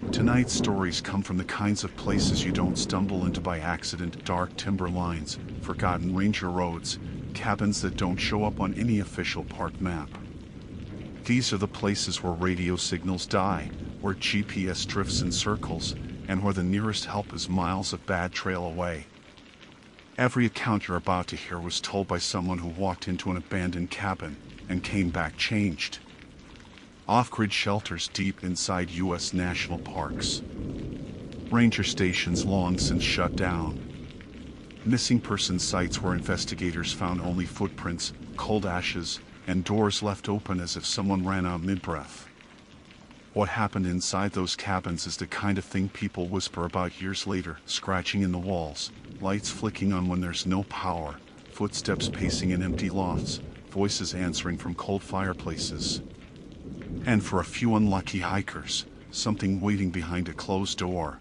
Tonight's stories come from the kinds of places you don't stumble into by accident: dark timber lines, forgotten ranger roads, cabins that don't show up on any official park map. These are the places where radio signals die, where GPS drifts in circles, and where the nearest help is miles of bad trail away. Every account you're about to hear was told by someone who walked into an abandoned cabin and came back changed. Off-grid shelters deep inside U.S. national parks. Ranger stations long since shut down. Missing person sites where investigators found only footprints, cold ashes, and doors left open as if someone ran out mid-breath. What happened inside those cabins is the kind of thing people whisper about years later: scratching in the walls, lights flicking on when there's no power, footsteps pacing in empty lofts, voices answering from cold fireplaces. And for a few unlucky hikers, something waiting behind a closed door.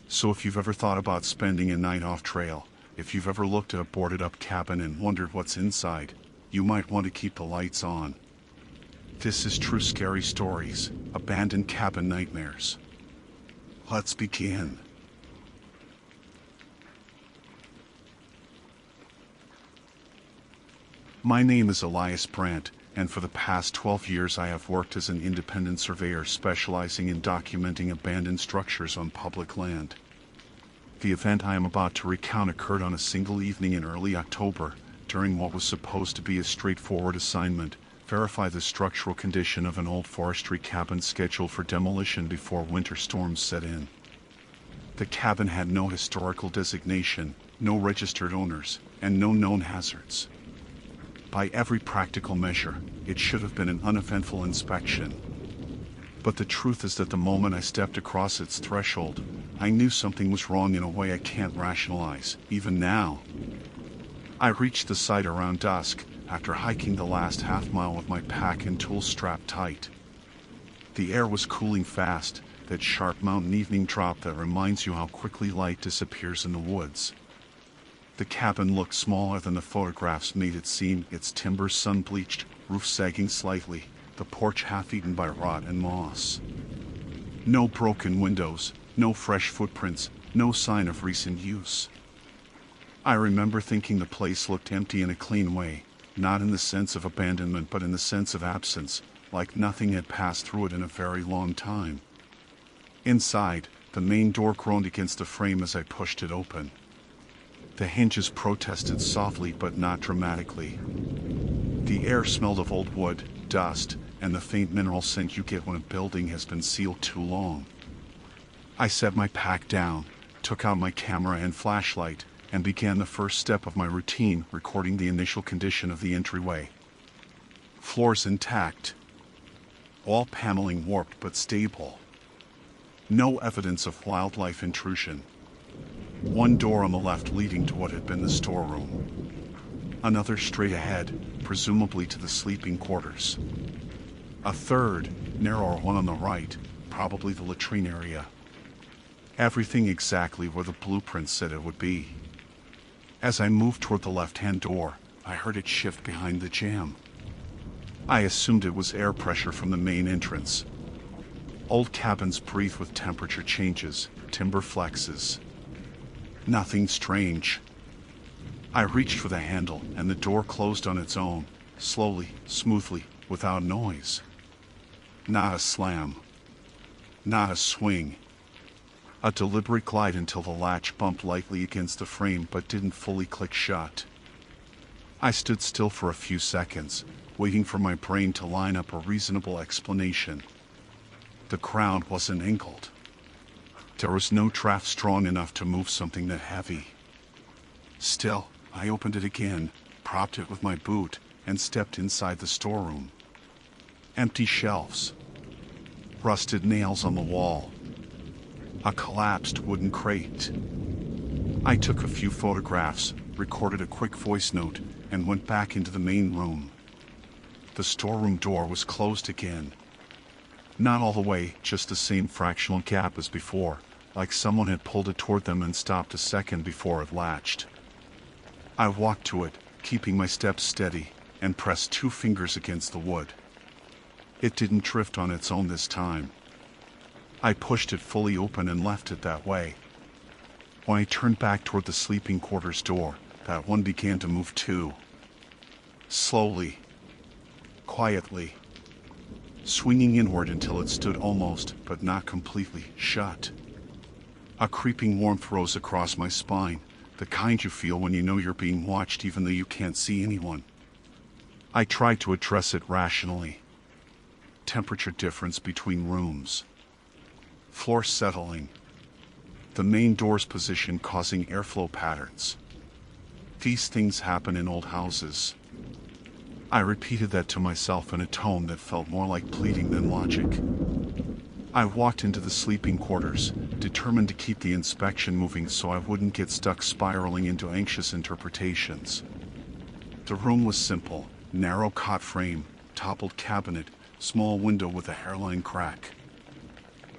So if you've ever thought about spending a night off trail, if you've ever looked at a boarded up cabin and wondered what's inside, you might want to keep the lights on. This is True Scary Stories, Abandoned Cabin Nightmares. Let's begin. My name is Elias Brandt, and for the past 12 years I have worked as an independent surveyor specializing in documenting abandoned structures on public land. The event I am about to recount occurred on a single evening in early October, during what was supposed to be a straightforward assignment: verify the structural condition of an old forestry cabin scheduled for demolition before winter storms set in. The cabin had no historical designation, no registered owners, and no known hazards. By every practical measure, it should have been an uneventful inspection. But the truth is that the moment I stepped across its threshold, I knew something was wrong in a way I can't rationalize, even now. I reached the site around dusk, after hiking the last half mile with my pack and tools strapped tight. The air was cooling fast, that sharp mountain evening drop that reminds you how quickly light disappears in the woods. The cabin looked smaller than the photographs made it seem, its timbers sun-bleached, roof sagging slightly, the porch half-eaten by rot and moss. No broken windows, no fresh footprints, no sign of recent use. I remember thinking the place looked empty in a clean way, not in the sense of abandonment but in the sense of absence, like nothing had passed through it in a very long time. Inside, the main door groaned against the frame as I pushed it open. The hinges protested softly but not dramatically. The air smelled of old wood, dust, and the faint mineral scent you get when a building has been sealed too long. I set my pack down, took out my camera and flashlight, and began the first step of my routine: recording the initial condition of the entryway. Floors intact. Wall paneling warped but stable. No evidence of wildlife intrusion. One door on the left leading to what had been the storeroom. Another straight ahead, presumably to the sleeping quarters. A third, narrower one on the right, probably the latrine area. Everything exactly where the blueprint said it would be. As I moved toward the left-hand door, I heard it shift behind the jamb. I assumed it was air pressure from the main entrance. Old cabins breathe with temperature changes, timber flexes. Nothing strange. I reached for the handle, and the door closed on its own, slowly, smoothly, without noise. Not a slam. Not a swing. A deliberate glide until the latch bumped lightly against the frame but didn't fully click shut. I stood still for a few seconds, waiting for my brain to line up a reasonable explanation. The ground wasn't angled. There was no draft strong enough to move something that heavy. Still, I opened it again, propped it with my boot, and stepped inside the storeroom. Empty shelves. Rusted nails on the wall. A collapsed wooden crate. I took a few photographs, recorded a quick voice note, and went back into the main room. The storeroom door was closed again. Not all the way, just the same fractional gap as before, like someone had pulled it toward them and stopped a second before it latched. I walked to it, keeping my steps steady, and pressed 2 fingers against the wood. It didn't drift on its own this time. I pushed it fully open and left it that way. When I turned back toward the sleeping quarters door, that one began to move too. Slowly, quietly, swinging inward until it stood almost, but not completely, shut. A creeping warmth rose across my spine, the kind you feel when you know you're being watched even though you can't see anyone. I tried to address it rationally. Temperature difference between rooms. Floor settling. The main door's position causing airflow patterns. These things happen in old houses. I repeated that to myself in a tone that felt more like pleading than logic. I walked into the sleeping quarters, determined to keep the inspection moving so I wouldn't get stuck spiraling into anxious interpretations. The room was simple, narrow cot frame, toppled cabinet, small window with a hairline crack.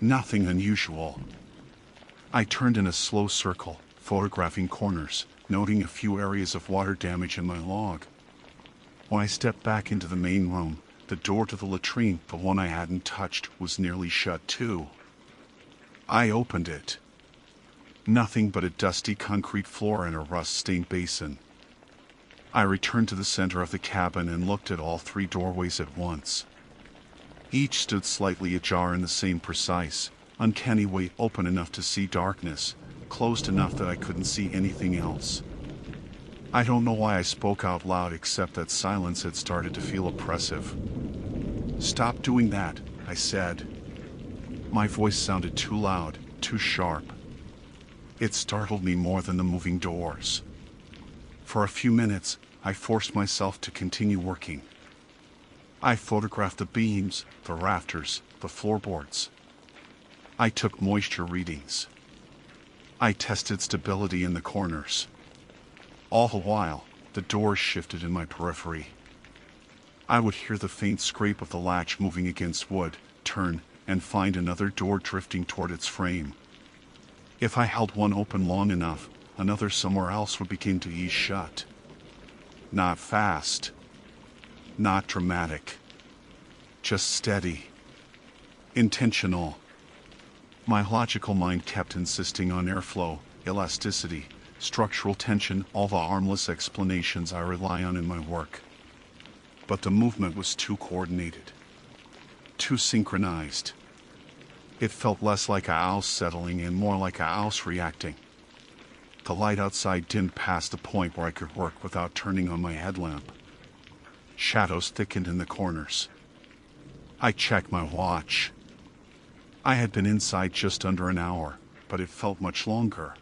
Nothing unusual. I turned in a slow circle, photographing corners, noting a few areas of water damage in my log. When I stepped back into the main room, the door to the latrine, the one I hadn't touched, was nearly shut too. I opened it. Nothing but a dusty concrete floor and a rust-stained basin. I returned to the center of the cabin and looked at all three doorways at once. Each stood slightly ajar in the same precise, uncanny way, open enough to see darkness, closed enough that I couldn't see anything else. I don't know why I spoke out loud except that silence had started to feel oppressive. "Stop doing that," I said. My voice sounded too loud, too sharp. It startled me more than the moving doors. For a few minutes, I forced myself to continue working. I photographed the beams, the rafters, the floorboards. I took moisture readings. I tested stability in the corners. All the while, the doors shifted in my periphery. I would hear the faint scrape of the latch moving against wood, turn, and find another door drifting toward its frame. If I held one open long enough, another somewhere else would begin to ease shut. Not fast. Not dramatic. Just steady. Intentional. My logical mind kept insisting on airflow, elasticity, structural tension, all the harmless explanations I rely on in my work. But the movement was too coordinated. Too synchronized. It felt less like a house settling and more like a house reacting. The light outside dimmed past the point where I could work without turning on my headlamp. Shadows thickened in the corners. I checked my watch. I had been inside just under an hour, but it felt much longer.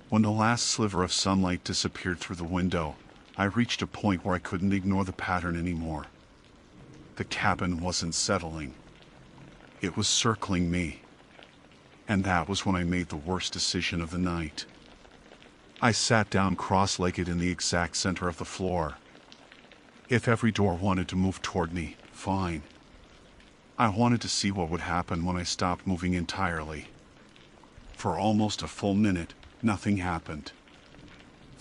When the last sliver of sunlight disappeared through the window, I reached a point where I couldn't ignore the pattern anymore. The cabin wasn't settling. It was circling me. And that was when I made the worst decision of the night. I sat down cross-legged in the exact center of the floor. If every door wanted to move toward me, fine. I wanted to see what would happen when I stopped moving entirely. For almost a full minute, nothing happened.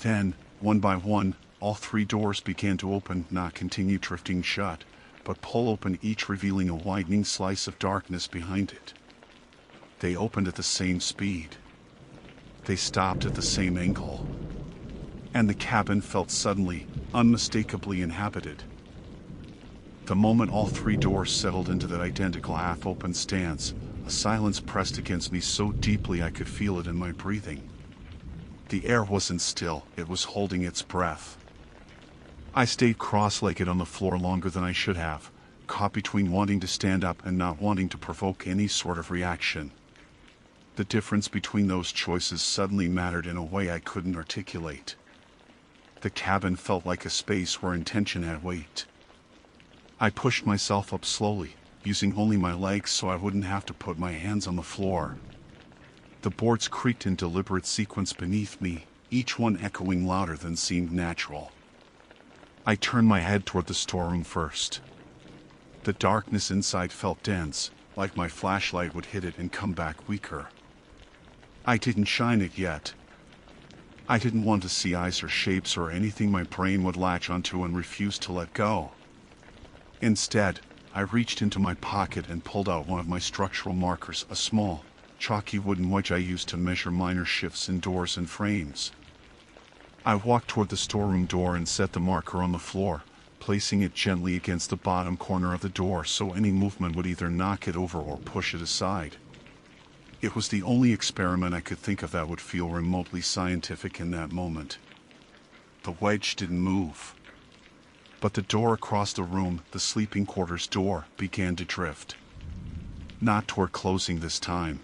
Then, one by one, all three doors began to open, not continue drifting shut, but pull open, each revealing a widening slice of darkness behind it. They opened at the same speed. They stopped at the same angle. And the cabin felt suddenly, unmistakably inhabited. The moment all three doors settled into that identical half-open stance, a silence pressed against me so deeply I could feel it in my breathing. The air wasn't still, it was holding its breath. I stayed cross-legged on the floor longer than I should have, caught between wanting to stand up and not wanting to provoke any sort of reaction. The difference between those choices suddenly mattered in a way I couldn't articulate. The cabin felt like a space where intention had weight. I pushed myself up slowly, using only my legs so I wouldn't have to put my hands on the floor. The boards creaked in deliberate sequence beneath me, each one echoing louder than seemed natural. I turned my head toward the storeroom first. The darkness inside felt dense, like my flashlight would hit it and come back weaker. I didn't shine it yet. I didn't want to see eyes or shapes or anything my brain would latch onto and refuse to let go. Instead, I reached into my pocket and pulled out one of my structural markers, a small, chalky wooden wedge I used to measure minor shifts in doors and frames. I walked toward the storeroom door and set the marker on the floor, placing it gently against the bottom corner of the door so any movement would either knock it over or push it aside. It was the only experiment I could think of that would feel remotely scientific in that moment. The wedge didn't move. But the door across the room, the sleeping quarters door, began to drift. Not toward closing this time.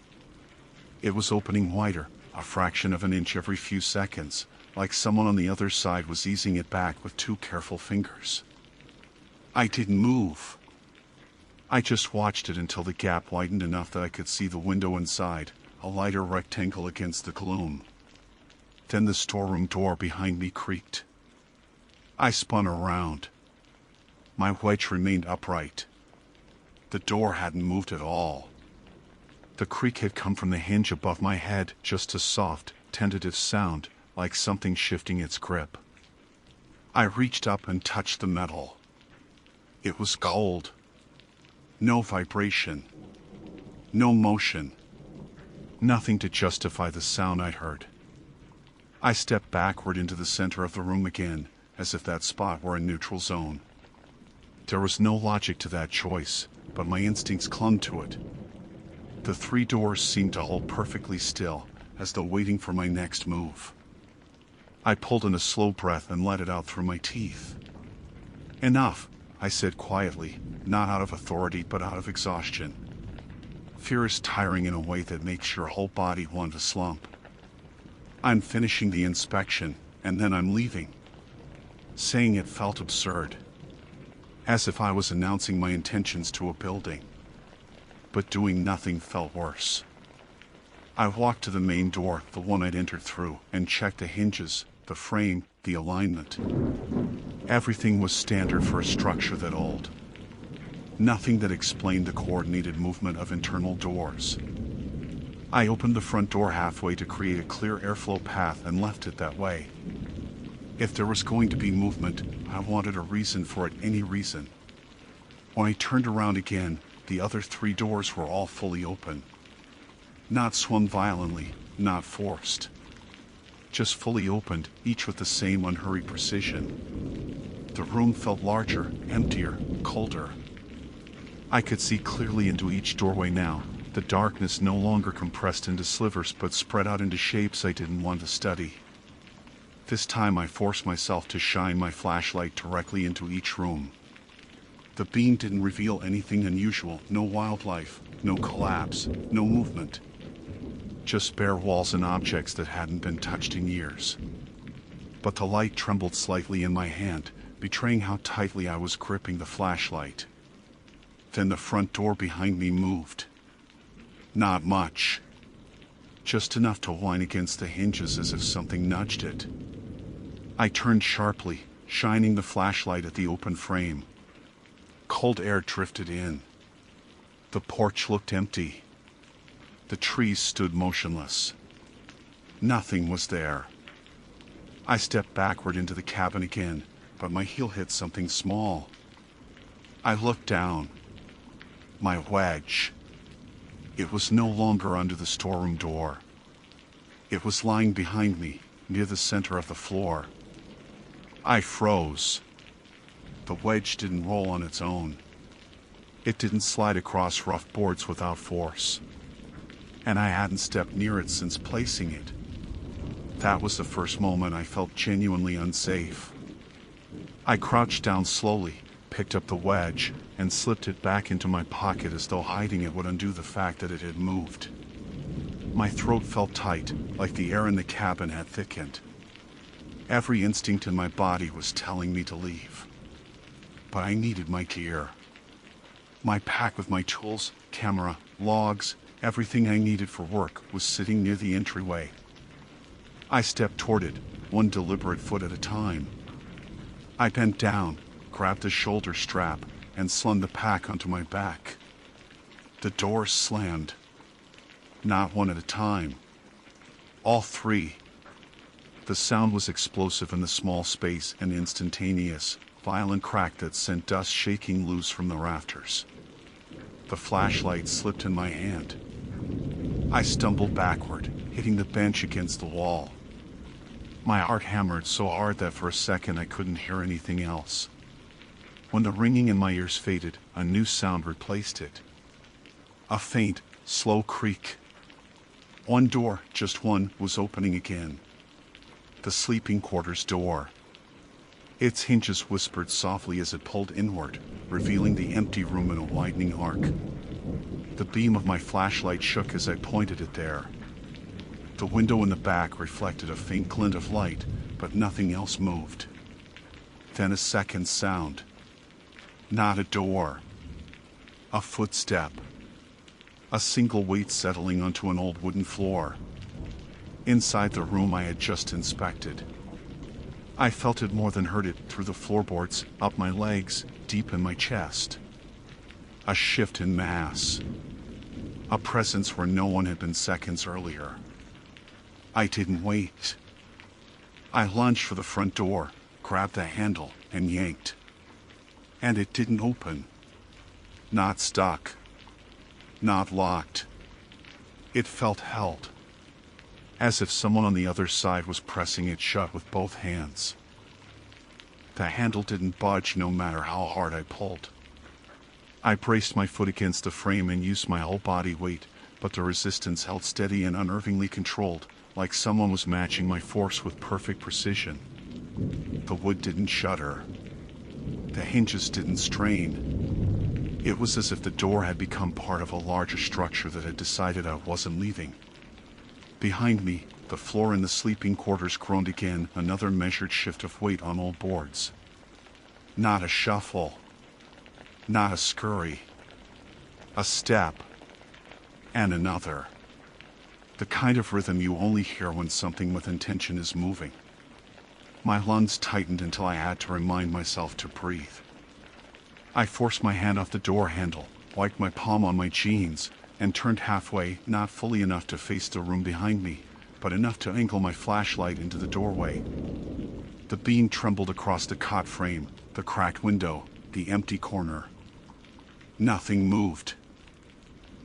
It was opening wider, a fraction of an inch every few seconds, like someone on the other side was easing it back with 2 careful fingers. I didn't move. I just watched it until the gap widened enough that I could see the window inside, a lighter rectangle against the gloom. Then the storeroom door behind me creaked. I spun around. My wedge remained upright. The door hadn't moved at all. The creak had come from the hinge above my head, just a soft, tentative sound, like something shifting its grip. I reached up and touched the metal. It was gold. No vibration. No motion. Nothing to justify the sound I'd heard. I stepped backward into the center of the room again, as if that spot were a neutral zone. There was no logic to that choice, but my instincts clung to it. The 3 doors seemed to hold perfectly still, as though waiting for my next move. I pulled in a slow breath and let it out through my teeth. "Enough," I said quietly, not out of authority but out of exhaustion. Fear is tiring in a way that makes your whole body want to slump. I'm finishing the inspection, and then I'm leaving. Saying it felt absurd, as if I was announcing my intentions to a building. But doing nothing felt worse. I walked to the main door, the one I'd entered through, and checked the hinges, the frame, the alignment. Everything was standard for a structure that old. Nothing that explained the coordinated movement of internal doors. I opened the front door halfway to create a clear airflow path and left it that way. If there was going to be movement, I wanted a reason for it, any reason. When I turned around again, the other 3 doors were all fully open. Not swung violently, not forced. Just fully opened, each with the same unhurried precision. The room felt larger, emptier, colder. I could see clearly into each doorway now, the darkness no longer compressed into slivers but spread out into shapes I didn't want to study. This time I forced myself to shine my flashlight directly into each room. The beam didn't reveal anything unusual, no wildlife, no collapse, no movement. Just bare walls and objects that hadn't been touched in years. But the light trembled slightly in my hand, betraying how tightly I was gripping the flashlight. Then the front door behind me moved. Not much. Just enough to whine against the hinges as if something nudged it. I turned sharply, shining the flashlight at the open frame. Cold air drifted in. The porch looked empty. The trees stood motionless. Nothing was there. I stepped backward into the cabin again, but my heel hit something small. I looked down. My wedge. It was no longer under the storeroom door. It was lying behind me, near the center of the floor. I froze. The wedge didn't roll on its own. It didn't slide across rough boards without force. And I hadn't stepped near it since placing it. That was the first moment I felt genuinely unsafe. I crouched down slowly, picked up the wedge, and slipped it back into my pocket as though hiding it would undo the fact that it had moved. My throat felt tight, like the air in the cabin had thickened. Every instinct in my body was telling me to leave. But I needed my gear. My pack with my tools, camera, logs, everything I needed for work was sitting near the entryway. I stepped toward it, one deliberate foot at a time. I bent down, grabbed the shoulder strap, and slung the pack onto my back. The doors slammed. Not one at a time. All 3. The sound was explosive in the small space and instantaneous, violent crack that sent dust shaking loose from the rafters. The flashlight slipped in my hand. I stumbled backward, hitting the bench against the wall. My heart hammered so hard that for a second I couldn't hear anything else. When the ringing in my ears faded, a new sound replaced it. A faint, slow creak. One door, just one, was opening again. The sleeping quarters door. Its hinges whispered softly as it pulled inward, revealing the empty room in a widening arc. The beam of my flashlight shook as I pointed it there. The window in the back reflected a faint glint of light, but nothing else moved. Then a second sound. Not a door. A footstep. A single weight settling onto an old wooden floor. Inside the room I had just inspected. I felt it more than heard it through the floorboards, up my legs, deep in my chest. A shift in mass. A presence where no one had been seconds earlier. I didn't wait. I lunged for the front door, grabbed the handle, and yanked. And it didn't open. Not stuck. Not locked. It felt held. As if someone on the other side was pressing it shut with both hands. The handle didn't budge no matter how hard I pulled. I braced my foot against the frame and used my whole body weight, but the resistance held steady and unnervingly controlled, like someone was matching my force with perfect precision. The wood didn't shudder. The hinges didn't strain. It was as if the door had become part of a larger structure that had decided I wasn't leaving. Behind me, the floor in the sleeping quarters groaned again, another measured shift of weight on old boards. Not a shuffle. Not a scurry. A step. And another. The kind of rhythm you only hear when something with intention is moving. My lungs tightened until I had to remind myself to breathe. I forced my hand off the door handle, wiped my palm on my jeans, and turned halfway, not fully enough to face the room behind me, but enough to angle my flashlight into the doorway. The beam trembled across the cot frame, the cracked window, the empty corner. Nothing moved.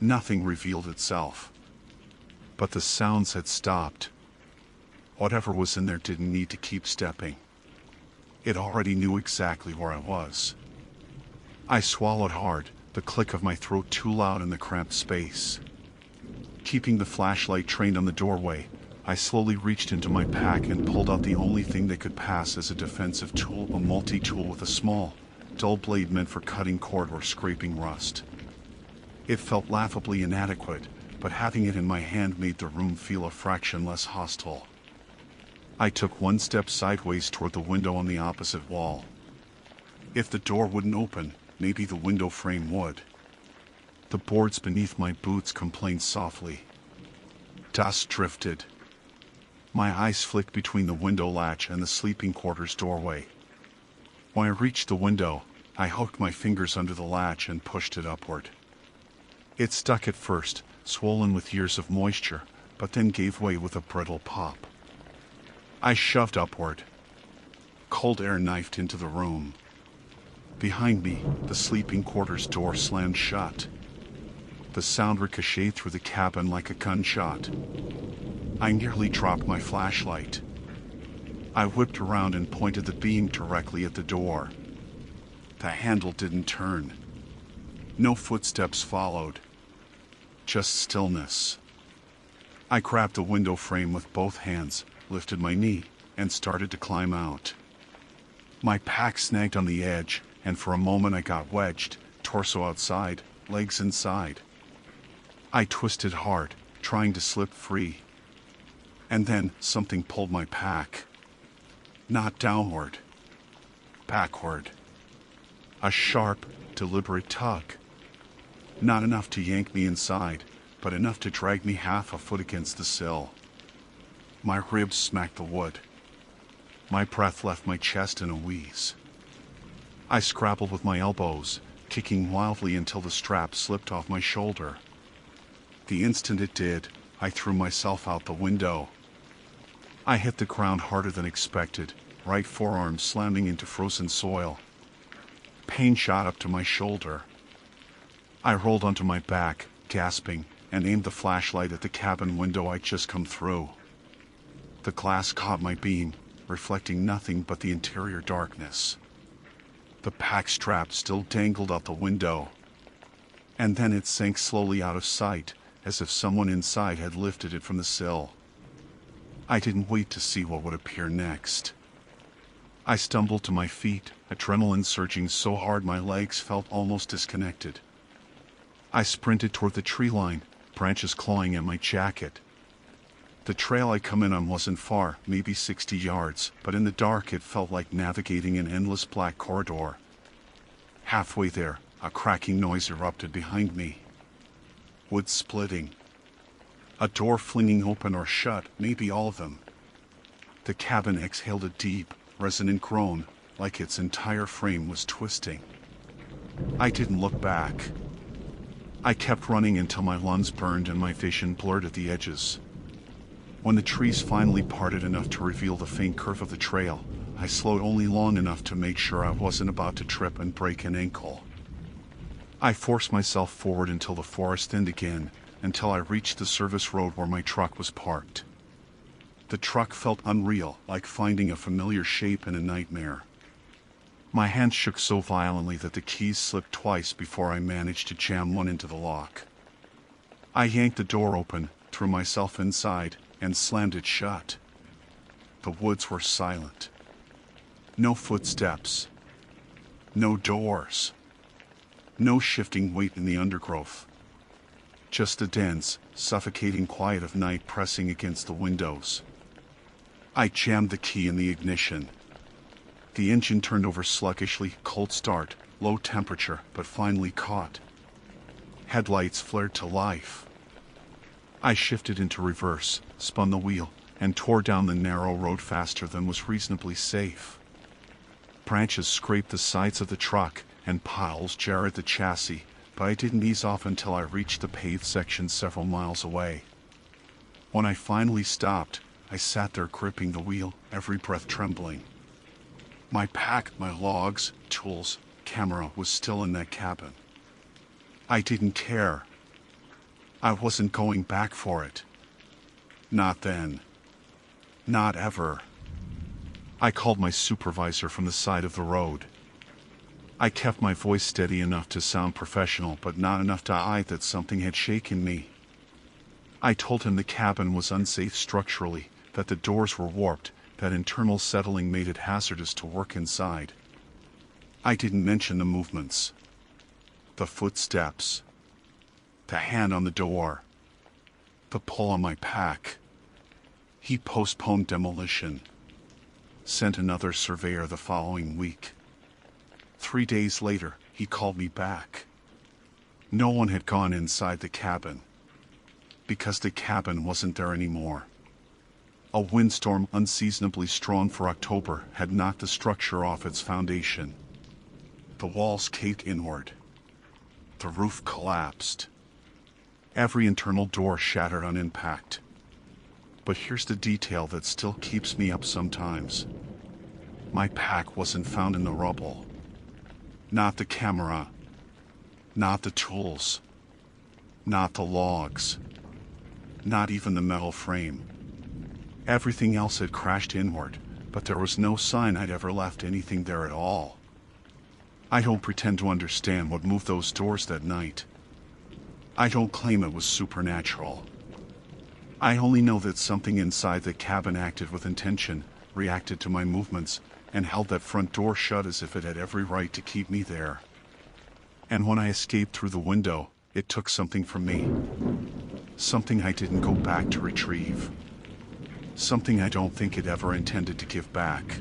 Nothing revealed itself. But the sounds had stopped. Whatever was in there didn't need to keep stepping. It already knew exactly where I was. I swallowed hard, the click of my throat too loud in the cramped space. Keeping the flashlight trained on the doorway, I slowly reached into my pack and pulled out the only thing that could pass as a defensive tool, a multi-tool with a small, dull blade meant for cutting cord or scraping rust. It felt laughably inadequate, but having it in my hand made the room feel a fraction less hostile. I took one step sideways toward the window on the opposite wall. If the door wouldn't open, maybe the window frame would. The boards beneath my boots complained softly. Dust drifted. My eyes flicked between the window latch and the sleeping quarters doorway. When I reached the window, I hooked my fingers under the latch and pushed it upward. It stuck at first, swollen with years of moisture, but then gave way with a brittle pop. I shoved upward. Cold air knifed into the room. Behind me, the sleeping quarters door slammed shut. The sound ricocheted through the cabin like a gunshot. I nearly dropped my flashlight. I whipped around and pointed the beam directly at the door. The handle didn't turn. No footsteps followed. Just stillness. I grabbed the window frame with both hands, lifted my knee, and started to climb out. My pack snagged on the edge, and for a moment I got wedged, torso outside, legs inside. I twisted hard, trying to slip free. And then something pulled my pack. Not downward. Backward. A sharp, deliberate tug. Not enough to yank me inside, but enough to drag me half a foot against the sill. My ribs smacked the wood. My breath left my chest in a wheeze. I scrabbled with my elbows, kicking wildly until the strap slipped off my shoulder. The instant it did, I threw myself out the window. I hit the ground harder than expected, right forearm slamming into frozen soil, Pain shot up to my shoulder. I rolled onto my back, gasping, and aimed the flashlight at the cabin window I'd just come through. The glass caught my beam, reflecting nothing but the interior darkness. The pack strap still dangled out the window. And then it sank slowly out of sight, as if someone inside had lifted it from the sill. I didn't wait to see what would appear next. I stumbled to my feet, adrenaline surging so hard my legs felt almost disconnected. I sprinted toward the tree line, branches clawing at my jacket. The trail I'd come in on wasn't far, maybe 60 yards, but in the dark it felt like navigating an endless black corridor. Halfway there, a cracking noise erupted behind me. Wood splitting. A door flinging open or shut, maybe all of them. The cabin exhaled a deep, resonant groan, like its entire frame was twisting. I didn't look back. I kept running until my lungs burned and my vision blurred at the edges. When the trees finally parted enough to reveal the faint curve of the trail, I slowed only long enough to make sure I wasn't about to trip and break an ankle. I forced myself forward until the forest thinned again, until I reached the service road where my truck was parked. The truck felt unreal, like finding a familiar shape in a nightmare. My hands shook so violently that the keys slipped twice before I managed to jam one into the lock. I yanked the door open, threw myself inside, and slammed it shut. The woods were silent. No footsteps. No doors. No shifting weight in the undergrowth. Just the dense, suffocating quiet of night pressing against the windows. I jammed the key in the ignition. The engine turned over sluggishly, cold start, low temperature, but finally caught. Headlights flared to life. I shifted into reverse, spun the wheel, and tore down the narrow road faster than was reasonably safe. Branches scraped the sides of the truck, and piles jarred the chassis, but I didn't ease off until I reached the paved section several miles away. When I finally stopped, I sat there gripping the wheel, every breath trembling. My pack, my logs, tools, camera was still in that cabin. I didn't care. I wasn't going back for it. Not then. Not ever. I called my supervisor from the side of the road. I kept my voice steady enough to sound professional, but not enough to hide that something had shaken me. I told him the cabin was unsafe structurally, that the doors were warped, that internal settling made it hazardous to work inside. I didn't mention the movements. The footsteps. The hand on the door. The pull on my pack. He postponed demolition. Sent another surveyor the following week. 3 days later, he called me back. No one had gone inside the cabin. Because the cabin wasn't there anymore. A windstorm unseasonably strong for October had knocked the structure off its foundation. The walls caved inward. The roof collapsed. Every internal door shattered on impact. But here's the detail that still keeps me up sometimes. My pack wasn't found in the rubble. Not the camera. Not the tools. Not the logs. Not even the metal frame. Everything else had crashed inward, but there was no sign I'd ever left anything there at all. I don't pretend to understand what moved those doors that night. I don't claim it was supernatural. I only know that something inside the cabin acted with intention, reacted to my movements, and held that front door shut as if it had every right to keep me there. And when I escaped through the window, it took something from me. Something I didn't go back to retrieve. Something I don't think it ever intended to give back.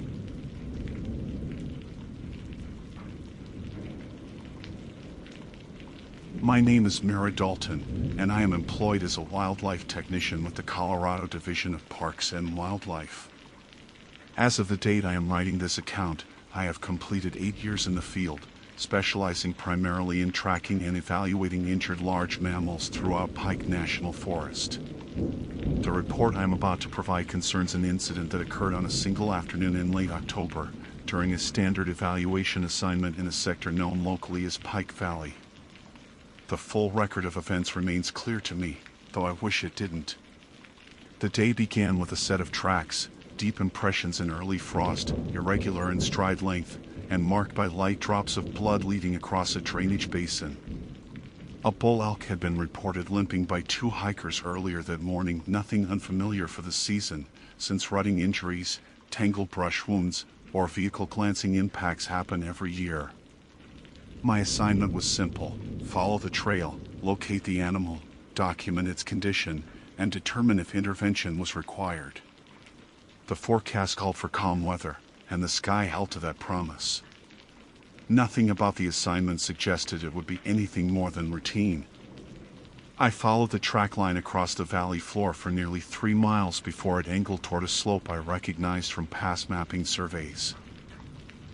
My name is Mara Dalton, and I am employed as a wildlife technician with the Colorado Division of Parks and Wildlife. As of the date I am writing this account, I have completed 8 years in the field, specializing primarily in tracking and evaluating injured large mammals throughout Pike National Forest. The report I am about to provide concerns an incident that occurred on a single afternoon in late October, during a standard evaluation assignment in a sector known locally as Pike Valley. The full record of events remains clear to me, though I wish it didn't. The day began with a set of tracks, deep impressions in early frost, irregular in stride length, and marked by light drops of blood leading across a drainage basin. A bull elk had been reported limping by 2 hikers earlier that morning, nothing unfamiliar for the season, since rutting injuries, tangled brush wounds, or vehicle glancing impacts happen every year. My assignment was simple: follow the trail, locate the animal, document its condition, and determine if intervention was required. The forecast called for calm weather, and the sky held to that promise. Nothing about the assignment suggested it would be anything more than routine. I followed the track line across the valley floor for nearly 3 miles before it angled toward a slope I recognized from past mapping surveys.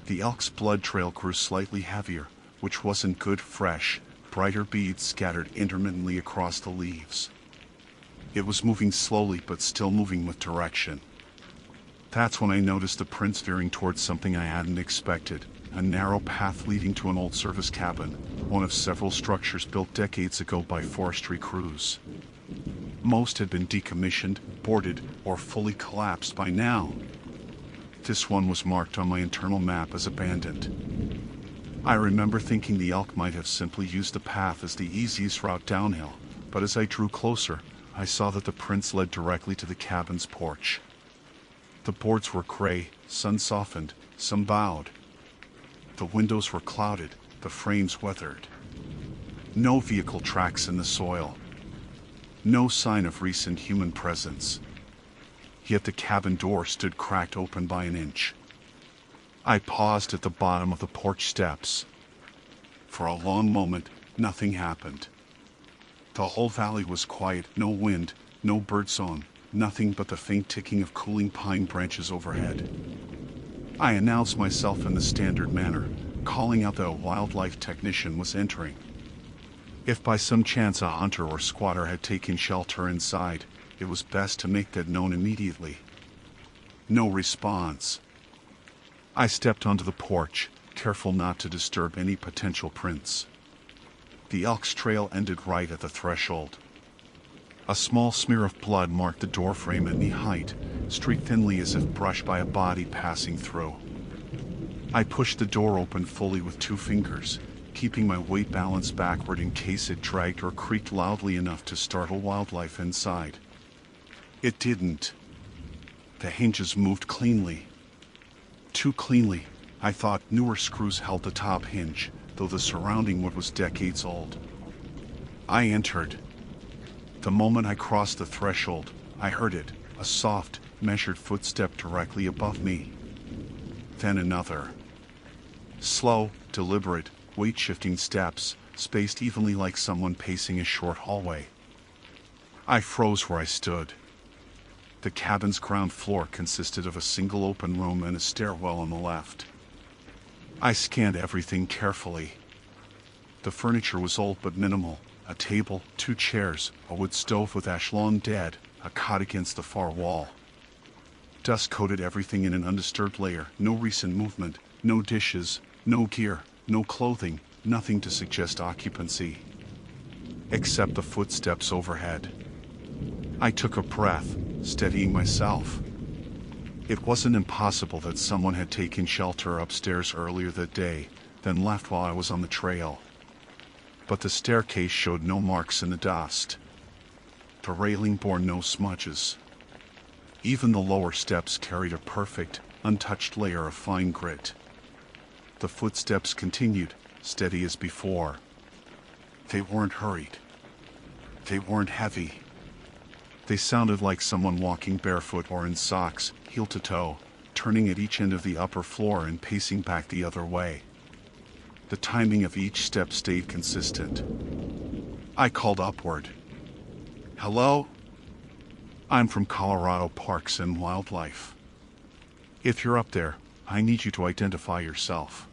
The elk's blood trail grew slightly heavier, which wasn't good. Fresh, brighter beads scattered intermittently across the leaves. It was moving slowly, but still moving with direction. That's when I noticed the prints veering towards something I hadn't expected: a narrow path leading to an old service cabin, one of several structures built decades ago by forestry crews. Most had been decommissioned, boarded, or fully collapsed by now. This one was marked on my internal map as abandoned. I remember thinking the elk might have simply used the path as the easiest route downhill, but as I drew closer, I saw that the prints led directly to the cabin's porch. The boards were gray, sun-softened, some bowed. The windows were clouded, the frames weathered. No vehicle tracks in the soil. No sign of recent human presence. Yet the cabin door stood cracked open by an inch. I paused at the bottom of the porch steps. For a long moment, nothing happened. The whole valley was quiet: no wind, no birdsong, nothing but the faint ticking of cooling pine branches overhead. I announced myself in the standard manner, calling out that a wildlife technician was entering. If by some chance a hunter or squatter had taken shelter inside, it was best to make that known immediately. No response. I stepped onto the porch, careful not to disturb any potential prints. The elk's trail ended right at the threshold. A small smear of blood marked the doorframe at knee height, streaked thinly as if brushed by a body passing through. I pushed the door open fully with 2 fingers, keeping my weight balanced backward in case it dragged or creaked loudly enough to startle wildlife inside. It didn't. The hinges moved cleanly. Too cleanly, I thought. Newer screws held the top hinge, though the surrounding wood was decades old. I entered. The moment I crossed the threshold, I heard it, a soft, measured footstep directly above me. Then another. Slow, deliberate, weight-shifting steps, spaced evenly like someone pacing a short hallway. I froze where I stood. The cabin's ground floor consisted of a single open room and a stairwell on the left. I scanned everything carefully. The furniture was old but minimal: a table, 2 chairs, a wood stove with ash long dead, a cot against the far wall. Dust coated everything in an undisturbed layer. No recent movement, no dishes, no gear, no clothing, nothing to suggest occupancy. Except the footsteps overhead. I took a breath, steadying myself. It wasn't impossible that someone had taken shelter upstairs earlier that day, then left while I was on the trail. But the staircase showed no marks in the dust. The railing bore no smudges. Even the lower steps carried a perfect, untouched layer of fine grit. The footsteps continued, steady as before. They weren't hurried. They weren't heavy. They sounded like someone walking barefoot or in socks, heel to toe, turning at each end of the upper floor and pacing back the other way. The timing of each step stayed consistent. I called upward. "Hello? I'm from Colorado Parks and Wildlife. If you're up there, I need you to identify yourself."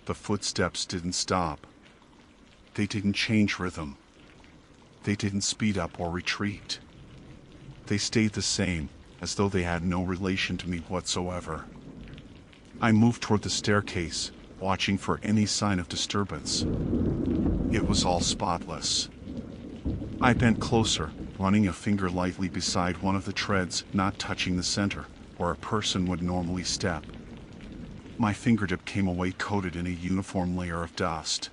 The footsteps didn't stop. They didn't change rhythm. They didn't speed up or retreat. They stayed the same, as though they had no relation to me whatsoever. I moved toward the staircase, watching for any sign of disturbance. It was all spotless. I bent closer, running a finger lightly beside one of the treads, not touching the center, where a person would normally step. My fingertip came away coated in a uniform layer of dust.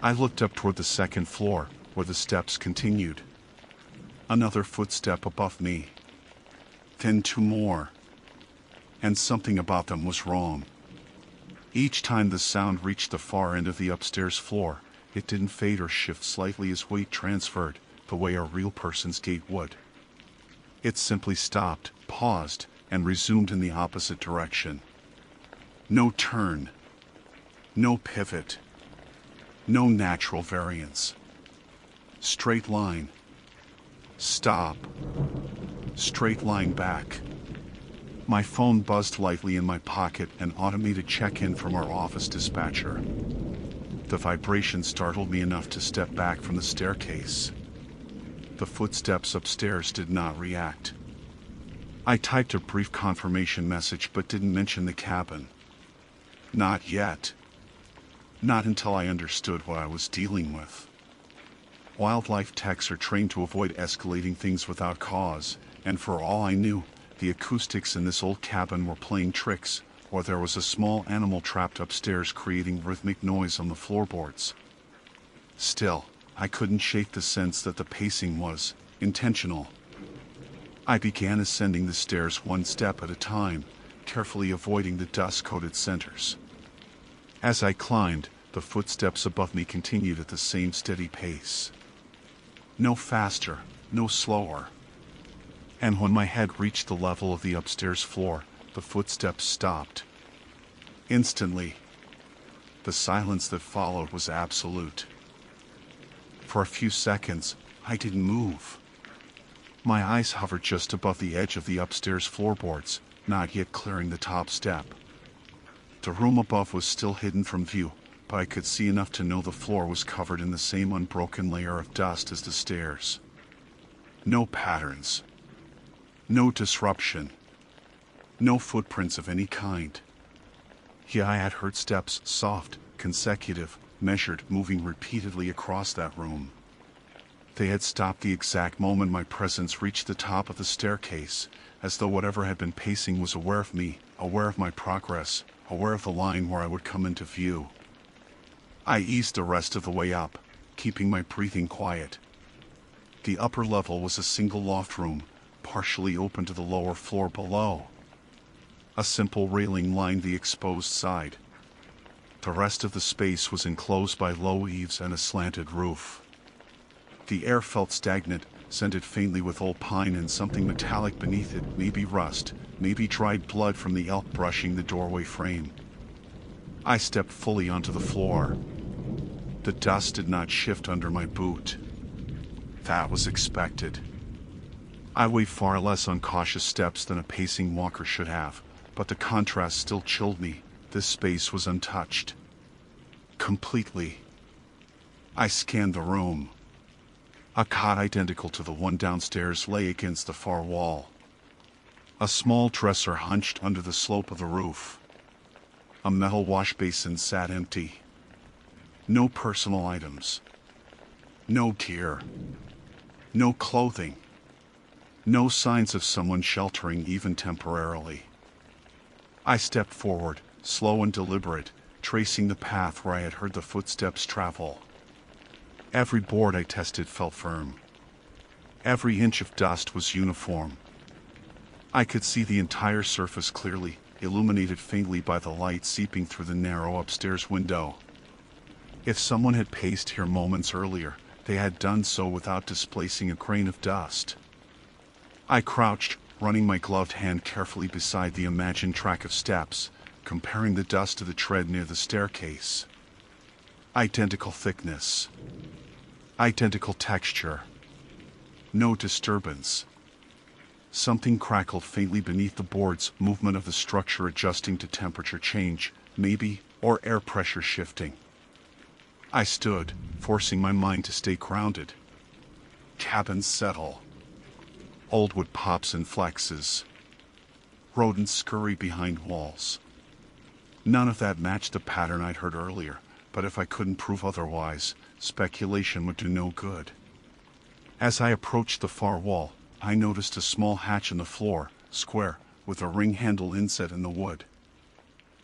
I looked up toward the second floor, where the steps continued. Another footstep above me. Then two more. And something about them was wrong. Each time the sound reached the far end of the upstairs floor, it didn't fade or shift slightly as weight transferred, the way a real person's gait would. It simply stopped, paused, and resumed in the opposite direction. No turn. No pivot. No natural variance. Straight line. Stop. Straight line back. My phone buzzed lightly in my pocket, an automated check-in from our office dispatcher. The vibration startled me enough to step back from the staircase. The footsteps upstairs did not react. I typed a brief confirmation message but didn't mention the cabin. Not yet. Not until I understood what I was dealing with. Wildlife techs are trained to avoid escalating things without cause, and for all I knew, the acoustics in this old cabin were playing tricks, or there was a small animal trapped upstairs creating rhythmic noise on the floorboards. Still, I couldn't shake the sense that the pacing was intentional. I began ascending the stairs one step at a time, carefully avoiding the dust-coated centers. As I climbed, the footsteps above me continued at the same steady pace. No faster, no slower. And when my head reached the level of the upstairs floor, the footsteps stopped. Instantly. The silence that followed was absolute. For a few seconds, I didn't move. My eyes hovered just above the edge of the upstairs floorboards, not yet clearing the top step. The room above was still hidden from view, but I could see enough to know the floor was covered in the same unbroken layer of dust as the stairs. No patterns. No disruption. No footprints of any kind. Yeah, I had heard steps, soft, consecutive, measured, moving repeatedly across that room. They had stopped the exact moment my presence reached the top of the staircase, as though whatever had been pacing was aware of me, aware of my progress, aware of the line where I would come into view. I eased the rest of the way up, keeping my breathing quiet. The upper level was a single loft room, partially open to the lower floor below. A simple railing lined the exposed side. The rest of the space was enclosed by low eaves and a slanted roof. The air felt stagnant, scented faintly with old pine and something metallic beneath it, maybe rust, maybe dried blood from the elk brushing the doorway frame. I stepped fully onto the floor. The dust did not shift under my boot. That was expected. I weighed far less uncautious steps than a pacing walker should have, but the contrast still chilled me. This space was untouched. Completely. I scanned the room. A cot identical to the one downstairs lay against the far wall. A small dresser hunched under the slope of the roof. A metal wash basin sat empty. No personal items. No gear. No clothing. No signs of someone sheltering even temporarily. I stepped forward, slow and deliberate, tracing the path where I had heard the footsteps travel. Every board I tested felt firm. Every inch of dust was uniform. I could see the entire surface clearly, illuminated faintly by the light seeping through the narrow upstairs window. If someone had paced here moments earlier, they had done so without displacing a grain of dust. I crouched, running my gloved hand carefully beside the imagined track of steps, comparing the dust to the tread near the staircase. Identical thickness. Identical texture. No disturbance. Something crackled faintly beneath the boards, movement of the structure adjusting to temperature change, maybe, or air pressure shifting. I stood, forcing my mind to stay grounded. Cabins settle. Old wood pops and flexes. Rodents scurry behind walls. None of that matched the pattern I'd heard earlier, but if I couldn't prove otherwise, speculation would do no good. As I approached the far wall, I noticed a small hatch in the floor, square, with a ring handle inset in the wood.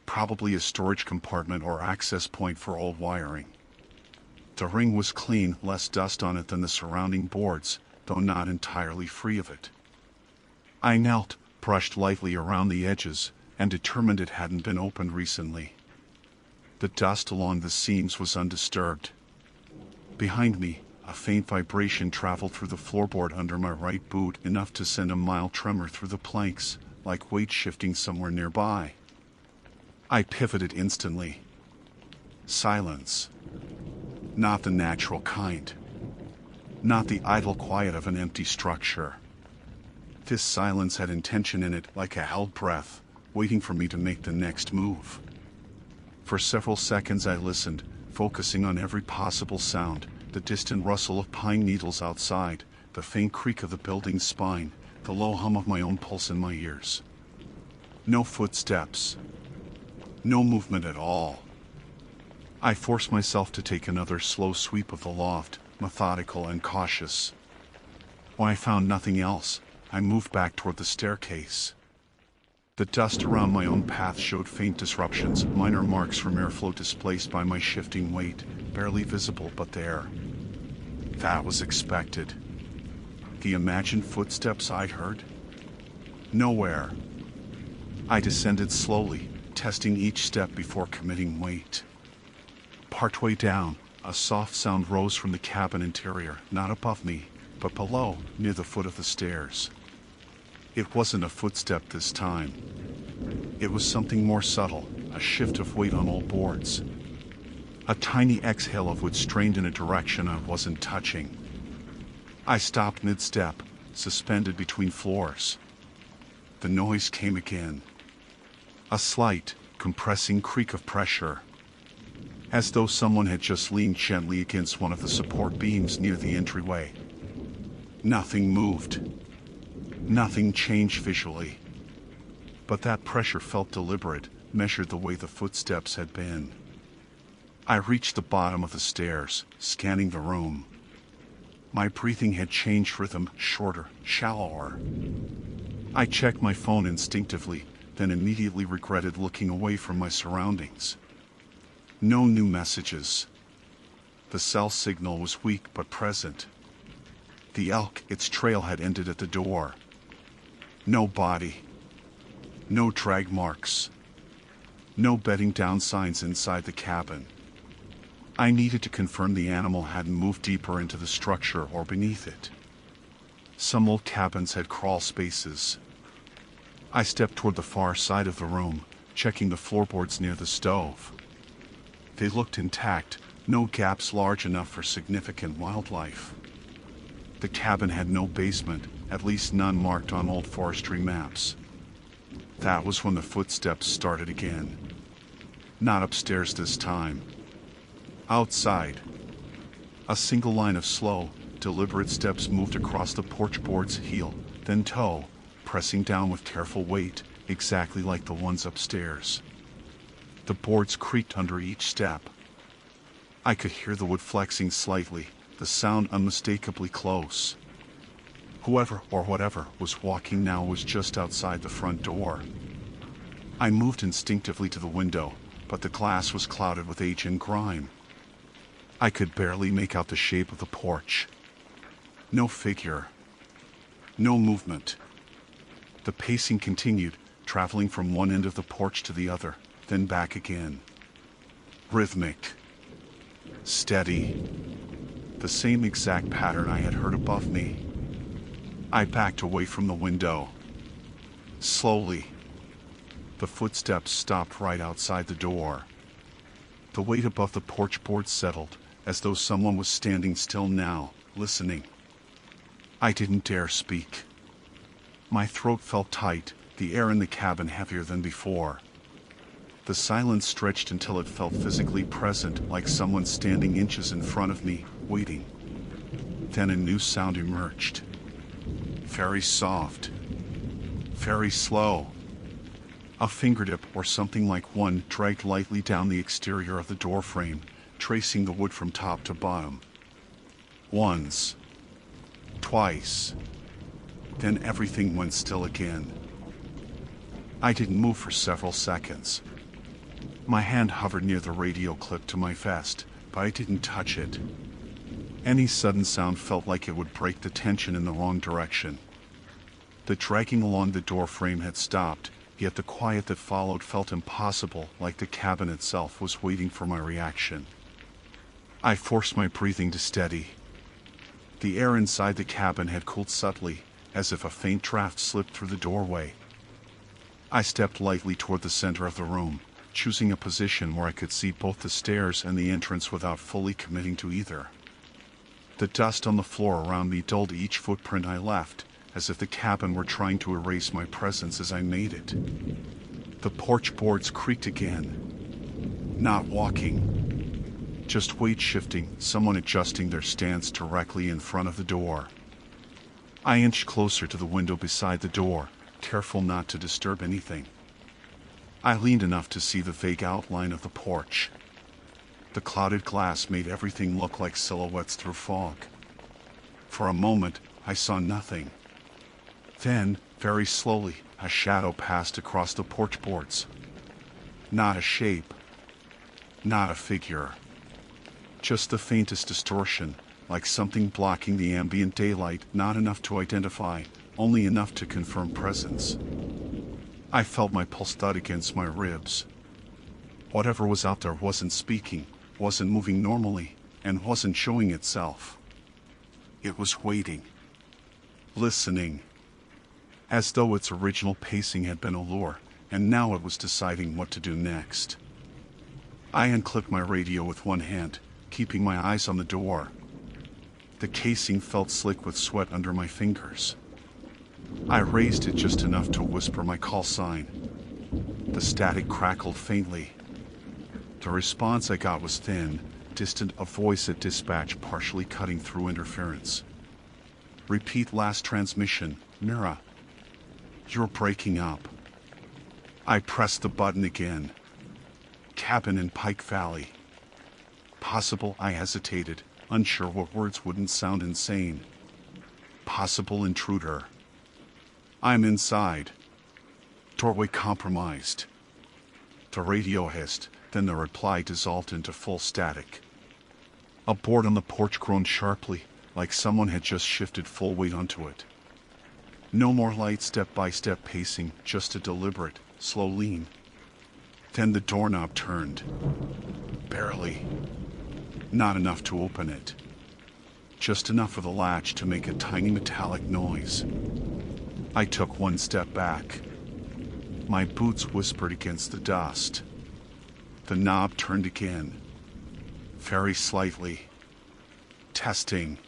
Probably a storage compartment or access point for old wiring. The ring was clean, less dust on it than the surrounding boards, though not entirely free of it. I knelt, brushed lightly around the edges, and determined it hadn't been opened recently. The dust along the seams was undisturbed. Behind me, a faint vibration traveled through the floorboard under my right boot, enough to send a mild tremor through the planks, like weight shifting somewhere nearby. I pivoted instantly. Silence. Not the natural kind. Not the idle quiet of an empty structure. This silence had intention in it, like a held breath, waiting for me to make the next move. For several seconds I listened, focusing on every possible sound, the distant rustle of pine needles outside, the faint creak of the building's spine, the low hum of my own pulse in my ears. No footsteps. No movement at all. I forced myself to take another slow sweep of the loft, methodical and cautious. When I found nothing else, I moved back toward the staircase. The dust around my own path showed faint disruptions, minor marks from airflow displaced by my shifting weight, barely visible but there. That was expected. The imagined footsteps I'd heard? Nowhere. I descended slowly, testing each step before committing weight. Partway down, a soft sound rose from the cabin interior, not above me, but below, near the foot of the stairs. It wasn't a footstep this time. It was something more subtle, a shift of weight on all boards. A tiny exhale of wood strained in a direction I wasn't touching. I stopped mid-step, suspended between floors. The noise came again. A slight, compressing creak of pressure. As though someone had just leaned gently against one of the support beams near the entryway. Nothing moved. Nothing changed visually. But that pressure felt deliberate, measured the way the footsteps had been. I reached the bottom of the stairs, scanning the room. My breathing had changed rhythm, shorter, shallower. I checked my phone instinctively, then immediately regretted looking away from my surroundings. No new messages. The cell signal was weak but present. The elk, its trail had ended at the door. No body. No drag marks. No bedding down signs inside the cabin. I needed to confirm the animal hadn't moved deeper into the structure or beneath it. Some old cabins had crawl spaces. I stepped toward the far side of the room, checking the floorboards near the stove. They looked intact, no gaps large enough for significant wildlife. The cabin had no basement, at least none marked on old forestry maps. That was when the footsteps started again. Not upstairs this time. Outside. A single line of slow, deliberate steps moved across the porch board's heel, then toe, pressing down with careful weight, exactly like the ones upstairs. The boards creaked under each step. I could hear the wood flexing slightly, the sound unmistakably close. Whoever or whatever was walking now was just outside the front door. I moved instinctively to the window, but the glass was clouded with age and grime. I could barely make out the shape of the porch. No figure. No movement. The pacing continued, traveling from one end of the porch to the other, then back again. Rhythmic. Steady. The same exact pattern I had heard above me. I backed away from the window. Slowly. The footsteps stopped right outside the door. The weight above the porch board settled, as though someone was standing still now, listening. I didn't dare speak. My throat felt tight, the air in the cabin heavier than before. The silence stretched until it felt physically present, like someone standing inches in front of me, waiting. Then a new sound emerged. Very soft. Very slow. A fingertip or something like one dragged lightly down the exterior of the door frame, tracing the wood from top to bottom. Once. Twice. Then everything went still again. I didn't move for several seconds. My hand hovered near the radio clip to my vest, but I didn't touch it. Any sudden sound felt like it would break the tension in the wrong direction. The dragging along the door frame had stopped, yet the quiet that followed felt impossible, like the cabin itself was waiting for my reaction. I forced my breathing to steady. The air inside the cabin had cooled subtly, as if a faint draft slipped through the doorway. I stepped lightly toward the center of the room, choosing a position where I could see both the stairs and the entrance without fully committing to either. The dust on the floor around me dulled each footprint I left, as if the cabin were trying to erase my presence as I made it. The porch boards creaked again. Not walking. Just weight shifting, someone adjusting their stance directly in front of the door. I inched closer to the window beside the door, careful not to disturb anything. I leaned enough to see the vague outline of the porch. The clouded glass made everything look like silhouettes through fog. For a moment, I saw nothing. Then, very slowly, a shadow passed across the porch boards. Not a shape. Not a figure. Just the faintest distortion, like something blocking the ambient daylight, not enough to identify, only enough to confirm presence. I felt my pulse thud against my ribs. Whatever was out there wasn't speaking, wasn't moving normally, and wasn't showing itself. It was waiting. Listening. As though its original pacing had been a lure, and now it was deciding what to do next. I unclipped my radio with one hand, keeping my eyes on the door. The casing felt slick with sweat under my fingers. I raised it just enough to whisper my call sign. The static crackled faintly. The response I got was thin, distant, a voice at dispatch partially cutting through interference. Repeat last transmission, Mira. You're breaking up. I pressed the button again. Cabin in Pike Valley. Possible, I hesitated, unsure what words wouldn't sound insane. Possible intruder. I'm inside. Doorway compromised. The radio hissed, then the reply dissolved into full static. A board on the porch groaned sharply, like someone had just shifted full weight onto it. No more light step-by-step pacing, just a deliberate, slow lean. Then the doorknob turned. Barely. Not enough to open it. Just enough for the latch to make a tiny metallic noise. I took one step back. My boots whispered against the dust. The knob turned again. Very slightly. Testing.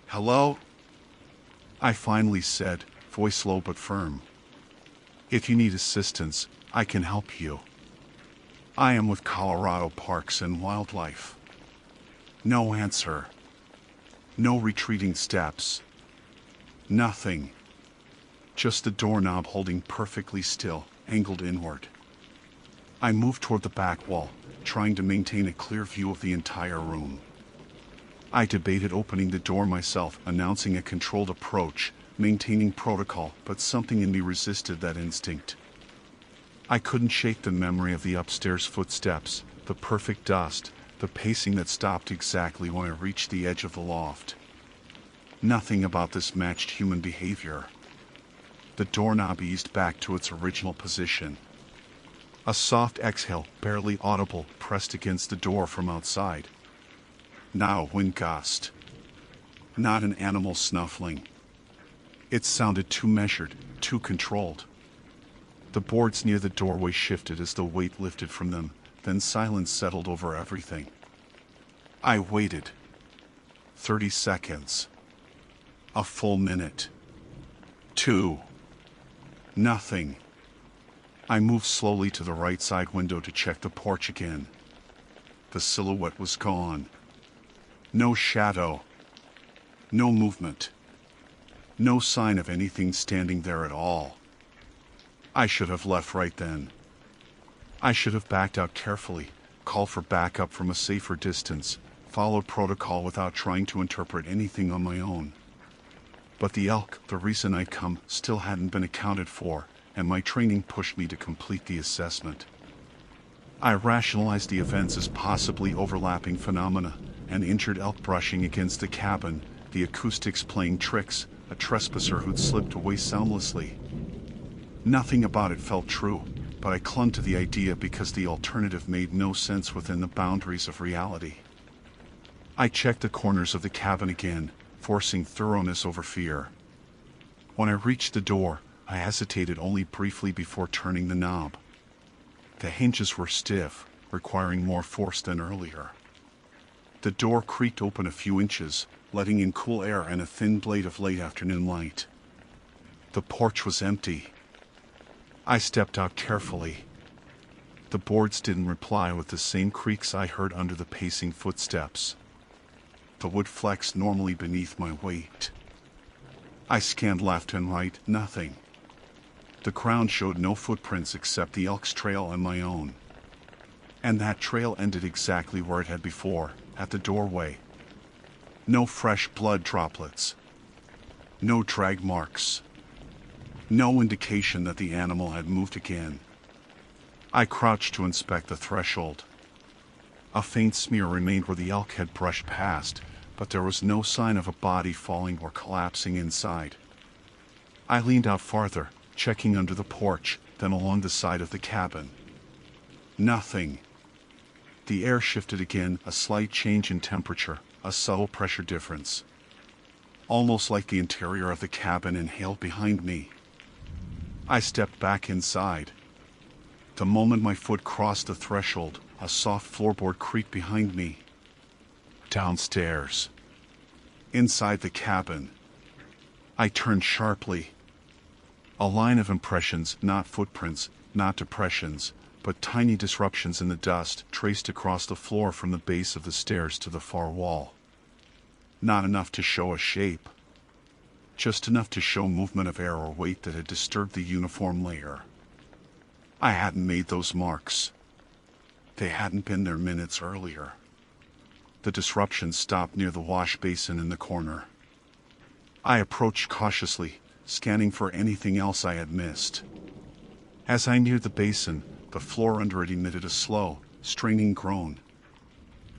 Hello? I finally said, voice low but firm. If you need assistance, I can help you. I am with Colorado Parks and Wildlife. No answer. No retreating steps. Nothing. Just the doorknob holding perfectly still, angled inward. I moved toward the back wall, trying to maintain a clear view of the entire room. I debated opening the door myself, announcing a controlled approach, maintaining protocol, but something in me resisted that instinct. I couldn't shake the memory of the upstairs footsteps, the perfect dust, the pacing that stopped exactly when I reached the edge of the loft. Nothing about this matched human behavior. The doorknob eased back to its original position. A soft exhale, barely audible, pressed against the door from outside. Not a wind gust. Not an animal snuffling. It sounded too measured, too controlled. The boards near the doorway shifted as the weight lifted from them, then silence settled over everything. I waited. 30 seconds. A full minute. 2. Nothing. I moved slowly to the right side window to check the porch again. The silhouette was gone. No shadow. No movement. No sign of anything standing there at all. I should have left right then. I should have backed out carefully, called for backup from a safer distance, followed protocol without trying to interpret anything on my own. But the elk, the reason I'd come, still hadn't been accounted for, and my training pushed me to complete the assessment. I rationalized the events as possibly overlapping phenomena: an injured elk brushing against the cabin, the acoustics playing tricks, a trespasser who'd slipped away soundlessly. Nothing about it felt true, but I clung to the idea because the alternative made no sense within the boundaries of reality. I checked the corners of the cabin again, forcing thoroughness over fear. When I reached the door, I hesitated only briefly before turning the knob. The hinges were stiff, requiring more force than earlier. The door creaked open a few inches, letting in cool air and a thin blade of late afternoon light. The porch was empty. I stepped out carefully. The boards didn't reply with the same creaks I heard under the pacing footsteps. The wood flexed normally beneath my weight. I scanned left and right, nothing. The ground showed no footprints except the elk's trail and my own. And that trail ended exactly where it had before, at the doorway. No fresh blood droplets. No drag marks. No indication that the animal had moved again. I crouched to inspect the threshold. A faint smear remained where the elk had brushed past, but there was no sign of a body falling or collapsing inside. I leaned out farther, checking under the porch, then along the side of the cabin. Nothing. The air shifted again, a slight change in temperature, a subtle pressure difference. Almost like the interior of the cabin inhaled behind me. I stepped back inside. The moment my foot crossed the threshold, a soft floorboard creaked behind me. Downstairs. Inside the cabin. I turned sharply. A line of impressions, not footprints, not depressions, but tiny disruptions in the dust, traced across the floor from the base of the stairs to the far wall. Not enough to show a shape. Just enough to show movement of air or weight that had disturbed the uniform layer. I hadn't made those marks. They hadn't been there minutes earlier. The disruption stopped near the wash basin in the corner. I approached cautiously, scanning for anything else I had missed. As I neared the basin, the floor under it emitted a slow, straining groan.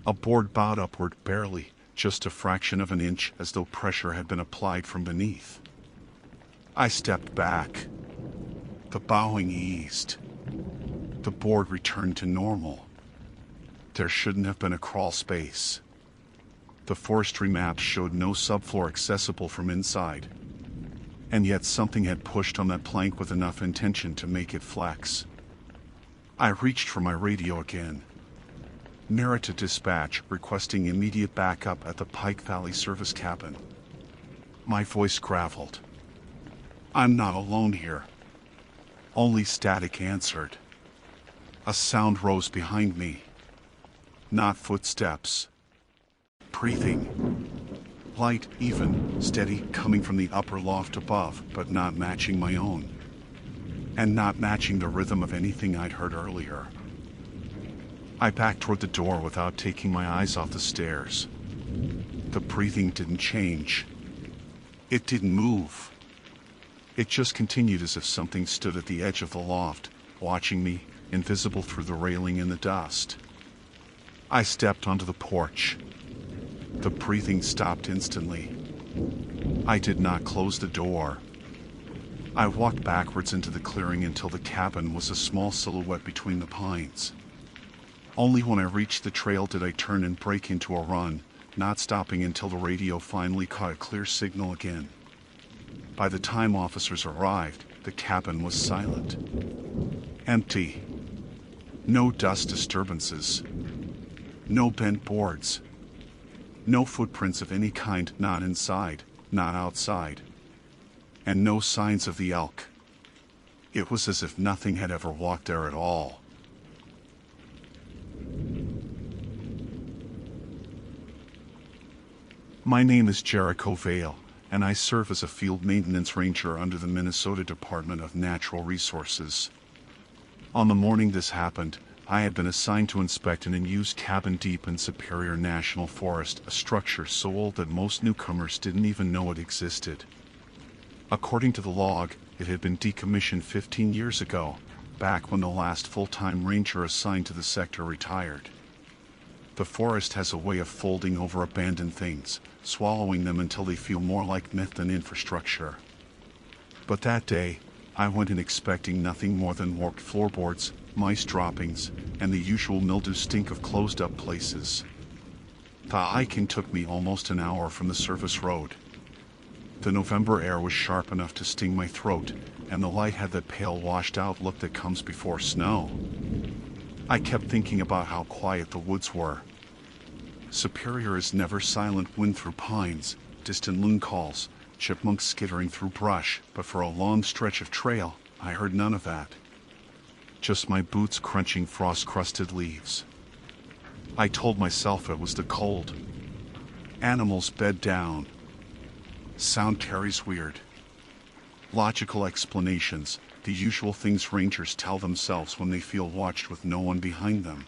A board bowed upward barely, just a fraction of an inch, as though pressure had been applied from beneath. I stepped back. The bowing eased. The board returned to normal. There shouldn't have been a crawl space. The forestry maps showed no subfloor accessible from inside. And yet something had pushed on that plank with enough intention to make it flex. I reached for my radio again. Narrator dispatch requesting immediate backup at the Pike Valley service cabin. My voice graveled. I'm not alone here. Only static answered. A sound rose behind me. Not footsteps. Breathing. Light, even, steady, coming from the upper loft above, but not matching my own. And not matching the rhythm of anything I'd heard earlier. I backed toward the door without taking my eyes off the stairs. The breathing didn't change. It didn't move. It just continued as if something stood at the edge of the loft, watching me, invisible through the railing in the dust. I stepped onto the porch. The breathing stopped instantly. I did not close the door. I walked backwards into the clearing until the cabin was a small silhouette between the pines. Only when I reached the trail did I turn and break into a run, not stopping until the radio finally caught a clear signal again. By the time officers arrived, the cabin was silent. Empty. No dust disturbances. No bent boards. No footprints of any kind, not inside, not outside. And no signs of the elk. It was as if nothing had ever walked there at all. My name is Jericho Vale, and I serve as a field maintenance ranger under the Minnesota Department of Natural Resources. On the morning this happened, I had been assigned to inspect an unused cabin deep in Superior National Forest, a structure so old that most newcomers didn't even know it existed. According to the log, it had been decommissioned 15 years ago, back when the last full-time ranger assigned to the sector retired. The forest has a way of folding over abandoned things, swallowing them until they feel more like myth than infrastructure. But that day, I went in expecting nothing more than warped floorboards, mice droppings, and the usual mildew stink of closed-up places. The hiking took me almost an hour from the service road. The November air was sharp enough to sting my throat, and the light had that pale washed-out look that comes before snow. I kept thinking about how quiet the woods were. Superior is never silent. Wind through pines, distant loon calls, chipmunks skittering through brush, but for a long stretch of trail, I heard none of that. Just my boots crunching frost-crusted leaves. I told myself it was the cold. Animals bed down. Sound carries weird. Logical explanations, the usual things rangers tell themselves when they feel watched with no one behind them.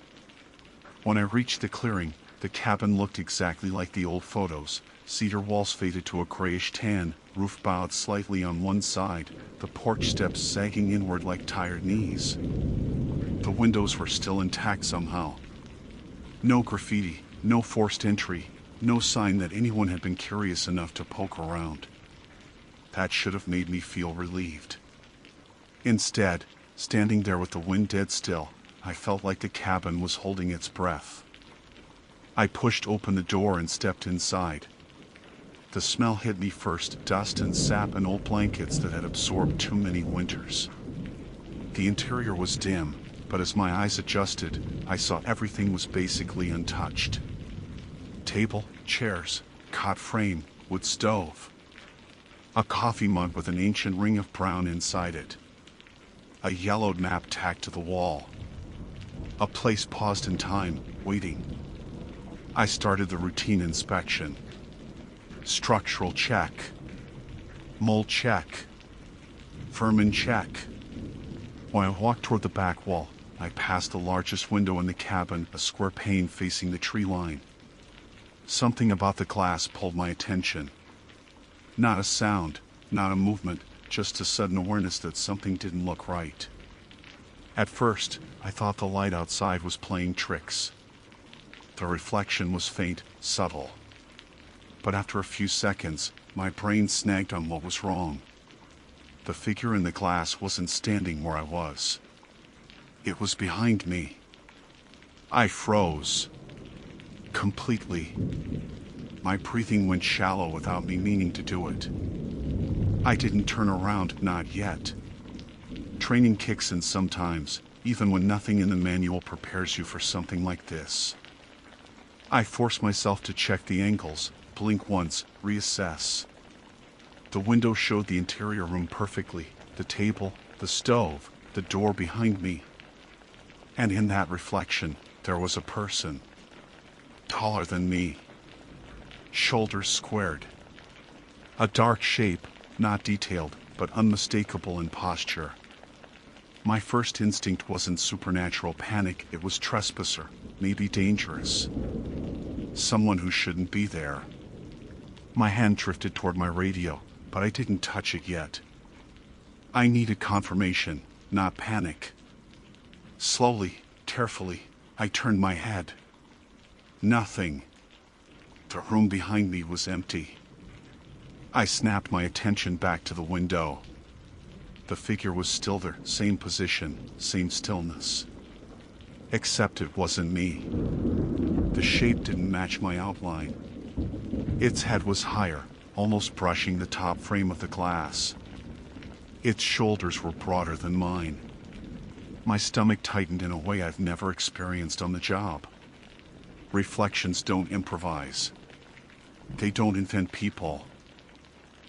When I reached the clearing, the cabin looked exactly like the old photos. Cedar walls faded to a grayish tan, roof bowed slightly on one side, the porch steps sagging inward like tired knees. The windows were still intact somehow. No graffiti, no forced entry, no sign that anyone had been curious enough to poke around. That should have made me feel relieved. Instead, standing there with the wind dead still, I felt like the cabin was holding its breath. I pushed open the door and stepped inside. The smell hit me first, dust and sap and old blankets that had absorbed too many winters. The interior was dim, but as my eyes adjusted, I saw everything was basically untouched. Table, chairs, cot frame, wood stove. A coffee mug with an ancient ring of brown inside it. A yellowed map tacked to the wall. A place paused in time, waiting. I started the routine inspection. Structural check. Mold check. Vermin check. When I walked toward the back wall, I passed the largest window in the cabin, a square pane facing the tree line. Something about the glass pulled my attention. Not a sound, not a movement, just a sudden awareness that something didn't look right. At first, I thought the light outside was playing tricks. The reflection was faint, subtle. But after a few seconds, my brain snagged on what was wrong. The figure in the glass wasn't standing where I was. It was behind me. I froze. Completely. My breathing went shallow without me meaning to do it. I didn't turn around, not yet. Training kicks in sometimes, even when nothing in the manual prepares you for something like this. I forced myself to check the angles, blink once, reassess. The window showed the interior room perfectly, the table, the stove, the door behind me. And in that reflection, there was a person. Taller than me. Shoulders squared. A dark shape, not detailed, but unmistakable in posture. My first instinct wasn't supernatural panic, it was trespasser, maybe dangerous. Someone who shouldn't be there. My hand drifted toward my radio, but I didn't touch it yet. I needed confirmation, not panic. Slowly, carefully, I turned my head. Nothing. The room behind me was empty. I snapped my attention back to the window. The figure was still there, same position, same stillness. Except it wasn't me. The shape didn't match my outline. Its head was higher, almost brushing the top frame of the glass. Its shoulders were broader than mine. My stomach tightened in a way I've never experienced on the job. Reflections don't improvise. They don't invent people.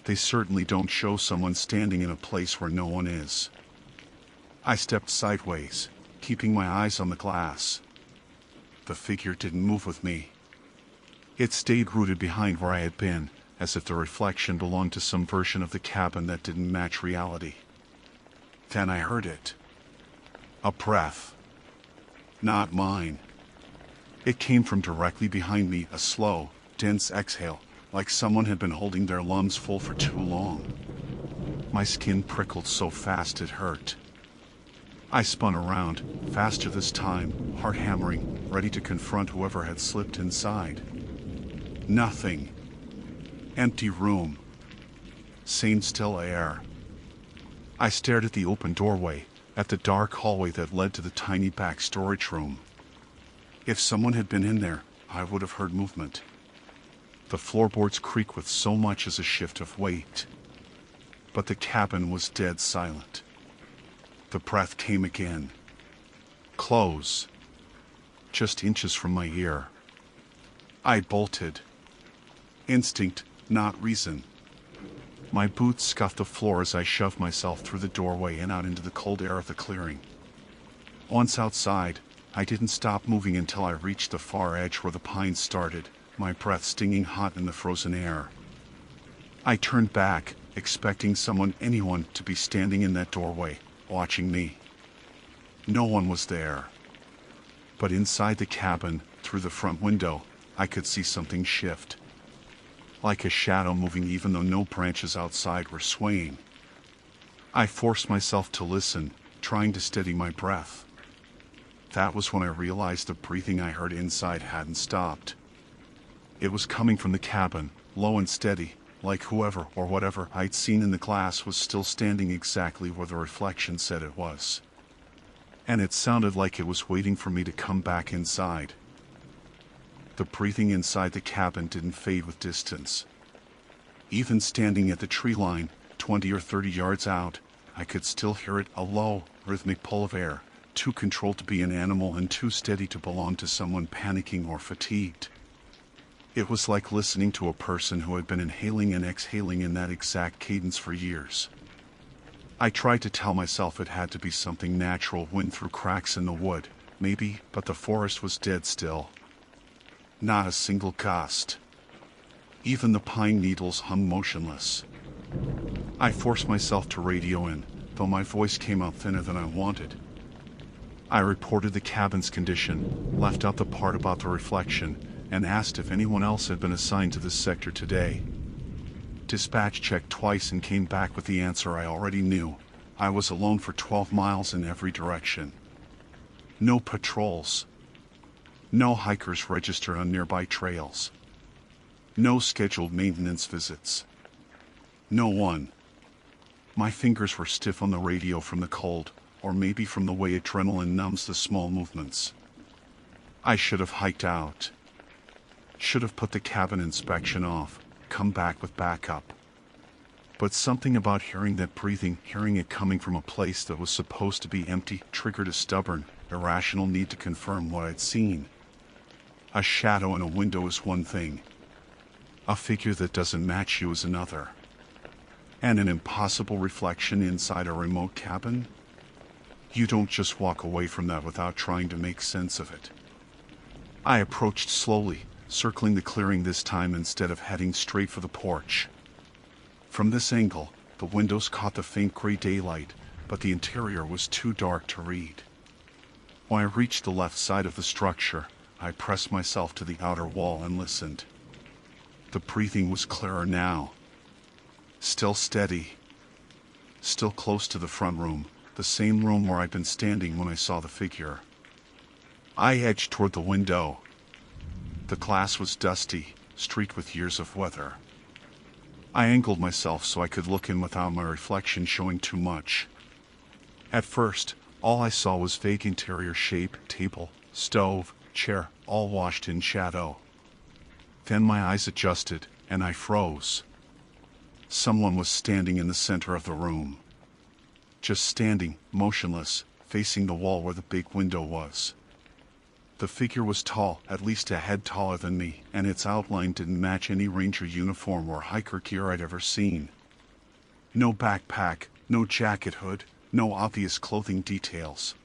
They certainly don't show someone standing in a place where no one is. I stepped sideways, keeping my eyes on the glass. The figure didn't move with me. It stayed rooted behind where I had been, as if the reflection belonged to some version of the cabin that didn't match reality. Then I heard it. A breath. Not mine. It came from directly behind me, a slow, dense exhale, like someone had been holding their lungs full for too long. My skin prickled so fast it hurt. I spun around, faster this time, heart hammering, ready to confront whoever had slipped inside. Nothing. Empty room. Same still air. I stared at the open doorway, at the dark hallway that led to the tiny back storage room. If someone had been in there, I would have heard movement. The floorboards creak with so much as a shift of weight. But the cabin was dead silent. The breath came again. Close. Just inches from my ear. I bolted. Instinct, not reason. My boots scuffed the floor as I shoved myself through the doorway and out into the cold air of the clearing. Once outside, I didn't stop moving until I reached the far edge where the pines started, my breath stinging hot in the frozen air. I turned back, expecting anyone to be standing in that doorway, watching me. No one was there. But inside the cabin, through the front window, I could see something shift. Like a shadow moving even though no branches outside were swaying. I forced myself to listen, trying to steady my breath. That was when I realized the breathing I heard inside hadn't stopped. It was coming from the cabin, low and steady, like whoever or whatever I'd seen in the glass was still standing exactly where the reflection said it was. And it sounded like it was waiting for me to come back inside. The breathing inside the cabin didn't fade with distance. Even standing at the tree line, 20 or 30 yards out, I could still hear it, a low, rhythmic pull of air, too controlled to be an animal and too steady to belong to someone panicking or fatigued. It was like listening to a person who had been inhaling and exhaling in that exact cadence for years. I tried to tell myself it had to be something natural, wind through cracks in the wood, maybe, but the forest was dead still. Not a single gust. Even the pine needles hung motionless. I forced myself to radio in, though my voice came out thinner than I wanted. I reported the cabin's condition, left out the part about the reflection, and asked if anyone else had been assigned to this sector today. Dispatch checked twice and came back with the answer I already knew. I was alone for 12 miles in every direction. No patrols. No hikers registered on nearby trails. No scheduled maintenance visits. No one. My fingers were stiff on the radio from the cold, or maybe from the way adrenaline numbs the small movements. I should have hiked out. Should have put the cabin inspection off, come back with backup. But something about hearing that breathing, hearing it coming from a place that was supposed to be empty, triggered a stubborn, irrational need to confirm what I'd seen. A shadow in a window is one thing. A figure that doesn't match you is another. And an impossible reflection inside a remote cabin? You don't just walk away from that without trying to make sense of it. I approached slowly, circling the clearing this time instead of heading straight for the porch. From this angle, the windows caught the faint gray daylight, but the interior was too dark to read. When I reached the left side of the structure, I pressed myself to the outer wall and listened. The breathing was clearer now. Still steady. Still close to the front room, the same room where I'd been standing when I saw the figure. I edged toward the window. The glass was dusty, streaked with years of weather. I angled myself so I could look in without my reflection showing too much. At first, all I saw was vague interior shape, table, stove, chair, all washed in shadow. Then my eyes adjusted, and I froze. Someone was standing in the center of the room. Just standing, motionless, facing the wall where the big window was. The figure was tall, at least a head taller than me, and its outline didn't match any ranger uniform or hiker gear I'd ever seen. No backpack, no jacket hood, no obvious clothing details.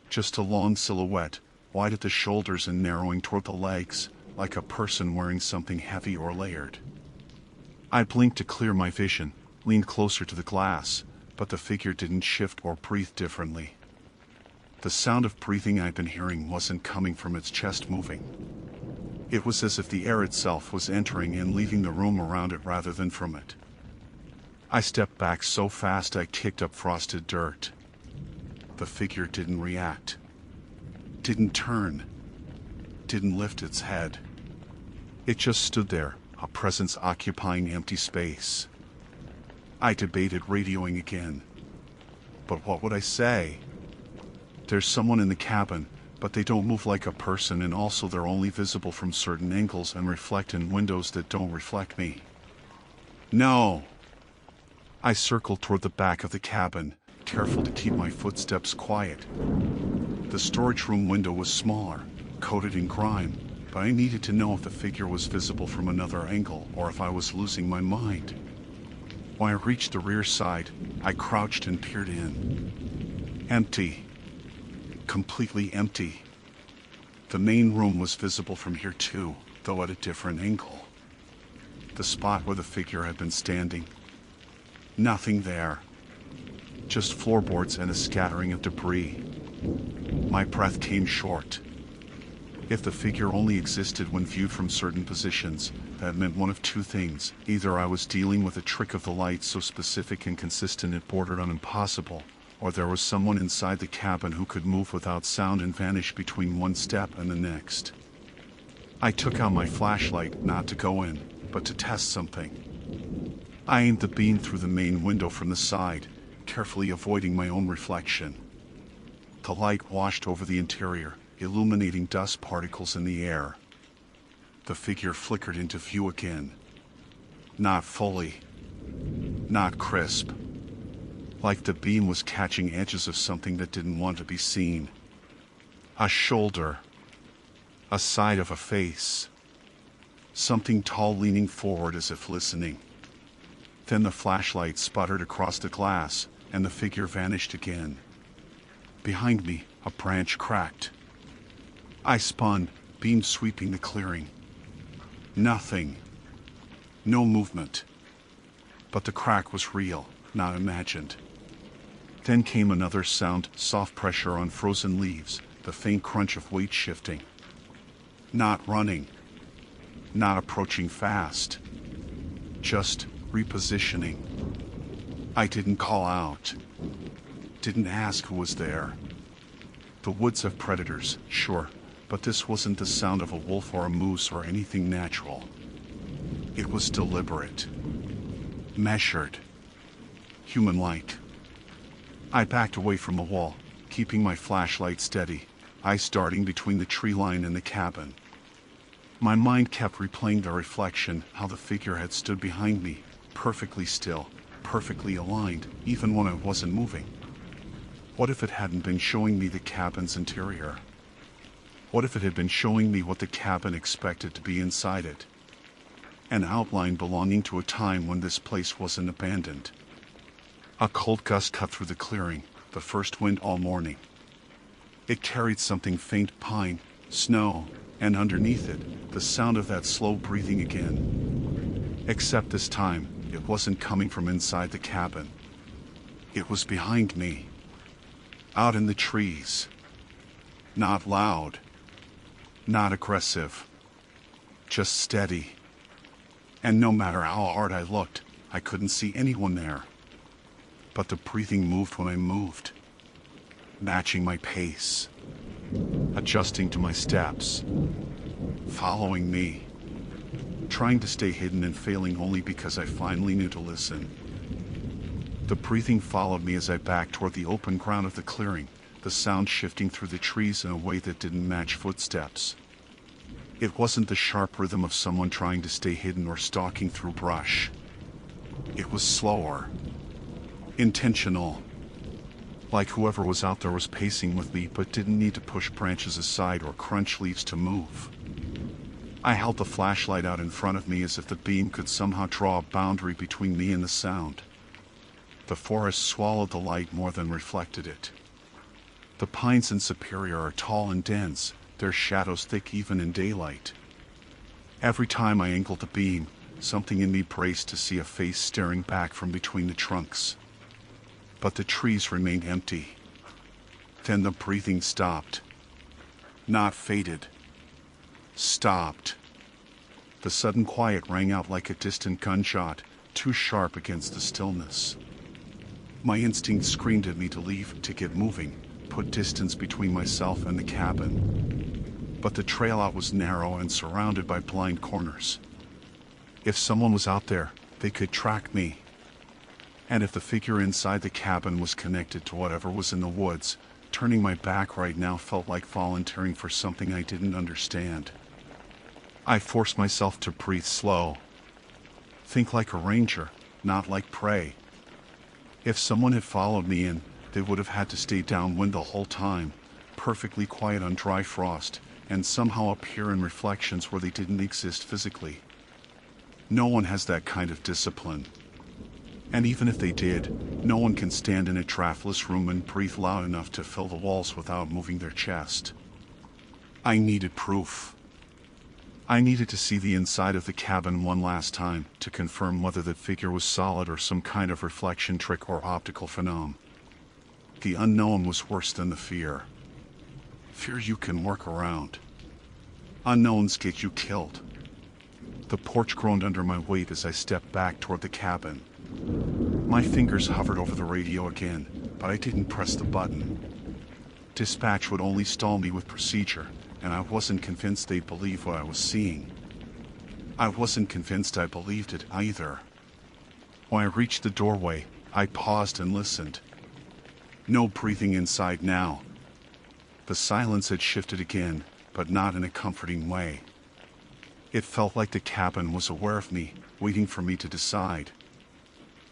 Just a long silhouette, wide at the shoulders and narrowing toward the legs, like a person wearing something heavy or layered. I blinked to clear my vision, leaned closer to the glass, but the figure didn't shift or breathe differently. The sound of breathing I'd been hearing wasn't coming from its chest moving. It was as if the air itself was entering and leaving the room around it rather than from it. I stepped back so fast I kicked up frosted dirt. The figure didn't react. Didn't turn. Didn't lift its head. It just stood there, a presence occupying empty space. I debated radioing again. But what would I say? There's someone in the cabin, but they don't move like a person, and also they're only visible from certain angles and reflect in windows that don't reflect me. No! I circled toward the back of the cabin, careful to keep my footsteps quiet. The storage room window was smaller, coated in grime, but I needed to know if the figure was visible from another angle or if I was losing my mind. When I reached the rear side, I crouched and peered in. Empty. Completely empty. The main room was visible from here too, though at a different angle. The spot where the figure had been standing. Nothing there. Just floorboards and a scattering of debris. My breath came short. If the figure only existed when viewed from certain positions, that meant one of two things. Either I was dealing with a trick of the light so specific and consistent it bordered on impossible, or there was someone inside the cabin who could move without sound and vanish between one step and the next. I took out my flashlight, not to go in, but to test something. I aimed the beam through the main window from the side, carefully avoiding my own reflection. The light washed over the interior, illuminating dust particles in the air. The figure flickered into view again. Not fully. Not crisp. Like the beam was catching edges of something that didn't want to be seen. A shoulder. A side of a face. Something tall leaning forward as if listening. Then the flashlight sputtered across the glass, and the figure vanished again. Behind me, a branch cracked. I spun, beam sweeping the clearing. Nothing. No movement. But the crack was real, not imagined. Then came another sound, soft pressure on frozen leaves, the faint crunch of weight shifting. Not running. Not approaching fast. Just repositioning. I didn't call out. Didn't ask who was there. The woods have predators, sure, but this wasn't the sound of a wolf or a moose or anything natural. It was deliberate. Measured. Human-like. I backed away from the wall, keeping my flashlight steady, eyes darting between the tree line and the cabin. My mind kept replaying the reflection, how the figure had stood behind me, perfectly still, perfectly aligned, even when I wasn't moving. What if it hadn't been showing me the cabin's interior? What if it had been showing me what the cabin expected to be inside it? An outline belonging to a time when this place wasn't abandoned. A cold gust cut through the clearing, the first wind all morning. It carried something faint, pine, snow, and underneath it, the sound of that slow breathing again. Except this time, it wasn't coming from inside the cabin. It was behind me. Out in the trees. Not loud. Not aggressive. Just steady. And no matter how hard I looked, I couldn't see anyone there. But the breathing moved when I moved. Matching my pace. Adjusting to my steps. Following me. Trying to stay hidden and failing only because I finally knew to listen. The breathing followed me as I backed toward the open ground of the clearing, the sound shifting through the trees in a way that didn't match footsteps. It wasn't the sharp rhythm of someone trying to stay hidden or stalking through brush. It was slower. Intentional. Like whoever was out there was pacing with me but didn't need to push branches aside or crunch leaves to move. I held the flashlight out in front of me as if the beam could somehow draw a boundary between me and the sound. The forest swallowed the light more than reflected it. The pines in Superior are tall and dense, their shadows thick even in daylight. Every time I angled the beam, something in me braced to see a face staring back from between the trunks. But the trees remained empty. Then the breathing stopped. Not faded. Stopped. The sudden quiet rang out like a distant gunshot, too sharp against the stillness. My instinct screamed at me to leave, to get moving, put distance between myself and the cabin. But the trail out was narrow and surrounded by blind corners. If someone was out there, they could track me. And if the figure inside the cabin was connected to whatever was in the woods, turning my back right now felt like volunteering for something I didn't understand. I forced myself to breathe slow. Think like a ranger, not like prey. If someone had followed me in, they would have had to stay downwind the whole time, perfectly quiet on dry frost, and somehow appear in reflections where they didn't exist physically. No one has that kind of discipline. And even if they did, no one can stand in a draftless room and breathe loud enough to fill the walls without moving their chest. I needed proof. I needed to see the inside of the cabin one last time to confirm whether that figure was solid or some kind of reflection trick or optical phenomenon. The unknown was worse than the fear. Fear you can work around. Unknowns get you killed. The porch groaned under my weight as I stepped back toward the cabin. My fingers hovered over the radio again, but I didn't press the button. Dispatch would only stall me with procedure, and I wasn't convinced they'd believe what I was seeing. I wasn't convinced I believed it either. When I reached the doorway, I paused and listened. No breathing inside now. The silence had shifted again, but not in a comforting way. It felt like the cabin was aware of me, waiting for me to decide.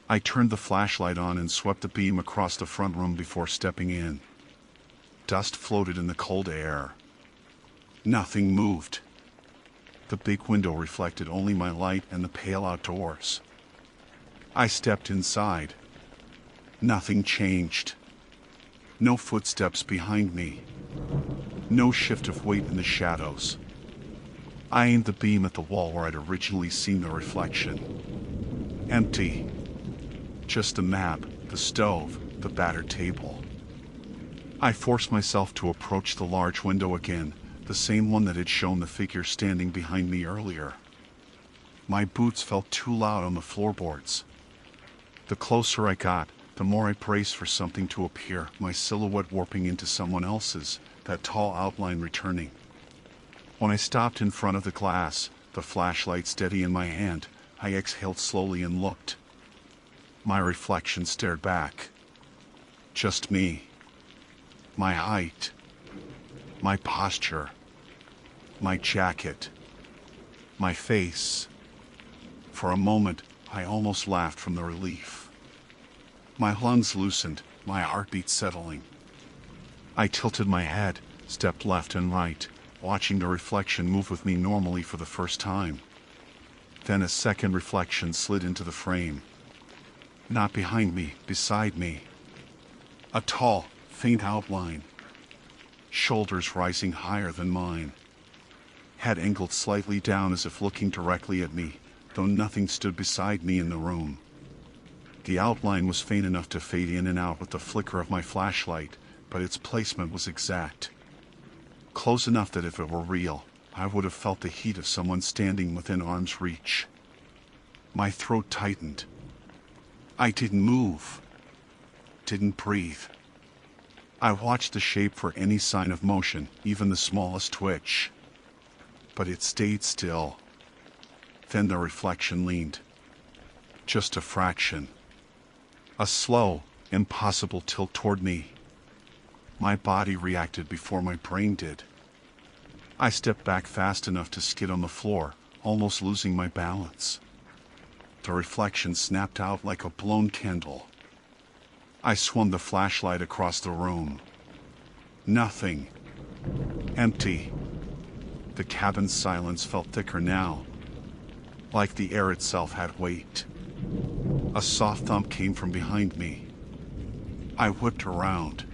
I turned the flashlight on and swept the beam across the front room before stepping in. Dust floated in the cold air. Nothing moved. The big window reflected only my light and the pale outdoors. I stepped inside. Nothing changed. No footsteps behind me. No shift of weight in the shadows. I aimed the beam at the wall where I'd originally seen the reflection. Empty. Just the map, the stove, the battered table. I forced myself to approach the large window again, the same one that had shown the figure standing behind me earlier. My boots felt too loud on the floorboards. The closer I got, the more I braced for something to appear, my silhouette warping into someone else's, that tall outline returning. When I stopped in front of the glass, the flashlight steady in my hand, I exhaled slowly and looked. My reflection stared back. Just me. My height. My posture. My jacket. My face. For a moment, I almost laughed from the relief. My lungs loosened, my heartbeat settling. I tilted my head, stepped left and right, watching the reflection move with me normally for the first time. Then a second reflection slid into the frame. Not behind me, beside me. A tall, faint outline. Shoulders rising higher than mine. Head angled slightly down as if looking directly at me, though nothing stood beside me in the room. The outline was faint enough to fade in and out with the flicker of my flashlight, but its placement was exact. Close enough that if it were real, I would have felt the heat of someone standing within arm's reach. My throat tightened. I didn't move. Didn't breathe. I watched the shape for any sign of motion, even the smallest twitch. But it stayed still. Then the reflection leaned. Just a fraction. A slow, impossible tilt toward me. My body reacted before my brain did. I stepped back fast enough to skid on the floor, almost losing my balance. The reflection snapped out like a blown candle. I swung the flashlight across the room. Nothing. Empty. The cabin's silence felt thicker now, like the air itself had weight. A soft thump came from behind me. I whipped around.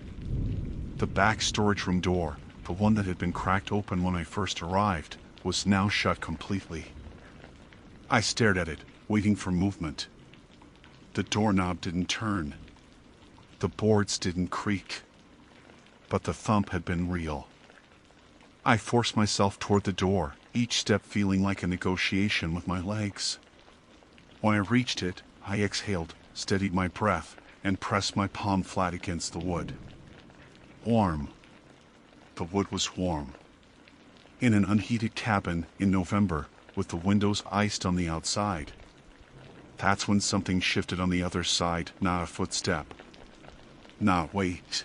The back storage room door, the one that had been cracked open when I first arrived, was now shut completely. I stared at it, waiting for movement. The doorknob didn't turn. The boards didn't creak. But the thump had been real. I forced myself toward the door, each step feeling like a negotiation with my legs. When I reached it, I exhaled, steadied my breath, and pressed my palm flat against the wood. Warm. The wood was warm. In an unheated cabin in November, with the windows iced on the outside. That's when something shifted on the other side, not a footstep. Not weight.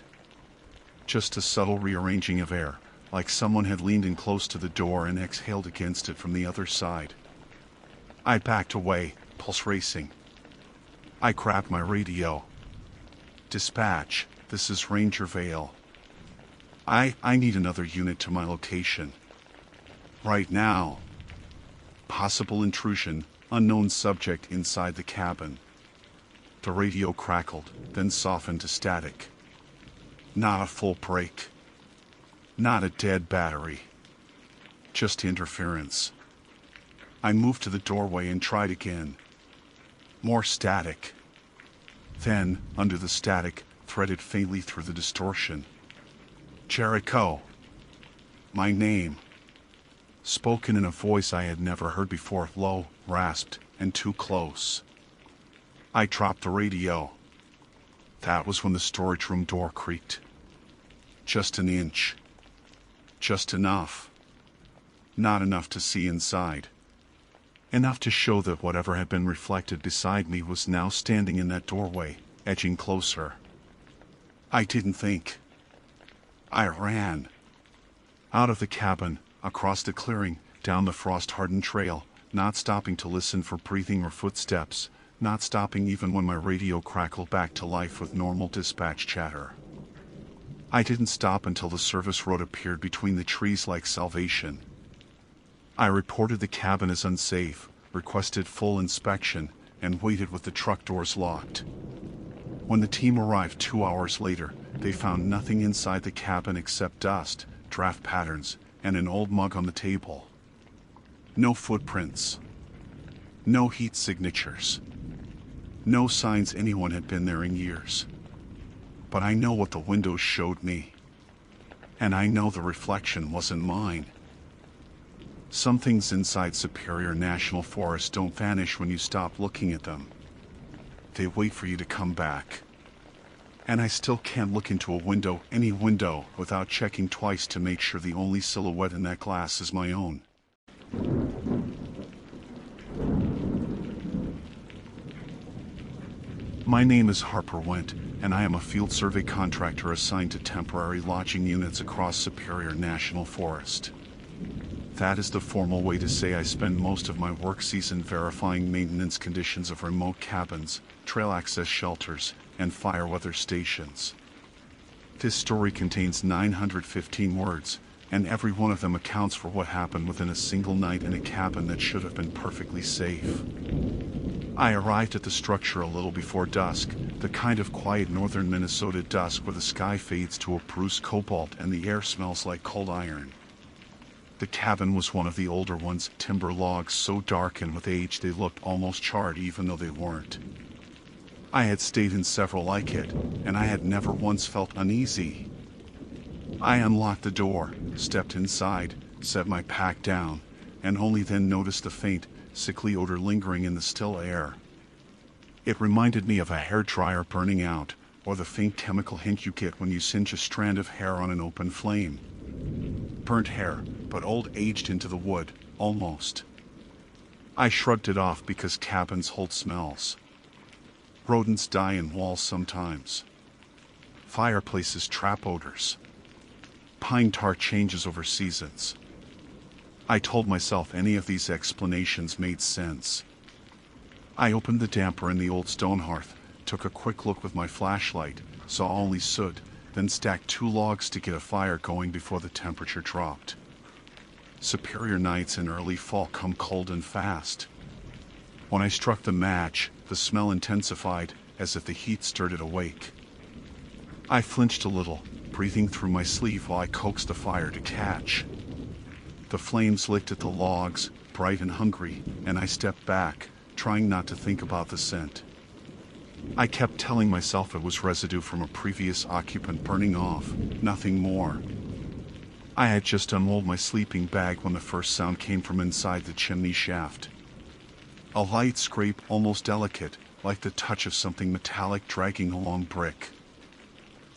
Just a subtle rearranging of air, like someone had leaned in close to the door and exhaled against it from the other side. I backed away, pulse racing. I grabbed my radio. Dispatch, this is Ranger Vale. I need another unit to my location. Right now. Possible intrusion, unknown subject inside the cabin. The radio crackled, then softened to static. Not a full break. Not a dead battery. Just interference. I moved to the doorway and tried again. More static. Then, under the static, threaded faintly through the distortion. Jericho. My name. Spoken in a voice I had never heard before, low, rasped, and too close. I dropped the radio. That was when the storage room door creaked. Just an inch. Just enough. Not enough to see inside. Enough to show that whatever had been reflected beside me was now standing in that doorway, edging closer. I didn't think. I ran. Out of the cabin, across the clearing, down the frost-hardened trail, not stopping to listen for breathing or footsteps, not stopping even when my radio crackled back to life with normal dispatch chatter. I didn't stop until the service road appeared between the trees like salvation. I reported the cabin as unsafe, requested full inspection, and waited with the truck doors locked. When the team arrived 2 hours later, they found nothing inside the cabin except dust, draft patterns, and an old mug on the table. No footprints. No heat signatures. No signs anyone had been there in years. But I know what the windows showed me. And I know the reflection wasn't mine. Some things inside Superior National Forest don't vanish when you stop looking at them. They wait for you to come back. And I still can't look into a window, any window, without checking twice to make sure the only silhouette in that glass is my own. My name is Harper Went, and I am a field survey contractor assigned to temporary lodging units across Superior National Forest. That is the formal way to say I spend most of my work season verifying maintenance conditions of remote cabins, trail access shelters, and fire weather stations. This story contains 915 words, and every one of them accounts for what happened within a single night in a cabin that should have been perfectly safe. I arrived at the structure a little before dusk, the kind of quiet northern Minnesota dusk where the sky fades to a bruised cobalt and the air smells like cold iron. The cabin was one of the older ones, timber logs so darkened with age they looked almost charred even though they weren't. I had stayed in several like it, and I had never once felt uneasy. I unlocked the door, stepped inside, set my pack down, and only then noticed the faint, sickly odor lingering in the still air. It reminded me of a hairdryer burning out, or the faint chemical hint you get when you singe a strand of hair on an open flame. Burnt hair, but old aged into the wood, almost. I shrugged it off because cabins hold smells. Rodents die in walls sometimes. Fireplaces trap odors. Pine tar changes over seasons. I told myself any of these explanations made sense. I opened the damper in the old stone hearth, took a quick look with my flashlight, saw only soot, then stacked 2 logs to get a fire going before the temperature dropped. Superior nights in early fall come cold and fast. When I struck the match, the smell intensified, as if the heat stirred it awake. I flinched a little, breathing through my sleeve while I coaxed the fire to catch. The flames licked at the logs, bright and hungry, and I stepped back, trying not to think about the scent. I kept telling myself it was residue from a previous occupant burning off, nothing more. I had just unrolled my sleeping bag when the first sound came from inside the chimney shaft. A light scrape, almost delicate, like the touch of something metallic dragging along brick.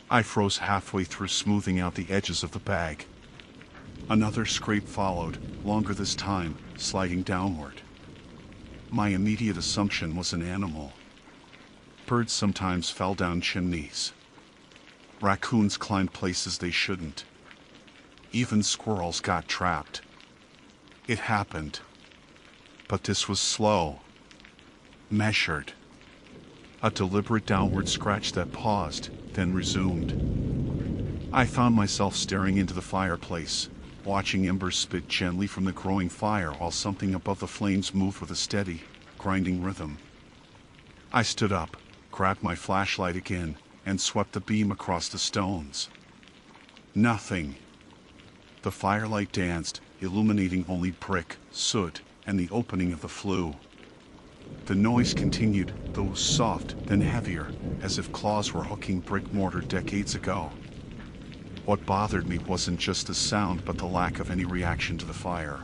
I froze halfway through smoothing out the edges of the bag. Another scrape followed, longer this time, sliding downward. My immediate assumption was an animal. Birds sometimes fell down chimneys. Raccoons climbed places they shouldn't. Even squirrels got trapped. It happened. But this was slow. Measured. A deliberate downward scratch that paused, then resumed. I found myself staring into the fireplace, watching embers spit gently from the growing fire while something above the flames moved with a steady, grinding rhythm. I stood up, grabbed my flashlight again, and swept the beam across the stones. Nothing. The firelight danced, illuminating only brick, soot, and the opening of the flue. The noise continued, though soft, then heavier, as if claws were hooking brick mortar decades ago. What bothered me wasn't just the sound, but the lack of any reaction to the fire.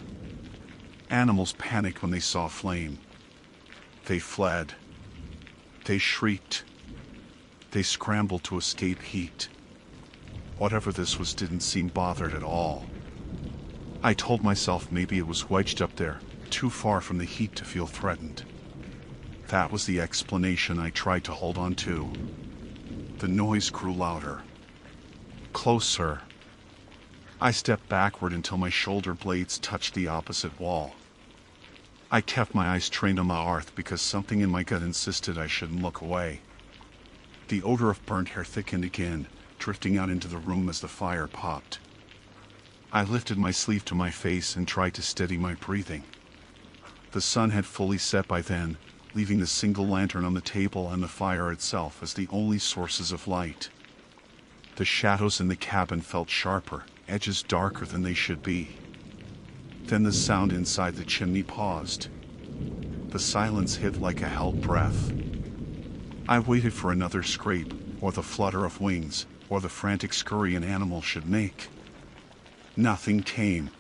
Animals panicked when they saw flame. They fled. They shrieked. They scrambled to escape heat. Whatever this was didn't seem bothered at all. I told myself maybe it was wedged up there, too far from the heat to feel threatened. That was the explanation I tried to hold on to. The noise grew louder. Closer. I stepped backward until my shoulder blades touched the opposite wall. I kept my eyes trained on the earth because something in my gut insisted I shouldn't look away. The odor of burnt hair thickened again, drifting out into the room as the fire popped. I lifted my sleeve to my face and tried to steady my breathing. The sun had fully set by then, leaving the single lantern on the table and the fire itself as the only sources of light. The shadows in the cabin felt sharper, edges darker than they should be. Then the sound inside the chimney paused. The silence hit like a held breath. I waited for another scrape, or the flutter of wings, or the frantic scurry an animal should make. Nothing came.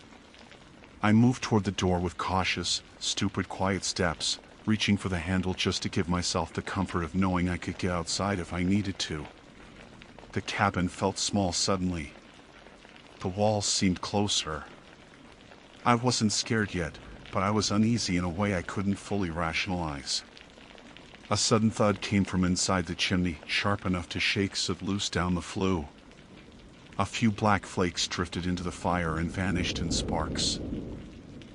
I moved toward the door with cautious, stupid, quiet steps, reaching for the handle just to give myself the comfort of knowing I could get outside if I needed to. The cabin felt small suddenly. The walls seemed closer. I wasn't scared yet, but I was uneasy in a way I couldn't fully rationalize. A sudden thud came from inside the chimney, sharp enough to shake soot loose down the flue. A few black flakes drifted into the fire and vanished in sparks.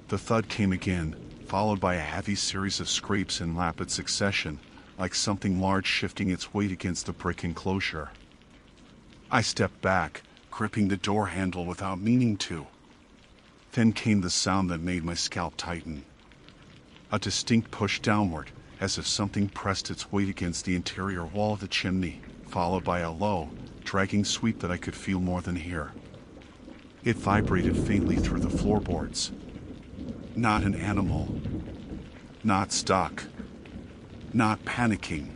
The thud came again, followed by a heavy series of scrapes in rapid succession, like something large shifting its weight against the brick enclosure. I stepped back, gripping the door handle without meaning to. Then came the sound that made my scalp tighten. A distinct push downward, as if something pressed its weight against the interior wall of the chimney, followed by a low, dragging sweep that I could feel more than hear. It vibrated faintly through the floorboards. Not an animal. Not stuck. Not panicking.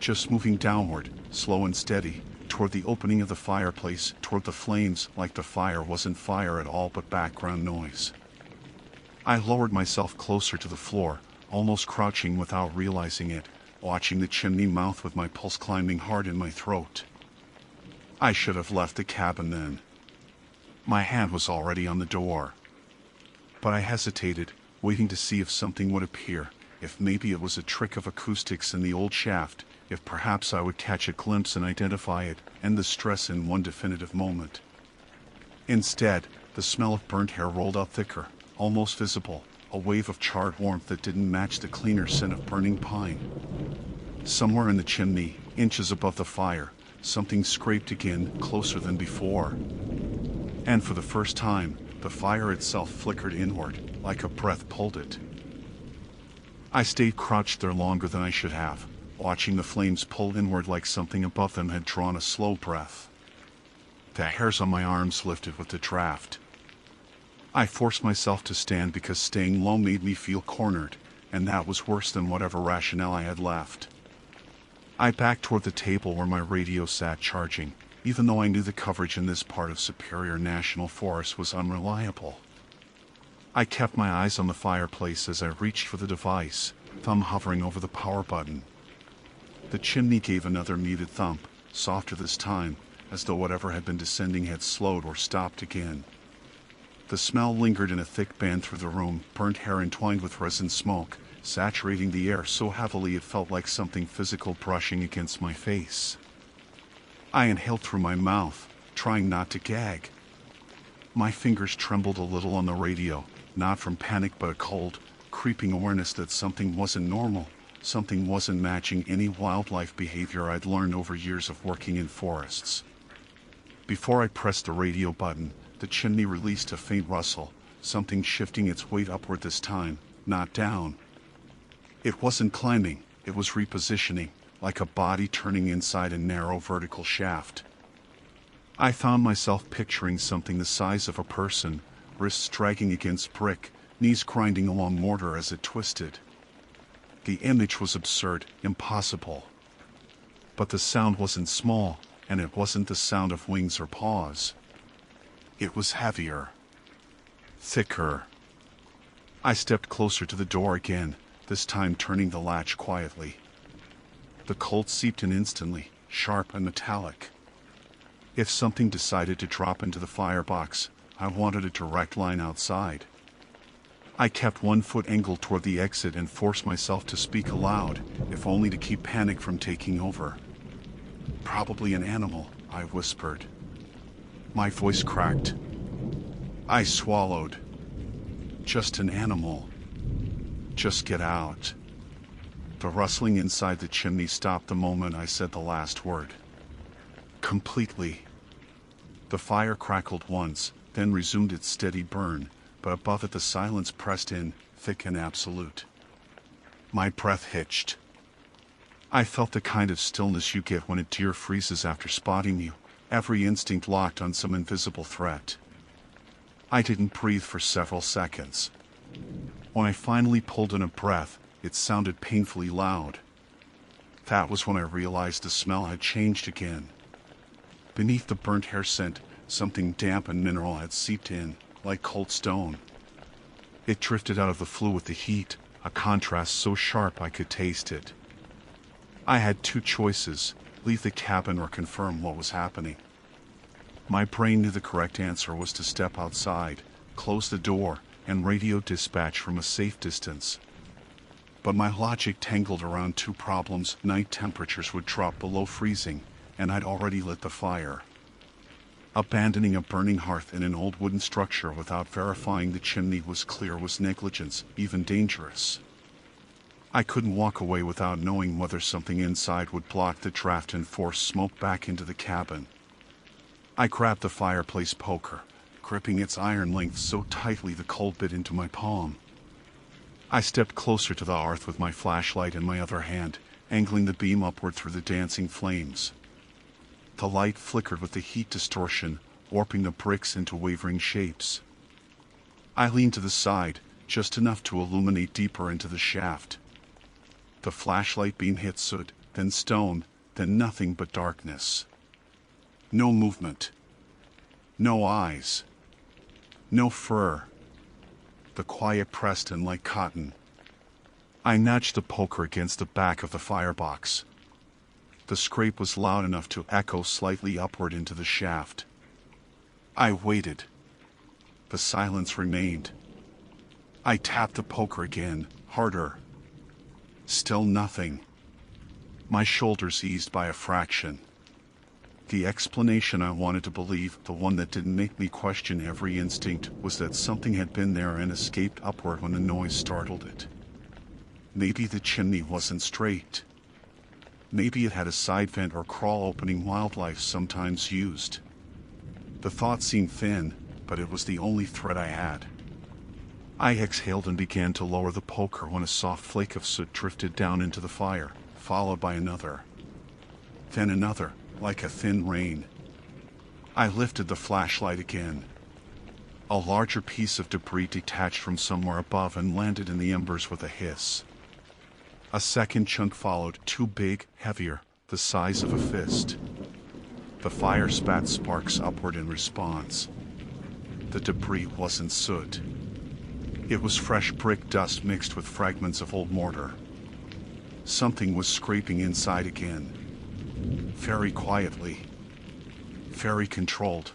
Just moving downward, slow and steady, toward the opening of the fireplace, toward the flames, like the fire wasn't fire at all but background noise. I lowered myself closer to the floor, almost crouching without realizing it, watching the chimney mouth with my pulse climbing hard in my throat. I should have left the cabin then. My hand was already on the door. But I hesitated, waiting to see if something would appear, if maybe it was a trick of acoustics in the old shaft, if perhaps I would catch a glimpse and identify it, end the stress in one definitive moment. Instead, the smell of burnt hair rolled out thicker, almost visible, a wave of charred warmth that didn't match the cleaner scent of burning pine. Somewhere in the chimney, inches above the fire, something scraped again, closer than before. And for the first time, the fire itself flickered inward, like a breath pulled it. I stayed crouched there longer than I should have, watching the flames pull inward like something above them had drawn a slow breath. The hairs on my arms lifted with the draft. I forced myself to stand because staying low made me feel cornered, and that was worse than whatever rationale I had left. I backed toward the table where my radio sat charging, even though I knew the coverage in this part of Superior National Forest was unreliable. I kept my eyes on the fireplace as I reached for the device, thumb hovering over the power button. The chimney gave another muted thump, softer this time, as though whatever had been descending had slowed or stopped again. The smell lingered in a thick band through the room, burnt hair entwined with resin smoke, saturating the air so heavily it felt like something physical brushing against my face. I inhaled through my mouth, trying not to gag. My fingers trembled a little on the radio, not from panic but a cold, creeping awareness that something wasn't normal, something wasn't matching any wildlife behavior I'd learned over years of working in forests. Before I pressed the radio button, the chimney released a faint rustle, something shifting its weight upward this time, not down. It wasn't climbing, it was repositioning, like a body turning inside a narrow vertical shaft. I found myself picturing something the size of a person, wrists dragging against brick, knees grinding along mortar as it twisted. The image was absurd, impossible. But the sound wasn't small, and it wasn't the sound of wings or paws. It was heavier. Thicker. I stepped closer to the door again, this time turning the latch quietly. The cold seeped in instantly, sharp and metallic. If something decided to drop into the firebox, I wanted a direct line outside. I kept one foot angled toward the exit and forced myself to speak aloud, if only to keep panic from taking over. "Probably an animal," I whispered. My voice cracked. I swallowed. "Just an animal. Just get out." The rustling inside the chimney stopped the moment I said the last word. Completely. The fire crackled once, then resumed its steady burn, but above it the silence pressed in, thick and absolute. My breath hitched. I felt the kind of stillness you get when a deer freezes after spotting you, every instinct locked on some invisible threat. I didn't breathe for several seconds. When I finally pulled in a breath, it sounded painfully loud. That was when I realized the smell had changed again. Beneath the burnt hair scent, something damp and mineral had seeped in, like cold stone. It drifted out of the flue with the heat, a contrast so sharp I could taste it. I had two choices: leave the cabin or confirm what was happening. My brain knew the correct answer was to step outside, close the door, and radio dispatch from a safe distance. But my logic tangled around two problems: night temperatures would drop below freezing, and I'd already lit the fire. Abandoning a burning hearth in an old wooden structure without verifying the chimney was clear was negligence, even dangerous. I couldn't walk away without knowing whether something inside would block the draft and force smoke back into the cabin. I grabbed the fireplace poker, gripping its iron length so tightly the cold bit into my palm. I stepped closer to the hearth with my flashlight in my other hand, angling the beam upward through the dancing flames. The light flickered with the heat distortion, warping the bricks into wavering shapes. I leaned to the side, just enough to illuminate deeper into the shaft. The flashlight beam hit soot, then stone, then nothing but darkness. No movement. No eyes. No fur. The quiet pressed in like cotton. I nudged the poker against the back of the firebox. The scrape was loud enough to echo slightly upward into the shaft. I waited. The silence remained. I tapped the poker again, harder. Still nothing. My shoulders eased by a fraction. The explanation I wanted to believe, the one that didn't make me question every instinct, was that something had been there and escaped upward when the noise startled it. Maybe the chimney wasn't straight. Maybe it had a side vent or crawl opening wildlife sometimes used. The thought seemed thin, but it was the only thread I had. I exhaled and began to lower the poker when a soft flake of soot drifted down into the fire, followed by another. Then another, like a thin rain. I lifted the flashlight again. A larger piece of debris detached from somewhere above and landed in the embers with a hiss. A second chunk followed, too big, heavier, the size of a fist. The fire spat sparks upward in response. The debris wasn't soot. It was fresh brick dust mixed with fragments of old mortar. Something was scraping inside again. Very quietly. Very controlled.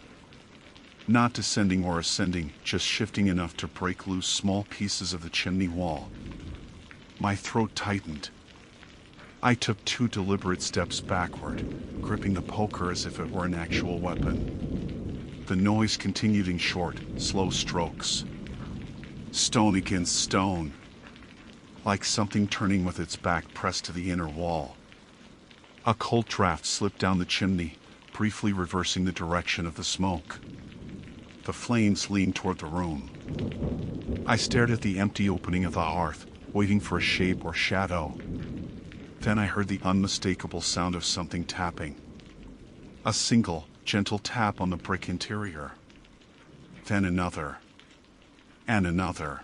Not descending or ascending, just shifting enough to break loose small pieces of the chimney wall. My throat tightened. I took 2 deliberate steps backward, gripping the poker as if it were an actual weapon. The noise continued in short, slow strokes. Stone against stone. Like something turning with its back pressed to the inner wall. A cold draft slipped down the chimney, briefly reversing the direction of the smoke. The flames leaned toward the room. I stared at the empty opening of the hearth, waiting for a shape or shadow. Then I heard the unmistakable sound of something tapping. A single, gentle tap on the brick interior. Then another. And another.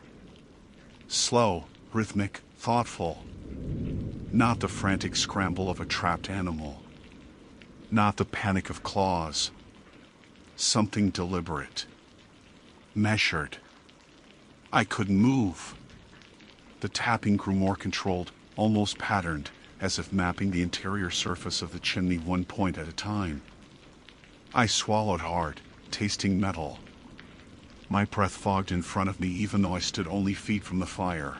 Slow, rhythmic, thoughtful. Not the frantic scramble of a trapped animal. Not the panic of claws. Something deliberate. Measured. I couldn't move. The tapping grew more controlled, almost patterned, as if mapping the interior surface of the chimney one point at a time. I swallowed hard, tasting metal. My breath fogged in front of me even though I stood only feet from the fire.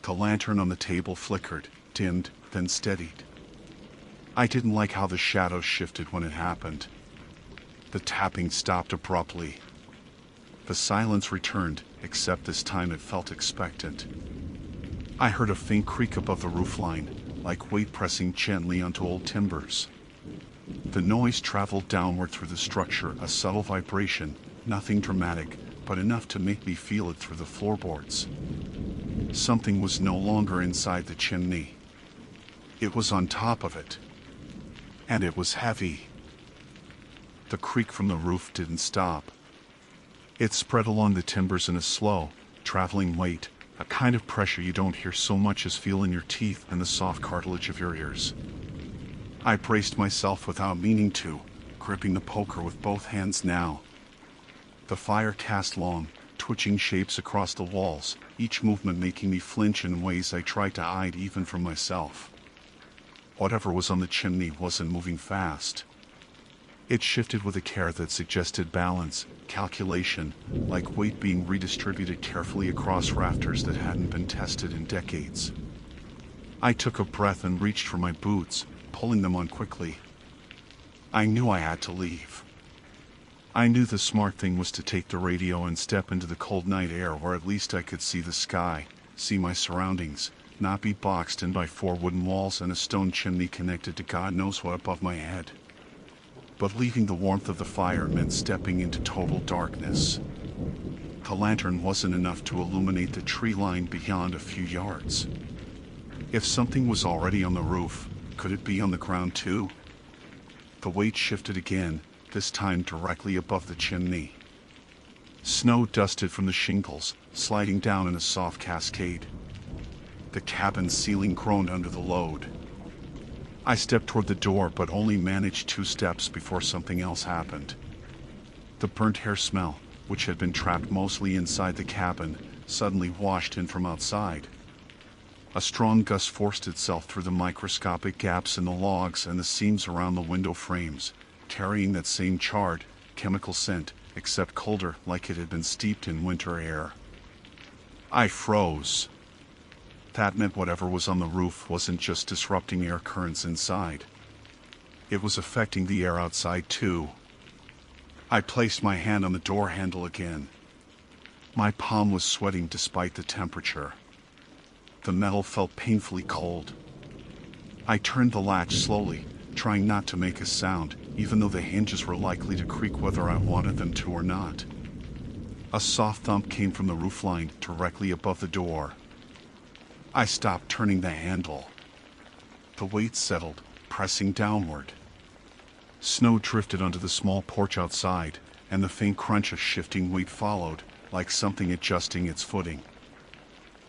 The lantern on the table flickered, dimmed, then steadied. I didn't like how the shadows shifted when it happened. The tapping stopped abruptly. The silence returned, except this time it felt expectant. I heard a faint creak above the roofline, like weight pressing gently onto old timbers. The noise traveled downward through the structure, a subtle vibration, nothing dramatic, but enough to make me feel it through the floorboards. Something was no longer inside the chimney. It was on top of it. And it was heavy. The creak from the roof didn't stop. It spread along the timbers in a slow, traveling weight, a kind of pressure you don't hear so much as feel in your teeth and the soft cartilage of your ears. I braced myself without meaning to, gripping the poker with both hands now. The fire cast long, twitching shapes across the walls, each movement making me flinch in ways I tried to hide even from myself. Whatever was on the chimney wasn't moving fast. It shifted with a care that suggested balance, calculation, like weight being redistributed carefully across rafters that hadn't been tested in decades. I took a breath and reached for my boots, pulling them on quickly. I knew I had to leave. I knew the smart thing was to take the radio and step into the cold night air where at least I could see the sky, see my surroundings, not be boxed in by 4 wooden walls and a stone chimney connected to God knows what above my head. But leaving the warmth of the fire meant stepping into total darkness. The lantern wasn't enough to illuminate the tree line beyond a few yards. If something was already on the roof, could it be on the ground too? The weight shifted again, this time directly above the chimney. Snow dusted from the shingles, sliding down in a soft cascade. The cabin ceiling groaned under the load. I stepped toward the door but only managed 2 steps before something else happened. The burnt hair smell, which had been trapped mostly inside the cabin, suddenly washed in from outside. A strong gust forced itself through the microscopic gaps in the logs and the seams around the window frames, carrying that same charred, chemical scent, except colder, like it had been steeped in winter air. I froze. That meant whatever was on the roof wasn't just disrupting air currents inside. It was affecting the air outside too. I placed my hand on the door handle again. My palm was sweating despite the temperature. The metal felt painfully cold. I turned the latch slowly, trying not to make a sound, even though the hinges were likely to creak whether I wanted them to or not. A soft thump came from the roofline, directly above the door. I stopped turning the handle. The weight settled, pressing downward. Snow drifted onto the small porch outside, and the faint crunch of shifting weight followed, like something adjusting its footing.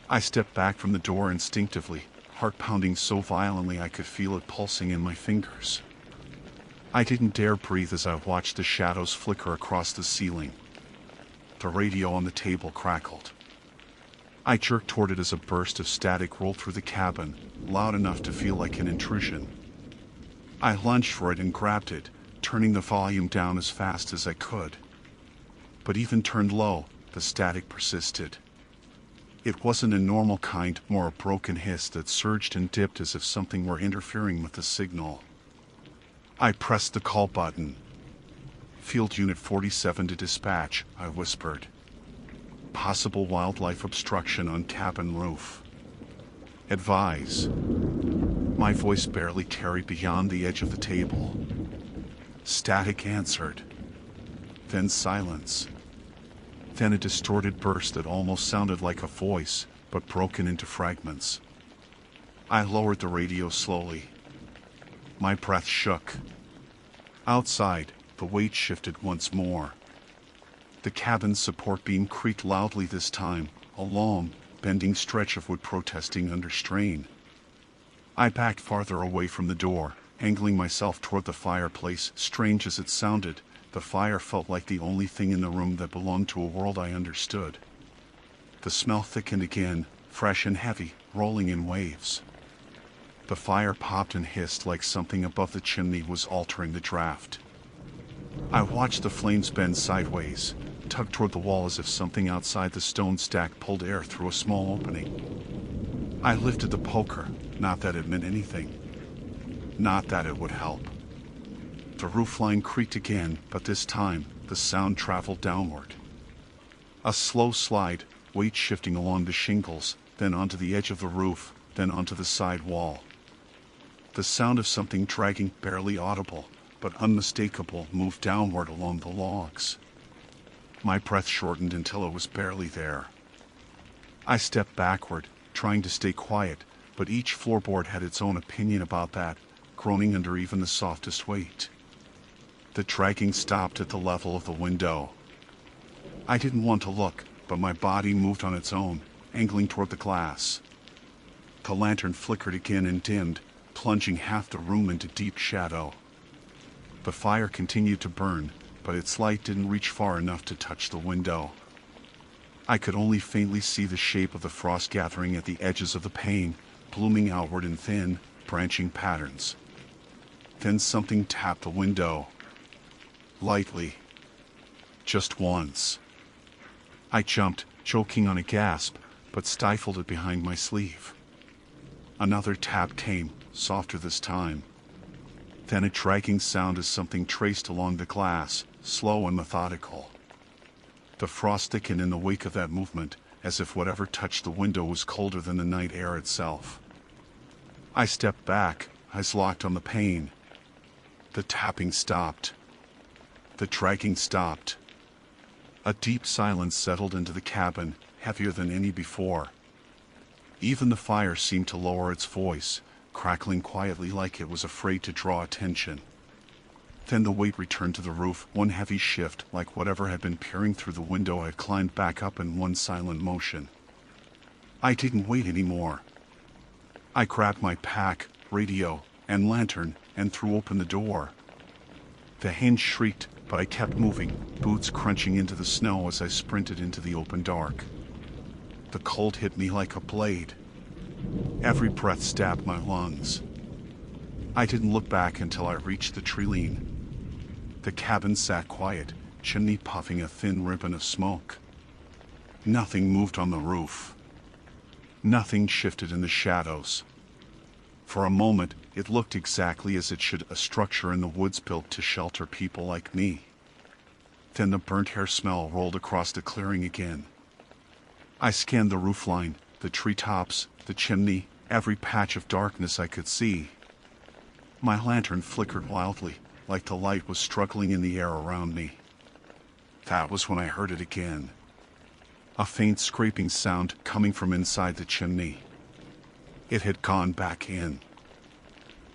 I stepped back from the door instinctively, heart pounding so violently I could feel it pulsing in my fingers. I didn't dare breathe as I watched the shadows flicker across the ceiling. The radio on the table crackled. I jerked toward it as a burst of static rolled through the cabin, loud enough to feel like an intrusion. I lunged for it and grabbed it, turning the volume down as fast as I could. But even turned low, the static persisted. It wasn't a normal kind, more a broken hiss that surged and dipped as if something were interfering with the signal. I pressed the call button. "Field Unit 47 to dispatch," I whispered. "Possible wildlife obstruction on cabin roof. Advise." My voice barely carried beyond the edge of the table. Static answered. Then silence. Then a distorted burst that almost sounded like a voice, but broken into fragments. I lowered the radio slowly. My breath shook. Outside, the weight shifted once more. The cabin's support beam creaked loudly this time, a long, bending stretch of wood protesting under strain. I backed farther away from the door, angling myself toward the fireplace. Strange as it sounded, the fire felt like the only thing in the room that belonged to a world I understood. The smell thickened again, fresh and heavy, rolling in waves. The fire popped and hissed like something above the chimney was altering the draft. I watched the flames bend sideways, tugged toward the wall as if something outside the stone stack pulled air through a small opening. I lifted the poker, not that it meant anything. Not that it would help. The roofline creaked again, but this time, the sound traveled downward. A slow slide, weight shifting along the shingles, then onto the edge of the roof, then onto the side wall. The sound of something dragging, barely audible, but unmistakable, moved downward along the logs. My breath shortened until it was barely there. I stepped backward, trying to stay quiet, but each floorboard had its own opinion about that, groaning under even the softest weight. The dragging stopped at the level of the window. I didn't want to look, but my body moved on its own, angling toward the glass. The lantern flickered again and dimmed, plunging half the room into deep shadow. The fire continued to burn, but its light didn't reach far enough to touch the window. I could only faintly see the shape of the frost gathering at the edges of the pane, blooming outward in thin, branching patterns. Then something tapped the window. Lightly. Just once. I jumped, choking on a gasp, but stifled it behind my sleeve. Another tap came, softer this time. Then a dragging sound as something traced along the glass, slow and methodical. The frost thickened in the wake of that movement, as if whatever touched the window was colder than the night air itself. I stepped back, eyes locked on the pane. The tapping stopped. The dragging stopped. A deep silence settled into the cabin, heavier than any before. Even the fire seemed to lower its voice, crackling quietly like it was afraid to draw attention. Then the weight returned to the roof, one heavy shift, like whatever had been peering through the window had climbed back up in one silent motion. I didn't wait anymore. I grabbed my pack, radio, and lantern, and threw open the door. The hinge shrieked, but I kept moving, boots crunching into the snow as I sprinted into the open dark. The cold hit me like a blade. Every breath stabbed my lungs. I didn't look back until I reached the treeline. The cabin sat quiet, chimney puffing a thin ribbon of smoke. Nothing moved on the roof. Nothing shifted in the shadows. For a moment, it looked exactly as it should, a structure in the woods built to shelter people like me. Then the burnt hair smell rolled across the clearing again. I scanned the roofline, the treetops, the chimney, every patch of darkness I could see. My lantern flickered wildly, like the light was struggling in the air around me. That was when I heard it again. A faint scraping sound coming from inside the chimney. It had gone back in.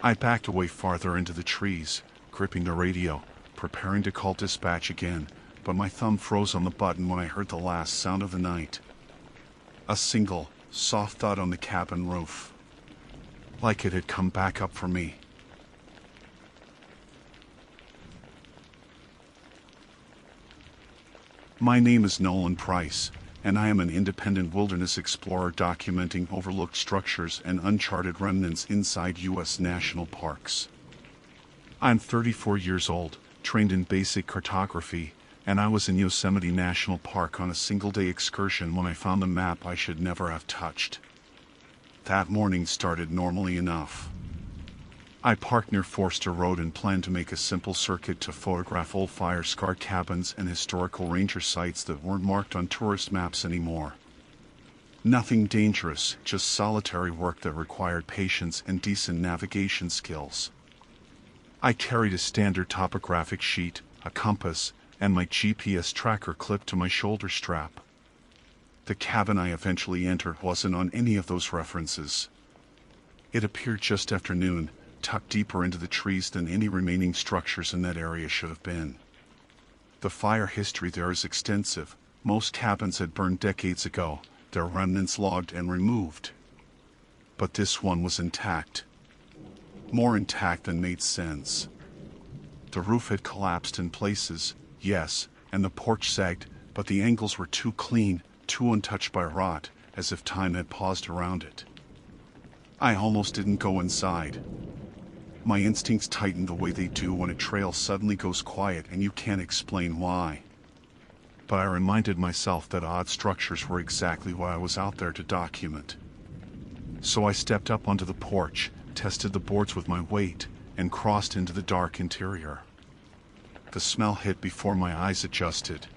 I backed away farther into the trees, gripping the radio, preparing to call dispatch again, but my thumb froze on the button when I heard the last sound of the night. A single, soft thud on the cabin roof. Like it had come back up for me. My name is Nolan Price, and I am an independent wilderness explorer documenting overlooked structures and uncharted remnants inside U.S. national parks. I'm 34 years old, trained in basic cartography, and I was in Yosemite National Park on a single-day excursion when I found a map I should never have touched. That morning started normally enough. I parked near Forster Road and planned to make a simple circuit to photograph old fire-scarred cabins and historical ranger sites that weren't marked on tourist maps anymore. Nothing dangerous, just solitary work that required patience and decent navigation skills. I carried a standard topographic sheet, a compass, and my GPS tracker clipped to my shoulder strap. The cabin I eventually entered wasn't on any of those references. It appeared just after noon, tucked deeper into the trees than any remaining structures in that area should have been. The fire history there is extensive. Most cabins had burned decades ago, their remnants logged and removed. But this one was intact. More intact than made sense. The roof had collapsed in places, yes, and the porch sagged, but the angles were too clean, too untouched by rot, as if time had paused around it. I almost didn't go inside. My instincts tighten the way they do when a trail suddenly goes quiet and you can't explain why. But I reminded myself that odd structures were exactly what I was out there to document. So I stepped up onto the porch, tested the boards with my weight, and crossed into the dark interior. The smell hit before my eyes adjusted.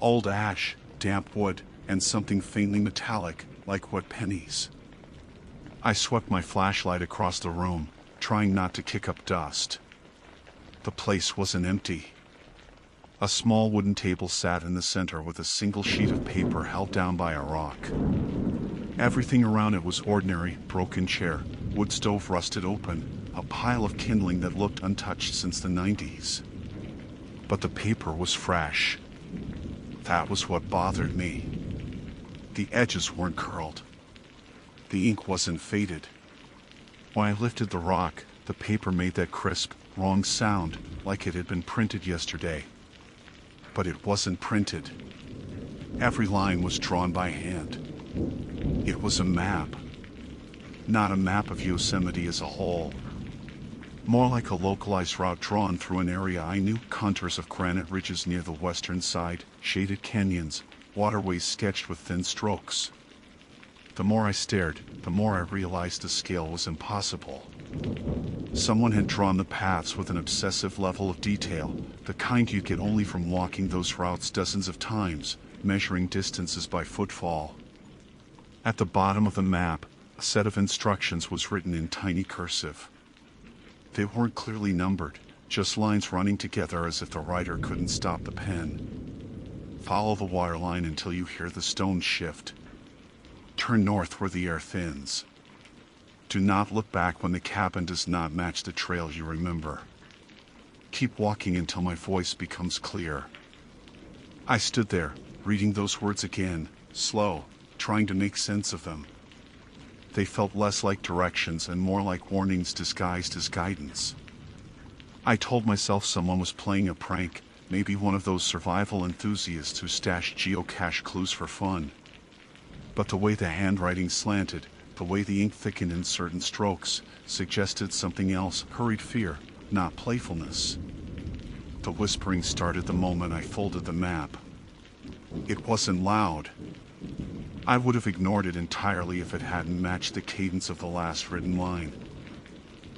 Old ash, damp wood, and something faintly metallic, like wet pennies. I swept my flashlight across the room, trying not to kick up dust. The place wasn't empty. A small wooden table sat in the center with a single sheet of paper held down by a rock. Everything around it was ordinary: broken chair, wood stove rusted open, a pile of kindling that looked untouched since the 90s. But the paper was fresh. That was what bothered me. The edges weren't curled. The ink wasn't faded. When I lifted the rock, the paper made that crisp, wrong sound, like it had been printed yesterday. But it wasn't printed. Every line was drawn by hand. It was a map. Not a map of Yosemite as a whole. More like a localized route drawn through an area I knew: contours of granite ridges near the western side, shaded canyons, waterways sketched with thin strokes. The more I stared, the more I realized the scale was impossible. Someone had drawn the paths with an obsessive level of detail, the kind you get only from walking those routes dozens of times, measuring distances by footfall. At the bottom of the map, a set of instructions was written in tiny cursive. They weren't clearly numbered, just lines running together as if the writer couldn't stop the pen. Follow the water line until you hear the stones shift. Turn north where the air thins. Do not look back when the cabin does not match the trail you remember. Keep walking until my voice becomes clear. I stood there, reading those words again, slow, trying to make sense of them. They felt less like directions and more like warnings disguised as guidance. I told myself someone was playing a prank, maybe one of those survival enthusiasts who stash geocache clues for fun. But the way the handwriting slanted, the way the ink thickened in certain strokes, suggested something else: hurried fear, not playfulness. The whispering started the moment I folded the map. It wasn't loud. I would have ignored it entirely if it hadn't matched the cadence of the last written line.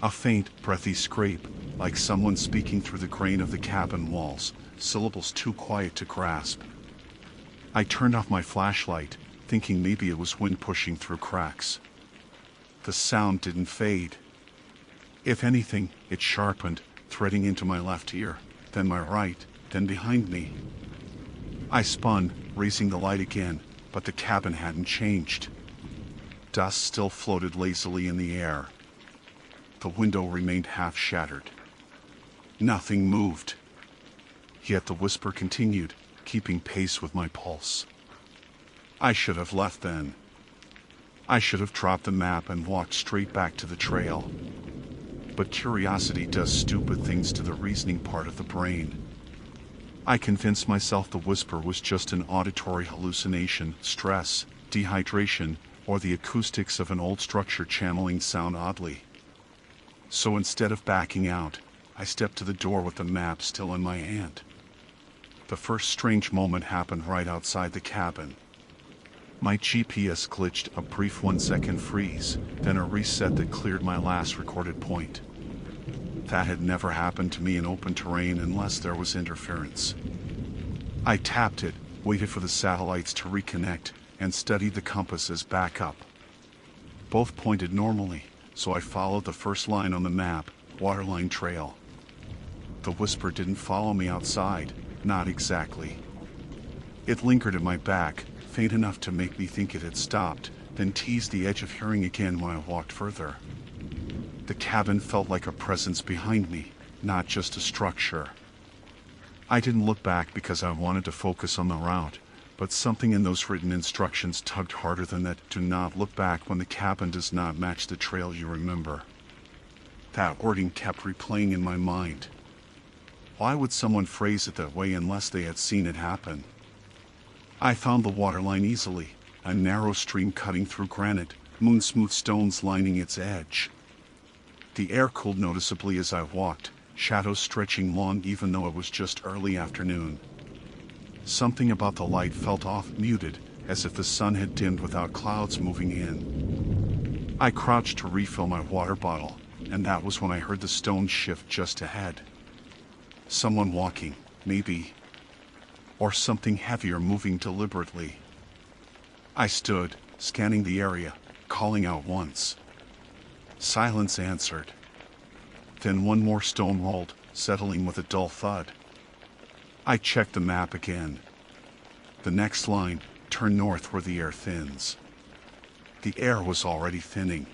A faint, breathy scrape, like someone speaking through the grain of the cabin walls, syllables too quiet to grasp. I turned off my flashlight, thinking maybe it was wind pushing through cracks. The sound didn't fade. If anything, it sharpened, threading into my left ear, then my right, then behind me. I spun, raising the light again, but the cabin hadn't changed. Dust still floated lazily in the air. The window remained half shattered. Nothing moved. Yet the whisper continued, keeping pace with my pulse. I should have left then. I should have dropped the map and walked straight back to the trail. But curiosity does stupid things to the reasoning part of the brain. I convinced myself the whisper was just an auditory hallucination, stress, dehydration, or the acoustics of an old structure channeling sound oddly. So instead of backing out, I stepped to the door with the map still in my hand. The first strange moment happened right outside the cabin. My GPS glitched, a brief 1-second freeze, then a reset that cleared my last recorded point. That had never happened to me in open terrain unless there was interference. I tapped it, waited for the satellites to reconnect, and studied the compass as backup. Both pointed normally, so I followed the first line on the map, Waterline Trail. The whisper didn't follow me outside, not exactly. It lingered at my back, faint enough to make me think it had stopped, then teased the edge of hearing again when I walked further. The cabin felt like a presence behind me, not just a structure. I didn't look back because I wanted to focus on the route, but something in those written instructions tugged harder than that. Do not look back when the cabin does not match the trail you remember. That wording kept replaying in my mind. Why would someone phrase it that way unless they had seen it happen? I found the waterline easily, a narrow stream cutting through granite, moon-smooth stones lining its edge. The air cooled noticeably as I walked, shadows stretching long even though it was just early afternoon. Something about the light felt off, muted, as if the sun had dimmed without clouds moving in. I crouched to refill my water bottle, and that was when I heard the stones shift just ahead. Someone walking, maybe. Or something heavier moving deliberately. I stood, scanning the area, calling out once. Silence answered. Then one more stone rolled, settling with a dull thud. I checked the map again. The next line, turn north where the air thins. The air was already thinning.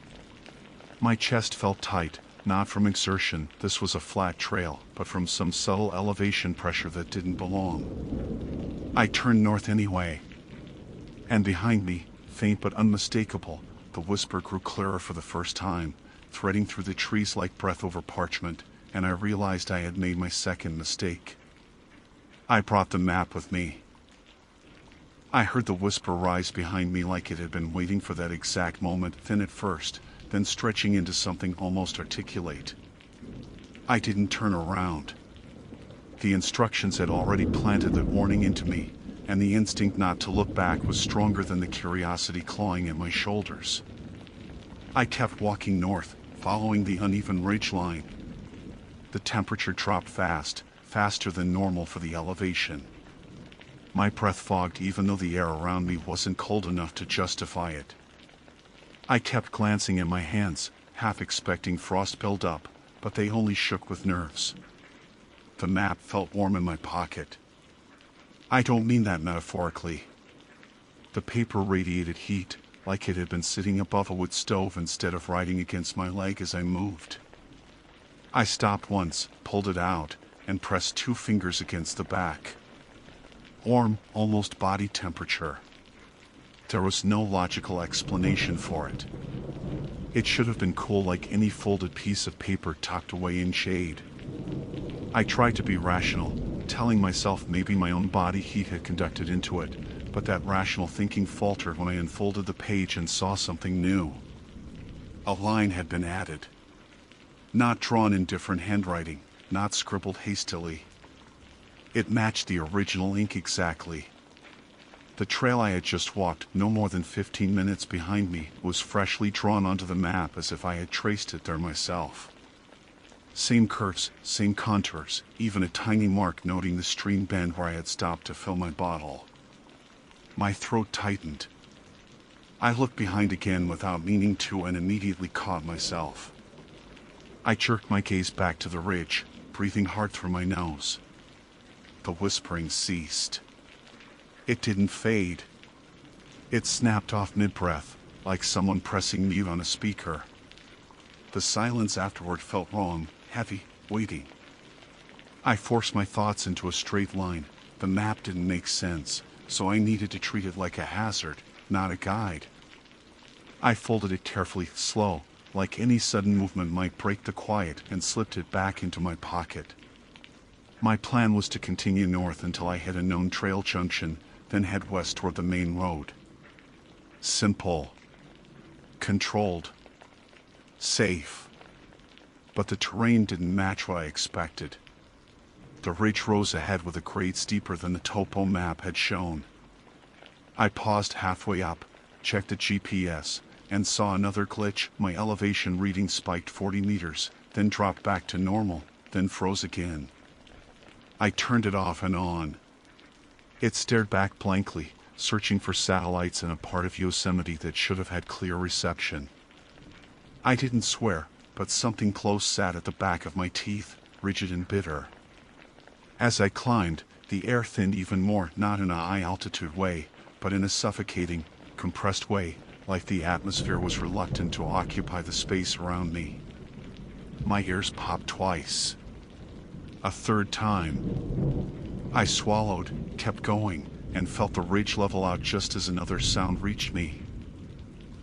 My chest felt tight, not from exertion, this was a flat trail, but from some subtle elevation pressure that didn't belong. I turned north anyway. And behind me, faint but unmistakable, the whisper grew clearer for the first time, threading through the trees like breath over parchment, and I realized I had made my second mistake. I brought the map with me. I heard the whisper rise behind me like it had been waiting for that exact moment, thin at first, then stretching into something almost articulate. I didn't turn around. The instructions had already planted that warning into me, and the instinct not to look back was stronger than the curiosity clawing at my shoulders. I kept walking north, following the uneven ridgeline. The temperature dropped fast, faster than normal for the elevation. My breath fogged even though the air around me wasn't cold enough to justify it. I kept glancing at my hands, half expecting frost build up, but they only shook with nerves. The map felt warm in my pocket. I don't mean that metaphorically. The paper radiated heat, like it had been sitting above a wood stove instead of riding against my leg as I moved. I stopped once, pulled it out, and pressed 2 fingers against the back. Warm, almost body temperature. There was no logical explanation for it. It should have been cool like any folded piece of paper tucked away in shade. I tried to be rational, telling myself maybe my own body heat had conducted into it, but that rational thinking faltered when I unfolded the page and saw something new. A line had been added. Not drawn in different handwriting, not scribbled hastily. It matched the original ink exactly. The trail I had just walked, no more than 15 minutes behind me, was freshly drawn onto the map as if I had traced it there myself. Same curves, same contours, even a tiny mark noting the stream bend where I had stopped to fill my bottle. My throat tightened. I looked behind again without meaning to and immediately caught myself. I jerked my gaze back to the ridge, breathing hard through my nose. The whispering ceased. It didn't fade. It snapped off mid-breath, like someone pressing mute on a speaker. The silence afterward felt wrong, heavy, waiting. I forced my thoughts into a straight line. The map didn't make sense, so I needed to treat it like a hazard, not a guide. I folded it carefully, slow, like any sudden movement might break the quiet, and slipped it back into my pocket. My plan was to continue north until I hit a known trail junction, then head west toward the main road. Simple. Controlled. Safe. But the terrain didn't match what I expected. The ridge rose ahead with a grade steeper than the topo map had shown. I paused halfway up, checked the GPS, and saw another glitch. My elevation reading spiked 40 meters, then dropped back to normal, then froze again. I turned it off and on. It stared back blankly, searching for satellites in a part of Yosemite that should have had clear reception. I didn't swear, but something close sat at the back of my teeth, rigid and bitter. As I climbed, the air thinned even more, not in a high-altitude way, but in a suffocating, compressed way, like the atmosphere was reluctant to occupy the space around me. My ears popped twice. A third time. I swallowed, kept going, and felt the ridge level out just as another sound reached me.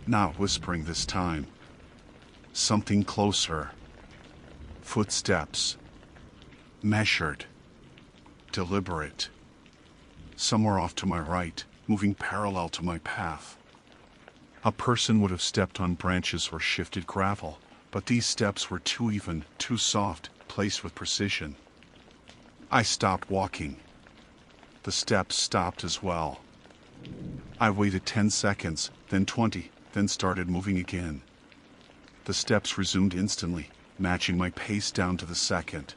Not whispering this time. Something closer. Footsteps. Measured. Deliberate. Somewhere off to my right, moving parallel to my path. A person would have stepped on branches or shifted gravel, but these steps were too even, too soft, placed with precision. I stopped walking. The steps stopped as well. I waited 10 seconds, then 20, then started moving again. The steps resumed instantly, matching my pace down to the second.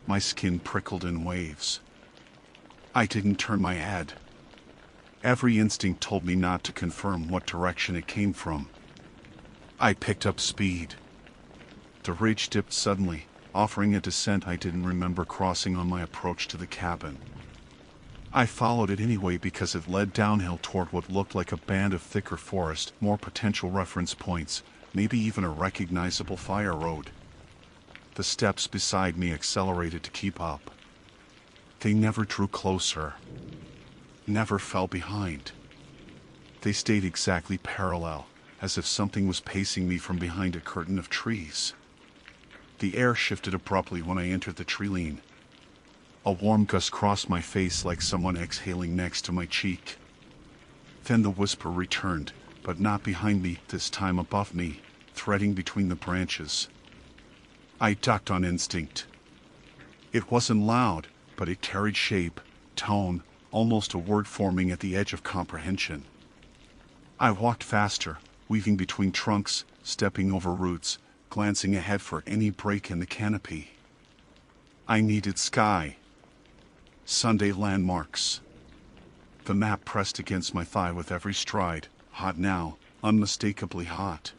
My skin prickled in waves. I didn't turn my head. Every instinct told me not to confirm what direction it came from. I picked up speed. The ridge dipped suddenly, offering a descent I didn't remember crossing on my approach to the cabin. I followed it anyway because it led downhill toward what looked like a band of thicker forest, more potential reference points, maybe even a recognizable fire road. The steps beside me accelerated to keep up. They never drew closer. Never fell behind. They stayed exactly parallel, as if something was pacing me from behind a curtain of trees. The air shifted abruptly when I entered the tree-line. A warm gust crossed my face like someone exhaling next to my cheek. Then the whisper returned, but not behind me, this time above me, threading between the branches. I ducked on instinct. It wasn't loud, but it carried shape, tone, almost a word forming at the edge of comprehension. I walked faster, weaving between trunks, stepping over roots, glancing ahead for any break in the canopy. I needed sky. Sunday landmarks. The map pressed against my thigh with every stride, hot now, unmistakably hot.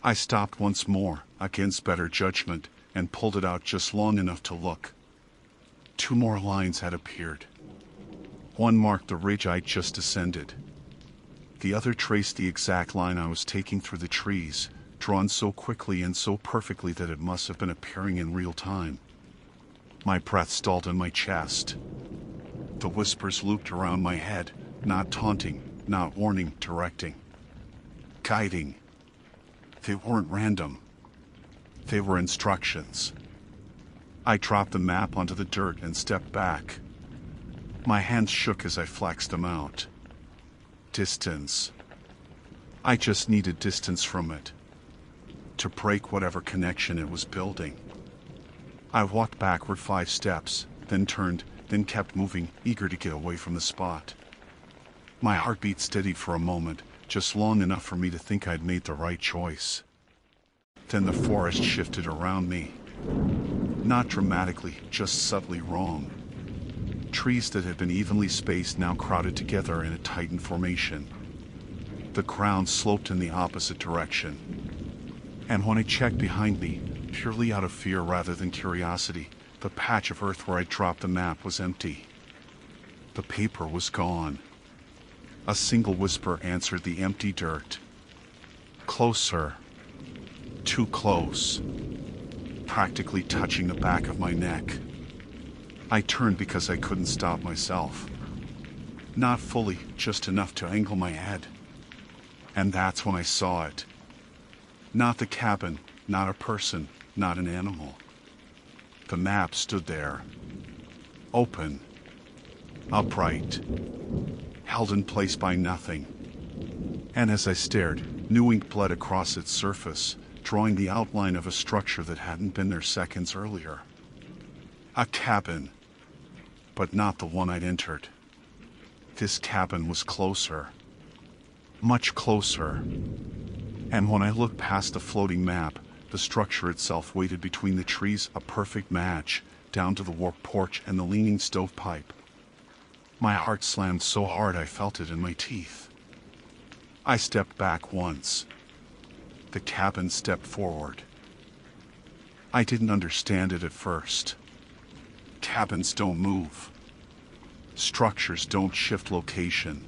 I stopped once more, against better judgment, and pulled it out just long enough to look. 2 more lines had appeared. One marked the ridge I'd just descended. The other traced the exact line I was taking through the trees, drawn so quickly and so perfectly that it must have been appearing in real time. My breath stalled in my chest. The whispers looped around my head, not taunting, not warning, directing. Guiding. They weren't random. They were instructions. I dropped the map onto the dirt and stepped back. My hands shook as I flexed them out. Distance. I just needed distance from it, to break whatever connection it was building. I walked backward 5 steps, then turned, then kept moving, eager to get away from the spot. My heartbeat steadied for a moment, just long enough for me to think I'd made the right choice. Then the forest shifted around me. Not dramatically, just subtly wrong. Trees that had been evenly spaced now crowded together in a tightened formation. The ground sloped in the opposite direction. And when I checked behind me, purely out of fear rather than curiosity, the patch of earth where I dropped the map was empty. The paper was gone. A single whisper answered the empty dirt. Closer. Too close. practically touching the back of my neck. I turned because I couldn't stop myself. Not fully, just enough to angle my head. And that's when I saw it. Not the cabin, not a person, not an animal. The map stood there. Open. Upright. Held in place by nothing. And as I stared, new ink bled across its surface, drawing the outline of a structure that hadn't been there seconds earlier. A cabin. But not the one I'd entered. This cabin was closer. Much closer. And when I looked past the floating map, the structure itself waited between the trees, a perfect match, down to the warped porch and the leaning stovepipe. My heart slammed so hard I felt it in my teeth. I stepped back once. The cabin stepped forward. I didn't understand it at first. Cabins don't move. Structures don't shift location.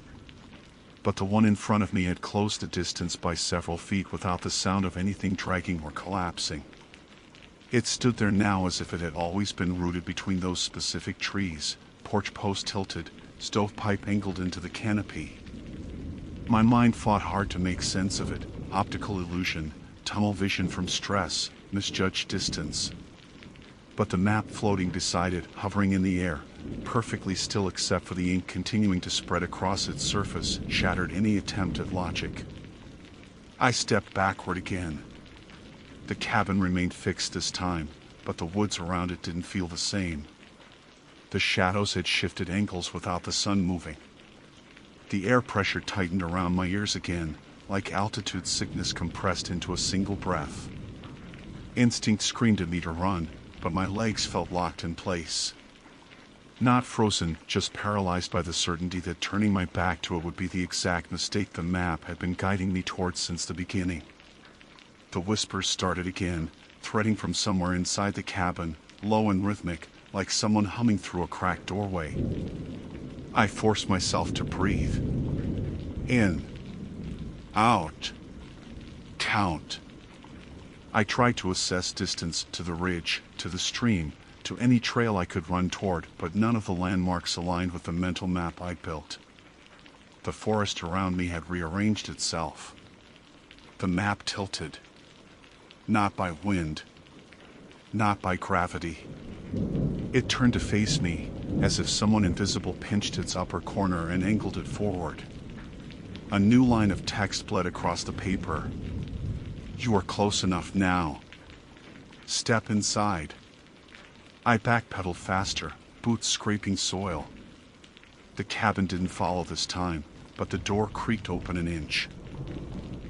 But the one in front of me had closed the distance by several feet without the sound of anything dragging or collapsing. It stood there now as if it had always been rooted between those specific trees, porch post tilted, stovepipe angled into the canopy. My mind fought hard to make sense of it. Optical illusion, tunnel vision from stress, misjudged distance. But the map floating beside it, hovering in the air, perfectly still except for the ink continuing to spread across its surface, shattered any attempt at logic. I stepped backward again. The cabin remained fixed this time, but the woods around it didn't feel the same. The shadows had shifted angles without the sun moving. The air pressure tightened around my ears again, like altitude sickness compressed into a single breath. Instinct screamed at me to run, but my legs felt locked in place. Not frozen, just paralyzed by the certainty that turning my back to it would be the exact mistake the map had been guiding me towards since the beginning. The whispers started again, threading from somewhere inside the cabin, low and rhythmic, like someone humming through a cracked doorway. I forced myself to breathe. In. Out. Count. I tried to assess distance to the ridge, to the stream, to any trail I could run toward, but none of the landmarks aligned with the mental map I'd built. The forest around me had rearranged itself. The map tilted. Not by wind. Not by gravity. It turned to face me, as if someone invisible pinched its upper corner and angled it forward. A new line of text bled across the paper. You are close enough now. Step inside. I backpedaled faster, boots scraping soil. The cabin didn't follow this time, but the door creaked open an inch.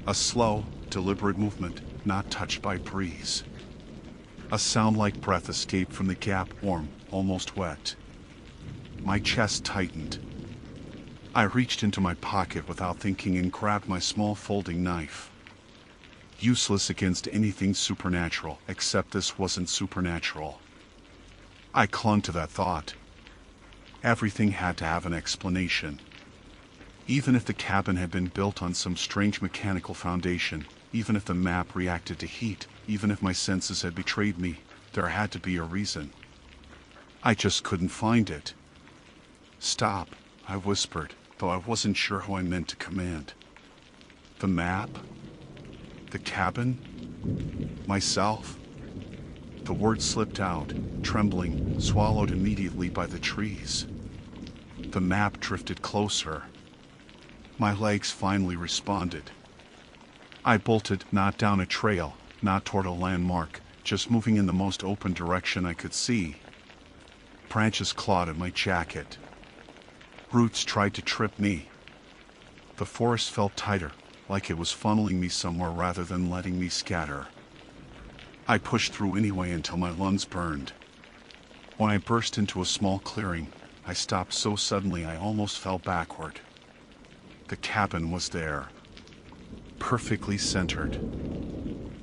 A slow, deliberate movement, not touched by breeze. A sound like breath escaped from the gap, warm, almost wet. My chest tightened. I reached into my pocket without thinking and grabbed my small folding knife. Useless against anything supernatural, except this wasn't supernatural. I clung to that thought. Everything had to have an explanation. Even if the cabin had been built on some strange mechanical foundation, even if the map reacted to heat, even if my senses had betrayed me, there had to be a reason. I just couldn't find it. Stop, I whispered, though I wasn't sure who I meant to command. The map? The cabin? Myself? The words slipped out, trembling, swallowed immediately by the trees. The map drifted closer. My legs finally responded. I bolted, not down a trail, not toward a landmark, just moving in the most open direction I could see. Branches clawed at my jacket. Roots tried to trip me. The forest felt tighter, like it was funneling me somewhere rather than letting me scatter. I pushed through anyway until my lungs burned. When I burst into a small clearing, I stopped so suddenly I almost fell backward. The cabin was there. Perfectly centered.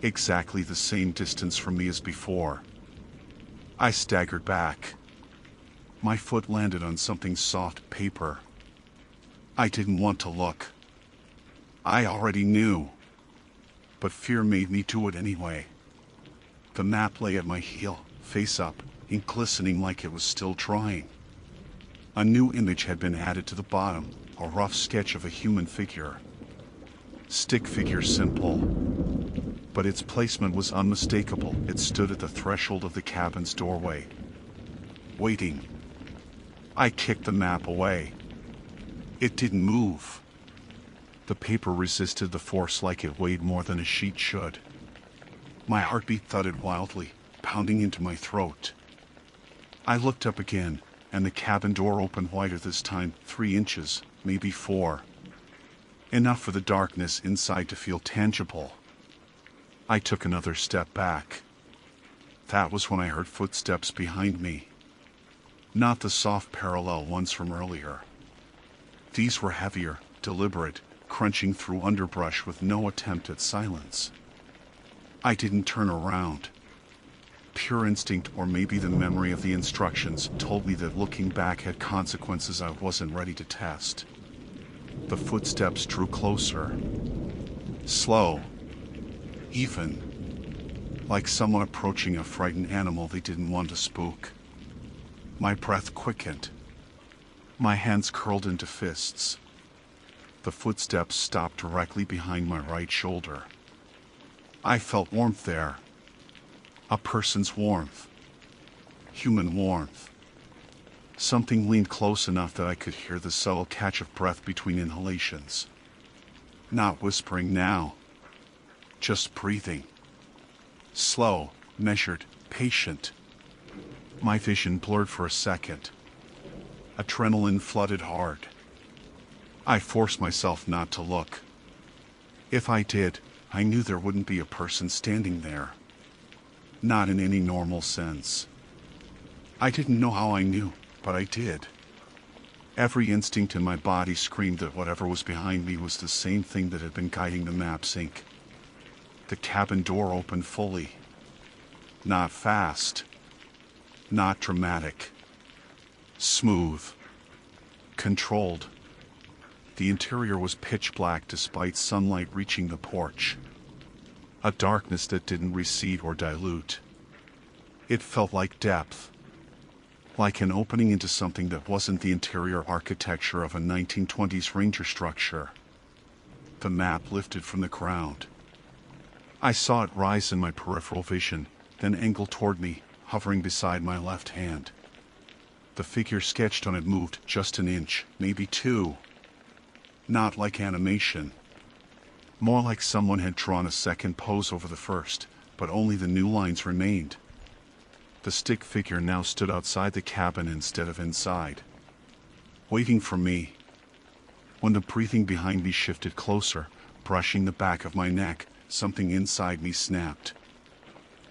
Exactly the same distance from me as before. I staggered back. My foot landed on something soft, paper. I didn't want to look. I already knew. But fear made me do it anyway. The map lay at my heel, face up, ink glistening like it was still drying. A new image had been added to the bottom, a rough sketch of a human figure. Stick figure simple, but its placement was unmistakable. It stood at the threshold of the cabin's doorway, waiting. I kicked the map away. It didn't move. The paper resisted the force like it weighed more than a sheet should. My heartbeat thudded wildly, pounding into my throat. I looked up again, and the cabin door opened wider this time, 3 inches, maybe 4. Enough for the darkness inside to feel tangible. I took another step back. That was when I heard footsteps behind me. Not the soft parallel ones from earlier. These were heavier, deliberate, crunching through underbrush with no attempt at silence. I didn't turn around. Pure instinct, or maybe the memory of the instructions, told me that looking back had consequences I wasn't ready to test. The footsteps drew closer. Slow. Even. Like someone approaching a frightened animal they didn't want to spook. My breath quickened. My hands curled into fists. The footsteps stopped directly behind my right shoulder. I felt warmth there. A person's warmth. Human warmth. Something leaned close enough that I could hear the subtle catch of breath between inhalations. Not whispering now. Just breathing. Slow, measured, patient. My vision blurred for a second. Adrenaline flooded hard. I forced myself not to look. If I did, I knew there wouldn't be a person standing there. Not in any normal sense. I didn't know how I knew, but I did. Every instinct in my body screamed that whatever was behind me was the same thing that had been guiding the map's ink. The cabin door opened fully. Not fast. Not dramatic. Smooth. Controlled. The interior was pitch black despite sunlight reaching the porch. A darkness that didn't recede or dilute. It felt like depth. Like an opening into something that wasn't the interior architecture of a 1920s ranger structure. The map lifted from the ground. I saw it rise in my peripheral vision, then angle toward me, hovering beside my left hand. The figure sketched on it moved just an inch, maybe 2. Not like animation. More like someone had drawn a second pose over the first, but only the new lines remained. The stick figure now stood outside the cabin instead of inside. Waiting for me. When the breathing behind me shifted closer, brushing the back of my neck, something inside me snapped.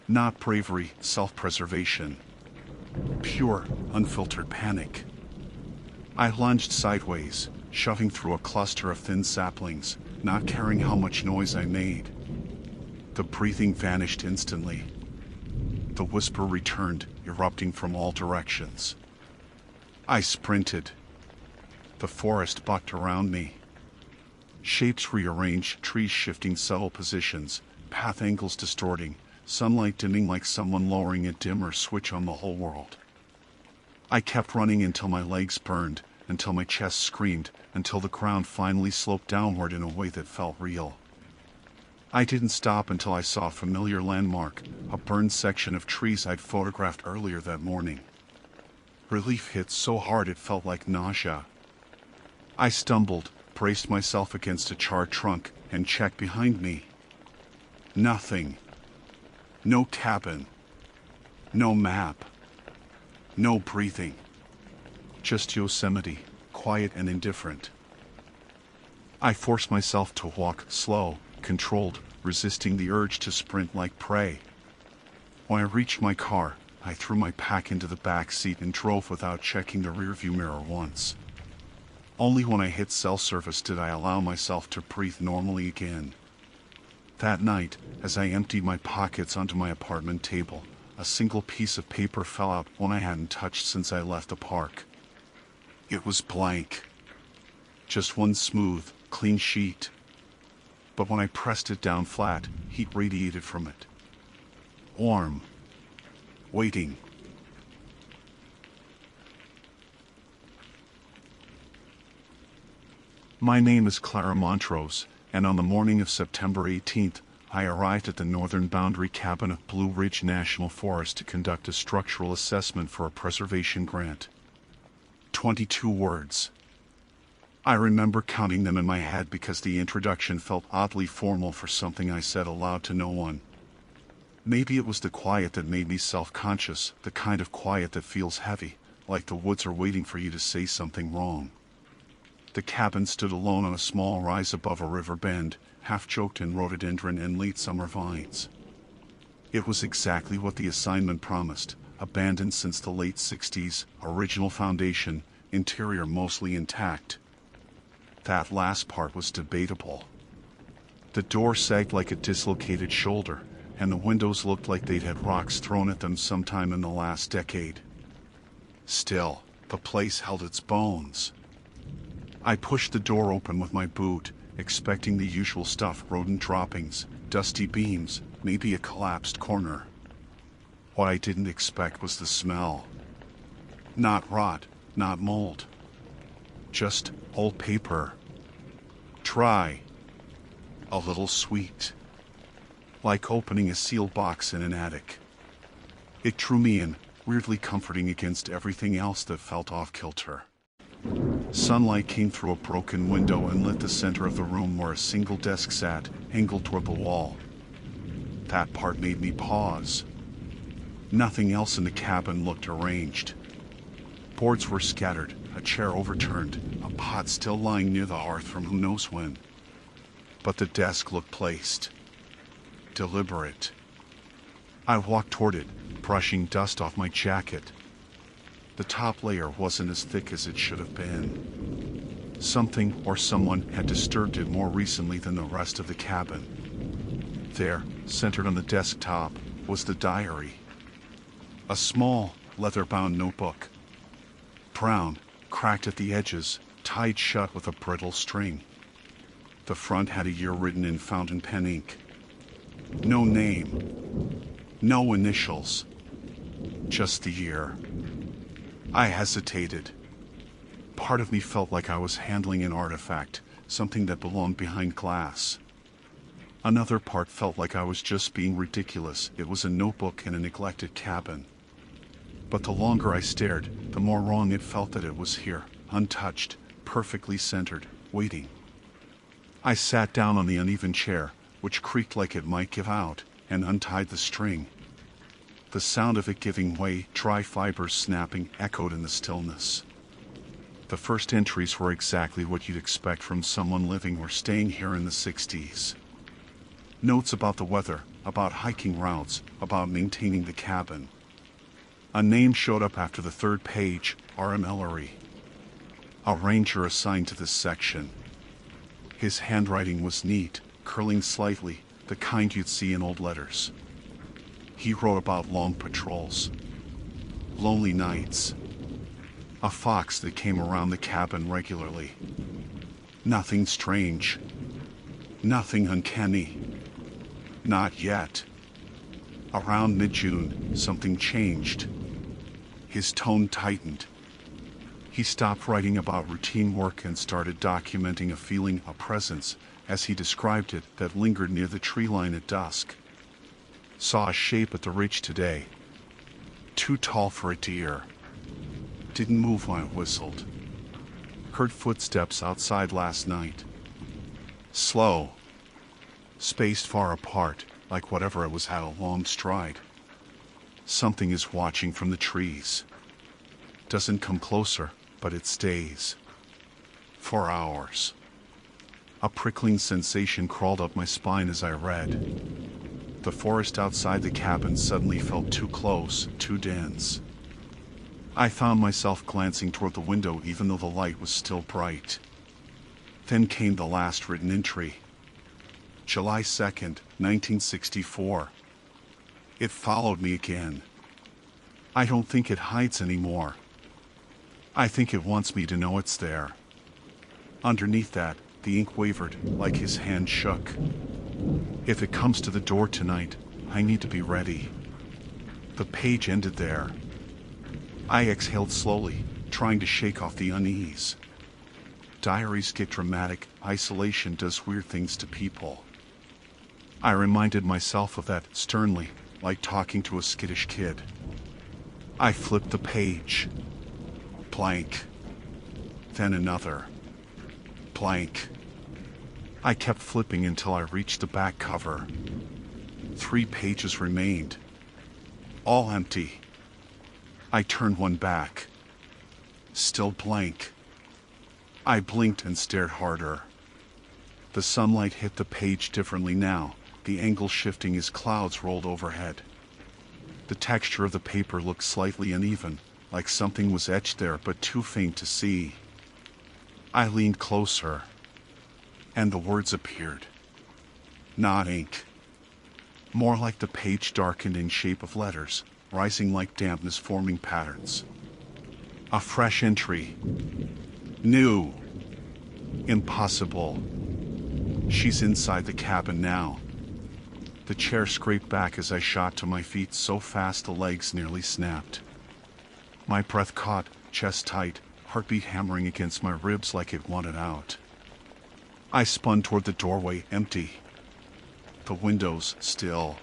Not bravery, self-preservation. Pure, unfiltered panic. I lunged sideways, shoving through a cluster of thin saplings, not caring how much noise I made. The breathing vanished instantly. The whisper returned, erupting from all directions. I sprinted. The forest bucked around me. Shapes rearranged, trees shifting subtle positions, path angles distorting, sunlight dimming like someone lowering a dimmer switch on the whole world. I kept running until my legs burned, until my chest screamed, until the ground finally sloped downward in a way that felt real. I didn't stop until I saw a familiar landmark, a burned section of trees I'd photographed earlier that morning. Relief hit so hard it felt like nausea. I stumbled, braced myself against a charred trunk, and checked behind me. Nothing. No cabin. No map. No breathing. Just Yosemite, quiet and indifferent. I forced myself to walk slow, controlled, resisting the urge to sprint like prey. When I reached my car, I threw my pack into the back seat and drove without checking the rearview mirror once. Only when I hit cell service did I allow myself to breathe normally again. That night, as I emptied my pockets onto my apartment table, a single piece of paper fell out, one I hadn't touched since I left the park. It was blank. Just one smooth, clean sheet. But when I pressed it down flat, heat radiated from it. warm, waiting. My name is Clara Montrose, and on the morning of September 18th, I arrived at the northern boundary cabin of Blue Ridge National Forest to conduct a structural assessment for a preservation grant. 22 words. I remember counting them in my head because the introduction felt oddly formal for something I said aloud to no one. Maybe it was the quiet that made me self-conscious, the kind of quiet that feels heavy, like the woods are waiting for you to say something wrong. The cabin stood alone on a small rise above a river bend, half-choked in rhododendron and late summer vines. It was exactly what the assignment promised, abandoned since the late 60s, original foundation, interior mostly intact. That last part was debatable. The door sagged like a dislocated shoulder, and the windows looked like they'd had rocks thrown at them sometime in the last decade. Still, the place held its bones. I pushed the door open with my boot, expecting the usual stuff: rodent droppings, dusty beams, maybe a collapsed corner. What I didn't expect was the smell. Not rot, not mold. Just old paper. Dry. A little sweet. Like opening a sealed box in an attic. It drew me in, weirdly comforting against everything else that felt off-kilter. Sunlight came through a broken window and lit the center of the room where a single desk sat, angled toward the wall. That part made me pause. Nothing else in the cabin looked arranged. Boards were scattered, a chair overturned, a pot still lying near the hearth from who knows when. But the desk looked placed. Deliberate. I walked toward it, brushing dust off my jacket. The top layer wasn't as thick as it should have been. Something or someone had disturbed it more recently than the rest of the cabin. There, centered on the desktop, was the diary. A small, leather-bound notebook. Brown, cracked at the edges, tied shut with a brittle string. The front had a year written in fountain pen ink. No name. No initials. Just the year. I hesitated. Part of me felt like I was handling an artifact, something that belonged behind glass. Another part felt like I was just being ridiculous. It was a notebook in a neglected cabin. But the longer I stared, the more wrong it felt that it was here, untouched, perfectly centered, waiting. I sat down on the uneven chair, which creaked like it might give out, and untied the string. The sound of it giving way, dry fibers snapping, echoed in the stillness. The first entries were exactly what you'd expect from someone living or staying here in the 60s. Notes about the weather, about hiking routes, about maintaining the cabin. A name showed up after the third page, R.M. Ellery. A ranger assigned to this section. His handwriting was neat, curling slightly, the kind you'd see in old letters. He wrote about long patrols, lonely nights, a fox that came around the cabin regularly. Nothing strange, nothing uncanny. Not yet. Around mid-June, something changed. His tone tightened. He stopped writing about routine work and started documenting a feeling, a presence, as he described it, that lingered near the tree line at dusk. Saw a shape at the ridge today. Too tall for a deer. Didn't move when I whistled. Heard footsteps outside last night. Slow. Spaced far apart, like whatever it was had a long stride. Something is watching from the trees. Doesn't come closer, but it stays. For hours. A prickling sensation crawled up my spine as I read. The forest outside the cabin suddenly felt too close, too dense. I found myself glancing toward the window even though the light was still bright. Then came the last written entry. July 2nd, 1964. It followed me again. I don't think it hides anymore. I think it wants me to know it's there. Underneath that, the ink wavered, like his hand shook. If it comes to the door tonight, I need to be ready. The page ended there. I exhaled slowly, trying to shake off the unease. Diaries get dramatic, isolation does weird things to people. I reminded myself of that sternly, like talking to a skittish kid. I flipped the page. Blank. Then another. Blank. I kept flipping until I reached the back cover. 3 pages remained. All empty. I turned one back. Still blank. I blinked and stared harder. The sunlight hit the page differently now, the angle shifting as clouds rolled overhead. The texture of the paper looked slightly uneven, like something was etched there but too faint to see. I leaned closer, and the words appeared. Not ink. More like the page darkened in shape of letters, rising like dampness forming patterns. A fresh entry. New. Impossible. She's inside the cabin now. The chair scraped back as I shot to my feet so fast the legs nearly snapped. My breath caught, chest tight, heartbeat hammering against my ribs like it wanted out. I spun toward the doorway, empty. The windows still.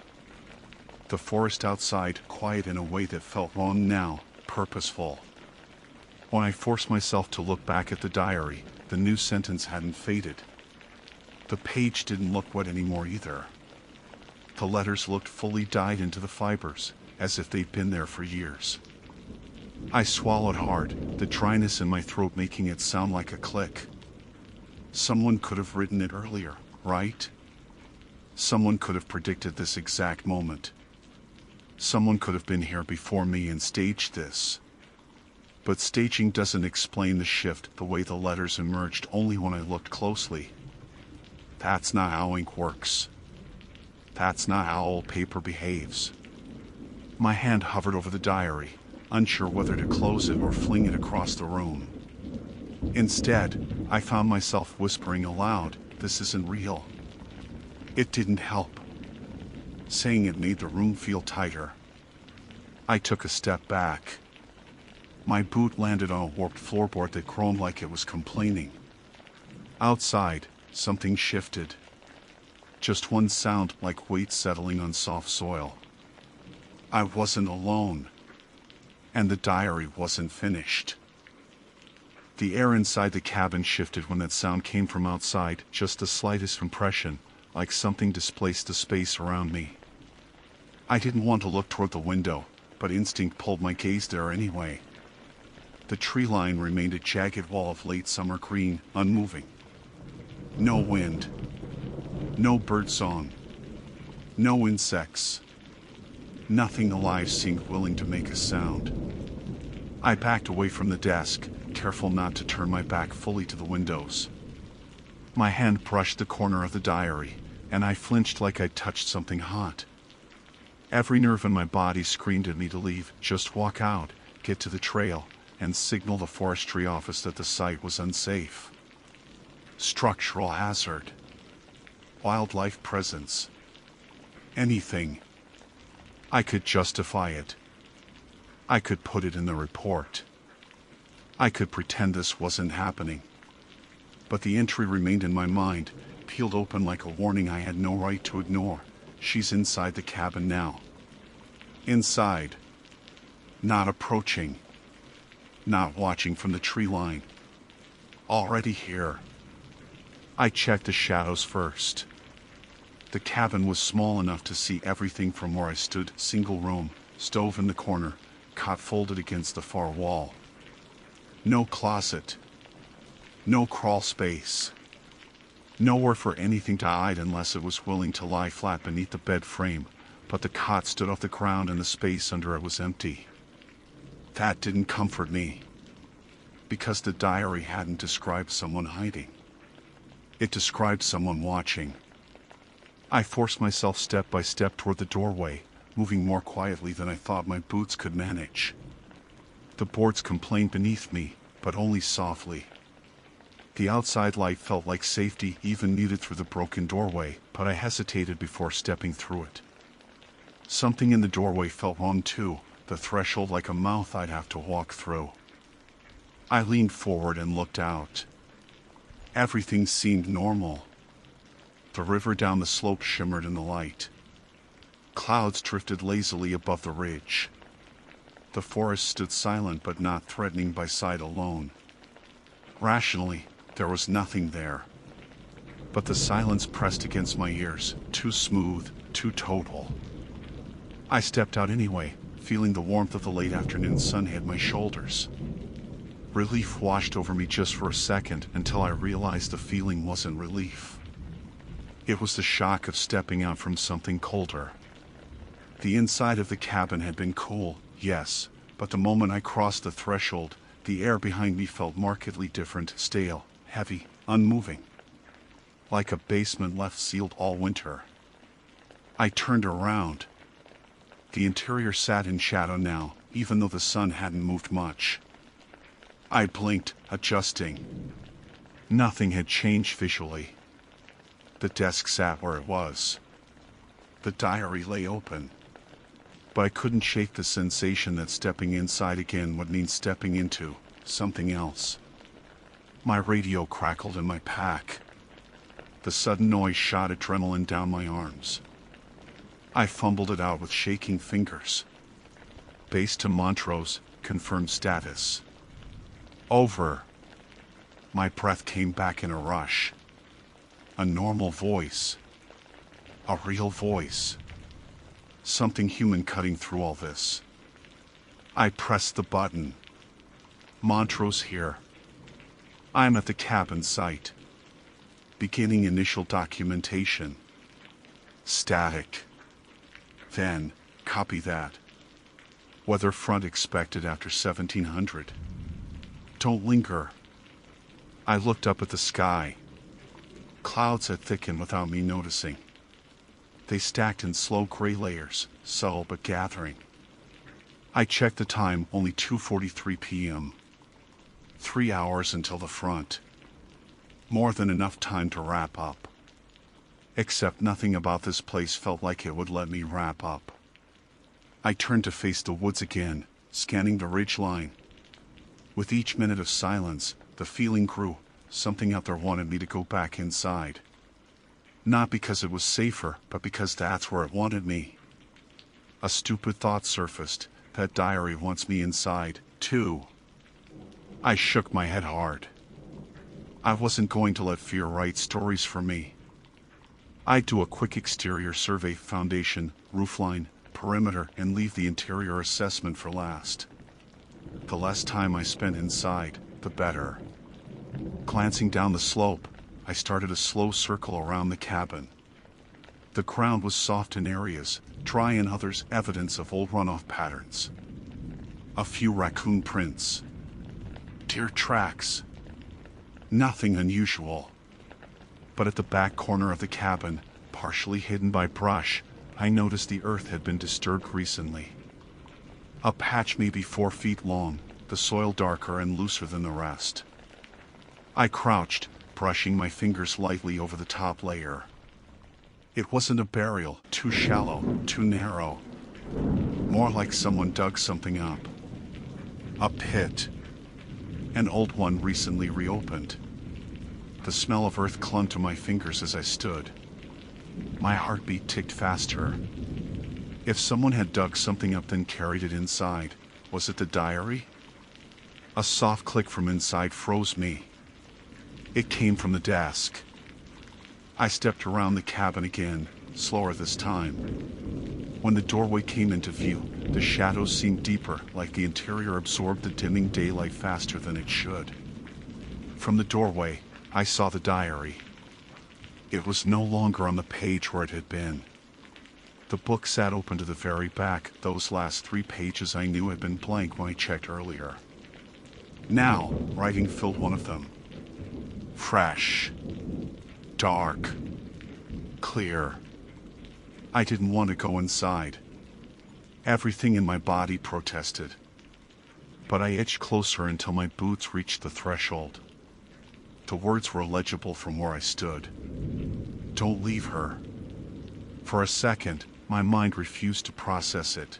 The forest outside quiet in a way that felt wrong now, purposeful. When I forced myself to look back at the diary, the new sentence hadn't faded. The page didn't look wet anymore either. The letters looked fully dyed into the fibers, as if they'd been there for years. I swallowed hard, the dryness in my throat making it sound like a click. Someone could have written it earlier, right? Someone could have predicted this exact moment. Someone could have been here before me and staged this. But staging doesn't explain the shift the way the letters emerged only when I looked closely. That's not how ink works. That's not how old paper behaves. My hand hovered over the diary, unsure whether to close it or fling it across the room. Instead, I found myself whispering aloud, "This isn't real." It didn't help. Saying it made the room feel tighter. I took a step back. My boot landed on a warped floorboard that groaned like it was complaining. Outside, something shifted. Just one sound, like weight settling on soft soil. I wasn't alone. And the diary wasn't finished. The air inside the cabin shifted when that sound came from outside, just the slightest impression, like something displaced the space around me. I didn't want to look toward the window, but instinct pulled my gaze there anyway. The tree line remained a jagged wall of late summer green, unmoving. No wind. No birdsong. No insects. Nothing alive seemed willing to make a sound. I backed away from the desk, careful not to turn my back fully to the windows. My hand brushed the corner of the diary, and I flinched like I'd touched something hot. Every nerve in my body screamed at me to leave, just walk out, get to the trail, and signal the forestry office that the site was unsafe. Structural hazard. Wildlife presence. Anything. I could justify it. I could put it in the report. I could pretend this wasn't happening. But the entry remained in my mind, peeled open like a warning I had no right to ignore. She's inside the cabin now. Inside. Not approaching. Not watching from the tree line. Already here. I checked the shadows first. The cabin was small enough to see everything from where I stood, single room, stove in the corner, cot folded against the far wall. No closet. No crawl space. Nowhere for anything to hide unless it was willing to lie flat beneath the bed frame, but the cot stood off the ground and the space under it was empty. That didn't comfort me, because the diary hadn't described someone hiding. It described someone watching. I forced myself step by step toward the doorway, moving more quietly than I thought my boots could manage. The boards complained beneath me, but only softly. The outside light felt like safety, even muted through the broken doorway, but I hesitated before stepping through it. Something in the doorway felt wrong too, the threshold like a mouth I'd have to walk through. I leaned forward and looked out. Everything seemed normal. The river down the slope shimmered in the light. Clouds drifted lazily above the ridge. The forest stood silent but not threatening by sight alone. Rationally, there was nothing there. But the silence pressed against my ears, too smooth, too total. I stepped out anyway, feeling the warmth of the late afternoon sun hit my shoulders. Relief washed over me just for a second until I realized the feeling wasn't relief. It was the shock of stepping out from something colder. The inside of the cabin had been cool, yes, but the moment I crossed the threshold, the air behind me felt markedly different, stale, heavy, unmoving. Like a basement left sealed all winter. I turned around. The interior sat in shadow now, even though the sun hadn't moved much. I blinked, adjusting. Nothing had changed visually. The desk sat where it was. The diary lay open. But I couldn't shake the sensation that stepping inside again would mean stepping into something else. My radio crackled in my pack. The sudden noise shot adrenaline down my arms. I fumbled it out with shaking fingers. Base to Montrose, confirmed status. Over. My breath came back in a rush. A normal voice. A real voice. Something human cutting through all this. I pressed the button. Montrose here. I'm at the cabin site. Beginning initial documentation. Static. Then, copy that. Weather front expected after 1700. Don't linger. I looked up at the sky. Clouds had thickened without me noticing. They stacked in slow gray layers, subtle but gathering. I checked the time, only 2:43 p.m. 3 hours until the front. More than enough time to wrap up. Except nothing about this place felt like it would let me wrap up. I turned to face the woods again, scanning the ridge line. With each minute of silence, the feeling grew. Something out there wanted me to go back inside. Not because it was safer, but because that's where it wanted me. A stupid thought surfaced. That diary wants me inside, too. I shook my head hard. I wasn't going to let fear write stories for me. I'd do a quick exterior survey, foundation, roofline, perimeter, and leave the interior assessment for last. The less time I spent inside, the better. Glancing down the slope, I started a slow circle around the cabin. The ground was soft in areas, dry in others, evidence of old runoff patterns. A few raccoon prints. Deer tracks. Nothing unusual. But at the back corner of the cabin, partially hidden by brush, I noticed the earth had been disturbed recently. A patch maybe 4 feet long, the soil darker and looser than the rest. I crouched, brushing my fingers lightly over the top layer. It wasn't a burial, too shallow, too narrow. More like someone dug something up. A pit. An old one recently reopened. The smell of earth clung to my fingers as I stood. My heartbeat ticked faster. If someone had dug something up then carried it inside, was it the diary? A soft click from inside froze me. It came from the desk. I stepped around the cabin again, slower this time. When the doorway came into view, the shadows seemed deeper, like the interior absorbed the dimming daylight faster than it should. From the doorway, I saw the diary. It was no longer on the page where it had been. The book sat open to the very back. Those last 3 pages I knew had been blank when I checked earlier. Now, writing filled one of them. Fresh. Dark. Clear. I didn't want to go inside. Everything in my body protested. But I edged closer until my boots reached the threshold. The words were legible from where I stood. Don't leave her. For a second, My mind refused to process it.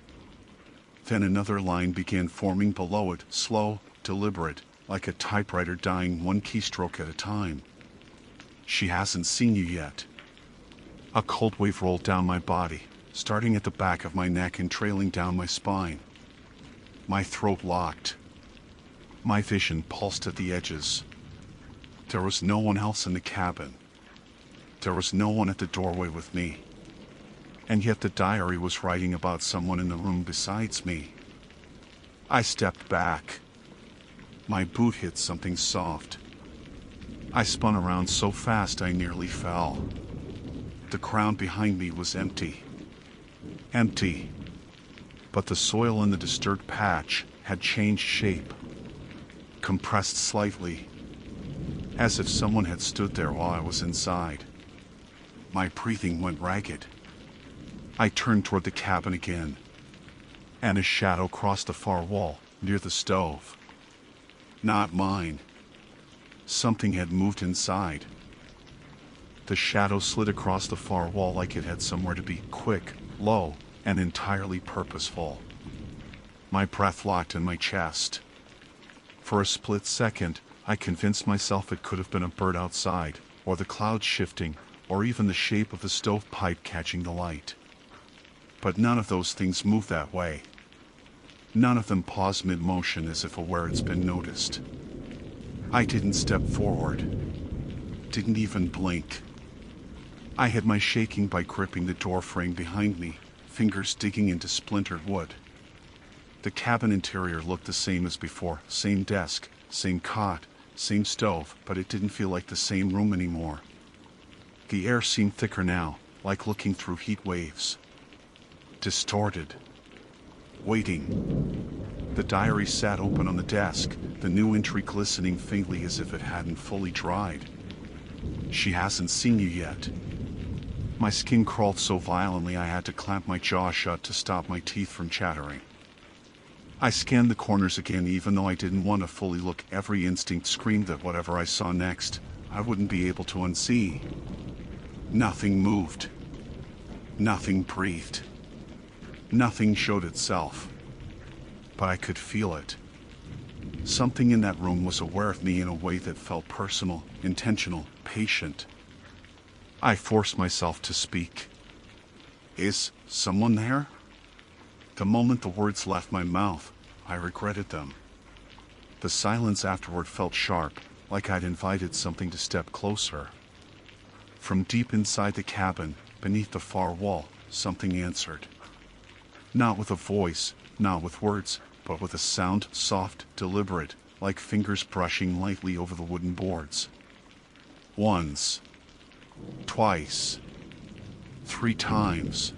Then another line began forming below it, slow, deliberate, like a typewriter dying one keystroke at a time. She hasn't seen you yet. A cold wave rolled down my body, starting at the back of my neck and trailing down my spine. My throat locked. My vision pulsed at the edges. There was no one else in the cabin. There was no one at the doorway with me. And yet the diary was writing about someone in the room besides me. I stepped back. My boot hit something soft. I spun around so fast I nearly fell. The ground behind me was empty. Empty. But the soil in the disturbed patch had changed shape. Compressed slightly. As if someone had stood there while I was inside. My breathing went ragged. I turned toward the cabin again. And a shadow crossed the far wall, near the stove. Not mine. Something had moved inside. The shadow slid across the far wall like it had somewhere to be, quick, low, and entirely purposeful. My breath locked in my chest. For a split second, I convinced myself it could have been a bird outside, or the clouds shifting, or even the shape of the stovepipe catching the light. But none of those things moved that way. None of them paused mid-motion as if aware it's been noticed. I didn't step forward. Didn't even blink. I hid my shaking by gripping the door frame behind me, fingers digging into splintered wood. The cabin interior looked the same as before, same desk, same cot, same stove, but it didn't feel like the same room anymore. The air seemed thicker now, like looking through heat waves. Distorted. Waiting. The diary sat open on the desk, the new entry glistening faintly as if it hadn't fully dried. She hasn't seen you yet. My skin crawled so violently I had to clamp my jaw shut to stop my teeth from chattering. I scanned the corners again even though I didn't want to fully look. Every instinct screamed that whatever I saw next, I wouldn't be able to unsee. Nothing moved. Nothing breathed. Nothing showed itself. But I could feel it. Something in that room was aware of me in a way that felt personal, intentional, patient. I forced myself to speak. Is someone there? The moment the words left my mouth, I regretted them. The silence afterward felt sharp, like I'd invited something to step closer. From deep inside the cabin, beneath the far wall, something answered. Not with a voice, not with words, but with a sound, soft, deliberate, like fingers brushing lightly over the wooden boards. Once. Twice. 3 times.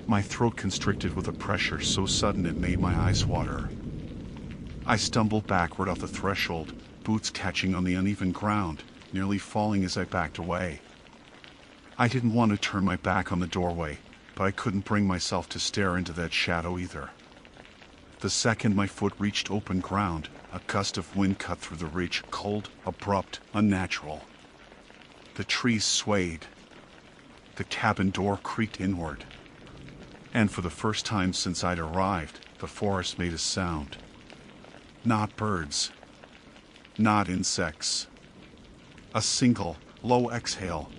My throat constricted with a pressure so sudden it made my eyes water. I stumbled backward off the threshold, boots catching on the uneven ground, nearly falling as I backed away. I didn't want to turn my back on the doorway, but I couldn't bring myself to stare into that shadow either. The second my foot reached open ground, a gust of wind cut through the ridge, cold, abrupt, unnatural. The trees swayed. The cabin door creaked inward. And for the first time since I'd arrived, the forest made a sound. Not birds. Not insects. A single, low exhale.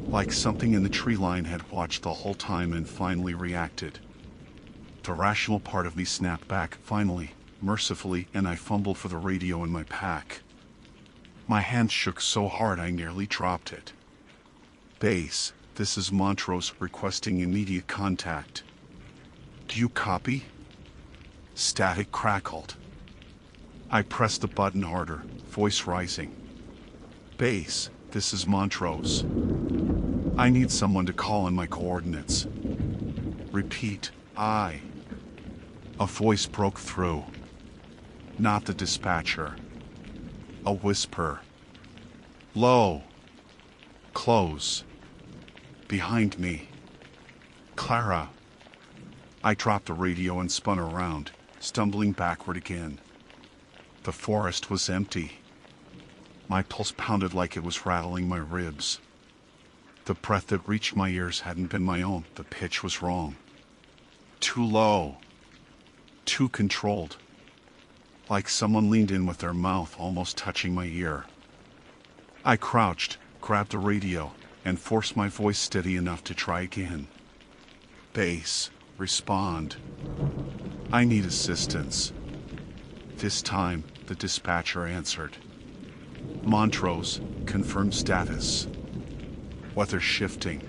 Like something in the tree line had watched the whole time and finally reacted. The rational part of me snapped back, finally, mercifully, and I fumbled for the radio in my pack. My hands shook so hard I nearly dropped it. Base, this is Montrose requesting immediate contact. Do you copy? Static crackled. I pressed the button harder, voice rising. Base, this is Montrose. I need someone to call in my coordinates. Repeat, I. A voice broke through. Not the dispatcher. A whisper. Low. Close. Behind me. Clara. I dropped the radio and spun around, stumbling backward again. The forest was empty. My pulse pounded like it was rattling my ribs. The breath that reached my ears hadn't been my own. The pitch was wrong. Too low. Too controlled. Like someone leaned in with their mouth almost touching my ear. I crouched, grabbed the radio, and forced my voice steady enough to try again. Bass, respond. I need assistance. This time, the dispatcher answered. Montrose, confirmed status. Weather shifting.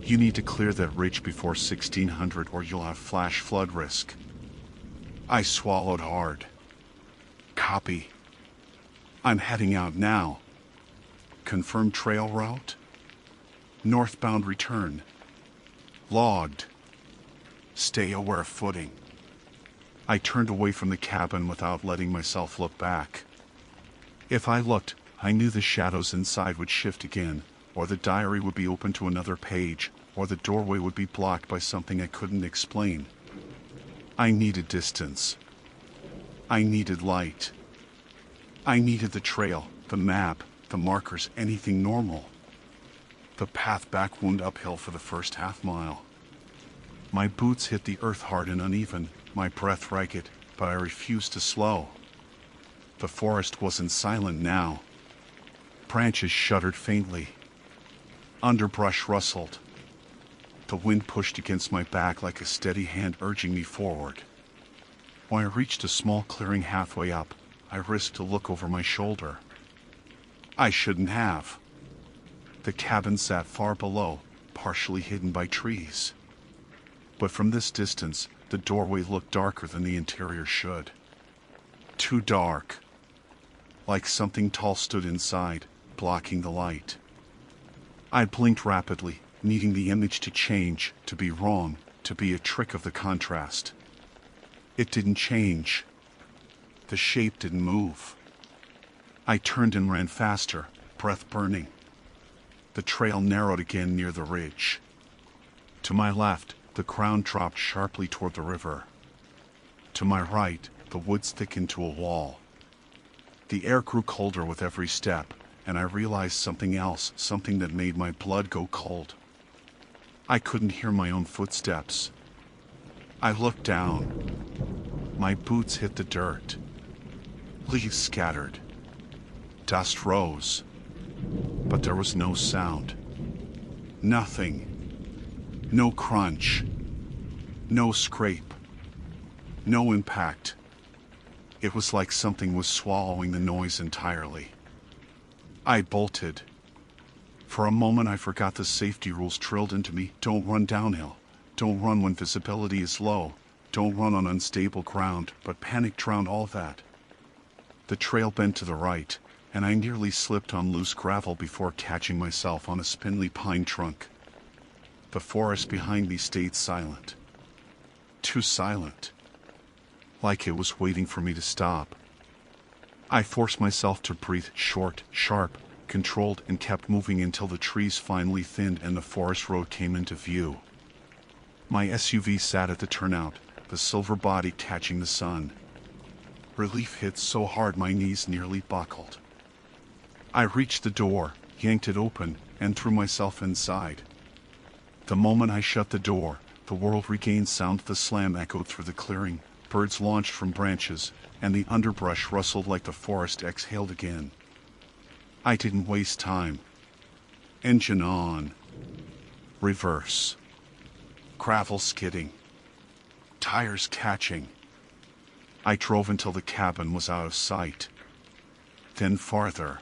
You need to clear that ridge before 1600 or you'll have flash flood risk. I swallowed hard. Copy. I'm heading out now. Confirmed trail route? Northbound return. Logged. Stay aware of footing. I turned away from the cabin without letting myself look back. If I looked, I knew the shadows inside would shift again, or the diary would be open to another page, or the doorway would be blocked by something I couldn't explain. I needed distance. I needed light. I needed the trail, the map, the markers, anything normal. The path back wound uphill for the first half-mile. My boots hit the earth hard and uneven, my breath ragged, but I refused to slow. The forest wasn't silent now. Branches shuddered faintly. Underbrush rustled. The wind pushed against my back like a steady hand urging me forward. When I reached a small clearing halfway up, I risked a look over my shoulder. I shouldn't have. The cabin sat far below, partially hidden by trees. But from this distance, the doorway looked darker than the interior should. Too dark. Like something tall stood inside, blocking the light. I blinked rapidly, needing the image to change, to be wrong, to be a trick of the contrast. It didn't change. The shape didn't move. I turned and ran faster, breath burning. The trail narrowed again near the ridge. To my left, the ground dropped sharply toward the river. To my right, the woods thickened to a wall. The air grew colder with every step, and I realized something else, something that made my blood go cold. I couldn't hear my own footsteps. I looked down. My boots hit the dirt. Leaves scattered. Dust rose. But there was no sound. Nothing. No crunch. No scrape. No impact. It was like something was swallowing the noise entirely. I bolted. For a moment I forgot the safety rules drilled into me. Don't run downhill. Don't run when visibility is low. Don't run on unstable ground, but panic drowned all that. The trail bent to the right, and I nearly slipped on loose gravel before catching myself on a spindly pine trunk. The forest behind me stayed silent. Too silent. Like it was waiting for me to stop. I forced myself to breathe short, sharp, controlled, and kept moving until the trees finally thinned and the forest road came into view. My SUV sat at the turnout, the silver body catching the sun. Relief hit so hard my knees nearly buckled. I reached the door, yanked it open, and threw myself inside. The moment I shut the door, the world regained sound. The slam echoed through the clearing, birds launched from branches, and the underbrush rustled like the forest exhaled again. I didn't waste time. Engine on. Reverse. Gravel skidding. Tires catching. I drove until the cabin was out of sight. Then farther.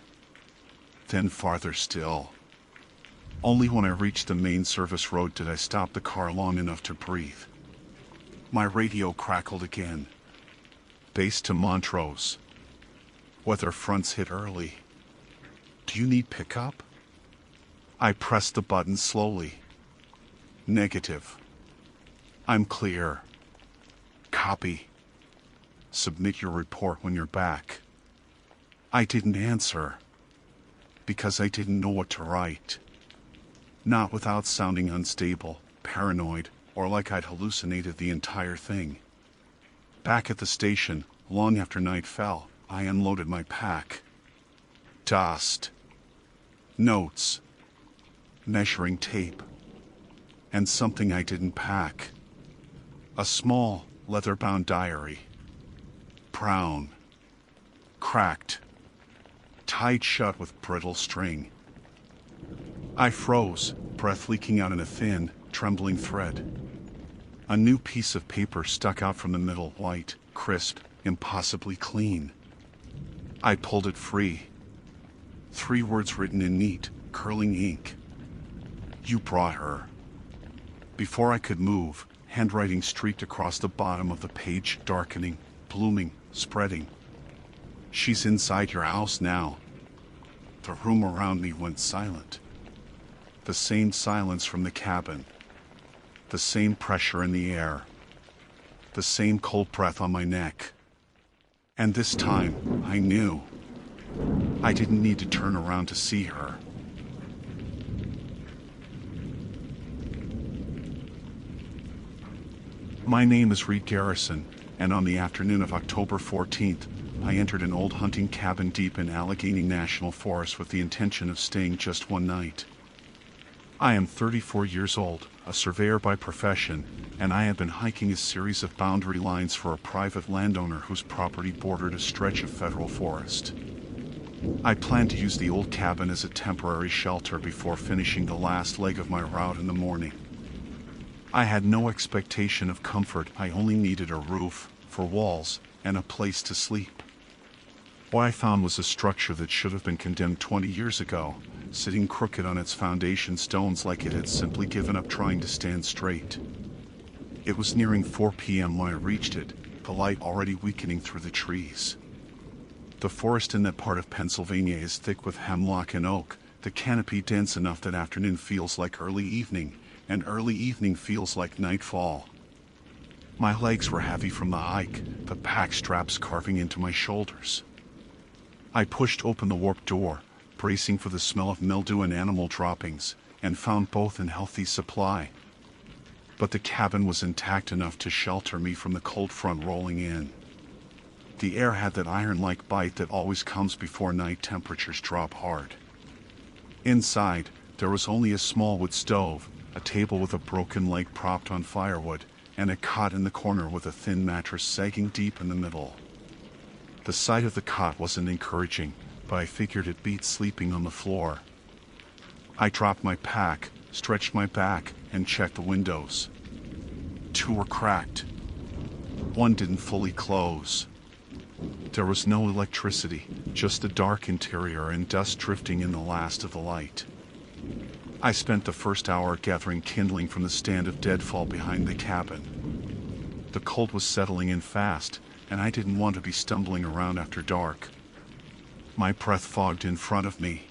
Then farther still. Only when I reached the main service road did I stop the car long enough to breathe. My radio crackled again. Base to Montrose. Weather fronts hit early. Do you need pickup? I pressed the button slowly. Negative. I'm clear. Copy. Submit your report when you're back. I didn't answer. Because I didn't know what to write. Not without sounding unstable, paranoid, or like I'd hallucinated the entire thing. Back at the station, long after night fell, I unloaded my pack. Dust. Notes. measuring tape, and something I didn't pack. A small, leather-bound diary. Brown. Cracked. Tied shut with brittle string. I froze, breath leaking out in a thin, trembling thread. A new piece of paper stuck out from the middle, white, crisp, impossibly clean. I pulled it free. 3 words written in neat, curling ink. You brought her. Before I could move, handwriting streaked across the bottom of the page, darkening, blooming, spreading. She's inside your house now. The room around me went silent. The same silence from the cabin. The same pressure in the air. The same cold breath on my neck. And this time, I knew. I didn't need to turn around to see her. My name is Reed Garrison, and on the afternoon of October 14th, I entered an old hunting cabin deep in Allegheny National Forest with the intention of staying just one night. I am 34 years old, a surveyor by profession, and I have been hiking a series of boundary lines for a private landowner whose property bordered a stretch of federal forest. I plan to use the old cabin as a temporary shelter before finishing the last leg of my route in the morning. I had no expectation of comfort. I only needed a roof, 4 walls, and a place to sleep. What I found was a structure that should have been condemned 20 years ago, sitting crooked on its foundation stones like it had simply given up trying to stand straight. It was nearing 4 p.m. when I reached it, the light already weakening through the trees. The forest in that part of Pennsylvania is thick with hemlock and oak, the canopy dense enough that afternoon feels like early evening, and early evening feels like nightfall. My legs were heavy from the hike, the pack straps carving into my shoulders. I pushed open the warped door, bracing for the smell of mildew and animal droppings, and found both in healthy supply. But the cabin was intact enough to shelter me from the cold front rolling in. The air had that iron-like bite that always comes before night temperatures drop hard. Inside, there was only a small wood stove, a table with a broken leg propped on firewood, and a cot in the corner with a thin mattress sagging deep in the middle. The sight of the cot wasn't encouraging, but I figured it beat sleeping on the floor. I dropped my pack, stretched my back, and checked the windows. 2 were cracked. 1 didn't fully close. There was no electricity, just the dark interior and dust drifting in the last of the light. I spent the first hour gathering kindling from the stand of deadfall behind the cabin. The cold was settling in fast, and I didn't want to be stumbling around after dark. My breath fogged in front of me.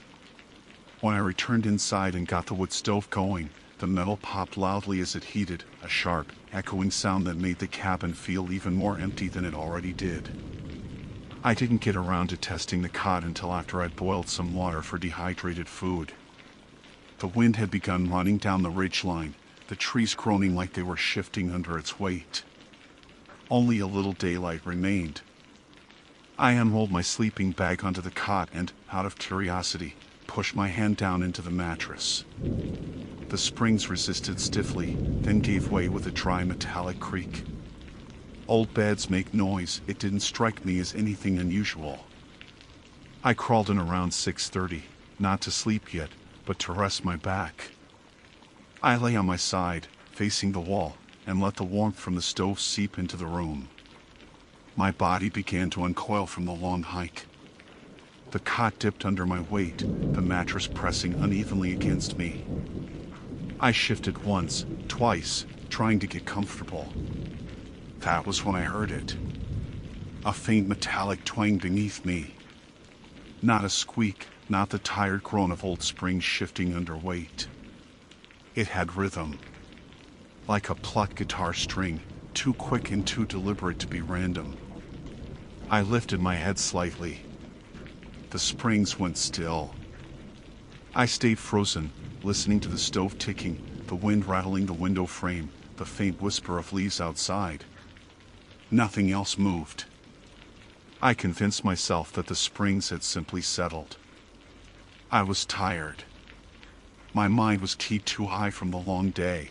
When I returned inside and got the wood stove going, the metal popped loudly as it heated, a sharp, echoing sound that made the cabin feel even more empty than it already did. I didn't get around to testing the cot until after I'd boiled some water for dehydrated food. The wind had begun running down the ridgeline, the trees groaning like they were shifting under its weight. Only a little daylight remained. I unrolled my sleeping bag onto the cot and, out of curiosity, pushed my hand down into the mattress. The springs resisted stiffly, then gave way with a dry metallic creak. Old beds make noise. It didn't strike me as anything unusual. I crawled in around 6:30, not to sleep yet, but to rest my back. I lay on my side, facing the wall, and let the warmth from the stove seep into the room. My body began to uncoil from the long hike. The cot dipped under my weight, the mattress pressing unevenly against me. I shifted once, twice, trying to get comfortable. That was when I heard it. A faint metallic twang beneath me. Not a squeak, not the tired groan of old springs shifting under weight. It had rhythm. Like a plucked guitar string, too quick and too deliberate to be random. I lifted my head slightly. The springs went still. I stayed frozen, listening to the stove ticking, the wind rattling the window frame, the faint whisper of leaves outside. Nothing else moved. I convinced myself that the springs had simply settled. I was tired. My mind was keyed too high from the long day.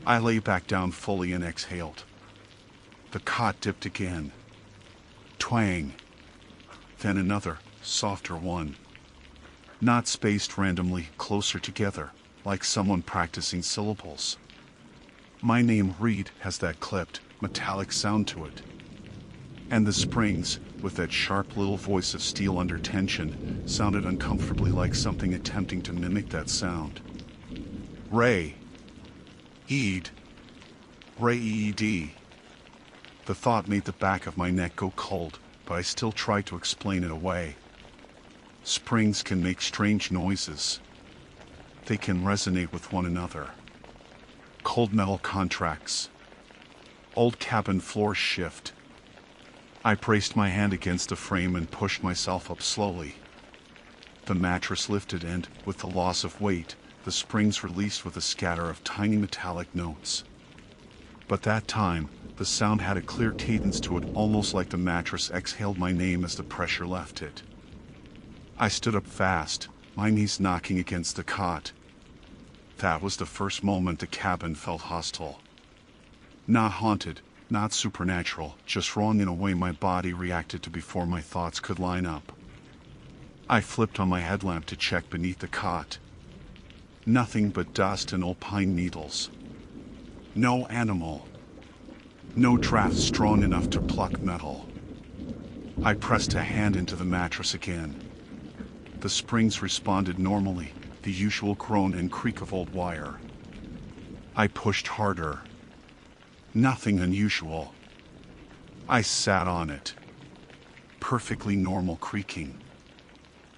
I lay back down fully and exhaled. The cot dipped again. Twang. Then another, softer one. Not spaced randomly, closer together, like someone practicing syllables. My name, Reed, has that clipped, metallic sound to it. And the springs, with that sharp little voice of steel under tension, sounded uncomfortably like something attempting to mimic that sound. Ray. Eed. Ray-E-E-D. The thought made the back of my neck go cold, but I still tried to explain it away. Springs can make strange noises. They can resonate with one another. Cold metal contracts. Old cabin floors shift. I braced my hand against the frame and pushed myself up slowly. The mattress lifted and, with the loss of weight, the springs released with a scatter of tiny metallic notes. But that time, the sound had a clear cadence to it, almost like the mattress exhaled my name as the pressure left it. I stood up fast, my knees knocking against the cot. That was the first moment the cabin felt hostile. Not haunted, not supernatural, just wrong in a way my body reacted to before my thoughts could line up. I flipped on my headlamp to check beneath the cot. Nothing but dust and old pine needles. No animal. No draft strong enough to pluck metal. I pressed a hand into the mattress again. The springs responded normally, the usual groan and creak of old wire. I pushed harder. Nothing unusual. I sat on it. Perfectly normal creaking.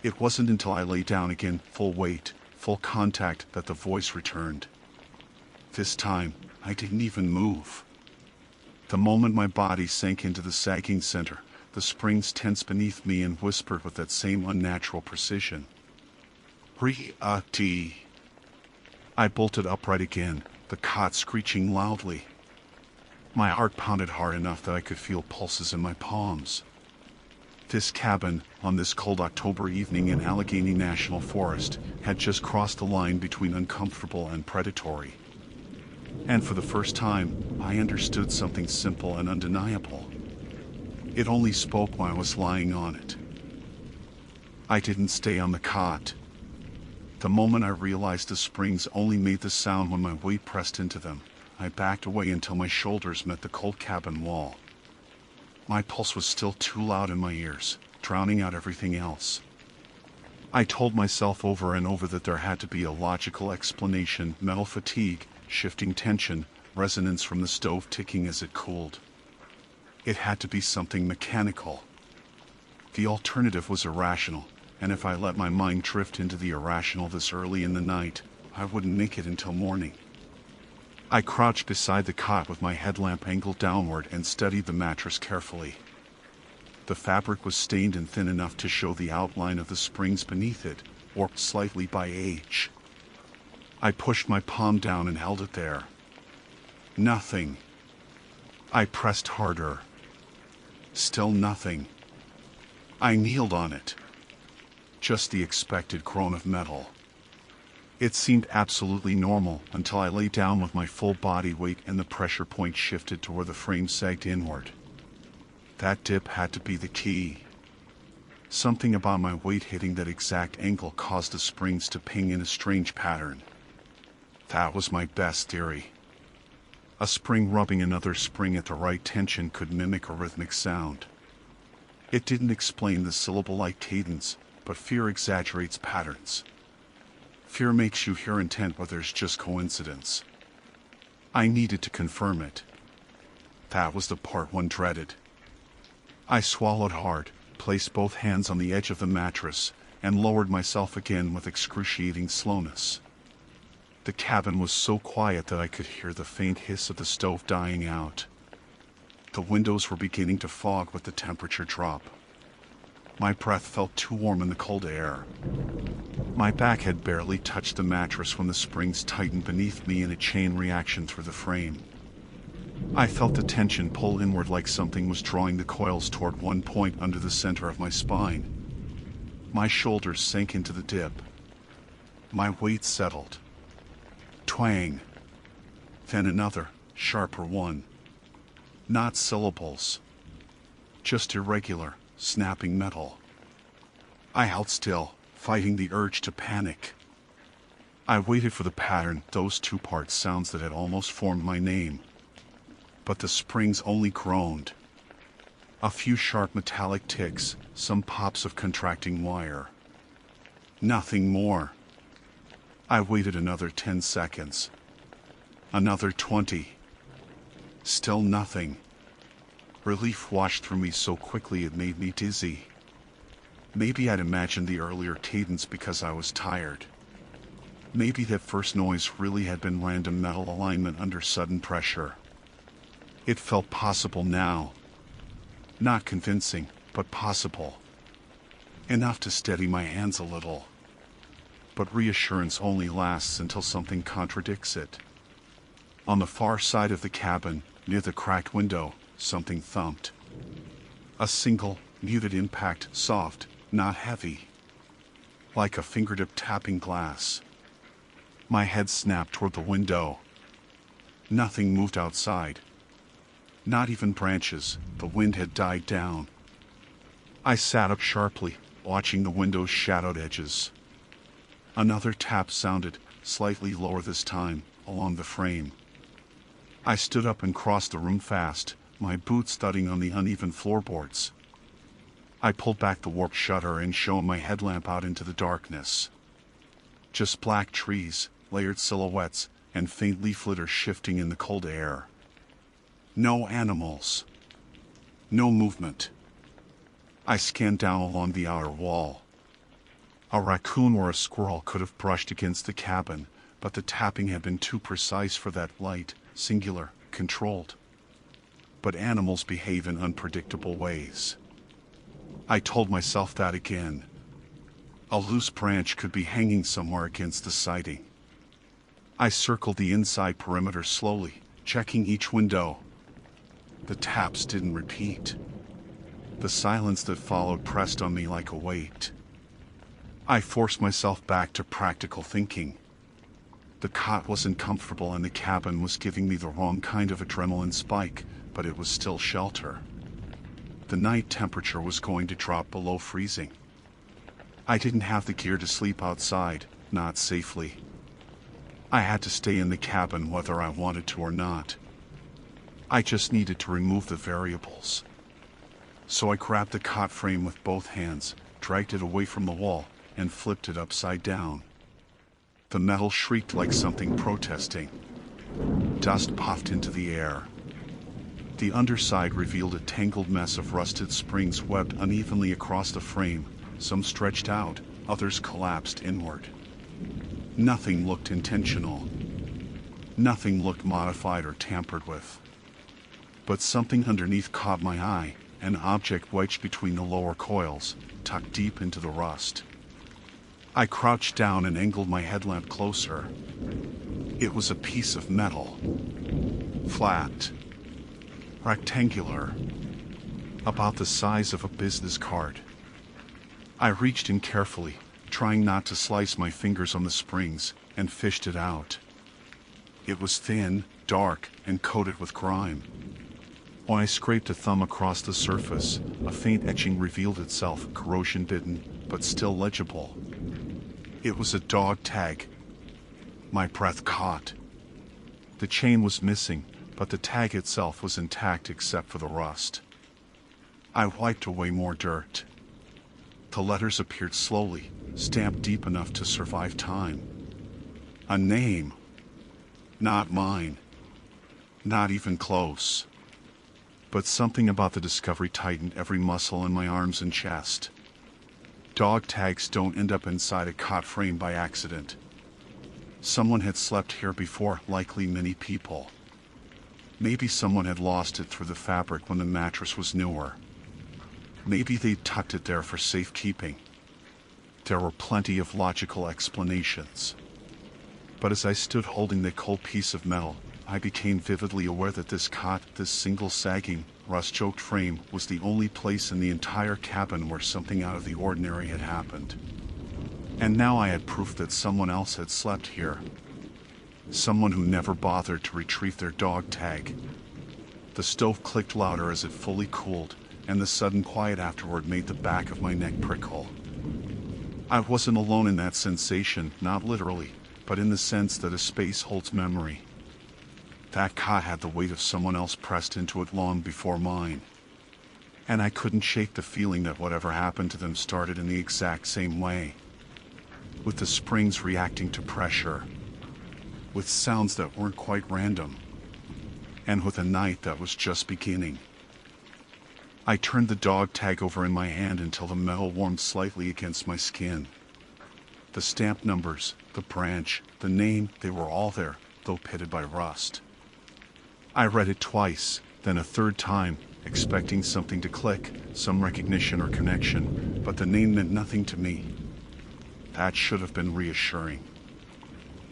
It wasn't until I lay down again, full weight, full contact, that the voice returned. This time, I didn't even move. The moment my body sank into the sagging center, the springs tensed beneath me and whispered with that same unnatural precision. Re-a-t. I bolted upright again, the cot screeching loudly. My heart pounded hard enough that I could feel pulses in my palms. This cabin, on this cold October evening in Allegheny National Forest, had just crossed the line between uncomfortable and predatory. And for the first time, I understood something simple and undeniable. It only spoke while I was lying on it. I didn't stay on the cot. The moment I realized the springs only made the sound when my weight pressed into them, I backed away until my shoulders met the cold cabin wall. My pulse was still too loud in my ears, drowning out everything else. I told myself over and over that there had to be a logical explanation: metal fatigue, shifting tension, resonance from the stove ticking as it cooled. It had to be something mechanical. The alternative was irrational, and if I let my mind drift into the irrational this early in the night, I wouldn't make it until morning. I crouched beside the cot with my headlamp angled downward and studied the mattress carefully. The fabric was stained and thin enough to show the outline of the springs beneath it, warped slightly by age. I pushed my palm down and held it there. Nothing. I pressed harder. Still nothing. I kneeled on it. Just the expected groan of metal. It seemed absolutely normal until I lay down with my full body weight and the pressure point shifted to where the frame sagged inward. That dip had to be the key. Something about my weight hitting that exact angle caused the springs to ping in a strange pattern. That was my best theory. A spring rubbing another spring at the right tension could mimic a rhythmic sound. It didn't explain the syllable-like cadence, but fear exaggerates patterns. Fear makes you hear intent where there's just coincidence. I needed to confirm it. That was the part one dreaded. I swallowed hard, placed both hands on the edge of the mattress, and lowered myself again with excruciating slowness. The cabin was so quiet that I could hear the faint hiss of the stove dying out. The windows were beginning to fog with the temperature drop. My breath felt too warm in the cold air. My back had barely touched the mattress when the springs tightened beneath me in a chain reaction through the frame. I felt the tension pull inward like something was drawing the coils toward one point under the center of my spine. My shoulders sank into the dip. My weight settled. Twang. Then another, sharper one. Not syllables. Just irregular, snapping metal. I held still, fighting the urge to panic. I waited for the pattern, those two-part sounds that had almost formed my name. But the springs only groaned. A few sharp metallic ticks, some pops of contracting wire. Nothing more. I waited another 10 seconds. Another 20. Still nothing. Relief washed through me so quickly it made me dizzy. Maybe I'd imagined the earlier cadence because I was tired. Maybe that first noise really had been random metal alignment under sudden pressure. It felt possible now. Not convincing, but possible. Enough to steady my hands a little. But reassurance only lasts until something contradicts it. On the far side of the cabin, near the cracked window, something thumped. A single, muted impact, soft, not heavy. Like a fingertip tapping glass. My head snapped toward the window. Nothing moved outside. Not even branches. The wind had died down. I sat up sharply, watching the window's shadowed edges. Another tap sounded, slightly lower this time, along the frame. I stood up and crossed the room fast, my boots thudding on the uneven floorboards. I pulled back the warped shutter and shone my headlamp out into the darkness. Just black trees, layered silhouettes, and faint leaf litter shifting in the cold air. No animals. No movement. I scanned down along the outer wall. A raccoon or a squirrel could have brushed against the cabin, but the tapping had been too precise for that light, singular, controlled. But animals behave in unpredictable ways. I told myself that again. A loose branch could be hanging somewhere against the siding. I circled the inside perimeter slowly, checking each window. The taps didn't repeat. The silence that followed pressed on me like a weight. I forced myself back to practical thinking. The cot wasn't comfortable and the cabin was giving me the wrong kind of adrenaline spike, but it was still shelter. The night temperature was going to drop below freezing. I didn't have the gear to sleep outside, not safely. I had to stay in the cabin whether I wanted to or not. I just needed to remove the variables. So I grabbed the cot frame with both hands, dragged it away from the wall, and flipped it upside down. The metal shrieked like something protesting. Dust puffed into the air. The underside revealed a tangled mess of rusted springs webbed unevenly across the frame, some stretched out, others collapsed inward. Nothing looked intentional. Nothing looked modified or tampered with. But something underneath caught my eye, an object wedged between the lower coils, tucked deep into the rust. I crouched down and angled my headlamp closer. It was a piece of metal. Flat. Rectangular. About the size of a business card. I reached in carefully, trying not to slice my fingers on the springs, and fished it out. It was thin, dark, and coated with grime. When I scraped a thumb across the surface, a faint etching revealed itself, corrosion-bitten, but still legible. It was a dog tag. My breath caught. The chain was missing, but the tag itself was intact except for the rust. I wiped away more dirt. The letters appeared slowly, stamped deep enough to survive time. A name. Not mine. Not even close. But something about the discovery tightened every muscle in my arms and chest. Dog tags don't end up inside a cot frame by accident. Someone had slept here before, likely many people. Maybe someone had lost it through the fabric when the mattress was newer. Maybe they'd tucked it there for safekeeping. There were plenty of logical explanations. But as I stood holding the cold piece of metal, I became vividly aware that this cot, this single sagging, rust-choked frame, was the only place in the entire cabin where something out of the ordinary had happened. And now I had proof that someone else had slept here. Someone who never bothered to retrieve their dog tag. The stove clicked louder as it fully cooled, and the sudden quiet afterward made the back of my neck prickle. I wasn't alone in that sensation, not literally, but in the sense that a space holds memory. That cot had the weight of someone else pressed into it long before mine. And I couldn't shake the feeling that whatever happened to them started in the exact same way. With the springs reacting to pressure. With sounds that weren't quite random. And with a night that was just beginning. I turned the dog tag over in my hand until the metal warmed slightly against my skin. The stamp numbers, the branch, the name, they were all there, though pitted by rust. I read it twice, then a third time, expecting something to click, some recognition or connection, but the name meant nothing to me. That should have been reassuring.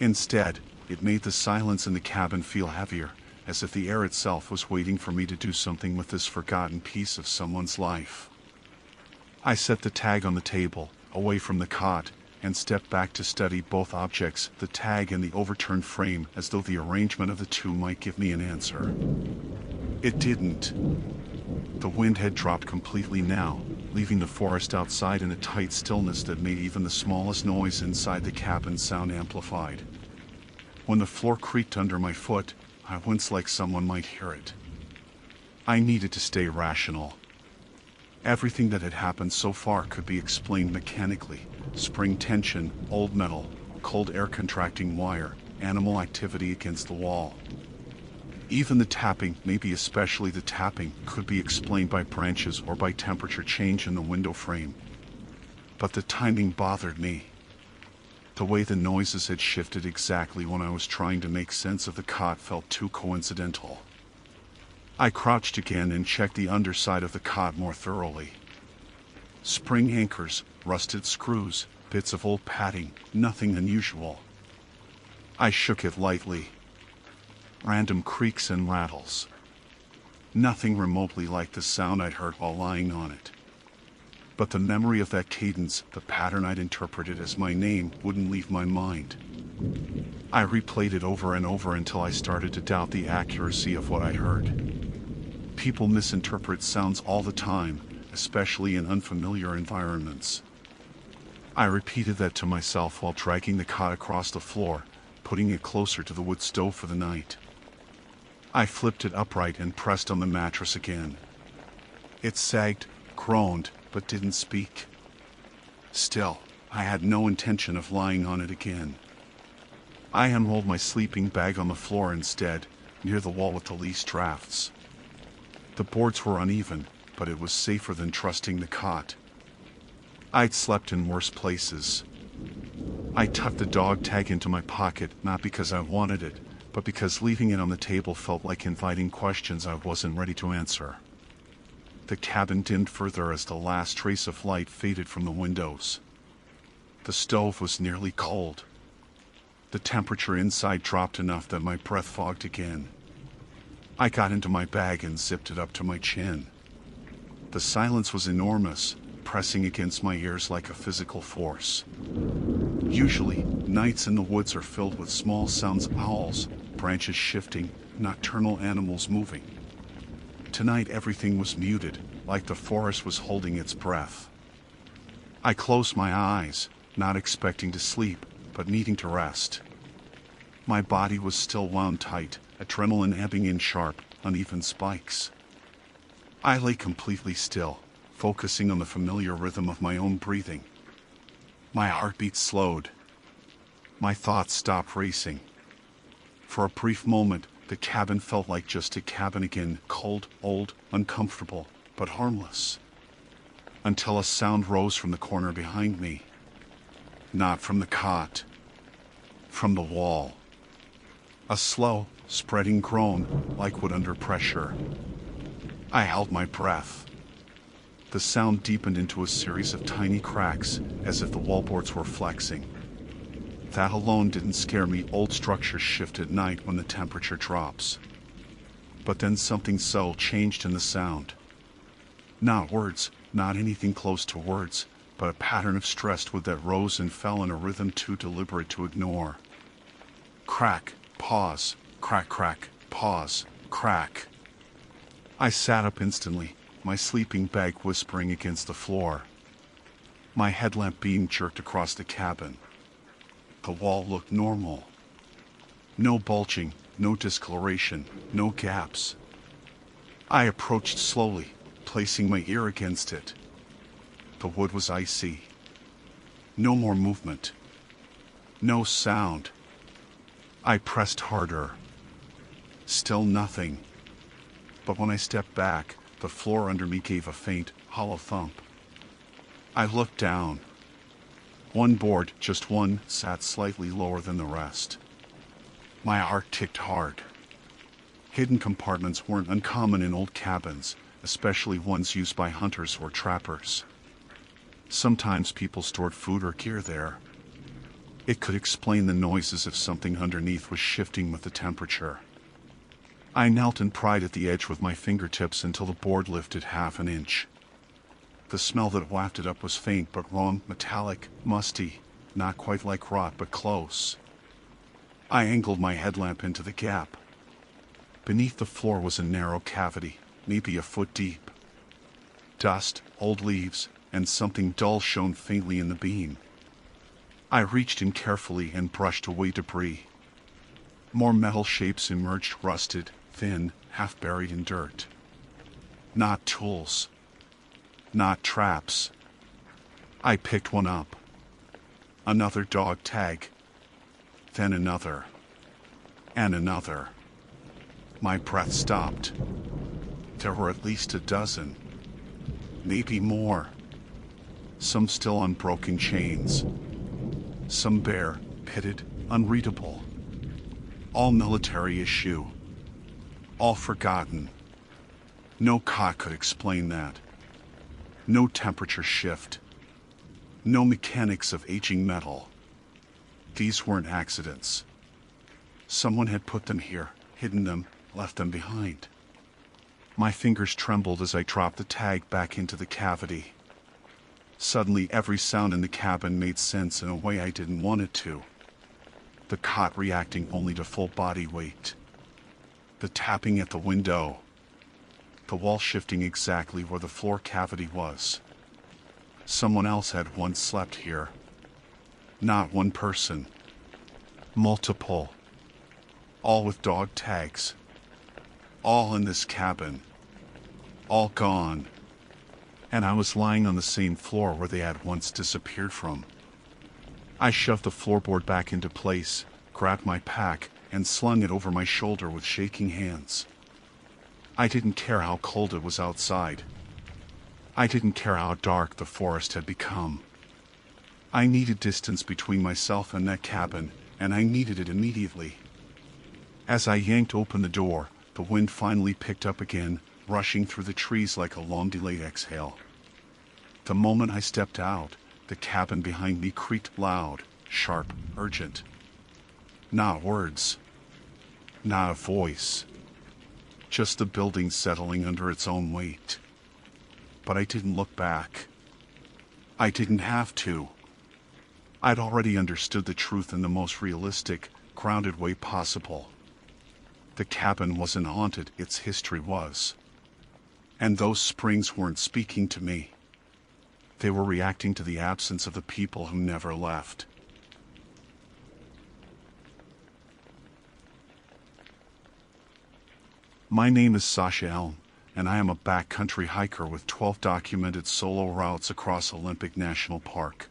Instead, it made the silence in the cabin feel heavier, as if the air itself was waiting for me to do something with this forgotten piece of someone's life. I set the tag on the table, away from the cot, and stepped back to study both objects, the tag and the overturned frame, as though the arrangement of the two might give me an answer. It didn't. The wind had dropped completely now, leaving the forest outside in a tight stillness that made even the smallest noise inside the cabin sound amplified. When the floor creaked under my foot, I winced like someone might hear it. I needed to stay rational. Everything that had happened so far could be explained mechanically. Spring tension, old metal, cold air contracting wire, animal activity against the wall. Even the tapping, maybe especially the tapping, could be explained by branches or by temperature change in the window frame. But the timing bothered me. The way the noises had shifted exactly when I was trying to make sense of the cot felt too coincidental. I crouched again and checked the underside of the cot more thoroughly. Spring anchors, rusted screws, bits of old padding, nothing unusual. I shook it lightly. Random creaks and rattles. Nothing remotely like the sound I'd heard while lying on it. But the memory of that cadence, the pattern I'd interpreted as my name, wouldn't leave my mind. I replayed it over and over until I started to doubt the accuracy of what I heard. People misinterpret sounds all the time, especially in unfamiliar environments. I repeated that to myself while dragging the cot across the floor, putting it closer to the wood stove for the night. I flipped it upright and pressed on the mattress again. It sagged, groaned, but didn't speak. Still, I had no intention of lying on it again. I unrolled my sleeping bag on the floor instead, near the wall with the least drafts. The boards were uneven, but it was safer than trusting the cot. I'd slept in worse places. I tucked the dog tag into my pocket, not because I wanted it, but because leaving it on the table felt like inviting questions I wasn't ready to answer. The cabin dimmed further as the last trace of light faded from the windows. The stove was nearly cold. The temperature inside dropped enough that my breath fogged again. I got into my bag and zipped it up to my chin. The silence was enormous, pressing against my ears like a physical force. Usually, nights in the woods are filled with small sounds, owls, branches shifting, nocturnal animals moving. Tonight everything was muted, like the forest was holding its breath. I closed my eyes, not expecting to sleep, but needing to rest. My body was still wound tight, adrenaline ebbing in sharp, uneven spikes. I lay completely still, focusing on the familiar rhythm of my own breathing. My heartbeat slowed. My thoughts stopped racing. For a brief moment, the cabin felt like just a cabin again, cold, old, uncomfortable, but harmless. Until a sound rose from the corner behind me. Not from the cot. From the wall. A slow, spreading groan, like wood under pressure. I held my breath. The sound deepened into a series of tiny cracks, as if the wallboards were flexing. That alone didn't scare me. Old structures shift at night when the temperature drops. But then something subtle changed in the sound. Not words, not anything close to words, but a pattern of stressed wood that rose and fell in a rhythm too deliberate to ignore. Crack, pause, crack, crack, pause, crack. I sat up instantly, my sleeping bag whispering against the floor. My headlamp beam jerked across the cabin. The wall looked normal. No bulging, no discoloration, no gaps. I approached slowly, placing my ear against it. The wood was icy. No more movement. No sound. I pressed harder. Still nothing. But when I stepped back, the floor under me gave a faint, hollow thump. I looked down. One board, just one, sat slightly lower than the rest. My heart ticked hard. Hidden compartments weren't uncommon in old cabins, especially ones used by hunters or trappers. Sometimes people stored food or gear there. It could explain the noises if something underneath was shifting with the temperature. I knelt and pried at the edge with my fingertips until the board lifted half an inch. The smell that wafted up was faint but wrong, metallic, musty, not quite like rot but close. I angled my headlamp into the gap. Beneath the floor was a narrow cavity, maybe a foot deep. Dust, old leaves, and something dull shone faintly in the beam. I reached in carefully and brushed away debris. More metal shapes emerged, rusted, thin, half buried in dirt. Not tools. Not traps. I picked one up. Another dog tag. Then another. And another. My breath stopped. There were at least a dozen. Maybe more. Some still on broken chains. Some bare, pitted, unreadable. All military issue. All forgotten. No cot could explain that. No temperature shift. No mechanics of aging metal. These weren't accidents. Someone had put them here, hidden them, left them behind. My fingers trembled as I dropped the tag back into the cavity. Suddenly every sound in the cabin made sense in a way I didn't want it to. The cot reacting only to full body weight. The tapping at the window. The wall shifting exactly where the floor cavity was. Someone else had once slept here. Not one person. Multiple. All with dog tags. All in this cabin. All gone. And I was lying on the same floor where they had once disappeared from. I shoved the floorboard back into place, grabbed my pack, and slung it over my shoulder with shaking hands. I didn't care how cold it was outside. I didn't care how dark the forest had become. I needed distance between myself and that cabin, and I needed it immediately. As I yanked open the door, the wind finally picked up again, rushing through the trees like a long-delayed exhale. The moment I stepped out, the cabin behind me creaked loud, sharp, urgent. Not words. Not a voice. Just the building settling under its own weight. But I didn't look back. I didn't have to. I'd already understood the truth in the most realistic, grounded way possible. The cabin wasn't haunted, its history was. And those springs weren't speaking to me. They were reacting to the absence of the people who never left. My name is Sasha Elm, and I am a backcountry hiker with 12 documented solo routes across Olympic National Park.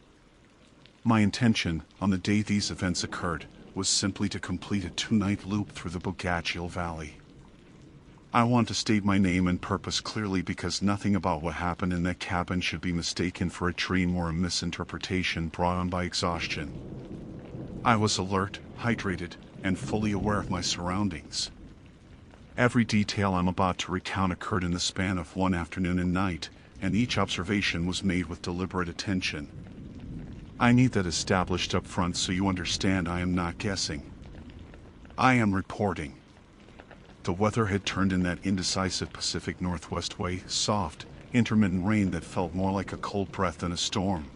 My intention, on the day these events occurred, was simply to complete a 2-night loop through the Bogachil Valley. I want to state my name and purpose clearly because nothing about what happened in that cabin should be mistaken for a dream or a misinterpretation brought on by exhaustion. I was alert, hydrated, and fully aware of my surroundings. Every detail I'm about to recount occurred in the span of one afternoon and night, and each observation was made with deliberate attention. I need that established up front so you understand I am not guessing. I am reporting. The weather had turned in that indecisive Pacific Northwest way, soft, intermittent rain that felt more like a cold breath than a storm.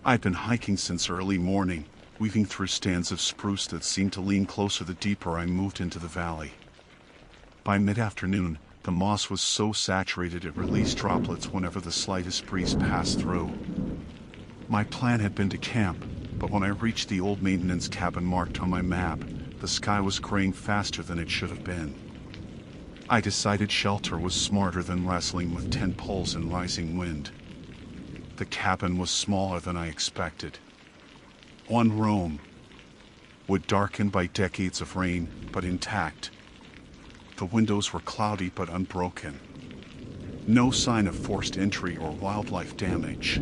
I'd been hiking since early morning, weaving through stands of spruce that seemed to lean closer the deeper I moved into the valley. By mid-afternoon, the moss was so saturated it released droplets whenever the slightest breeze passed through. My plan had been to camp, but when I reached the old maintenance cabin marked on my map, the sky was graying faster than it should have been. I decided shelter was smarter than wrestling with tent poles and rising wind. The cabin was smaller than I expected. One room, wood darkened by decades of rain, but intact. The windows were cloudy but unbroken. No sign of forced entry or wildlife damage.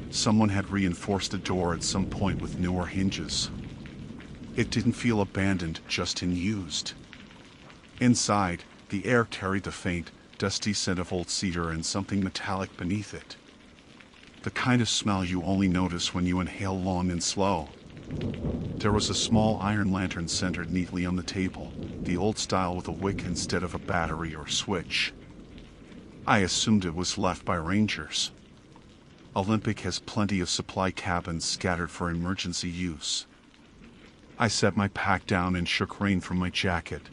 Someone had reinforced the door at some point with newer hinges. It didn't feel abandoned, just unused. Inside, the air carried the faint, dusty scent of old cedar and something metallic beneath it. The kind of smell you only notice when you inhale long and slow. There was a small iron lantern centered neatly on the table, the old style with a wick instead of a battery or switch. I assumed it was left by rangers. Olympic has plenty of supply cabins scattered for emergency use. I set my pack down and shook rain from my jacket.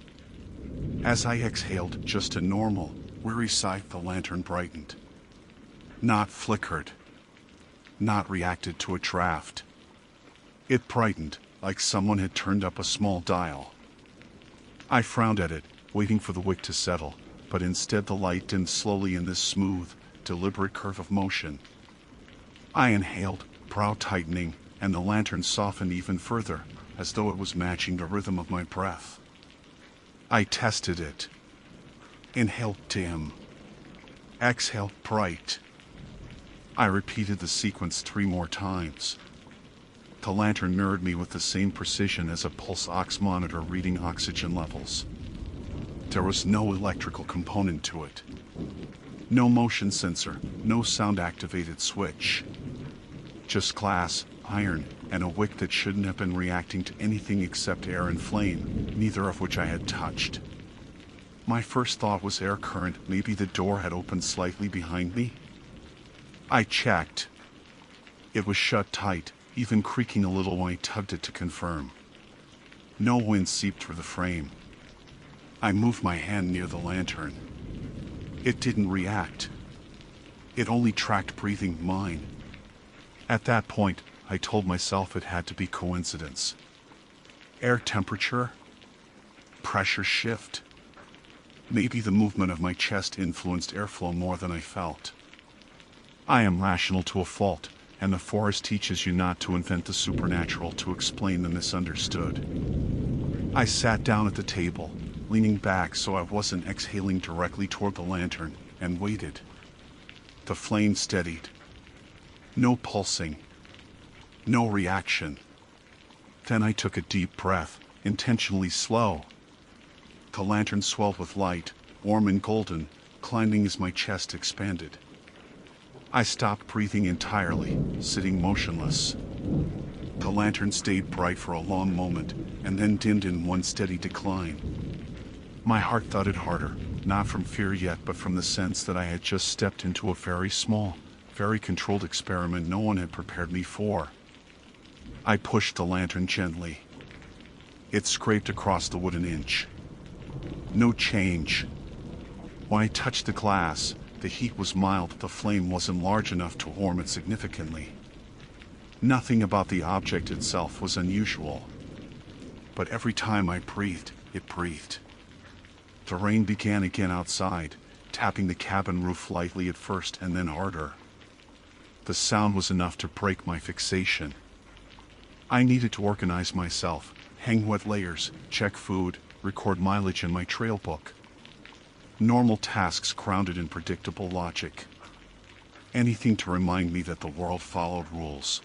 As I exhaled just a normal, weary sigh, the lantern brightened. Not flickered. Not reacted to a draft. It brightened, like someone had turned up a small dial. I frowned at it, waiting for the wick to settle, but instead the light dimmed slowly in this smooth, deliberate curve of motion. I inhaled, brow tightening, and the lantern softened even further, as though it was matching the rhythm of my breath. I tested it. Inhale, dim. Exhale, bright. I repeated the sequence 3 more times. The lantern mirrored me with the same precision as a pulse ox monitor reading oxygen levels. There was no electrical component to it. No motion sensor, no sound-activated switch. Just glass, iron, and a wick that shouldn't have been reacting to anything except air and flame, neither of which I had touched. My first thought was air current, maybe the door had opened slightly behind me. I checked. It was shut tight, even creaking a little when I tugged it to confirm. No wind seeped through the frame. I moved my hand near the lantern. It didn't react. It only tracked breathing mine. At that point, I told myself it had to be coincidence. Air temperature? Pressure shift? Maybe the movement of my chest influenced airflow more than I felt. I am rational to a fault, and the forest teaches you not to invent the supernatural to explain the misunderstood. I sat down at the table, leaning back so I wasn't exhaling directly toward the lantern, and waited. The flame steadied. No pulsing. No reaction. Then I took a deep breath, intentionally slow. The lantern swelled with light, warm and golden, climbing as my chest expanded. I stopped breathing entirely, sitting motionless. The lantern stayed bright for a long moment, and then dimmed in one steady decline. My heart thudded harder, not from fear yet, but from the sense that I had just stepped into a very small, very controlled experiment no one had prepared me for. I pushed the lantern gently. It scraped across the wood an inch. No change. When I touched the glass, the heat was mild, the flame wasn't large enough to warm it significantly. Nothing about the object itself was unusual. But every time I breathed, it breathed. The rain began again outside, tapping the cabin roof lightly at first and then harder. The sound was enough to break my fixation. I needed to organize myself, hang wet layers, check food, record mileage in my trail book. Normal tasks grounded in predictable logic. Anything to remind me that the world followed rules.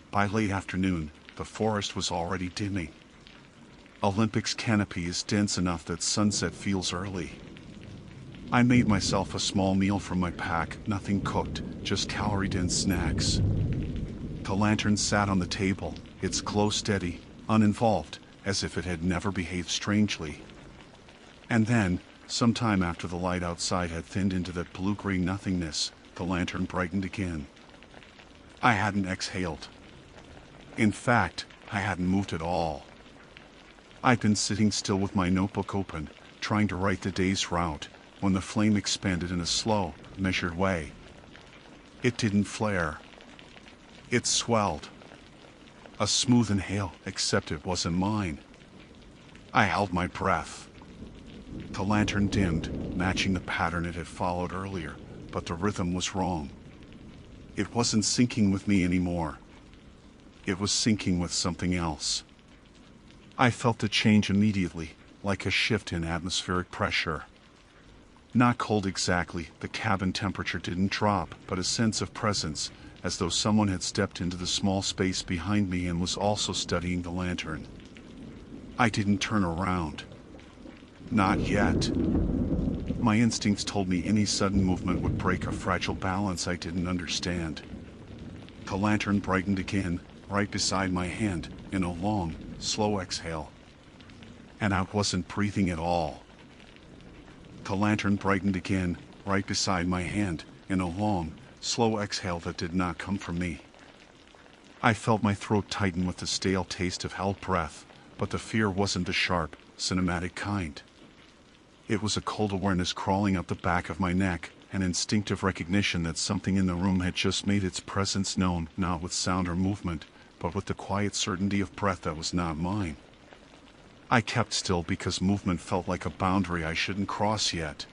By late afternoon, the forest was already dimming. Olympic's canopy is dense enough that sunset feels early. I made myself a small meal from my pack, nothing cooked, just calorie-dense snacks. The lantern sat on the table, its glow steady, uninvolved, as if it had never behaved strangely. And then, sometime after the light outside had thinned into that blue-gray nothingness, the lantern brightened again. I hadn't exhaled. In fact, I hadn't moved at all. I'd been sitting still with my notebook open, trying to write the day's route, when the flame expanded in a slow, measured way. It didn't flare. It swelled. A smooth inhale, except it wasn't mine. I held my breath. The lantern dimmed, matching the pattern it had followed earlier, but the rhythm was wrong. It wasn't syncing with me anymore. It was syncing with something else. I felt the change immediately, like a shift in atmospheric pressure. Not cold exactly, the cabin temperature didn't drop, but a sense of presence, as though someone had stepped into the small space behind me and was also studying the lantern. I didn't turn around. Not yet. My instincts told me any sudden movement would break a fragile balance I didn't understand. The lantern brightened again, right beside my hand, in a long, slow exhale. And I wasn't breathing at all. The lantern brightened again, right beside my hand, in a long, slow exhale that did not come from me. I felt my throat tighten with the stale taste of held breath, but the fear wasn't the sharp, cinematic kind. It was a cold awareness crawling up the back of my neck, an instinctive recognition that something in the room had just made its presence known, not with sound or movement, but with the quiet certainty of breath that was not mine. I kept still because movement felt like a boundary I shouldn't cross yet.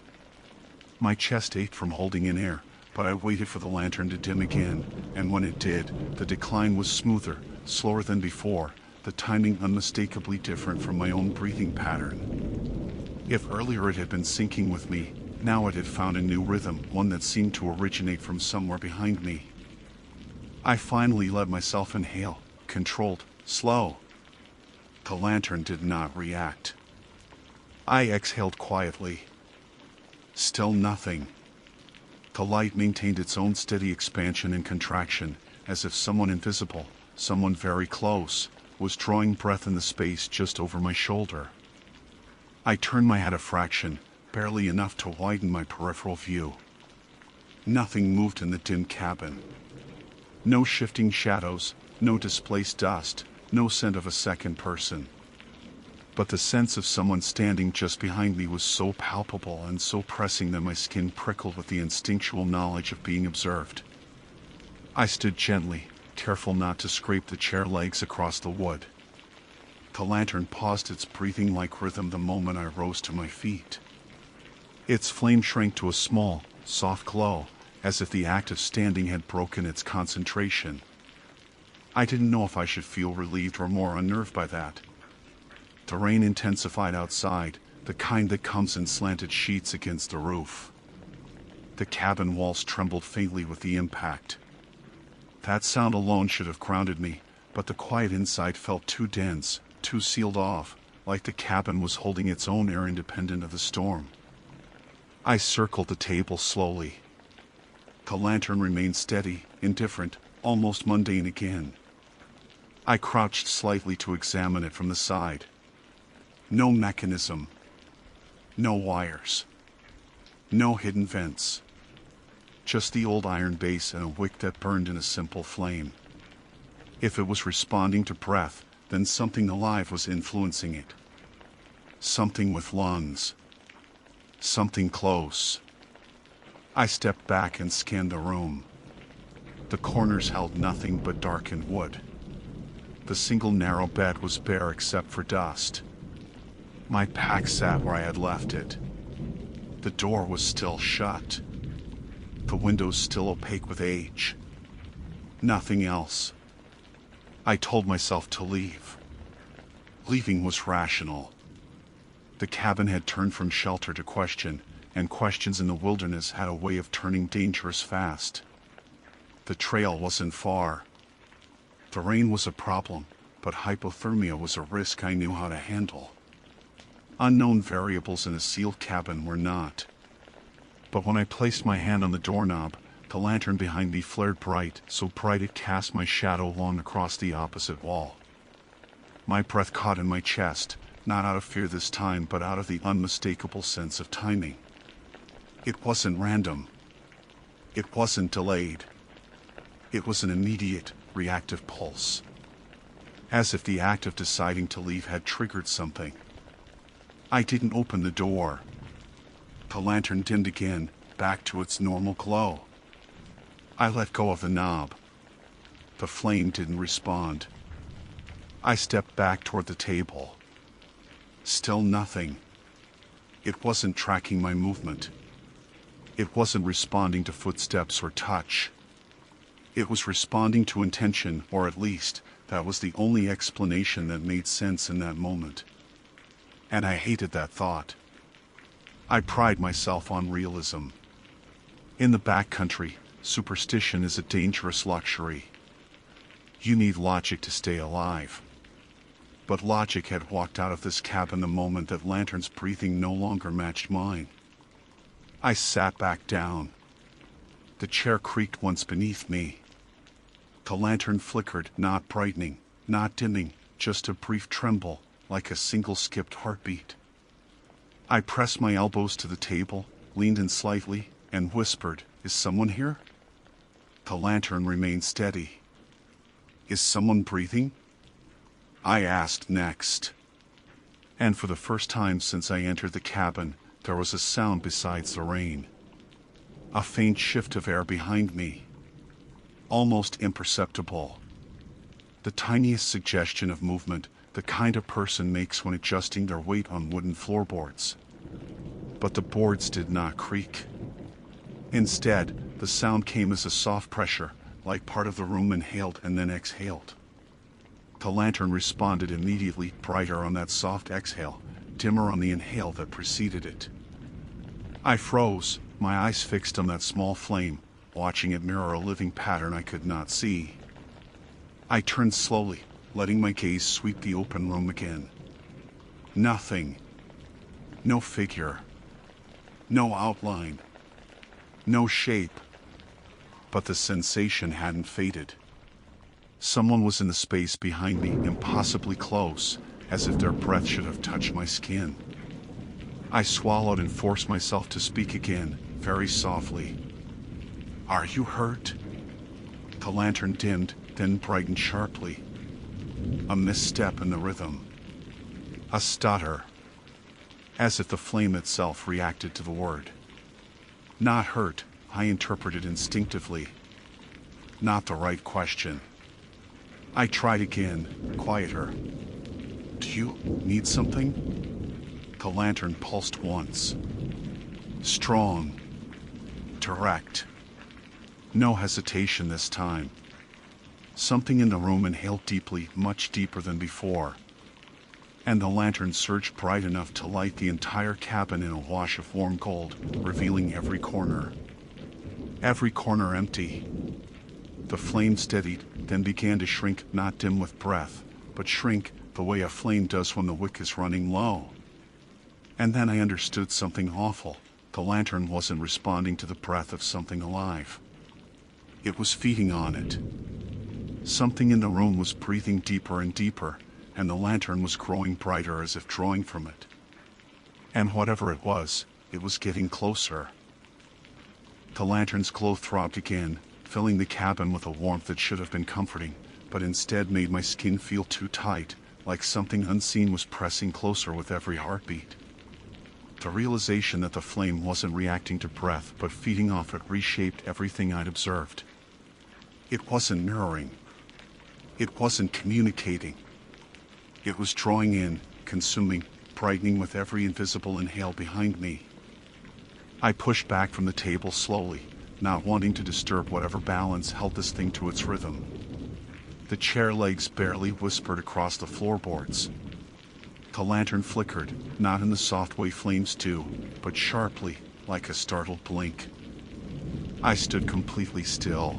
My chest ached from holding in air, but I waited for the lantern to dim again, and when it did, the decline was smoother, slower than before, the timing unmistakably different from my own breathing pattern. If earlier it had been syncing with me, now it had found a new rhythm, one that seemed to originate from somewhere behind me. I finally let myself inhale, controlled, slow. The lantern did not react. I exhaled quietly. Still nothing. The light maintained its own steady expansion and contraction, as if someone invisible, someone very close, was drawing breath in the space just over my shoulder. I turned my head a fraction, barely enough to widen my peripheral view. Nothing moved in the dim cabin. No shifting shadows, no displaced dust, no scent of a second person. But the sense of someone standing just behind me was so palpable and so pressing that my skin prickled with the instinctual knowledge of being observed. I stood gently, careful not to scrape the chair legs across the wood. The lantern paused its breathing-like rhythm the moment I rose to my feet. Its flame shrank to a small, soft glow, as if the act of standing had broken its concentration. I didn't know if I should feel relieved or more unnerved by that. The rain intensified outside, the kind that comes in slanted sheets against the roof. The cabin walls trembled faintly with the impact. That sound alone should have grounded me, but the quiet inside felt too dense, too sealed off, like the cabin was holding its own air independent of the storm. I circled the table slowly. The lantern remained steady, indifferent, almost mundane again. I crouched slightly to examine it from the side. No mechanism. No wires. No hidden vents. Just the old iron base and a wick that burned in a simple flame. If it was responding to breath, then something alive was influencing it. Something with lungs. Something close. I stepped back and scanned the room. The corners held nothing but darkened wood. The single narrow bed was bare except for dust. My pack sat where I had left it. The door was still shut. The windows still opaque with age. Nothing else. I told myself to leave. Leaving was rational. The cabin had turned from shelter to question, and questions in the wilderness had a way of turning dangerous fast. The trail wasn't far. The rain was a problem, but hypothermia was a risk I knew how to handle. Unknown variables in a sealed cabin were not. But when I placed my hand on the doorknob, the lantern behind me flared bright, so bright it cast my shadow long across the opposite wall. My breath caught in my chest, not out of fear this time, but out of the unmistakable sense of timing. It wasn't random. It wasn't delayed. It was an immediate, reactive pulse. As if the act of deciding to leave had triggered something. I didn't open the door. The lantern dimmed again, back to its normal glow. I let go of the knob. The flame didn't respond. I stepped back toward the table. Still nothing. It wasn't tracking my movement. It wasn't responding to footsteps or touch. It was responding to intention, or at least, that was the only explanation that made sense in that moment. And I hated that thought. I pride myself on realism. In the backcountry, superstition is a dangerous luxury. You need logic to stay alive. But logic had walked out of this cabin the moment that Lantern's breathing no longer matched mine. I sat back down. The chair creaked once beneath me. The lantern flickered, not brightening, not dimming, just a brief tremble, like a single skipped heartbeat. I pressed my elbows to the table, leaned in slightly, and whispered, "Is someone here?" The lantern remained steady. "Is someone breathing?" I asked next. And for the first time since I entered the cabin, there was a sound besides the rain. A faint shift of air behind me. Almost imperceptible. The tiniest suggestion of movement, the kind a person makes when adjusting their weight on wooden floorboards. But the boards did not creak. Instead, the sound came as a soft pressure, like part of the room inhaled and then exhaled. The lantern responded immediately, brighter on that soft exhale, dimmer on the inhale that preceded it. I froze, my eyes fixed on that small flame, watching it mirror a living pattern I could not see. I turned slowly, letting my gaze sweep the open room again. Nothing. No figure. No outline. No shape. But the sensation hadn't faded. Someone was in the space behind me, impossibly close, as if their breath should have touched my skin. I swallowed and forced myself to speak again, very softly. "Are you hurt?" The lantern dimmed, then brightened sharply. A misstep in the rhythm. A stutter. As if the flame itself reacted to the word. Not hurt, I interpreted instinctively. Not the right question. I tried again, quieter. "Do you need something?" The lantern pulsed once. Strong. Direct. No hesitation this time. Something in the room inhaled deeply, much deeper than before. And the lantern surged bright enough to light the entire cabin in a wash of warm gold, revealing every corner. Every corner empty. The flame steadied, then began to shrink, not dim with breath, but shrink the way a flame does when the wick is running low. And then I understood something awful. The lantern wasn't responding to the breath of something alive. It was feeding on it. Something in the room was breathing deeper and deeper, and the lantern was growing brighter as if drawing from it. And whatever it was getting closer. The lantern's glow throbbed again, filling the cabin with a warmth that should have been comforting, but instead made my skin feel too tight, like something unseen was pressing closer with every heartbeat. The realization that the flame wasn't reacting to breath but feeding off it reshaped everything I'd observed. It wasn't mirroring. It wasn't communicating. It was drawing in, consuming, brightening with every invisible inhale behind me. I pushed back from the table slowly, not wanting to disturb whatever balance held this thing to its rhythm. The chair legs barely whispered across the floorboards. The lantern flickered, not in the soft way flames do, but sharply, like a startled blink. I stood completely still.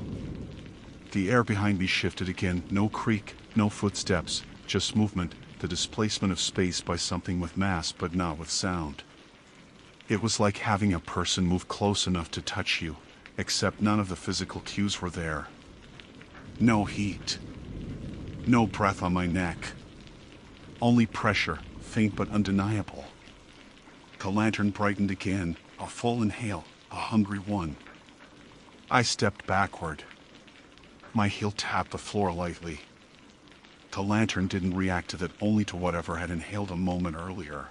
The air behind me shifted again, no creak, no footsteps, just movement, the displacement of space by something with mass but not with sound. It was like having a person move close enough to touch you, except none of the physical cues were there. No heat. No breath on my neck. Only pressure, faint but undeniable. The lantern brightened again, a full inhale, a hungry one. I stepped backward. My heel tapped the floor lightly. The lantern didn't react to that, only to whatever had inhaled a moment earlier.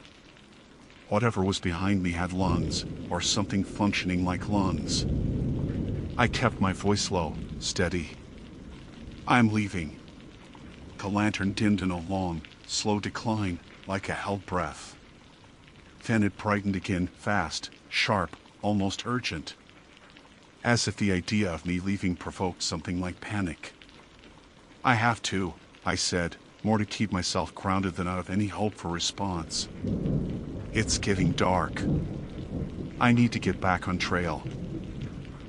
Whatever was behind me had lungs, or something functioning like lungs. I kept my voice low, steady. I'm leaving. The lantern dimmed in a long, slow decline, like a held breath. Then it brightened again, fast, sharp, almost urgent. As if the idea of me leaving provoked something like panic. I have to, I said, more to keep myself grounded than out of any hope for response. It's getting dark. I need to get back on trail.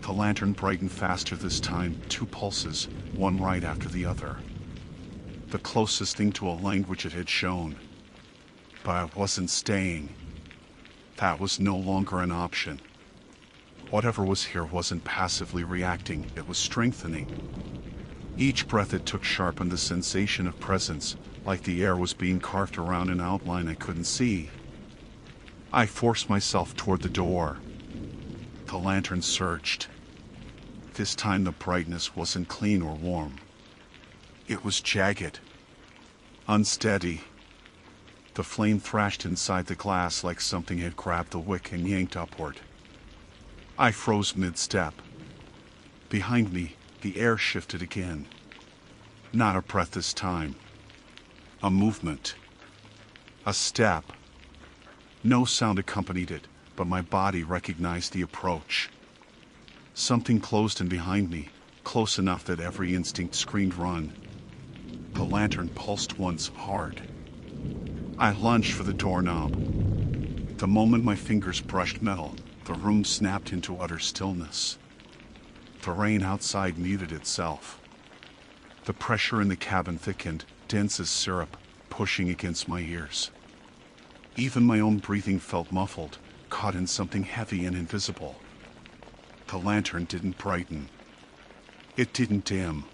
The lantern brightened faster this time, 2 pulses, one right after the other. The closest thing to a language it had shown. But I wasn't staying. That was no longer an option. Whatever was here wasn't passively reacting, it was strengthening. Each breath it took sharpened the sensation of presence, like the air was being carved around an outline I couldn't see. I forced myself toward the door. The lantern surged. This time the brightness wasn't clean or warm. It was jagged, unsteady. The flame thrashed inside the glass like something had grabbed the wick and yanked upward. I froze mid-step. Behind me, the air shifted again. Not a breath this time. A movement. A step. No sound accompanied it, but my body recognized the approach. Something closed in behind me, close enough that every instinct screamed run. The lantern pulsed once, hard. I lunged for the doorknob. The moment my fingers brushed metal, the room snapped into utter stillness. The rain outside muted itself. The pressure in the cabin thickened, dense as syrup, pushing against my ears. Even my own breathing felt muffled, caught in something heavy and invisible. The lantern didn't brighten. It didn't dim.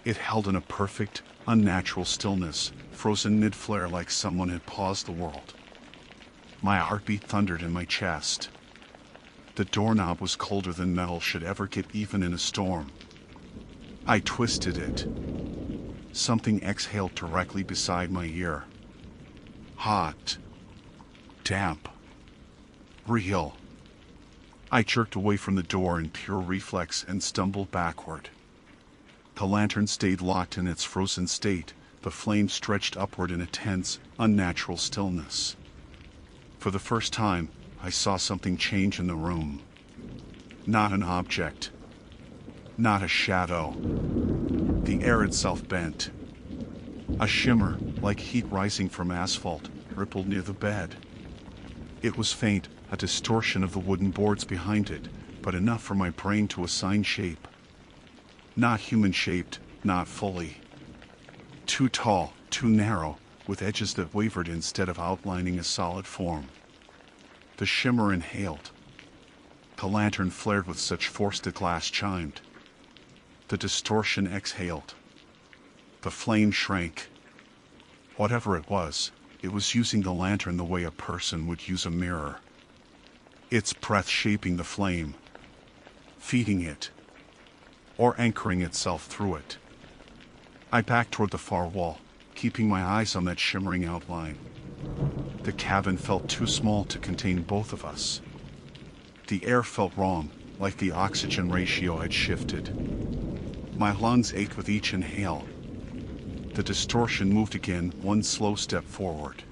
It held in a perfect, unnatural stillness, frozen mid-flare like someone had paused the world. My heartbeat thundered in my chest. The doorknob was colder than metal should ever get even in a storm. I twisted it. Something exhaled directly beside my ear. Hot. Damp. Real. I jerked away from the door in pure reflex and stumbled backward. The lantern stayed locked in its frozen state, the flame stretched upward in a tense, unnatural stillness. For the first time, I saw something change in the room. Not an object. Not a shadow. The air itself bent. A shimmer, like heat rising from asphalt, rippled near the bed. It was faint, a distortion of the wooden boards behind it, but enough for my brain to assign shape. Not human-shaped, not fully. Too tall, too narrow, with edges that wavered instead of outlining a solid form. The shimmer inhaled. The lantern flared with such force the glass chimed. The distortion exhaled. The flame shrank. Whatever it was using the lantern the way a person would use a mirror. Its breath shaping the flame, feeding it, or anchoring itself through it. I backed toward the far wall, keeping my eyes on that shimmering outline. The cabin felt too small to contain both of us. The air felt wrong, like the oxygen ratio had shifted. My lungs ached with each inhale. The distortion moved again, one slow step forward.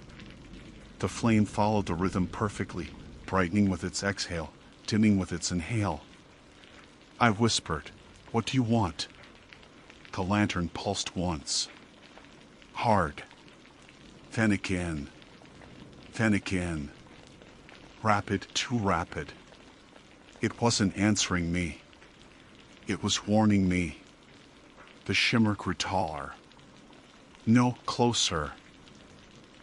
The flame followed the rhythm perfectly, brightening with its exhale, dimming with its inhale. I whispered, "What do you want?" The lantern pulsed once. Hard. Then again. Then again. Rapid, too rapid. It wasn't answering me. It was warning me. The shimmer grew taller. No, closer.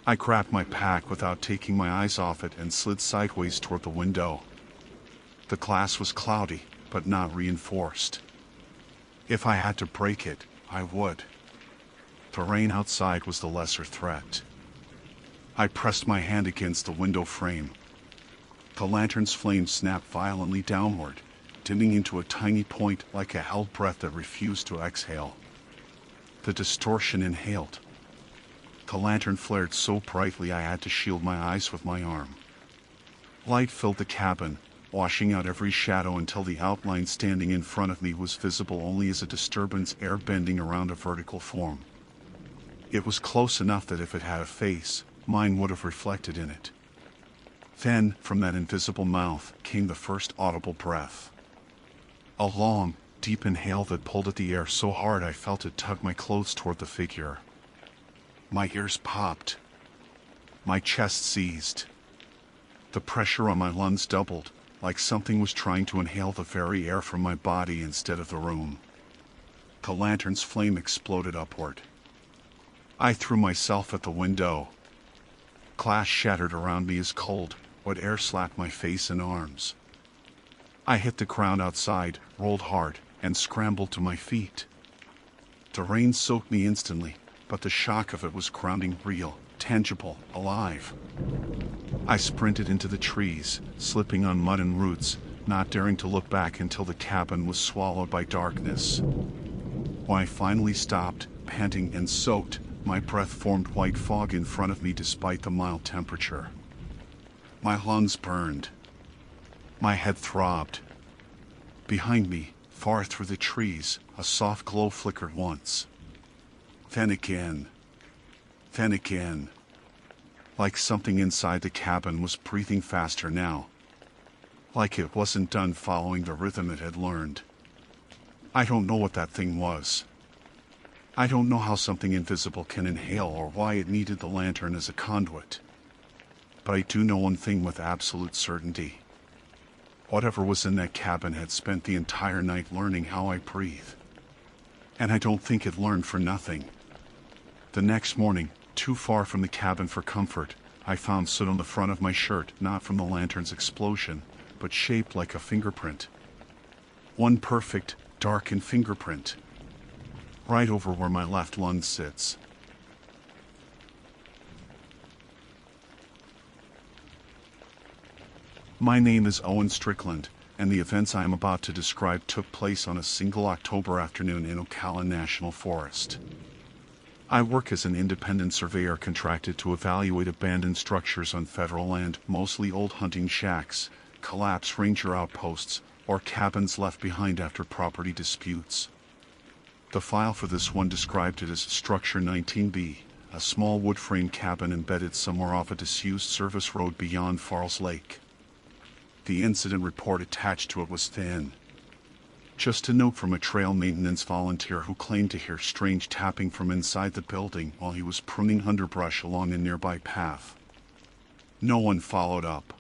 I grabbed my pack without taking my eyes off it and slid sideways toward the window. The glass was cloudy, but not reinforced. If I had to break it, I would. The rain outside was the lesser threat. I pressed my hand against the window frame. The lantern's flame snapped violently downward, dimming into a tiny point like a held breath that refused to exhale. The distortion inhaled. The lantern flared so brightly I had to shield my eyes with my arm. Light filled the cabin, washing out every shadow until the outline standing in front of me was visible only as a disturbance air bending around a vertical form. It was close enough that if it had a face, mine would have reflected in it. Then, from that invisible mouth, came the first audible breath. A long, deep inhale that pulled at the air so hard I felt it tug my clothes toward the figure. My ears popped. My chest seized. The pressure on my lungs doubled, like something was trying to inhale the very air from my body instead of the room. The lantern's flame exploded upward. I threw myself at the window. Glass shattered around me as cold, wet air slapped my face and arms. I hit the ground outside, rolled hard, and scrambled to my feet. The rain soaked me instantly, but the shock of it was grounding, real, tangible, alive. I sprinted into the trees, slipping on mud and roots, not daring to look back until the cabin was swallowed by darkness. When I finally stopped, panting and soaked, my breath formed white fog in front of me despite the mild temperature. My lungs burned. My head throbbed. Behind me, far through the trees, a soft glow flickered once. Then again. Then again. Like something inside the cabin was breathing faster now. Like it wasn't done following the rhythm it had learned. I don't know what that thing was. I don't know how something invisible can inhale or why it needed the lantern as a conduit. But I do know one thing with absolute certainty. Whatever was in that cabin had spent the entire night learning how I breathe. And I don't think it learned for nothing. The next morning, too far from the cabin for comfort, I found soot on the front of my shirt, not from the lantern's explosion, but shaped like a fingerprint. One perfect, darkened fingerprint. Right over where my left lung sits. My name is Owen Strickland, and the events I am about to describe took place on a single October afternoon in Ocala National Forest. I work as an independent surveyor contracted to evaluate abandoned structures on federal land, mostly old hunting shacks, collapsed ranger outposts, or cabins left behind after property disputes. The file for this one described it as Structure 19B, a small wood frame cabin embedded somewhere off a disused service road beyond Falls Lake. The incident report attached to it was thin. Just a note from a trail maintenance volunteer who claimed to hear strange tapping from inside the building while he was pruning underbrush along a nearby path. No one followed up.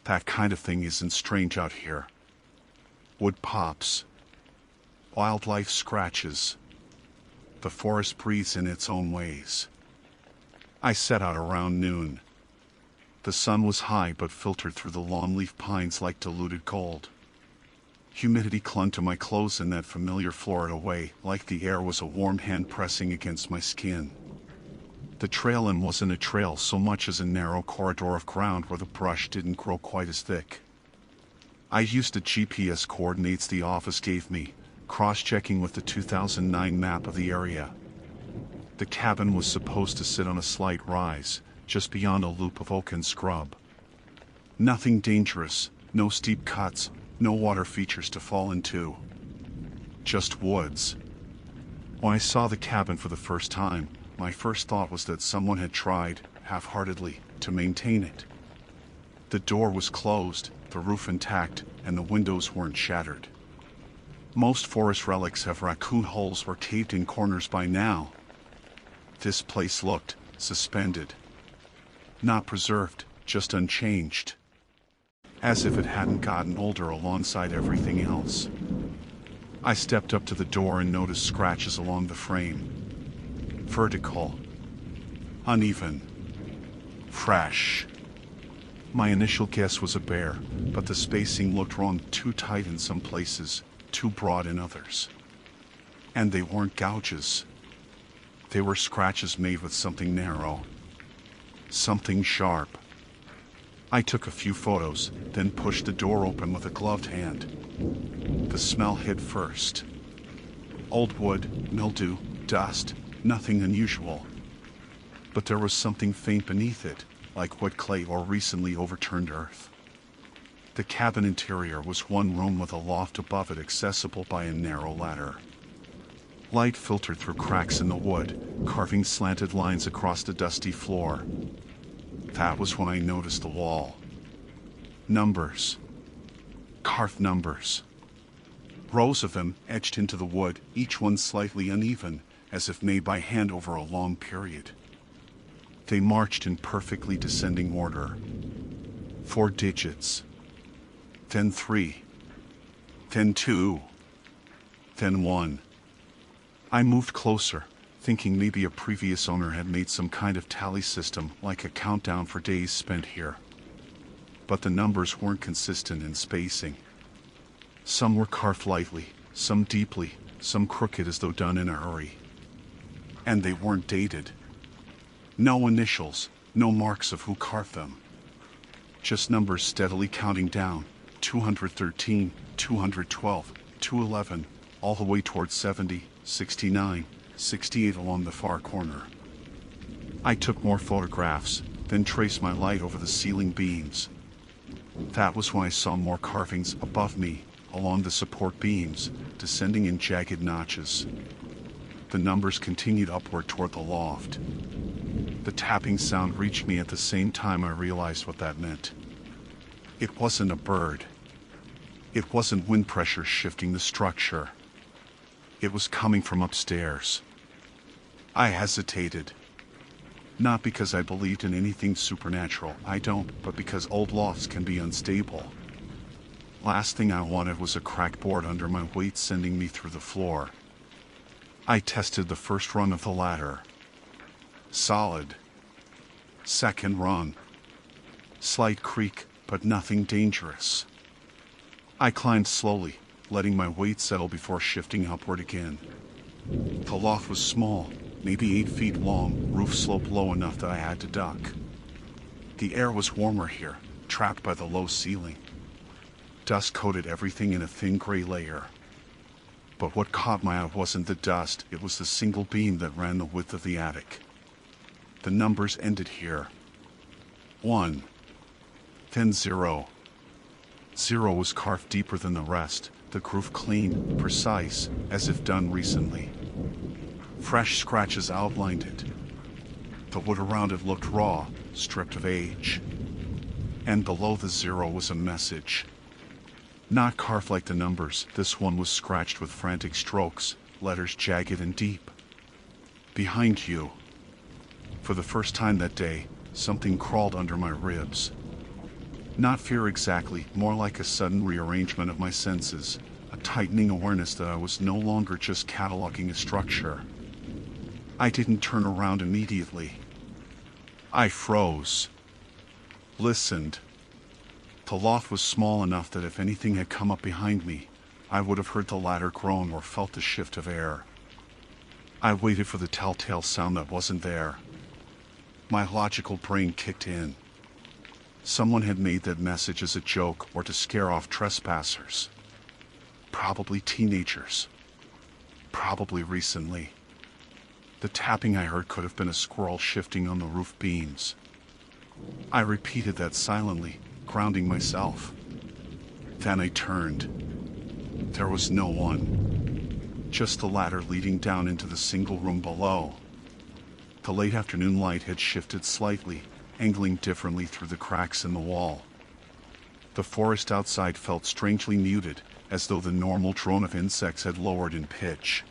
That kind of thing isn't strange out here. Wood pops. Wildlife scratches. The forest breathes in its own ways. I set out around noon. The sun was high but filtered through the longleaf pines like diluted gold. Humidity clung to my clothes in that familiar Florida way, like the air was a warm hand pressing against my skin. The trail in wasn't a trail so much as a narrow corridor of ground where the brush didn't grow quite as thick. I used the GPS coordinates the office gave me, cross-checking with the 2009 map of the area. The cabin was supposed to sit on a slight rise, just beyond a loop of oak and scrub. Nothing dangerous, no steep cuts, no water features to fall into. Just woods. When I saw the cabin for the first time, my first thought was that someone had tried, half-heartedly, to maintain it. The door was closed, the roof intact, and the windows weren't shattered. Most forest relics have raccoon holes or caved-in corners by now. This place looked suspended. Not preserved, just unchanged. As if it hadn't gotten older alongside everything else. I stepped up to the door and noticed scratches along the frame. Vertical. Uneven. Fresh. My initial guess was a bear, but the spacing looked wrong, too tight in some places, too broad in others. And they weren't gouges. They were scratches made with something narrow. Something sharp. I took a few photos, then pushed the door open with a gloved hand. The smell hit first. Old wood, mildew, dust, nothing unusual. But there was something faint beneath it, like wet clay or recently overturned earth. The cabin interior was one room with a loft above it accessible by a narrow ladder. Light filtered through cracks in the wood, carving slanted lines across the dusty floor. That was when I noticed the wall. Numbers. Carved numbers. Rows of them etched into the wood, each one slightly uneven, as if made by hand over a long period. They marched in perfectly descending order. 4 digits. Then 3. Then 2. Then 1. I moved closer, thinking maybe a previous owner had made some kind of tally system, like a countdown for days spent here. But the numbers weren't consistent in spacing. Some were carved lightly, some deeply, some crooked as though done in a hurry. And they weren't dated. No initials, no marks of who carved them. Just numbers steadily counting down, 213, 212, 211, all the way towards 70, 69, 68 along the far corner. I took more photographs, then traced my light over the ceiling beams. That was when I saw more carvings above me, along the support beams, descending in jagged notches. The numbers continued upward toward the loft. The tapping sound reached me at the same time I realized what that meant. It wasn't a bird. It wasn't wind pressure shifting the structure. It was coming from upstairs. I hesitated. Not because I believed in anything supernatural, I don't, but because old lofts can be unstable. Last thing I wanted was a cracked board under my weight sending me through the floor. I tested the first rung of the ladder. Solid. Second rung. Slight creak, but nothing dangerous. I climbed slowly, letting my weight settle before shifting upward again. The loft was small, maybe 8 feet long, roof sloped low enough that I had to duck. The air was warmer here, trapped by the low ceiling. Dust coated everything in a thin gray layer. But what caught my eye wasn't the dust, it was the single beam that ran the width of the attic. The numbers ended here. 1. Then 0. 0 was carved deeper than the rest, the groove clean, precise, as if done recently. Fresh scratches outlined it. The wood around it looked raw, stripped of age. And below the 0 was a message. Not carved like the numbers, this one was scratched with frantic strokes, letters jagged and deep. Behind you. For the first time that day, something crawled under my ribs. Not fear exactly, more like a sudden rearrangement of my senses, a tightening awareness that I was no longer just cataloging a structure. I didn't turn around immediately. I froze. Listened. The loft was small enough that if anything had come up behind me, I would have heard the ladder groan or felt the shift of air. I waited for the telltale sound that wasn't there. My logical brain kicked in. Someone had made that message as a joke or to scare off trespassers. Probably teenagers. Probably recently. The tapping I heard could have been a squirrel shifting on the roof beams. I repeated that silently, grounding myself. Then I turned. There was no one. Just the ladder leading down into the single room below. The late afternoon light had shifted slightly, angling differently through the cracks in the wall. The forest outside felt strangely muted, as though the normal drone of insects had lowered in pitch.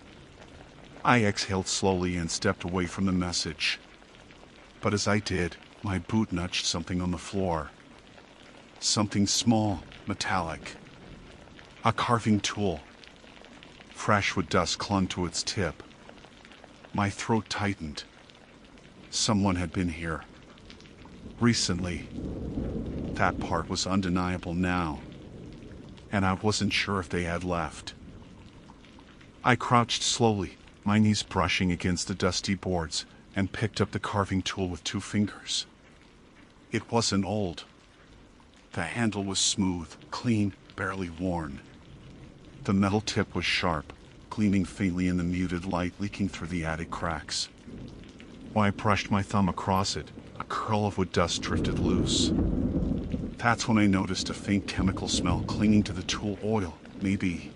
I exhaled slowly and stepped away from the message. But as I did, my boot nudged something on the floor. Something small, metallic. A carving tool. Fresh wood dust clung to its tip. My throat tightened. Someone had been here. Recently. That part was undeniable now. And I wasn't sure if they had left. I crouched slowly, my knees brushing against the dusty boards, and picked up the carving tool with 2 fingers. It wasn't old. The handle was smooth, clean, barely worn. The metal tip was sharp, gleaming faintly in the muted light leaking through the attic cracks. When I brushed my thumb across it, a curl of wood dust drifted loose. That's when I noticed a faint chemical smell clinging to the tool oil, maybe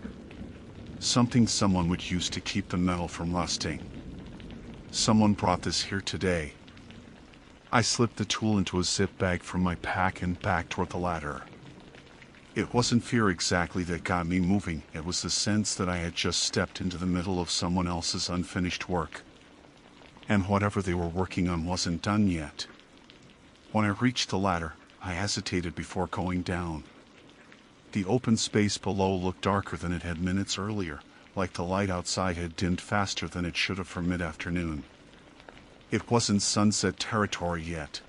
something someone would use to keep the metal from rusting. Someone brought this here today. I slipped the tool into a zip bag from my pack and backed toward the ladder. It wasn't fear exactly that got me moving, it was the sense that I had just stepped into the middle of someone else's unfinished work. And whatever they were working on wasn't done yet. When I reached the ladder, I hesitated before going down. The open space below looked darker than it had minutes earlier, like the light outside had dimmed faster than it should have for mid-afternoon. It wasn't sunset territory yet,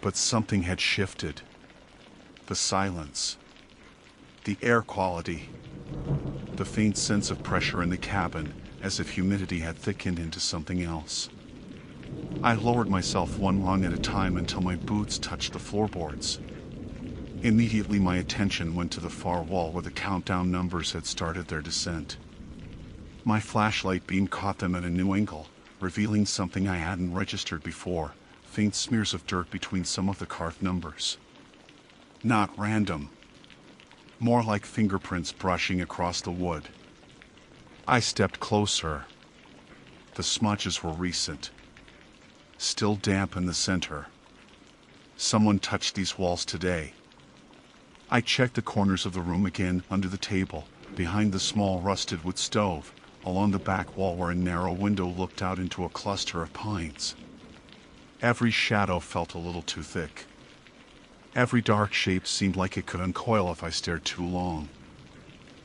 but something had shifted. The silence, the air quality, the faint sense of pressure in the cabin, as if humidity had thickened into something else. I lowered myself one rung at a time until my boots touched the floorboards. Immediately my attention went to the far wall where the countdown numbers had started their descent. My flashlight beam caught them at a new angle, revealing something I hadn't registered before, faint smears of dirt between some of the carved numbers. Not random. More like fingerprints brushing across the wood. I stepped closer. The smudges were recent. Still damp in the center. Someone touched these walls today. I checked the corners of the room again, under the table, behind the small rusted wood stove, along the back wall where a narrow window looked out into a cluster of pines. Every shadow felt a little too thick. Every dark shape seemed like it could uncoil if I stared too long.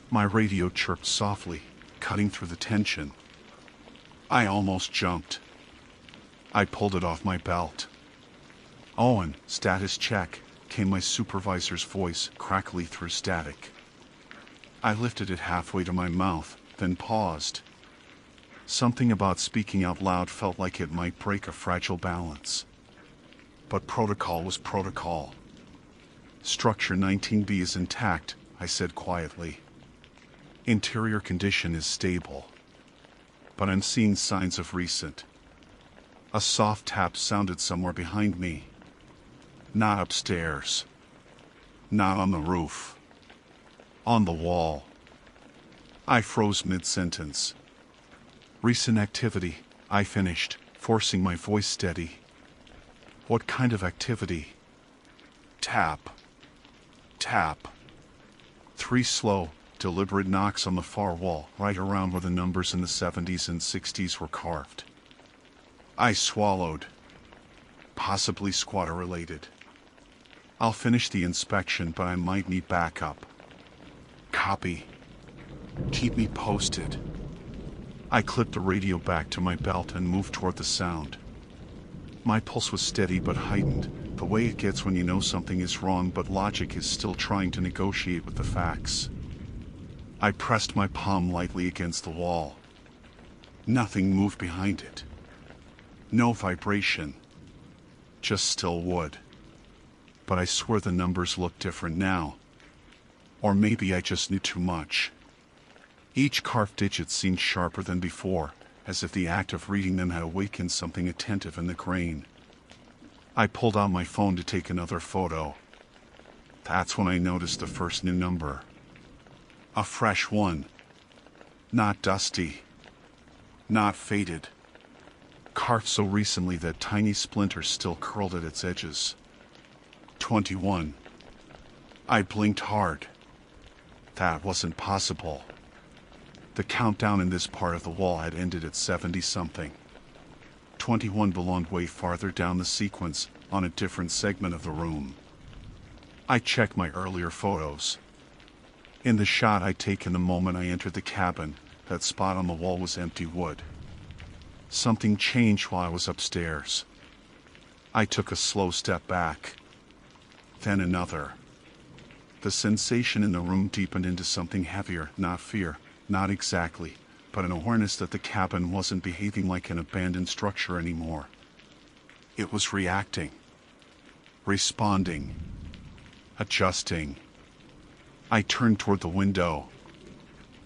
My radio chirped softly, cutting through the tension. I almost jumped. I pulled it off my belt. "Owen, status check," came my supervisor's voice, crackly through static. I lifted it halfway to my mouth, then paused. Something about speaking out loud felt like it might break a fragile balance. But protocol was protocol. "Structure 19B is intact," I said quietly. "Interior condition is stable. But I'm seeing signs of recent." A soft tap sounded somewhere behind me. Not upstairs. Not on the roof. On the wall. I froze mid-sentence. "Recent activity," I finished, forcing my voice steady. "What kind of activity?" Tap. Tap. 3 slow, deliberate knocks on the far wall, right around where the numbers in the 70s and 60s were carved. I swallowed. Possibly squatter-related. "I'll finish the inspection, but I might need backup." "Copy. Keep me posted." I clipped the radio back to my belt and moved toward the sound. My pulse was steady but heightened, the way it gets when you know something is wrong but logic is still trying to negotiate with the facts. I pressed my palm lightly against the wall. Nothing moved behind it. No vibration. Just still wood. But I swear the numbers look different now. Or maybe I just knew too much. Each carved digit seemed sharper than before, as if the act of reading them had awakened something attentive in the grain. I pulled out my phone to take another photo. That's when I noticed the first new number. A fresh one. Not dusty. Not faded. Carved so recently that tiny splinters still curled at its edges. 21. I blinked hard. That wasn't possible. The countdown in this part of the wall had ended at 70-something. 21 belonged way farther down the sequence, on a different segment of the room. I checked my earlier photos. In the shot I'd taken the moment I entered the cabin, that spot on the wall was empty wood. Something changed while I was upstairs. I took a slow step back. Then another. The sensation in the room deepened into something heavier, not fear, not exactly, but an awareness that the cabin wasn't behaving like an abandoned structure anymore. It was reacting. Responding. adjusting. I turned toward the window.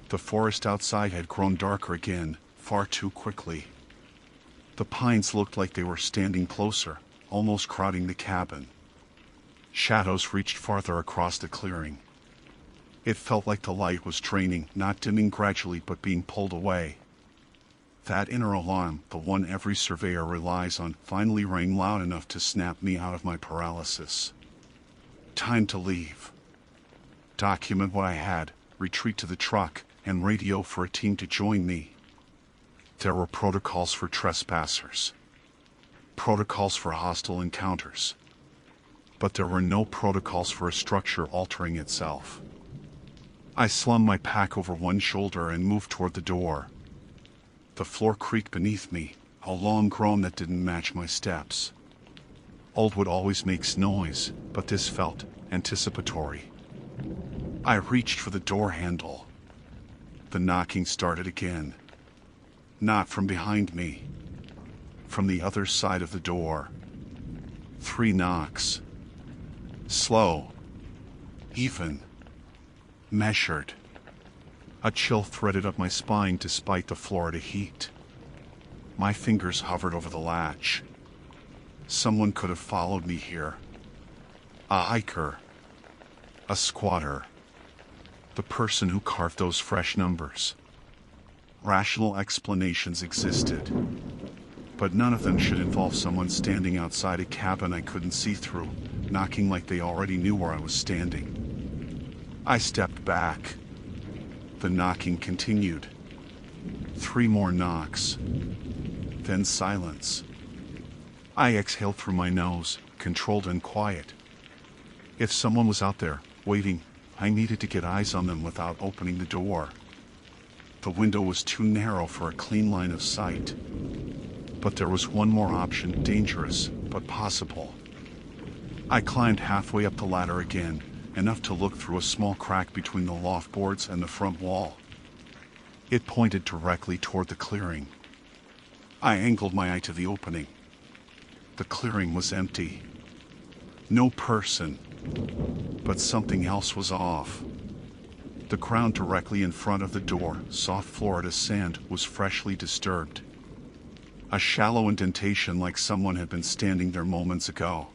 The forest outside had grown darker again, far too quickly. The pines looked like they were standing closer, almost crowding the cabin. Shadows reached farther across the clearing. It felt like the light was draining, not dimming gradually but being pulled away. That inner alarm, the one every surveyor relies on, finally rang loud enough to snap me out of my paralysis. Time to leave. Document what I had, retreat to the truck, and radio for a team to join me. There were protocols for trespassers. Protocols for hostile encounters. But there were no protocols for a structure altering itself. I slung my pack over one shoulder and moved toward the door. The floor creaked beneath me, a long groan that didn't match my steps. Old wood always makes noise, but this felt anticipatory. I reached for the door handle. The knocking started again. Not from behind me. From the other side of the door. 3 knocks. Slow. Even. Measured. A chill threaded up my spine despite the Florida heat. My fingers hovered over the latch. Someone could have followed me here. A hiker. A squatter. The person who carved those fresh numbers. Rational explanations existed, but none of them should involve someone standing outside a cabin I couldn't see through, knocking like they already knew where I was standing. I stepped back. The knocking continued. 3 more knocks. Then silence. I exhaled through my nose, controlled and quiet. If someone was out there, waiting, I needed to get eyes on them without opening the door. The window was too narrow for a clean line of sight. But there was one more option, dangerous, but possible. I climbed halfway up the ladder again, enough to look through a small crack between the loft boards and the front wall. It pointed directly toward the clearing. I angled my eye to the opening. The clearing was empty. No person. But something else was off. The ground directly in front of the door, soft Florida sand, was freshly disturbed. A shallow indentation like someone had been standing there moments ago.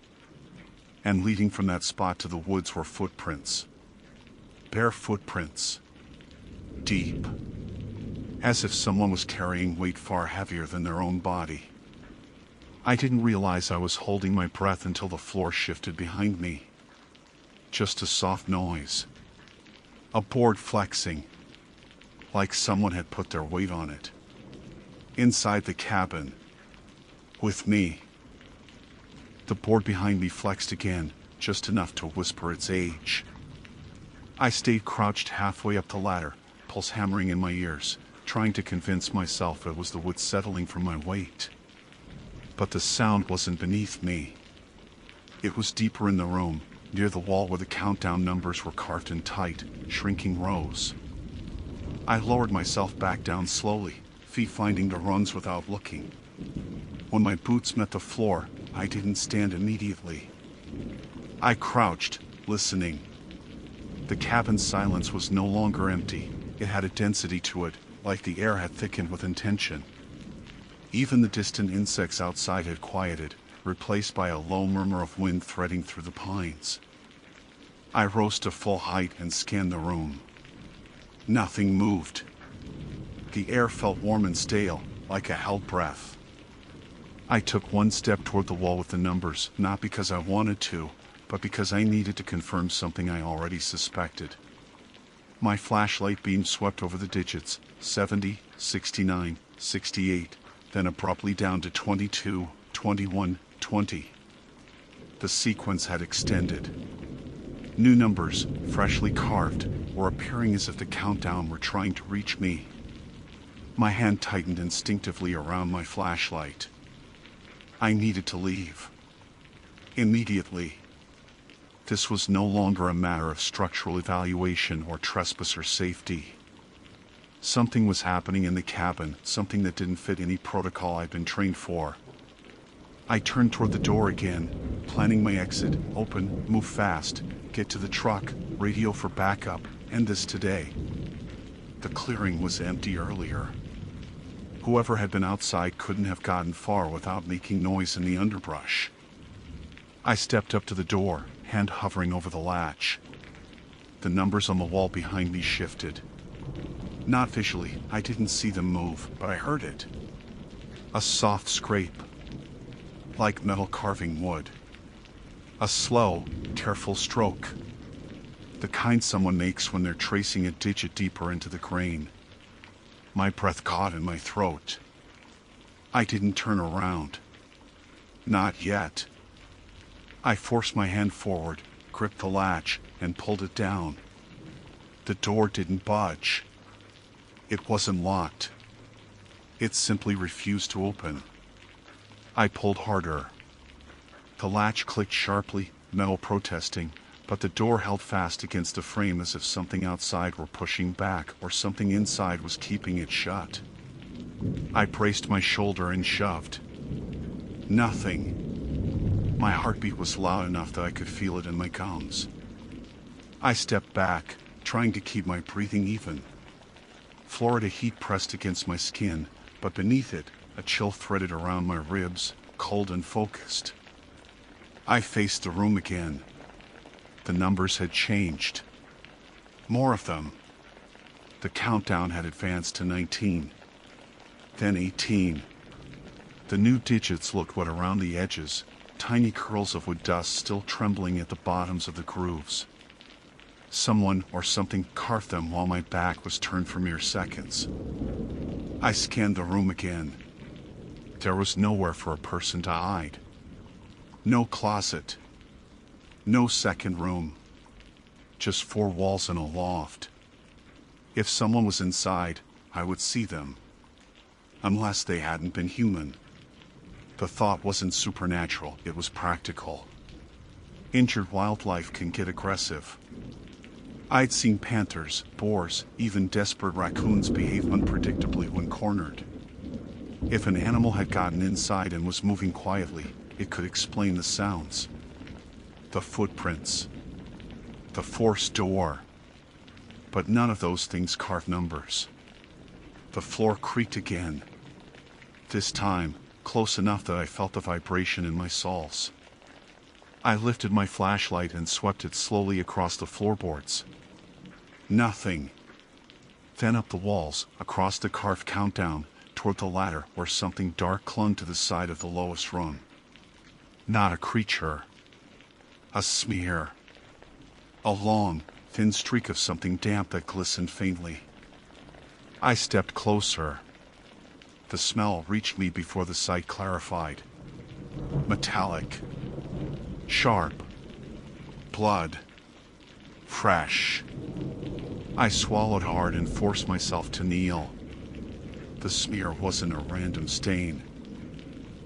And leading from that spot to the woods were footprints. Bare footprints. Deep. As if someone was carrying weight far heavier than their own body. I didn't realize I was holding my breath until the floor shifted behind me. Just a soft noise. A board flexing. Like someone had put their weight on it. Inside the cabin. With me. The board behind me flexed again, just enough to whisper its age. I stayed crouched halfway up the ladder, pulse hammering in my ears, trying to convince myself it was the wood settling from my weight. But the sound wasn't beneath me. It was deeper in the room, near the wall where the countdown numbers were carved in tight, shrinking rows. I lowered myself back down slowly, feet finding the rungs without looking. When my boots met the floor, I didn't stand immediately. I crouched, listening. The cabin's silence was no longer empty. It had a density to it, like the air had thickened with intention. Even the distant insects outside had quieted, replaced by a low murmur of wind threading through the pines. I rose to full height and scanned the room. Nothing moved. The air felt warm and stale, like a held breath. I took one step toward the wall with the numbers, not because I wanted to, but because I needed to confirm something I already suspected. My flashlight beam swept over the digits, 70, 69, 68, then abruptly down to 22, 21, 20. The sequence had extended. New numbers, freshly carved, were appearing as if the countdown were trying to reach me. My hand tightened instinctively around my flashlight. I needed to leave. Immediately. This was no longer a matter of structural evaluation or trespasser safety. Something was happening in the cabin, something that didn't fit any protocol I'd been trained for. I turned toward the door again, planning my exit, open, move fast, get to the truck, radio for backup, end this today. The clearing was empty earlier. Whoever had been outside couldn't have gotten far without making noise in the underbrush. I stepped up to the door, hand hovering over the latch. The numbers on the wall behind me shifted. Not visually, I didn't see them move, but I heard it. A soft scrape, like metal carving wood. A slow, careful stroke. The kind someone makes when they're tracing a digit deeper into the grain. My breath caught in my throat. I didn't turn around. Not yet. I forced my hand forward, gripped the latch, and pulled it down. The door didn't budge. It wasn't locked. It simply refused to open. I pulled harder. The latch clicked sharply, metal protesting, but the door held fast against the frame as if something outside were pushing back or something inside was keeping it shut. I braced my shoulder and shoved. Nothing. My heartbeat was loud enough that I could feel it in my gums. I stepped back, trying to keep my breathing even. Florida heat pressed against my skin, but beneath it, a chill threaded around my ribs, cold and focused. I faced the room again. The numbers had changed. More of them. The countdown had advanced to 19. Then 18. The new digits looked wet around the edges, tiny curls of wood dust still trembling at the bottoms of the grooves. Someone or something carved them while my back was turned for mere seconds. I scanned the room again. There was nowhere for a person to hide. No closet. No second room. Just four walls and a loft. If someone was inside, I would see them. Unless they hadn't been human. The thought wasn't supernatural, it was practical. Injured wildlife can get aggressive. I'd seen panthers, boars, even desperate raccoons behave unpredictably when cornered. If an animal had gotten inside and was moving quietly, it could explain the sounds. The footprints. The forced door. But none of those things carved numbers. The floor creaked again. This time, close enough that I felt the vibration in my soles. I lifted my flashlight and swept it slowly across the floorboards. Nothing. Then up the walls, across the carved countdown, toward the ladder where something dark clung to the side of the lowest rung. Not a creature. A smear. A long, thin streak of something damp that glistened faintly. I stepped closer. The smell reached me before the sight clarified. Metallic. Sharp. Blood. Fresh. I swallowed hard and forced myself to kneel. The smear wasn't a random stain.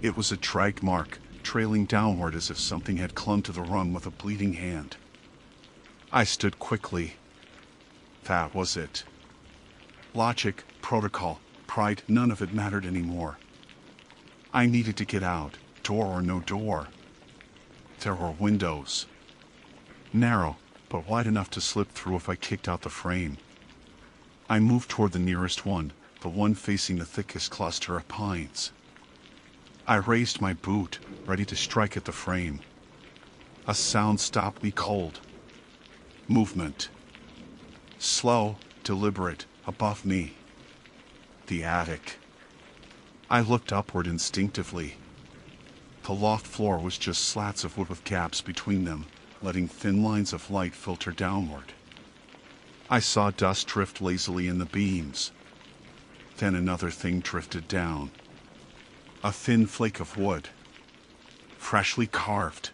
It was a drag mark, trailing downward as if something had clung to the rung with a bleeding hand. I stood quickly. That was it. Logic, protocol, pride, none of it mattered anymore. I needed to get out, door or no door. There were windows. Narrow, but wide enough to slip through if I kicked out the frame. I moved toward the nearest one, the one facing the thickest cluster of pines. I raised my boot, ready to strike at the frame. A sound stopped me cold. Movement. Slow, deliberate, above me. The attic. I looked upward instinctively. The loft floor was just slats of wood with gaps between them, letting thin lines of light filter downward. I saw dust drift lazily in the beams. Then another thing drifted down. A thin flake of wood. Freshly carved.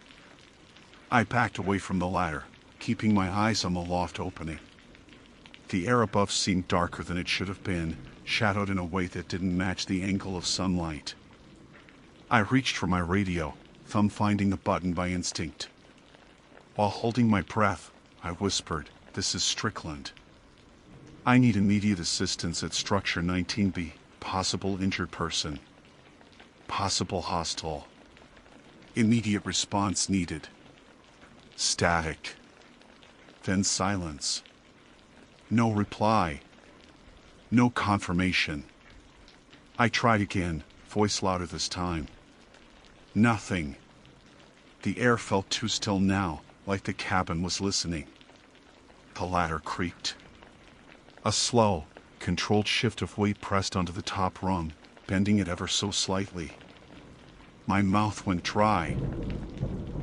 I backed away from the ladder, keeping my eyes on the loft opening. The air above seemed darker than it should have been, shadowed in a way that didn't match the angle of sunlight. I reached for my radio, thumb finding the button by instinct. While holding my breath, I whispered, "This is Strickland. I need immediate assistance at Structure 19B, possible injured person. Possible hostile." Immediate response needed. Static. Then silence. No reply. No confirmation. I tried again, voice louder this time. Nothing. The air felt too still now, like the cabin was listening. The ladder creaked. A slow, controlled shift of weight pressed onto the top rung, bending it ever so slightly. My mouth went dry.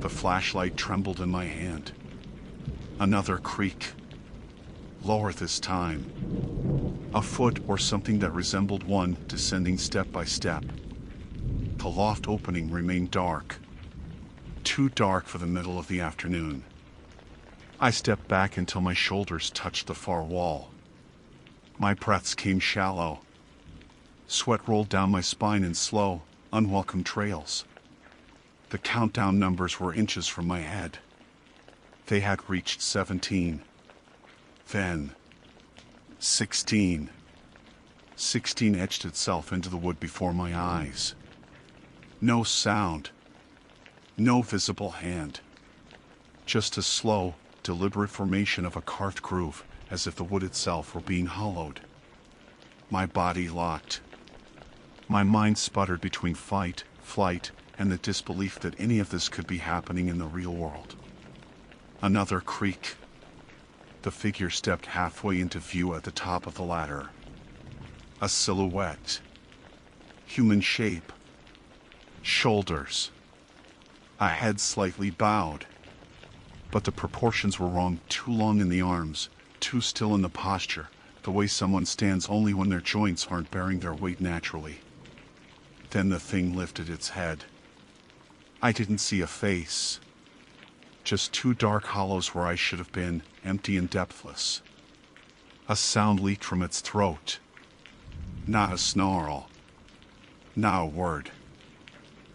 The flashlight trembled in my hand. Another creak. Lower this time. A foot or something that resembled one descending step by step. The loft opening remained dark. Too dark for the middle of the afternoon. I stepped back until my shoulders touched the far wall. My breaths came shallow. Sweat rolled down my spine in slow, unwelcome trails. The countdown numbers were inches from my head. They had reached 17. Then 16. 16 etched itself into the wood before my eyes. No sound. No visible hand. Just a slow, deliberate formation of a carved groove, as if the wood itself were being hollowed. My body locked. My mind sputtered between fight, flight, and the disbelief that any of this could be happening in the real world. Another creak. The figure stepped halfway into view at the top of the ladder. A silhouette. Human shape. Shoulders. A head slightly bowed. But the proportions were wrong. Too long in the arms, too still in the posture, the way someone stands only when their joints aren't bearing their weight naturally. Then the thing lifted its head. I didn't see a face. Just two dark hollows where I should have been, empty and depthless. A sound leaked from its throat. Not a snarl. Not a word.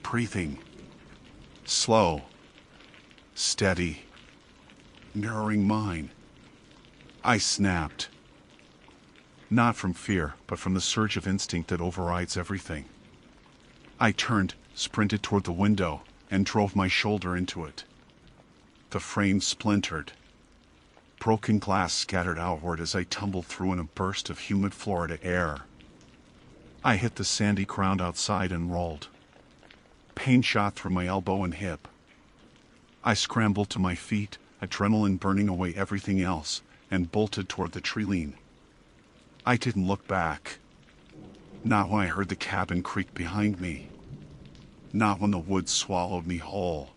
Breathing. Slow. Steady. Mirroring mine. I snapped. Not from fear, but from the surge of instinct that overrides everything. I turned, sprinted toward the window, and drove my shoulder into it. The frame splintered. Broken glass scattered outward as I tumbled through in a burst of humid Florida air. I hit the sandy ground outside and rolled. Pain shot through my elbow and hip. I scrambled to my feet, adrenaline burning away everything else, and bolted toward the tree-line. I didn't look back. Not when I heard the cabin creak behind me. Not when the woods swallowed me whole.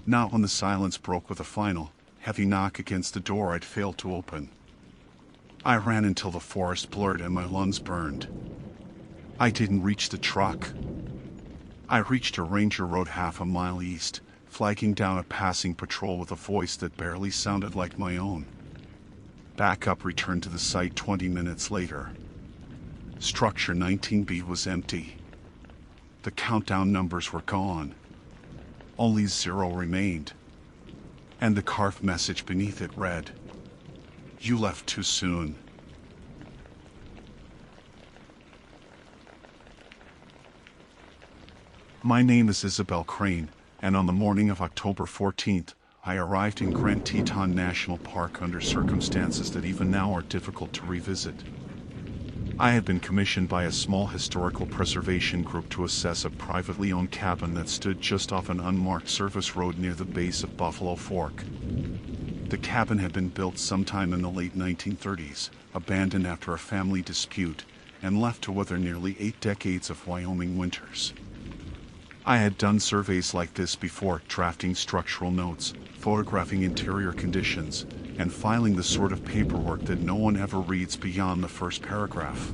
Not when the silence broke with a final, heavy knock against the door I'd failed to open. I ran until the forest blurred and my lungs burned. I didn't reach the truck. I reached a ranger road half a mile east, flagging down a passing patrol with a voice that barely sounded like my own. Backup returned to the site 20 minutes later. Structure 19B was empty. The countdown numbers were gone. Only 0 remained. And the carved message beneath it read, "You left too soon." My name is Isabel Crane, and on the morning of October 14th, I arrived in Grand Teton National Park under circumstances that even now are difficult to revisit. I had been commissioned by a small historical preservation group to assess a privately owned cabin that stood just off an unmarked service road near the base of Buffalo Fork. The cabin had been built sometime in the late 1930s, abandoned after a family dispute, and left to weather nearly 8 decades of Wyoming winters. I had done surveys like this before, drafting structural notes, photographing interior conditions, and filing the sort of paperwork that no one ever reads beyond the first paragraph.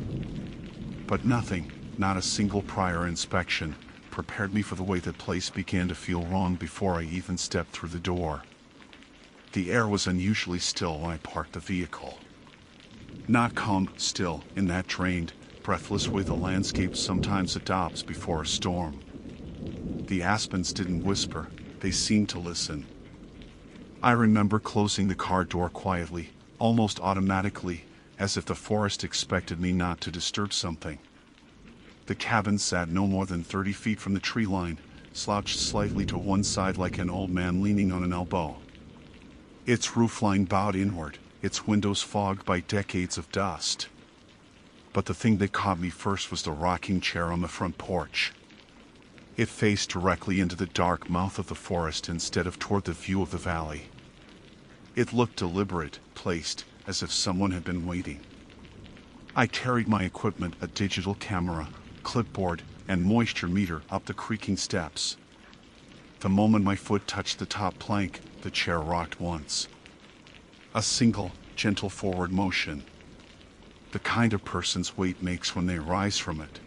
But nothing, not a single prior inspection, prepared me for the way the place began to feel wrong before I even stepped through the door. The air was unusually still when I parked the vehicle. Not calm, still, in that drained, breathless way the landscape sometimes adopts before a storm. The aspens didn't whisper, they seemed to listen. I remember closing the car door quietly, almost automatically, as if the forest expected me not to disturb something. The cabin sat no more than 30 feet from the tree line, slouched slightly to one side like an old man leaning on an elbow. Its roofline bowed inward, its windows fogged by decades of dust. But the thing that caught me first was the rocking chair on the front porch. It faced directly into the dark mouth of the forest instead of toward the view of the valley. It looked deliberate, placed, as if someone had been waiting. I carried my equipment, a digital camera, clipboard, and moisture meter up the creaking steps. The moment my foot touched the top plank, the chair rocked once. A single, gentle forward motion. The kind a person's weight makes when they rise from it.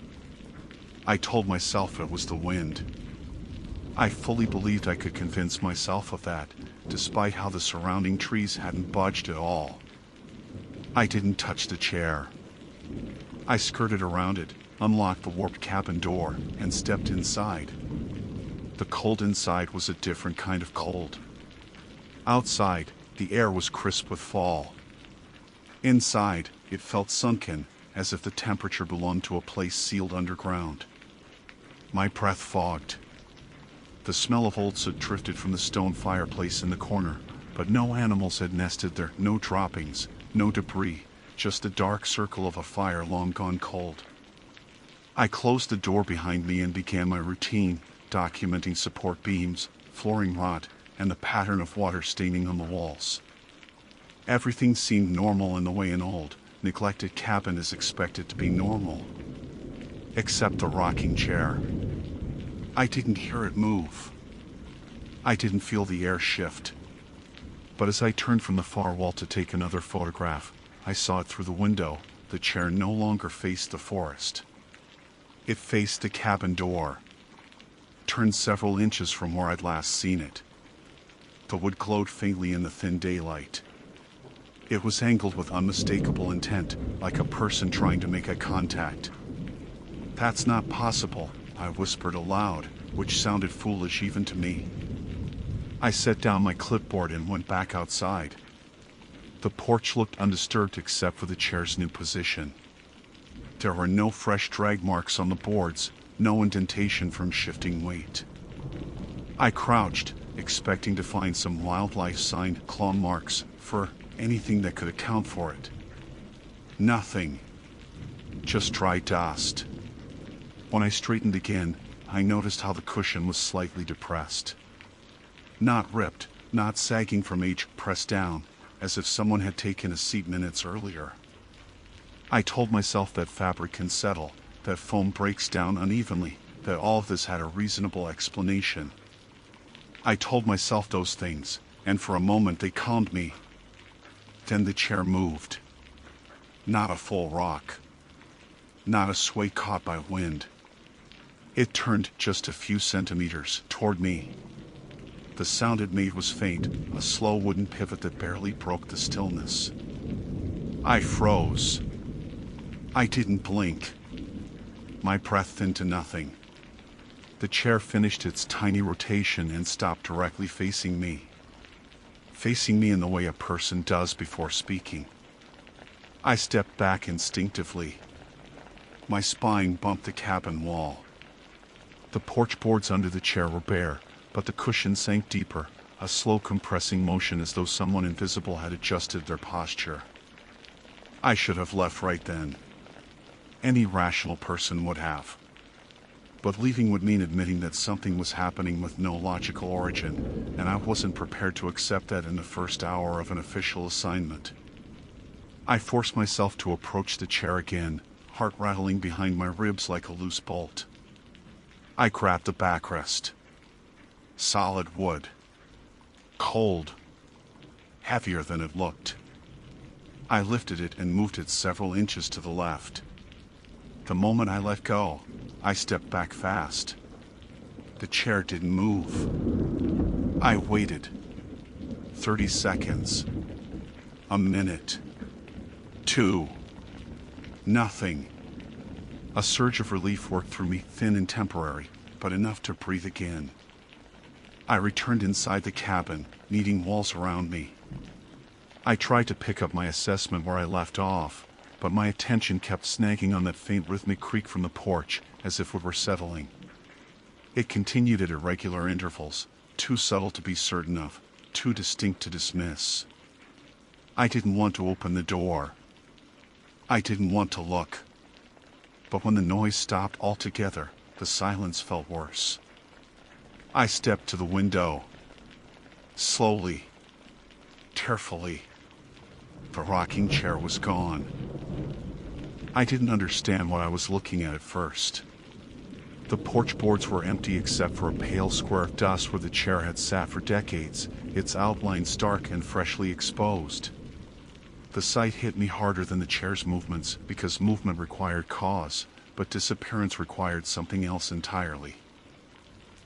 I told myself it was the wind. I fully believed I could convince myself of that, despite how the surrounding trees hadn't budged at all. I didn't touch the chair. I skirted around it, unlocked the warped cabin door, and stepped inside. The cold inside was a different kind of cold. Outside, the air was crisp with fall. Inside, it felt sunken, as if the temperature belonged to a place sealed underground. My breath fogged. The smell of old soot drifted from the stone fireplace in the corner, but no animals had nested there, no droppings, no debris, just a dark circle of a fire long gone cold. I closed the door behind me and began my routine, documenting support beams, flooring rot, and the pattern of water staining on the walls. Everything seemed normal in the way an old, neglected cabin is expected to be normal. Except the rocking chair. I didn't hear it move. I didn't feel the air shift. But as I turned from the far wall to take another photograph, I saw it through the window. The chair no longer faced the forest. It faced the cabin door, turned several inches from where I'd last seen it. The wood glowed faintly in the thin daylight. It was angled with unmistakable intent, like a person trying to make eye contact. "That's not possible," I whispered aloud, which sounded foolish even to me. I set down my clipboard and went back outside. The porch looked undisturbed except for the chair's new position. There were no fresh drag marks on the boards, no indentation from shifting weight. I crouched, expecting to find some wildlife sign, claw marks, fur, anything that could account for it. Nothing. Just dry dust. When I straightened again, I noticed how the cushion was slightly depressed. Not ripped, not sagging from age, pressed down, as if someone had taken a seat minutes earlier. I told myself that fabric can settle, that foam breaks down unevenly, that all of this had a reasonable explanation. I told myself those things, and for a moment they calmed me. Then the chair moved. Not a full rock. Not a sway caught by wind. It turned just a few centimeters toward me. The sound it made was faint, a slow wooden pivot that barely broke the stillness. I froze. I didn't blink. My breath thinned to nothing. The chair finished its tiny rotation and stopped directly facing me. Facing me in the way a person does before speaking. I stepped back instinctively. My spine bumped the cabin wall. The porch boards under the chair were bare, but the cushion sank deeper, a slow compressing motion as though someone invisible had adjusted their posture. I should have left right then. Any rational person would have. But leaving would mean admitting that something was happening with no logical origin, and I wasn't prepared to accept that in the first hour of an official assignment. I forced myself to approach the chair again, heart rattling behind my ribs like a loose bolt. I grabbed the backrest. Solid wood. Cold. Heavier than it looked. I lifted it and moved it several inches to the left. The moment I let go, I stepped back fast. The chair didn't move. I waited. 30 seconds. A minute. 2. Nothing. A surge of relief worked through me, thin and temporary, but enough to breathe again. I returned inside the cabin, needing walls around me. I tried to pick up my assessment where I left off, but my attention kept snagging on that faint rhythmic creak from the porch, as if it were settling. It continued at irregular intervals, too subtle to be certain of, too distinct to dismiss. I didn't want to open the door. I didn't want to look. But when the noise stopped altogether, the silence felt worse. I stepped to the window. Slowly, carefully. The rocking chair was gone. I didn't understand what I was looking at first. The porch boards were empty except for a pale square of dust where the chair had sat for decades, its outline stark and freshly exposed. The sight hit me harder than the chair's movements because movement required cause, but disappearance required something else entirely.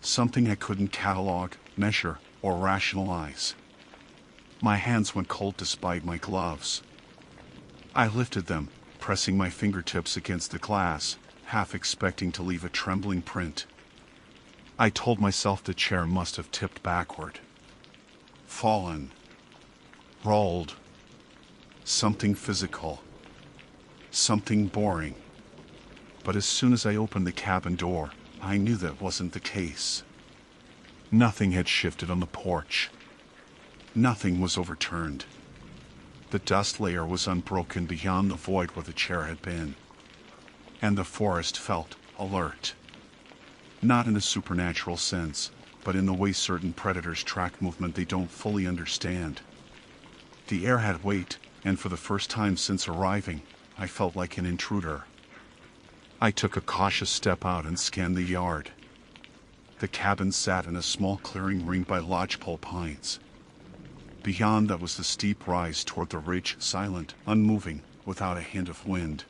Something I couldn't catalog, measure, or rationalize. My hands went cold despite my gloves. I lifted them, pressing my fingertips against the glass, half expecting to leave a trembling print. I told myself the chair must have tipped backward. Fallen. Rolled. Something physical. Something boring. But as soon as I opened the cabin door, I knew that wasn't the case. Nothing had shifted on the porch. Nothing was overturned. The dust layer was unbroken beyond the void where the chair had been. And the forest felt alert. Not in a supernatural sense, but in the way certain predators track movement they don't fully understand. The air had weight, and for the first time since arriving, I felt like an intruder. I took a cautious step out and scanned the yard. The cabin sat in a small clearing ringed by lodgepole pines. Beyond that was the steep rise toward the ridge, silent, unmoving, without a hint of wind.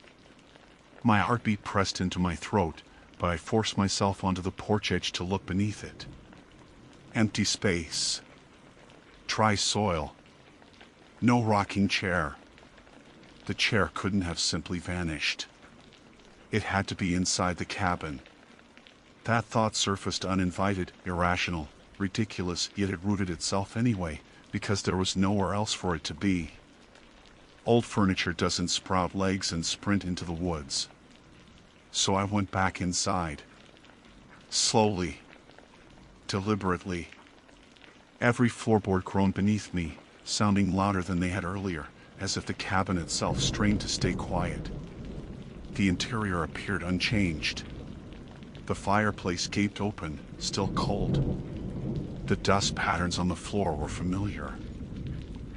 My heartbeat pressed into my throat, but I forced myself onto the porch edge to look beneath it. Empty space. Dry soil. No rocking chair. The chair couldn't have simply vanished. It had to be inside the cabin. That thought surfaced uninvited, irrational, ridiculous, yet it rooted itself anyway, because there was nowhere else for it to be. Old furniture doesn't sprout legs and sprint into the woods. So I went back inside. Slowly. Deliberately. Every floorboard groaned beneath me, sounding louder than they had earlier, as if the cabin itself strained to stay quiet. The interior appeared unchanged. The fireplace gaped open, still cold. The dust patterns on the floor were familiar.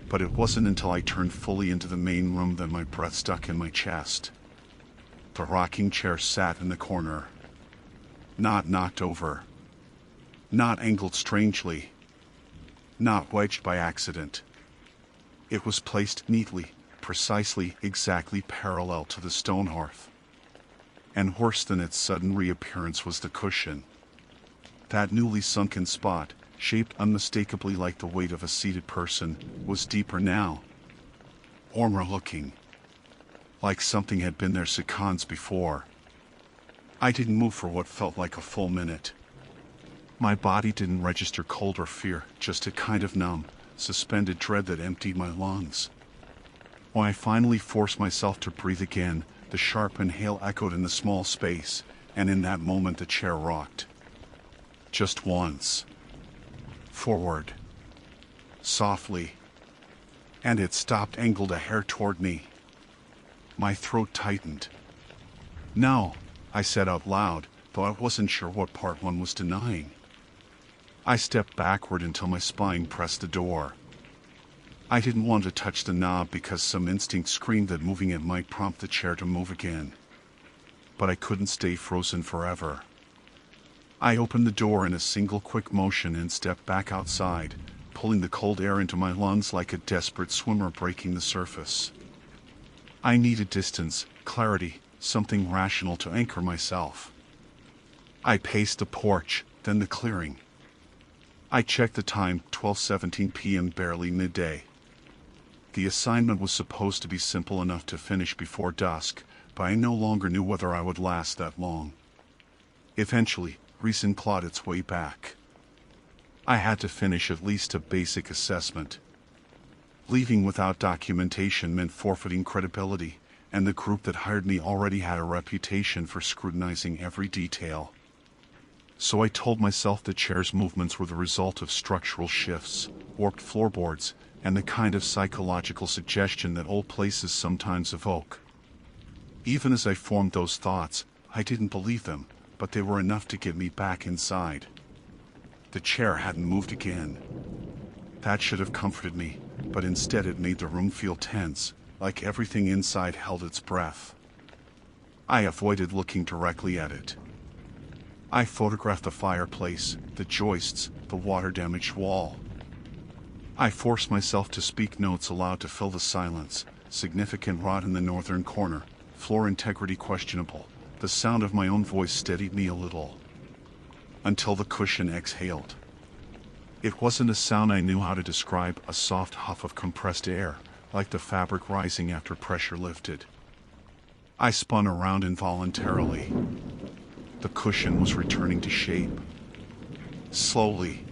But it wasn't until I turned fully into the main room that my breath stuck in my chest. The rocking chair sat in the corner. Not knocked over. Not angled strangely. Not wedged by accident. It was placed neatly, precisely, exactly parallel to the stone hearth. And worse than its sudden reappearance was the cushion. That newly sunken spot, shaped unmistakably like the weight of a seated person, was deeper now. Warmer looking. Like something had been there seconds before. I didn't move for what felt like a full minute. My body didn't register cold or fear, just a kind of numb, suspended dread that emptied my lungs. When I finally forced myself to breathe again, the sharp inhale echoed in the small space, and in that moment the chair rocked. Just once. Forward. Softly. And it stopped, angled a hair toward me. My throat tightened. No, I said out loud, though I wasn't sure what part one was denying. I stepped backward until my spine pressed the door. I didn't want to touch the knob because some instinct screamed that moving it might prompt the chair to move again. But I couldn't stay frozen forever. I opened the door in a single quick motion and stepped back outside, pulling the cold air into my lungs like a desperate swimmer breaking the surface. I needed distance, clarity, something rational to anchor myself. I paced the porch, then the clearing. I checked the time, 12:17 p.m., barely midday. The assignment was supposed to be simple enough to finish before dusk, but I no longer knew whether I would last that long. Eventually, reason clawed its way back. I had to finish at least a basic assessment. Leaving without documentation meant forfeiting credibility, and the group that hired me already had a reputation for scrutinizing every detail. So I told myself the chair's movements were the result of structural shifts, warped floorboards, and the kind of psychological suggestion that old places sometimes evoke. Even as I formed those thoughts, I didn't believe them, but they were enough to get me back inside. The chair hadn't moved again. That should have comforted me, but instead it made the room feel tense, like everything inside held its breath. I avoided looking directly at it. I photographed the fireplace, the joists, the water-damaged wall. I forced myself to speak notes aloud to fill the silence. Significant rot in the northern corner, floor integrity questionable. The sound of my own voice steadied me a little. Until the cushion exhaled. It wasn't a sound I knew how to describe, a soft huff of compressed air, like the fabric rising after pressure lifted. I spun around involuntarily. The cushion was returning to shape. Slowly.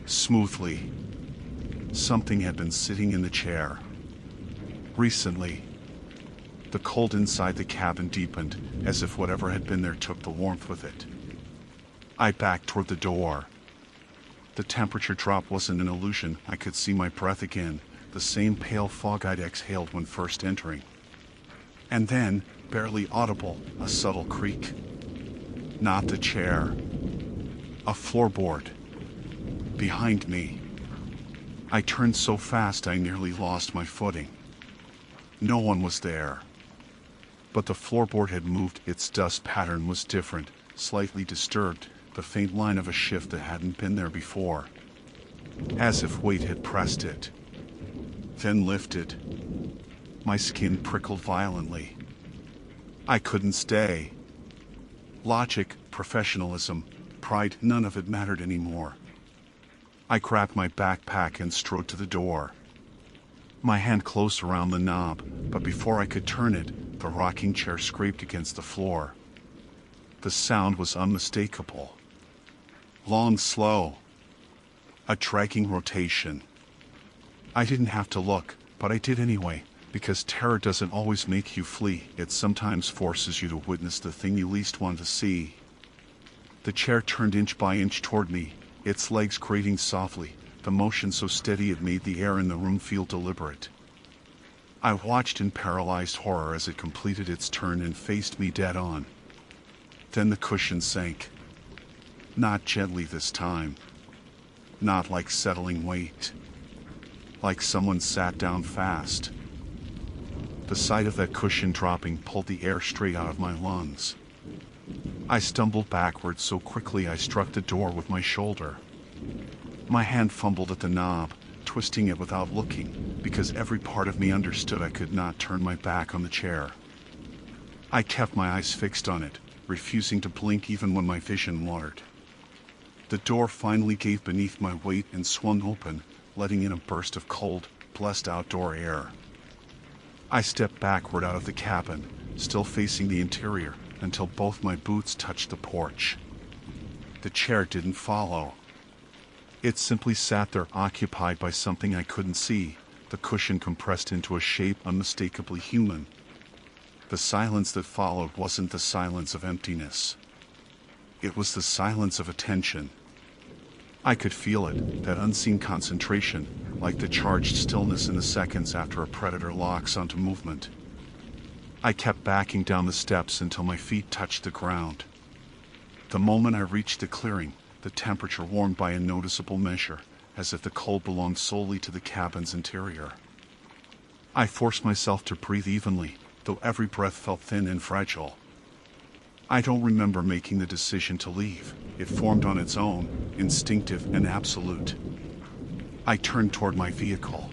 Smoothly. Something had been sitting in the chair. Recently. The cold inside the cabin deepened, as if whatever had been there took the warmth with it. I backed toward the door. The temperature drop wasn't an illusion. I could see my breath again, the same pale fog I'd exhaled when first entering. And then, barely audible, a subtle creak. Not the chair. A floorboard. Behind me. I turned so fast I nearly lost my footing. No one was there. But the floorboard had moved. Its dust pattern was different, slightly disturbed, the faint line of a shift that hadn't been there before. As if weight had pressed it. Then lifted. My skin prickled violently. I couldn't stay. Logic, professionalism, pride, none of it mattered anymore. I grabbed my backpack and strode to the door. My hand closed around the knob, but before I could turn it, the rocking chair scraped against the floor. The sound was unmistakable. Long, slow. A dragging rotation. I didn't have to look, but I did anyway, because terror doesn't always make you flee. It sometimes forces you to witness the thing you least want to see. The chair turned inch by inch toward me, its legs grating softly, the motion so steady it made the air in the room feel deliberate. I watched in paralyzed horror as it completed its turn and faced me dead on. Then the cushion sank. Not gently this time. Not like settling weight. Like someone sat down fast. The sight of that cushion dropping pulled the air straight out of my lungs. I stumbled backwards so quickly I struck the door with my shoulder. My hand fumbled at the knob, twisting it without looking, because every part of me understood I could not turn my back on the chair. I kept my eyes fixed on it, refusing to blink even when my vision watered. The door finally gave beneath my weight and swung open, letting in a burst of cold, blessed outdoor air. I stepped backward out of the cabin, still facing the interior, until both my boots touched the porch. The chair didn't follow. It simply sat there, occupied by something I couldn't see, the cushion compressed into a shape unmistakably human. The silence that followed wasn't the silence of emptiness. It was the silence of attention. I could feel it, that unseen concentration, like the charged stillness in the seconds after a predator locks onto movement. I kept backing down the steps until my feet touched the ground. The moment I reached the clearing, the temperature warmed by a noticeable measure, as if the cold belonged solely to the cabin's interior. I forced myself to breathe evenly, though every breath felt thin and fragile. I don't remember making the decision to leave. It formed on its own, instinctive and absolute. I turned toward my vehicle.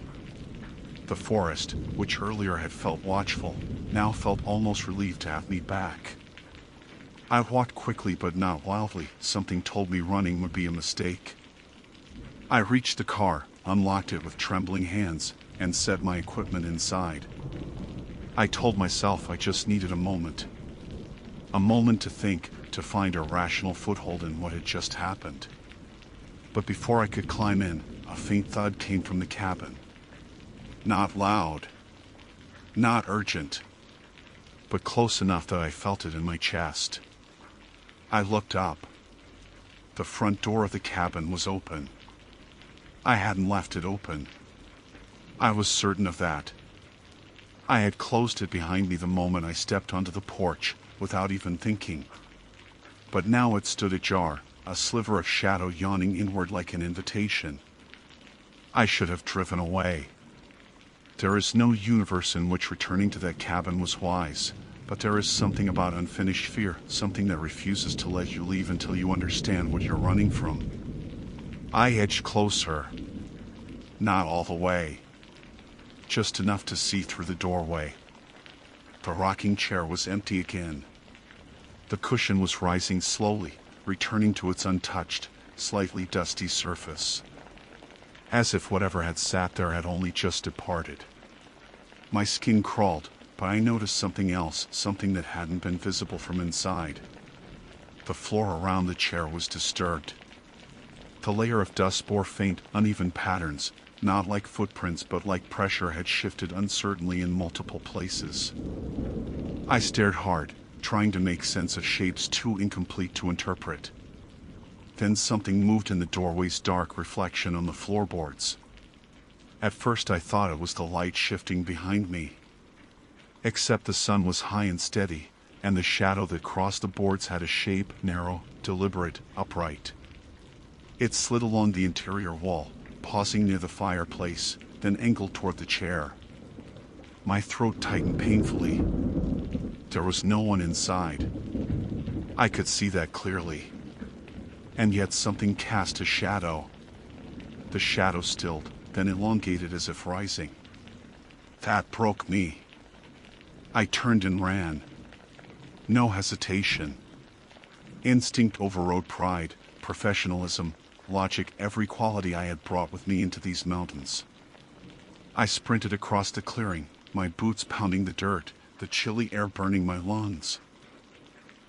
The forest, which earlier had felt watchful, now felt almost relieved to have me back. I walked quickly but not wildly. Something told me running would be a mistake. I reached the car, unlocked it with trembling hands, and set my equipment inside. I told myself I just needed a moment. A moment to think, to find a rational foothold in what had just happened. But before I could climb in, a faint thud came from the cabin. Not loud. Not urgent. But close enough that I felt it in my chest. I looked up. The front door of the cabin was open. I hadn't left it open. I was certain of that. I had closed it behind me the moment I stepped onto the porch, without even thinking. But now it stood ajar, a sliver of shadow yawning inward like an invitation. I should have driven away. There is no universe in which returning to that cabin was wise, but there is something about unfinished fear, something that refuses to let you leave until you understand what you're running from. I edged closer. Not all the way. Just enough to see through the doorway. The rocking chair was empty again. The cushion was rising slowly, returning to its untouched, slightly dusty surface. As if whatever had sat there had only just departed. My skin crawled, but I noticed something else, something that hadn't been visible from inside. The floor around the chair was disturbed. The layer of dust bore faint, uneven patterns, not like footprints but like pressure had shifted uncertainly in multiple places. I stared hard, trying to make sense of shapes too incomplete to interpret. Then something moved in the doorway's dark reflection on the floorboards. At first I thought it was the light shifting behind me. Except the sun was high and steady, and the shadow that crossed the boards had a shape, narrow, deliberate, upright. It slid along the interior wall, pausing near the fireplace, then angled toward the chair. My throat tightened painfully. There was no one inside. I could see that clearly. And yet something cast a shadow. The shadow stilled, then elongated as if rising. That broke me. I turned and ran. No hesitation. Instinct overrode pride, professionalism, logic, every quality I had brought with me into these mountains. I sprinted across the clearing, my boots pounding the dirt, the chilly air burning my lungs.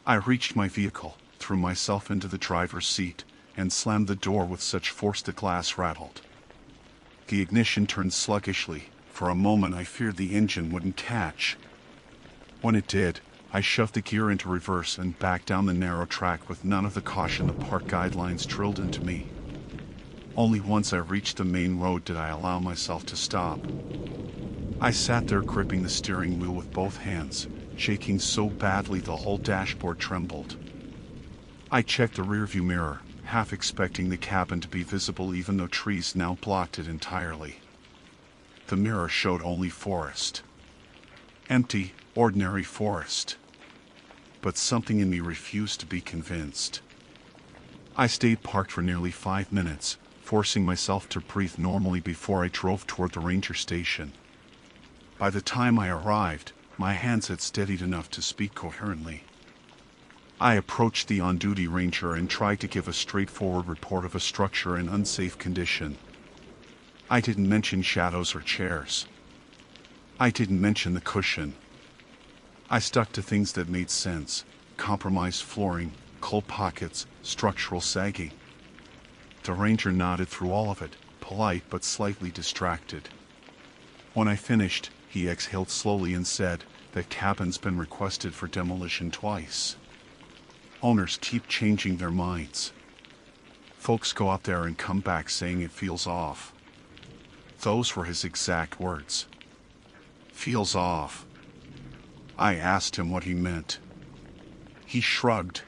I reached my vehicle, threw myself into the driver's seat, and slammed the door with such force the glass rattled. The ignition turned sluggishly. For a moment I feared the engine wouldn't catch. When it did, I shoved the gear into reverse and back down the narrow track with none of the caution the park guidelines drilled into me. Only once I reached the main road did I allow myself to stop. I sat there gripping the steering wheel with both hands, shaking so badly the whole dashboard trembled. I checked the rearview mirror, half expecting the cabin to be visible even though trees now blocked it entirely. The mirror showed only forest. Empty, ordinary forest. But something in me refused to be convinced. I stayed parked for nearly 5 minutes, forcing myself to breathe normally before I drove toward the ranger station. By the time I arrived, my hands had steadied enough to speak coherently. I approached the on-duty ranger and tried to give a straightforward report of a structure in unsafe condition. I didn't mention shadows or chairs. I didn't mention the cushion. I stuck to things that made sense: compromised flooring, cold pockets, structural sagging. The ranger nodded through all of it, polite but slightly distracted. When I finished, he exhaled slowly and said, "That cabin's been requested for demolition twice. Owners keep changing their minds. Folks go out there and come back saying it feels off." Those were his exact words. Feels off. I asked him what he meant. He shrugged.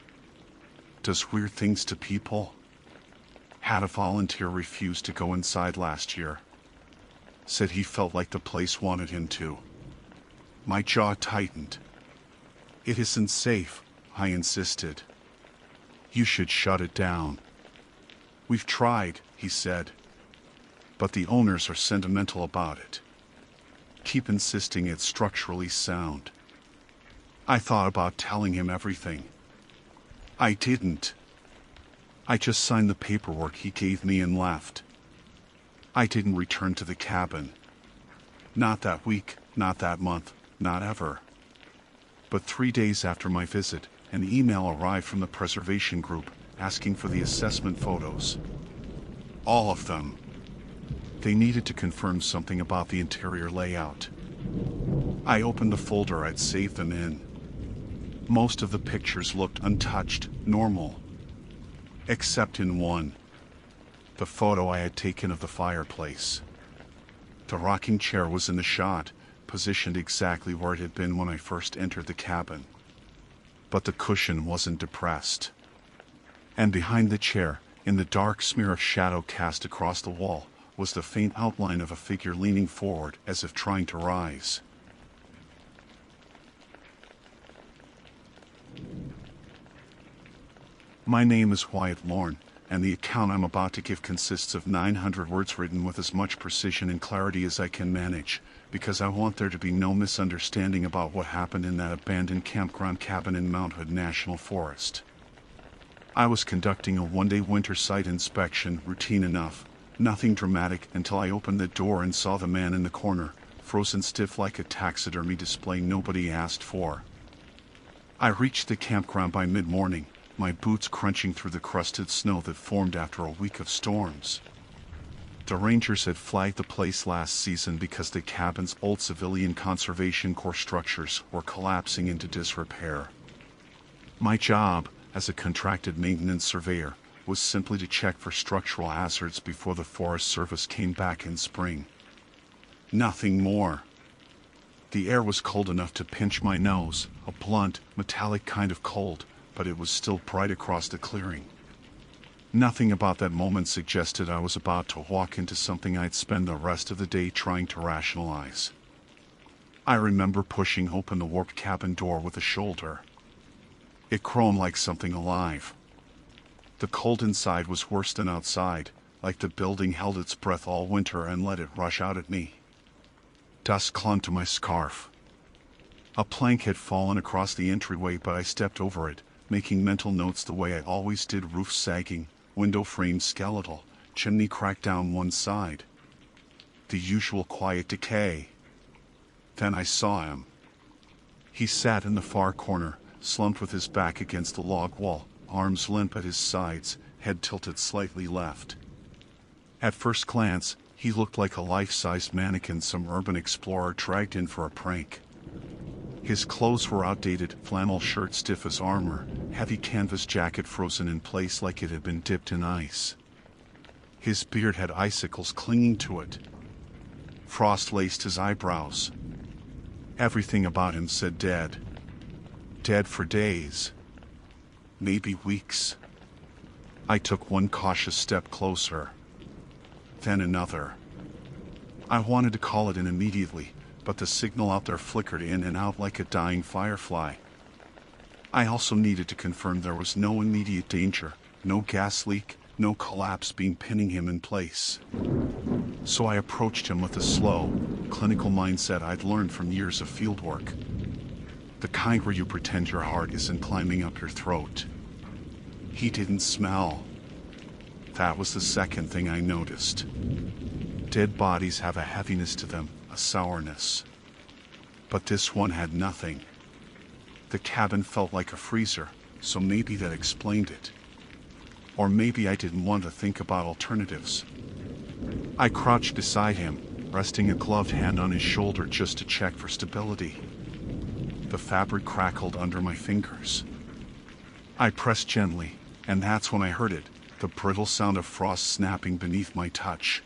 Does weird things to people. Had a volunteer refuse to go inside last year. Said he felt like the place wanted him to. My jaw tightened. It isn't safe, I insisted. You should shut it down. We've tried, he said. But the owners are sentimental about it. Keep insisting it's structurally sound. I thought about telling him everything. I didn't. I just signed the paperwork he gave me and left. I didn't return to the cabin. Not that week, not that month, not ever. But 3 days after my visit, an email arrived from the preservation group asking for the assessment photos. All of them. They needed to confirm something about the interior layout. I opened the folder I'd saved them in. Most of the pictures looked untouched, normal. Except in one. The photo I had taken of the fireplace. The rocking chair was in the shot, positioned exactly where it had been when I first entered the cabin. But the cushion wasn't depressed. And behind the chair, in the dark smear of shadow cast across the wall, was the faint outline of a figure leaning forward as if trying to rise. My name is Wyatt Lorne, and the account I'm about to give consists of 900 words written with as much precision and clarity as I can manage, because I want there to be no misunderstanding about what happened in that abandoned campground cabin in Mount Hood National Forest. I was conducting a one-day winter site inspection, routine enough, nothing dramatic, until I opened the door and saw the man in the corner, frozen stiff like a taxidermy display nobody asked for. I reached the campground by mid-morning, my boots crunching through the crusted snow that formed after a week of storms. The Rangers had flagged the place last season because the cabin's old civilian conservation corps structures were collapsing into disrepair. My job, as a contracted maintenance surveyor, was simply to check for structural hazards before the Forest Service came back in spring. Nothing more. The air was cold enough to pinch my nose, a blunt, metallic kind of cold, but it was still bright across the clearing. Nothing about that moment suggested I was about to walk into something I'd spend the rest of the day trying to rationalize. I remember pushing open the warped cabin door with a shoulder. It groaned like something alive. The cold inside was worse than outside, like the building held its breath all winter and let it rush out at me. Dust clung to my scarf. A plank had fallen across the entryway, but I stepped over it, making mental notes the way I always did: roof sagging, window frame skeletal, chimney cracked down one side. The usual quiet decay. Then I saw him. He sat in the far corner, slumped with his back against the log wall, arms limp at his sides, head tilted slightly left. At first glance, he looked like a life-sized mannequin some urban explorer dragged in for a prank. His clothes were outdated, flannel shirt stiff as armor, heavy canvas jacket frozen in place like it had been dipped in ice. His beard had icicles clinging to it. Frost laced his eyebrows. Everything about him said dead. Dead for days. Maybe weeks. I took one cautious step closer. Then another. I wanted to call it in immediately, but the signal out there flickered in and out like a dying firefly. I also needed to confirm there was no immediate danger, no gas leak, no collapse being pinning him in place. So I approached him with a slow, clinical mindset I'd learned from years of fieldwork. The kind where you pretend your heart isn't climbing up your throat. He didn't smell. That was the second thing I noticed. Dead bodies have a heaviness to them, a sourness. But this one had nothing. The cabin felt like a freezer, so maybe that explained it. Or maybe I didn't want to think about alternatives. I crouched beside him, resting a gloved hand on his shoulder just to check for stability. The fabric crackled under my fingers. I pressed gently, and that's when I heard it, the brittle sound of frost snapping beneath my touch.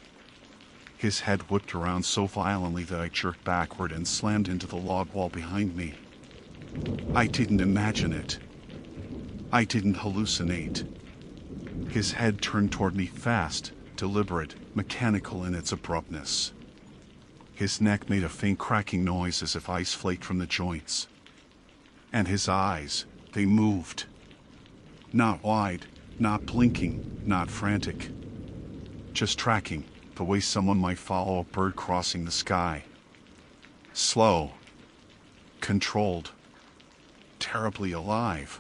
His head whipped around so violently that I jerked backward and slammed into the log wall behind me. I didn't imagine it. I didn't hallucinate. His head turned toward me fast, deliberate, mechanical in its abruptness. His neck made a faint cracking noise as if ice flaked from the joints. And his eyes, they moved. Not wide, not blinking, not frantic. Just tracking, the way someone might follow a bird crossing the sky. Slow. Controlled. Terribly alive.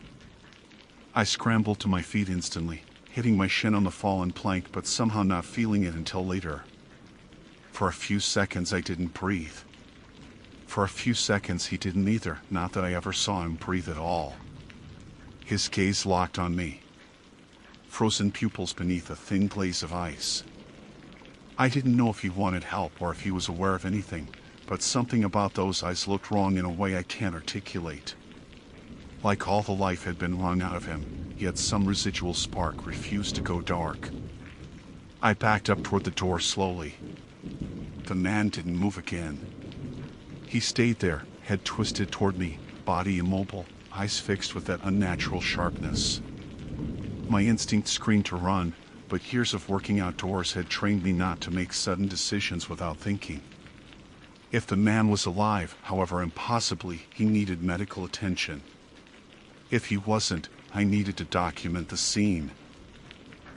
I scrambled to my feet instantly, hitting my shin on the fallen plank but somehow not feeling it until later. For a few seconds I didn't breathe. For a few seconds he didn't either, not that I ever saw him breathe at all. His gaze locked on me. Frozen pupils beneath a thin glaze of ice. I didn't know if he wanted help or if he was aware of anything, but something about those eyes looked wrong in a way I can't articulate. Like all the life had been wrung out of him, yet some residual spark refused to go dark. I backed up toward the door slowly. The man didn't move again. He stayed there, head twisted toward me, body immobile, eyes fixed with that unnatural sharpness. My instinct screamed to run, but years of working outdoors had trained me not to make sudden decisions without thinking. If the man was alive, however impossibly, he needed medical attention. If he wasn't, I needed to document the scene.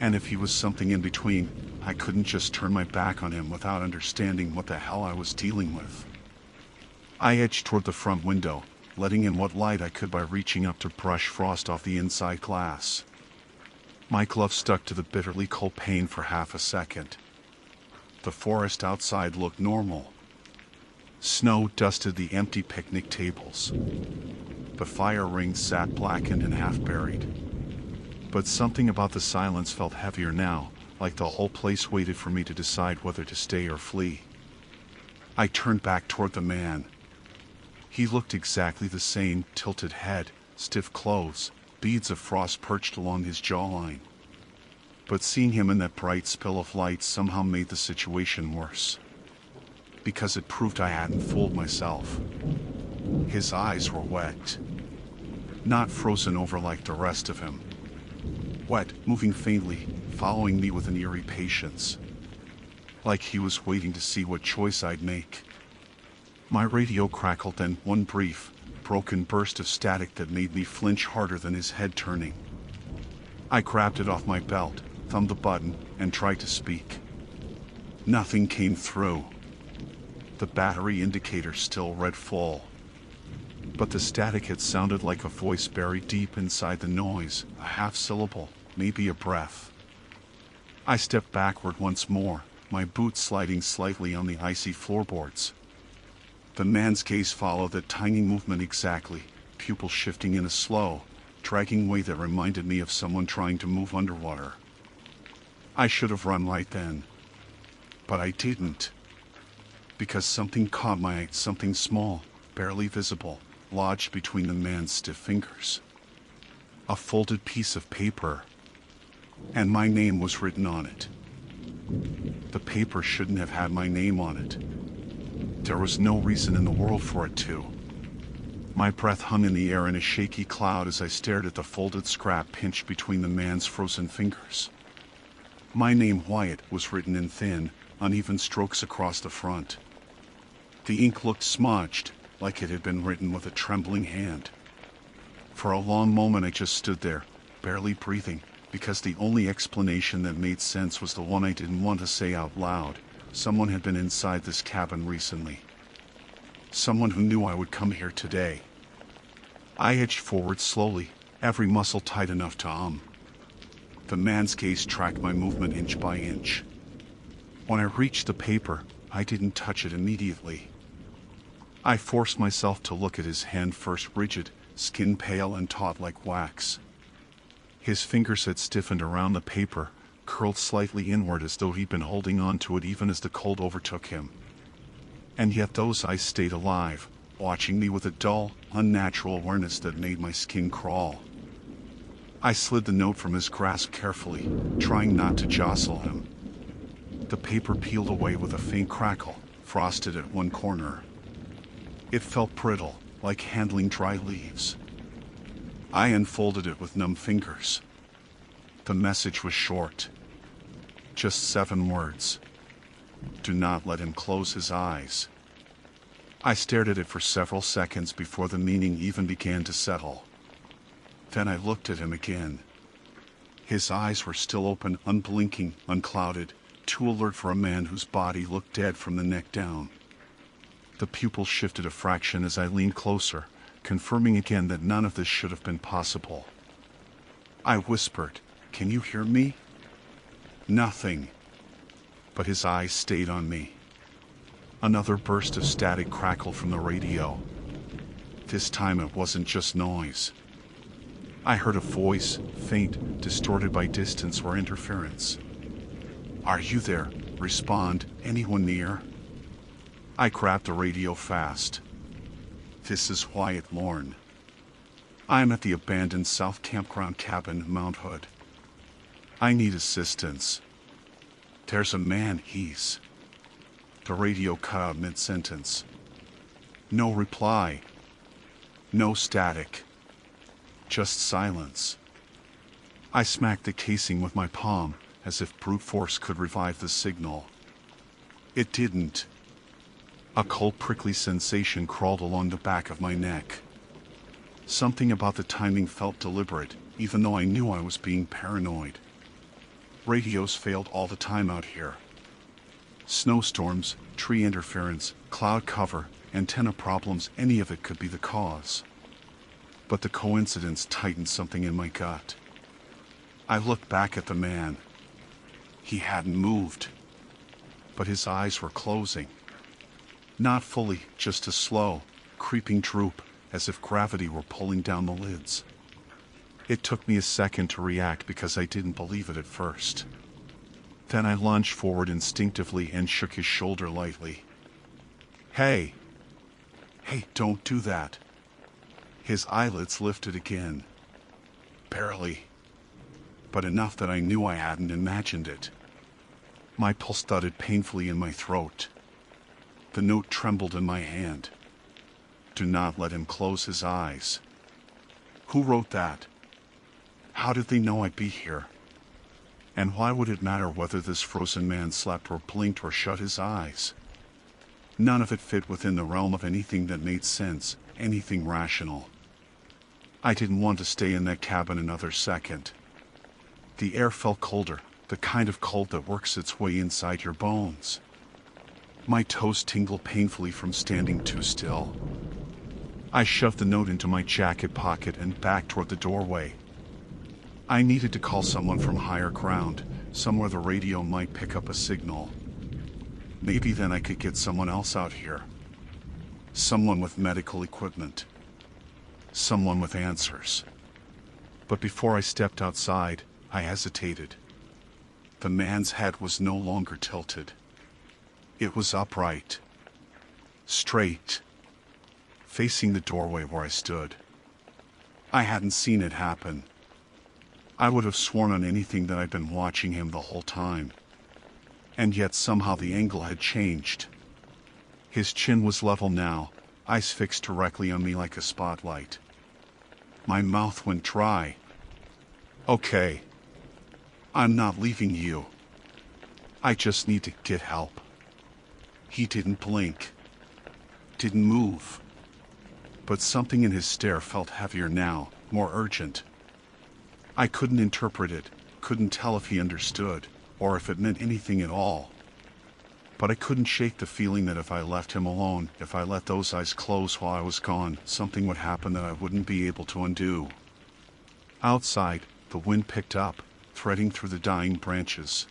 And if he was something in between, I couldn't just turn my back on him without understanding what the hell I was dealing with. I edged toward the front window, letting in what light I could by reaching up to brush frost off the inside glass. My glove stuck to the bitterly cold pane for half a second. The forest outside looked normal. Snow dusted the empty picnic tables. The fire ring sat blackened and half-buried. But something about the silence felt heavier now, like the whole place waited for me to decide whether to stay or flee. I turned back toward the man. He looked exactly the same, tilted head, stiff clothes, beads of frost perched along his jawline. But seeing him in that bright spill of light somehow made the situation worse. Because it proved I hadn't fooled myself. His eyes were wet. Not frozen over like the rest of him. Wet, moving faintly, following me with an eerie patience. Like he was waiting to see what choice I'd make. My radio crackled, then one brief, broken burst of static that made me flinch harder than his head turning. I grabbed it off my belt, thumbed the button, and tried to speak. Nothing came through. The battery indicator still read full. But the static had sounded like a voice buried deep inside the noise, a half syllable, maybe a breath. I stepped backward once more, my boots sliding slightly on the icy floorboards. The man's gaze followed that tiny movement exactly, pupils shifting in a slow, dragging way that reminded me of someone trying to move underwater. I should have run right then. But I didn't. Because something caught my eye, something small, barely visible, lodged between the man's stiff fingers. A folded piece of paper. And my name was written on it. The paper shouldn't have had my name on it. There was no reason in the world for it to. My breath hung in the air in a shaky cloud as I stared at the folded scrap pinched between the man's frozen fingers. My name, Wyatt, was written in thin, uneven strokes across the front. The ink looked smudged, like it had been written with a trembling hand. For a long moment I just stood there, barely breathing, because the only explanation that made sense was the one I didn't want to say out loud. Someone had been inside this cabin recently. Someone who knew I would come here today. I edged forward slowly, every muscle tight enough to The man's gaze tracked my movement inch by inch. When I reached the paper, I didn't touch it immediately. I forced myself to look at his hand first, rigid, skin pale and taut like wax. His fingers had stiffened around the paper, curled slightly inward as though he'd been holding on to it even as the cold overtook him. And yet those eyes stayed alive, watching me with a dull, unnatural awareness that made my skin crawl. I slid the note from his grasp carefully, trying not to jostle him. The paper peeled away with a faint crackle, frosted at one corner. It felt brittle, like handling dry leaves. I unfolded it with numb fingers. The message was short. Just 7 words. Do not let him close his eyes. I stared at it for several seconds before the meaning even began to settle. Then I looked at him again. His eyes were still open, unblinking, unclouded, too alert for a man whose body looked dead from the neck down. The pupils shifted a fraction as I leaned closer, confirming again that none of this should have been possible. I whispered, "Can you hear me?" Nothing. But his eyes stayed on me. Another burst of static crackled from the radio. This time it wasn't just noise. I heard a voice, faint, distorted by distance or interference. "Are you there? Respond. Anyone near?" I grabbed the radio fast. "This is Wyatt Lorne." I am at the abandoned South Campground cabin, Mount Hood. I need assistance. There's a man, he's... The radio cut out mid-sentence. No reply. No static. Just silence. I smacked the casing with my palm, as if brute force could revive the signal. It didn't. A cold prickly sensation crawled along the back of my neck. Something about the timing felt deliberate, even though I knew I was being paranoid. Radios failed all the time out here. Snowstorms, tree interference, cloud cover, antenna problems, any of it could be the cause. But the coincidence tightened something in my gut. I looked back at the man. He hadn't moved. But his eyes were closing. Not fully, just a slow, creeping droop, as if gravity were pulling down the lids. It took me a second to react because I didn't believe it at first. Then I lunged forward instinctively and shook his shoulder lightly. Hey! Hey, don't do that. His eyelids lifted again. Barely. But enough that I knew I hadn't imagined it. My pulse thudded painfully in my throat. The note trembled in my hand. Do not let him close his eyes. Who wrote that? How did they know I'd be here? And why would it matter whether this frozen man slept or blinked or shut his eyes? None of it fit within the realm of anything that made sense, anything rational. I didn't want to stay in that cabin another second. The air felt colder, the kind of cold that works its way inside your bones. My toes tingled painfully from standing too still. I shoved the note into my jacket pocket and backed toward the doorway. I needed to call someone from higher ground, somewhere the radio might pick up a signal. Maybe then I could get someone else out here. Someone with medical equipment. Someone with answers. But before I stepped outside, I hesitated. The man's head was no longer tilted. It was upright. Straight. Facing the doorway where I stood. I hadn't seen it happen. I would have sworn on anything that I'd been watching him the whole time. And yet somehow the angle had changed. His chin was level now, eyes fixed directly on me like a spotlight. My mouth went dry. Okay. I'm not leaving you. I just need to get help. He didn't blink. Didn't move. But something in his stare felt heavier now, more urgent. I couldn't interpret it, couldn't tell if he understood, or if it meant anything at all. But I couldn't shake the feeling that if I left him alone, if I let those eyes close while I was gone, something would happen that I wouldn't be able to undo. Outside, the wind picked up, threading through the dying branches.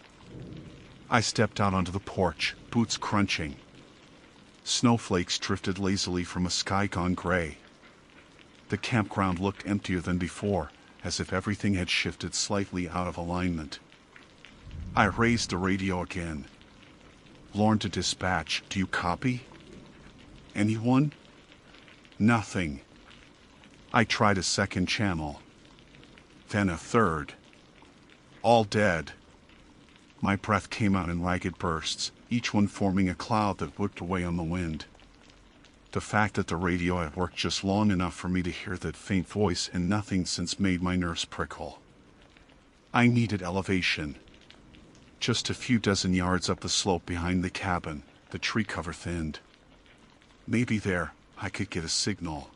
I stepped out onto the porch, boots crunching. Snowflakes drifted lazily from a sky gone gray. The campground looked emptier than before, as if everything had shifted slightly out of alignment. I raised the radio again. Lorne to dispatch, do you copy? Anyone? Nothing. I tried a second channel. Then a third. All dead. My breath came out in ragged bursts, each one forming a cloud that whipped away on the wind. The fact that the radio had worked just long enough for me to hear that faint voice and nothing since made my nerves prickle. I needed elevation. Just a few dozen yards up the slope behind the cabin, the tree cover thinned. Maybe there, I could get a signal.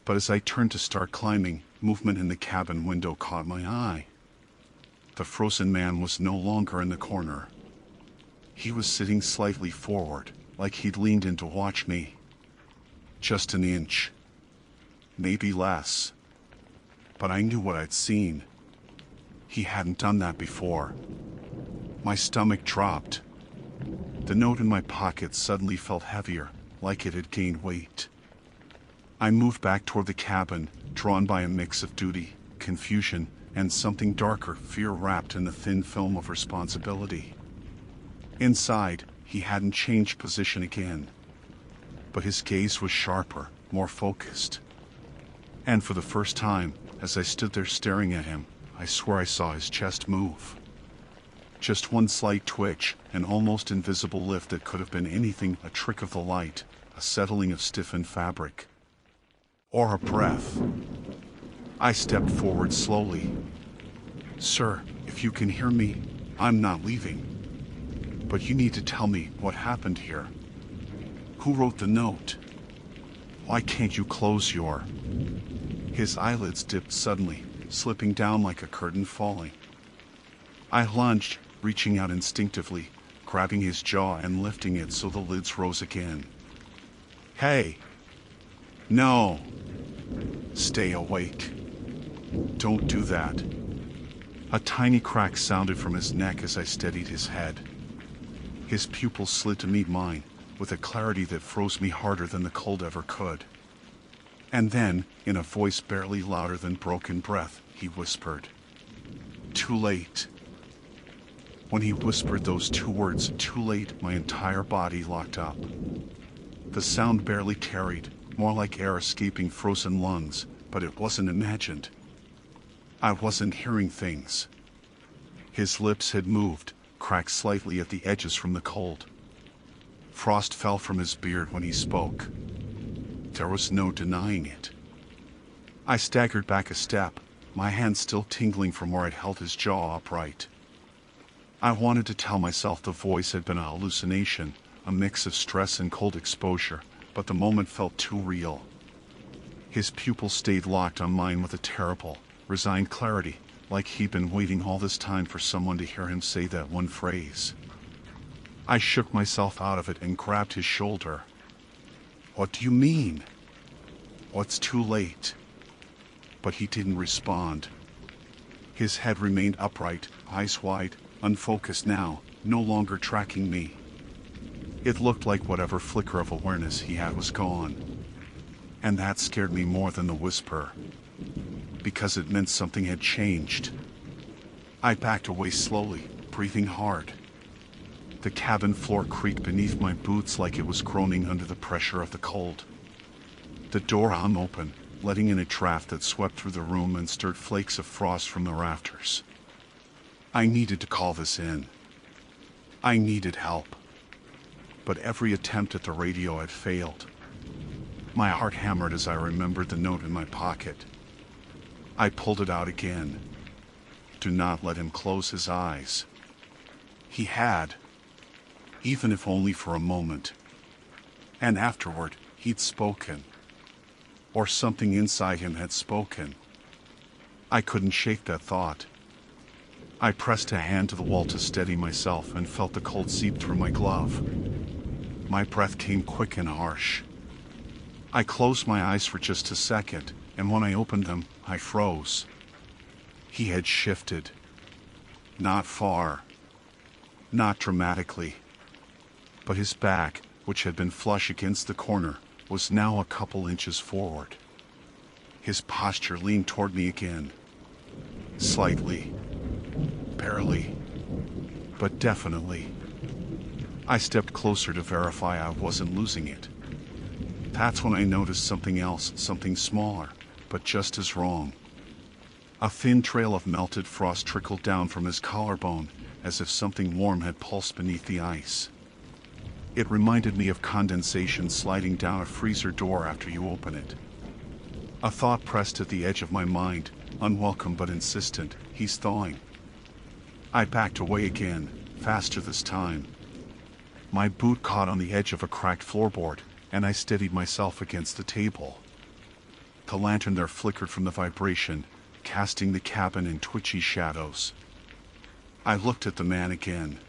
But as I turned to start climbing, movement in the cabin window caught my eye. The frozen man was no longer in the corner. He was sitting slightly forward, like he'd leaned in to watch me. Just an inch. Maybe less. But I knew what I'd seen. He hadn't done that before. My stomach dropped. The note in my pocket suddenly felt heavier, like it had gained weight. I moved back toward the cabin, drawn by a mix of duty, confusion, and something darker, fear wrapped in the thin film of responsibility. Inside, he hadn't changed position again. But his gaze was sharper, more focused. And for the first time, as I stood there staring at him, I swear I saw his chest move. Just one slight twitch, an almost invisible lift that could have been anything, a trick of the light, a settling of stiffened fabric. Or a breath. I stepped forward slowly. "Sir, if you can hear me, I'm not leaving. But you need to tell me what happened here. Who wrote the note? Why can't you close your..." His eyelids dipped suddenly, slipping down like a curtain falling. I lunged, reaching out instinctively, grabbing his jaw and lifting it so the lids rose again. "Hey! No! Stay awake. Don't do that." A tiny crack sounded from his neck as I steadied his head. His pupils slid to meet mine, with a clarity that froze me harder than the cold ever could. And then, in a voice barely louder than broken breath, he whispered, "Too late." When he whispered those two words, "too late," my entire body locked up. The sound barely carried, more like air escaping frozen lungs, but it wasn't imagined. I wasn't hearing things. His lips had moved, cracked slightly at the edges from the cold. Frost fell from his beard when he spoke. There was no denying it. I staggered back a step, my hand still tingling from where I'd held his jaw upright. I wanted to tell myself the voice had been a hallucination, a mix of stress and cold exposure, but the moment felt too real. His pupils stayed locked on mine with a terrible, resigned clarity, like he'd been waiting all this time for someone to hear him say that one phrase. I shook myself out of it and grabbed his shoulder. "What do you mean? What's too late?" But he didn't respond. His head remained upright, eyes wide, unfocused now, no longer tracking me. It looked like whatever flicker of awareness he had was gone. And that scared me more than the whisper, because it meant something had changed. I backed away slowly, breathing hard. The cabin floor creaked beneath my boots like it was groaning under the pressure of the cold. The door hung open, letting in a draft that swept through the room and stirred flakes of frost from the rafters. I needed to call this in. I needed help. But every attempt at the radio had failed. My heart hammered as I remembered the note in my pocket. I pulled it out again. Do not let him close his eyes. He had, even if only for a moment. And afterward, he'd spoken. Or something inside him had spoken. I couldn't shake that thought. I pressed a hand to the wall to steady myself and felt the cold seep through my glove. My breath came quick and harsh. I closed my eyes for just a second, and when I opened them, I froze. He had shifted. Not far. Not dramatically. But his back, which had been flush against the corner, was now a couple inches forward. His posture leaned toward me again. Slightly. Barely. But definitely. I stepped closer to verify I wasn't losing it. That's when I noticed something else, something smaller, but just as wrong. A thin trail of melted frost trickled down from his collarbone, as if something warm had pulsed beneath the ice. It reminded me of condensation sliding down a freezer door after you open it. A thought pressed at the edge of my mind, unwelcome but insistent. He's thawing. I backed away again, faster this time. My boot caught on the edge of a cracked floorboard, and I steadied myself against the table. The lantern there flickered from the vibration, casting the cabin in twitchy shadows. I looked at the man again.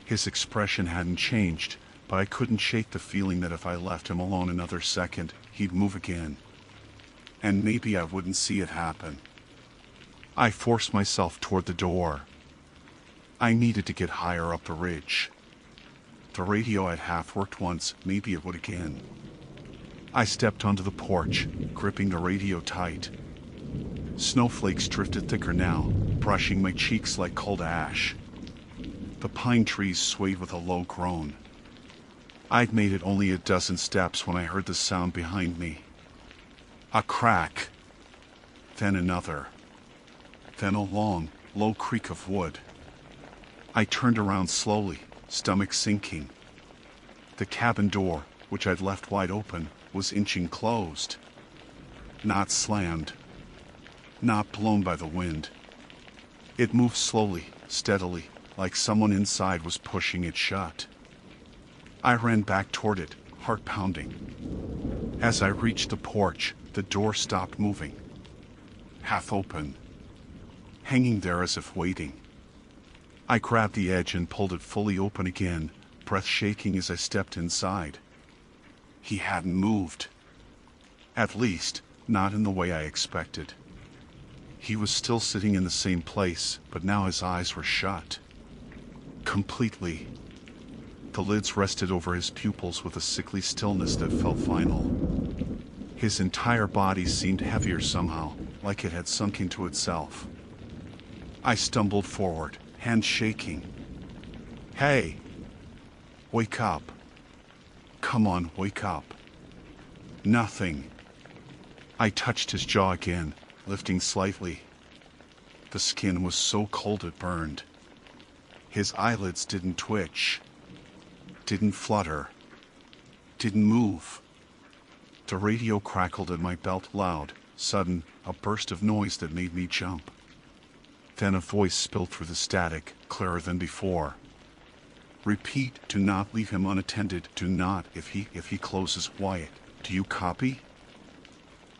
His expression hadn't changed, but I couldn't shake the feeling that if I left him alone another second, he'd move again. And maybe I wouldn't see it happen. I forced myself toward the door. I needed to get higher up the ridge. The radio had half worked once, maybe it would again. I stepped onto the porch, gripping the radio tight. Snowflakes drifted thicker now, brushing my cheeks like cold ash. The pine trees swayed with a low groan. I'd made it only a dozen steps when I heard the sound behind me. A crack. Then another. Then a long, low creak of wood. I turned around slowly, stomach sinking. The cabin door, which I'd left wide open, was inching closed. Not slammed. Not blown by the wind. It moved slowly, steadily, like someone inside was pushing it shut. I ran back toward it, heart pounding. As I reached the porch, the door stopped moving. Half open. Hanging there as if waiting. I grabbed the edge and pulled it fully open again, breath shaking as I stepped inside. He hadn't moved. At least, not in the way I expected. He was still sitting in the same place, but now his eyes were shut. Completely. The lids rested over his pupils with a sickly stillness that felt final. His entire body seemed heavier somehow, like it had sunk into itself. I stumbled forward, hands shaking. Hey! Wake up. Come on, wake up. Nothing. I touched his jaw again, lifting slightly. The skin was so cold it burned. His eyelids didn't twitch. Didn't flutter. Didn't move. The radio crackled in my belt loud, sudden, a burst of noise that made me jump. Then a voice spilled through the static, clearer than before. Repeat, do not leave him unattended, do not, if he closes, Wyatt. Do you copy?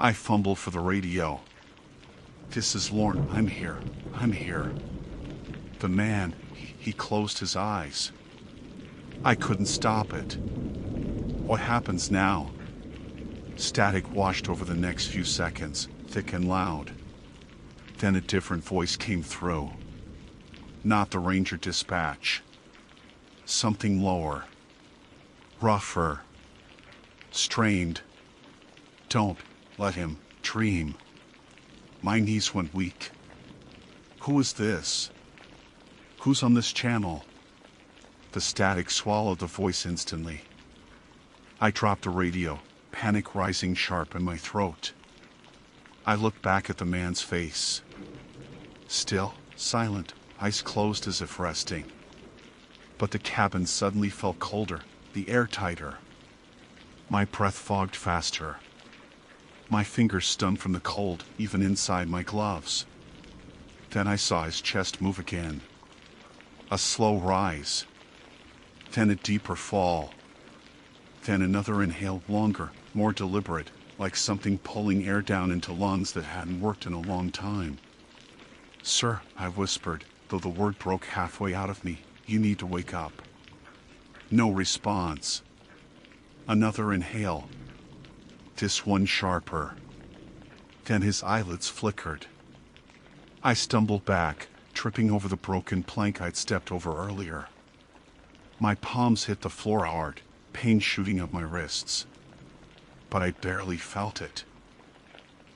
I fumbled for the radio. This is Lorne, I'm here. The man, he closed his eyes. I couldn't stop it. What happens now? Static washed over the next few seconds, thick and loud. Then a different voice came through. Not the Ranger dispatch. Something lower. Rougher. Strained. Don't let him dream. My knees went weak. Who is this? Who's on this channel? The static swallowed the voice instantly. I dropped the radio, panic rising sharp in my throat. I looked back at the man's face. Still, silent, eyes closed as if resting. But the cabin suddenly felt colder, the air tighter. My breath fogged faster. My fingers stung from the cold, even inside my gloves. Then I saw his chest move again. A slow rise. Then a deeper fall. Then another inhale, longer, more deliberate, like something pulling air down into lungs that hadn't worked in a long time. Sir, I whispered, though the word broke halfway out of me, you need to wake up. No response. Another inhale. This one sharper. Then his eyelids flickered. I stumbled back, tripping over the broken plank I'd stepped over earlier. My palms hit the floor hard, pain shooting up my wrists. But I barely felt it.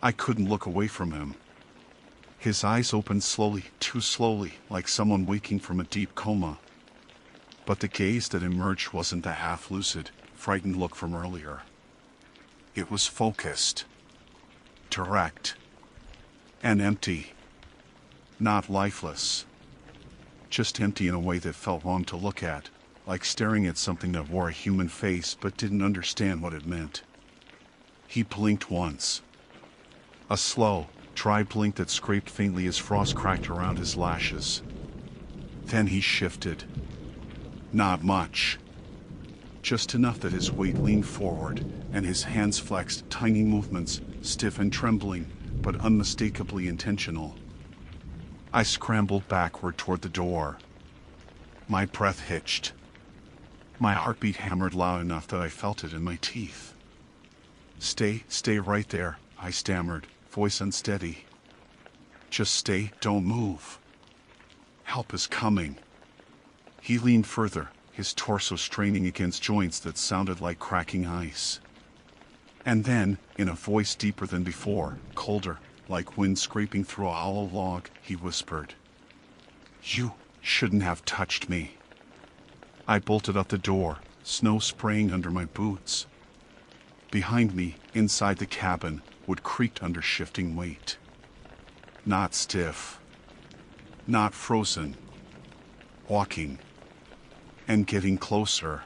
I couldn't look away from him. His eyes opened slowly, too slowly, like someone waking from a deep coma. But the gaze that emerged wasn't the half-lucid, frightened look from earlier. It was focused, direct, and empty. Not lifeless. Just empty in a way that felt wrong to look at, like staring at something that wore a human face but didn't understand what it meant. He blinked once. A slow, dry blink that scraped faintly as frost cracked around his lashes. Then he shifted. Not much. Just enough that his weight leaned forward, and his hands flexed tiny movements, stiff and trembling, but unmistakably intentional. I scrambled backward toward the door. My breath hitched. My heartbeat hammered loud enough that I felt it in my teeth. Stay right there, I stammered, voice unsteady. Just stay, don't move. Help is coming. He leaned further, his torso straining against joints that sounded like cracking ice. And then, in a voice deeper than before, colder, like wind scraping through a hollow log, he whispered, "You shouldn't have touched me." I bolted out the door, snow spraying under my boots. Behind me, inside the cabin, wood creaked under shifting weight. Not stiff. Not frozen. Walking. And getting closer.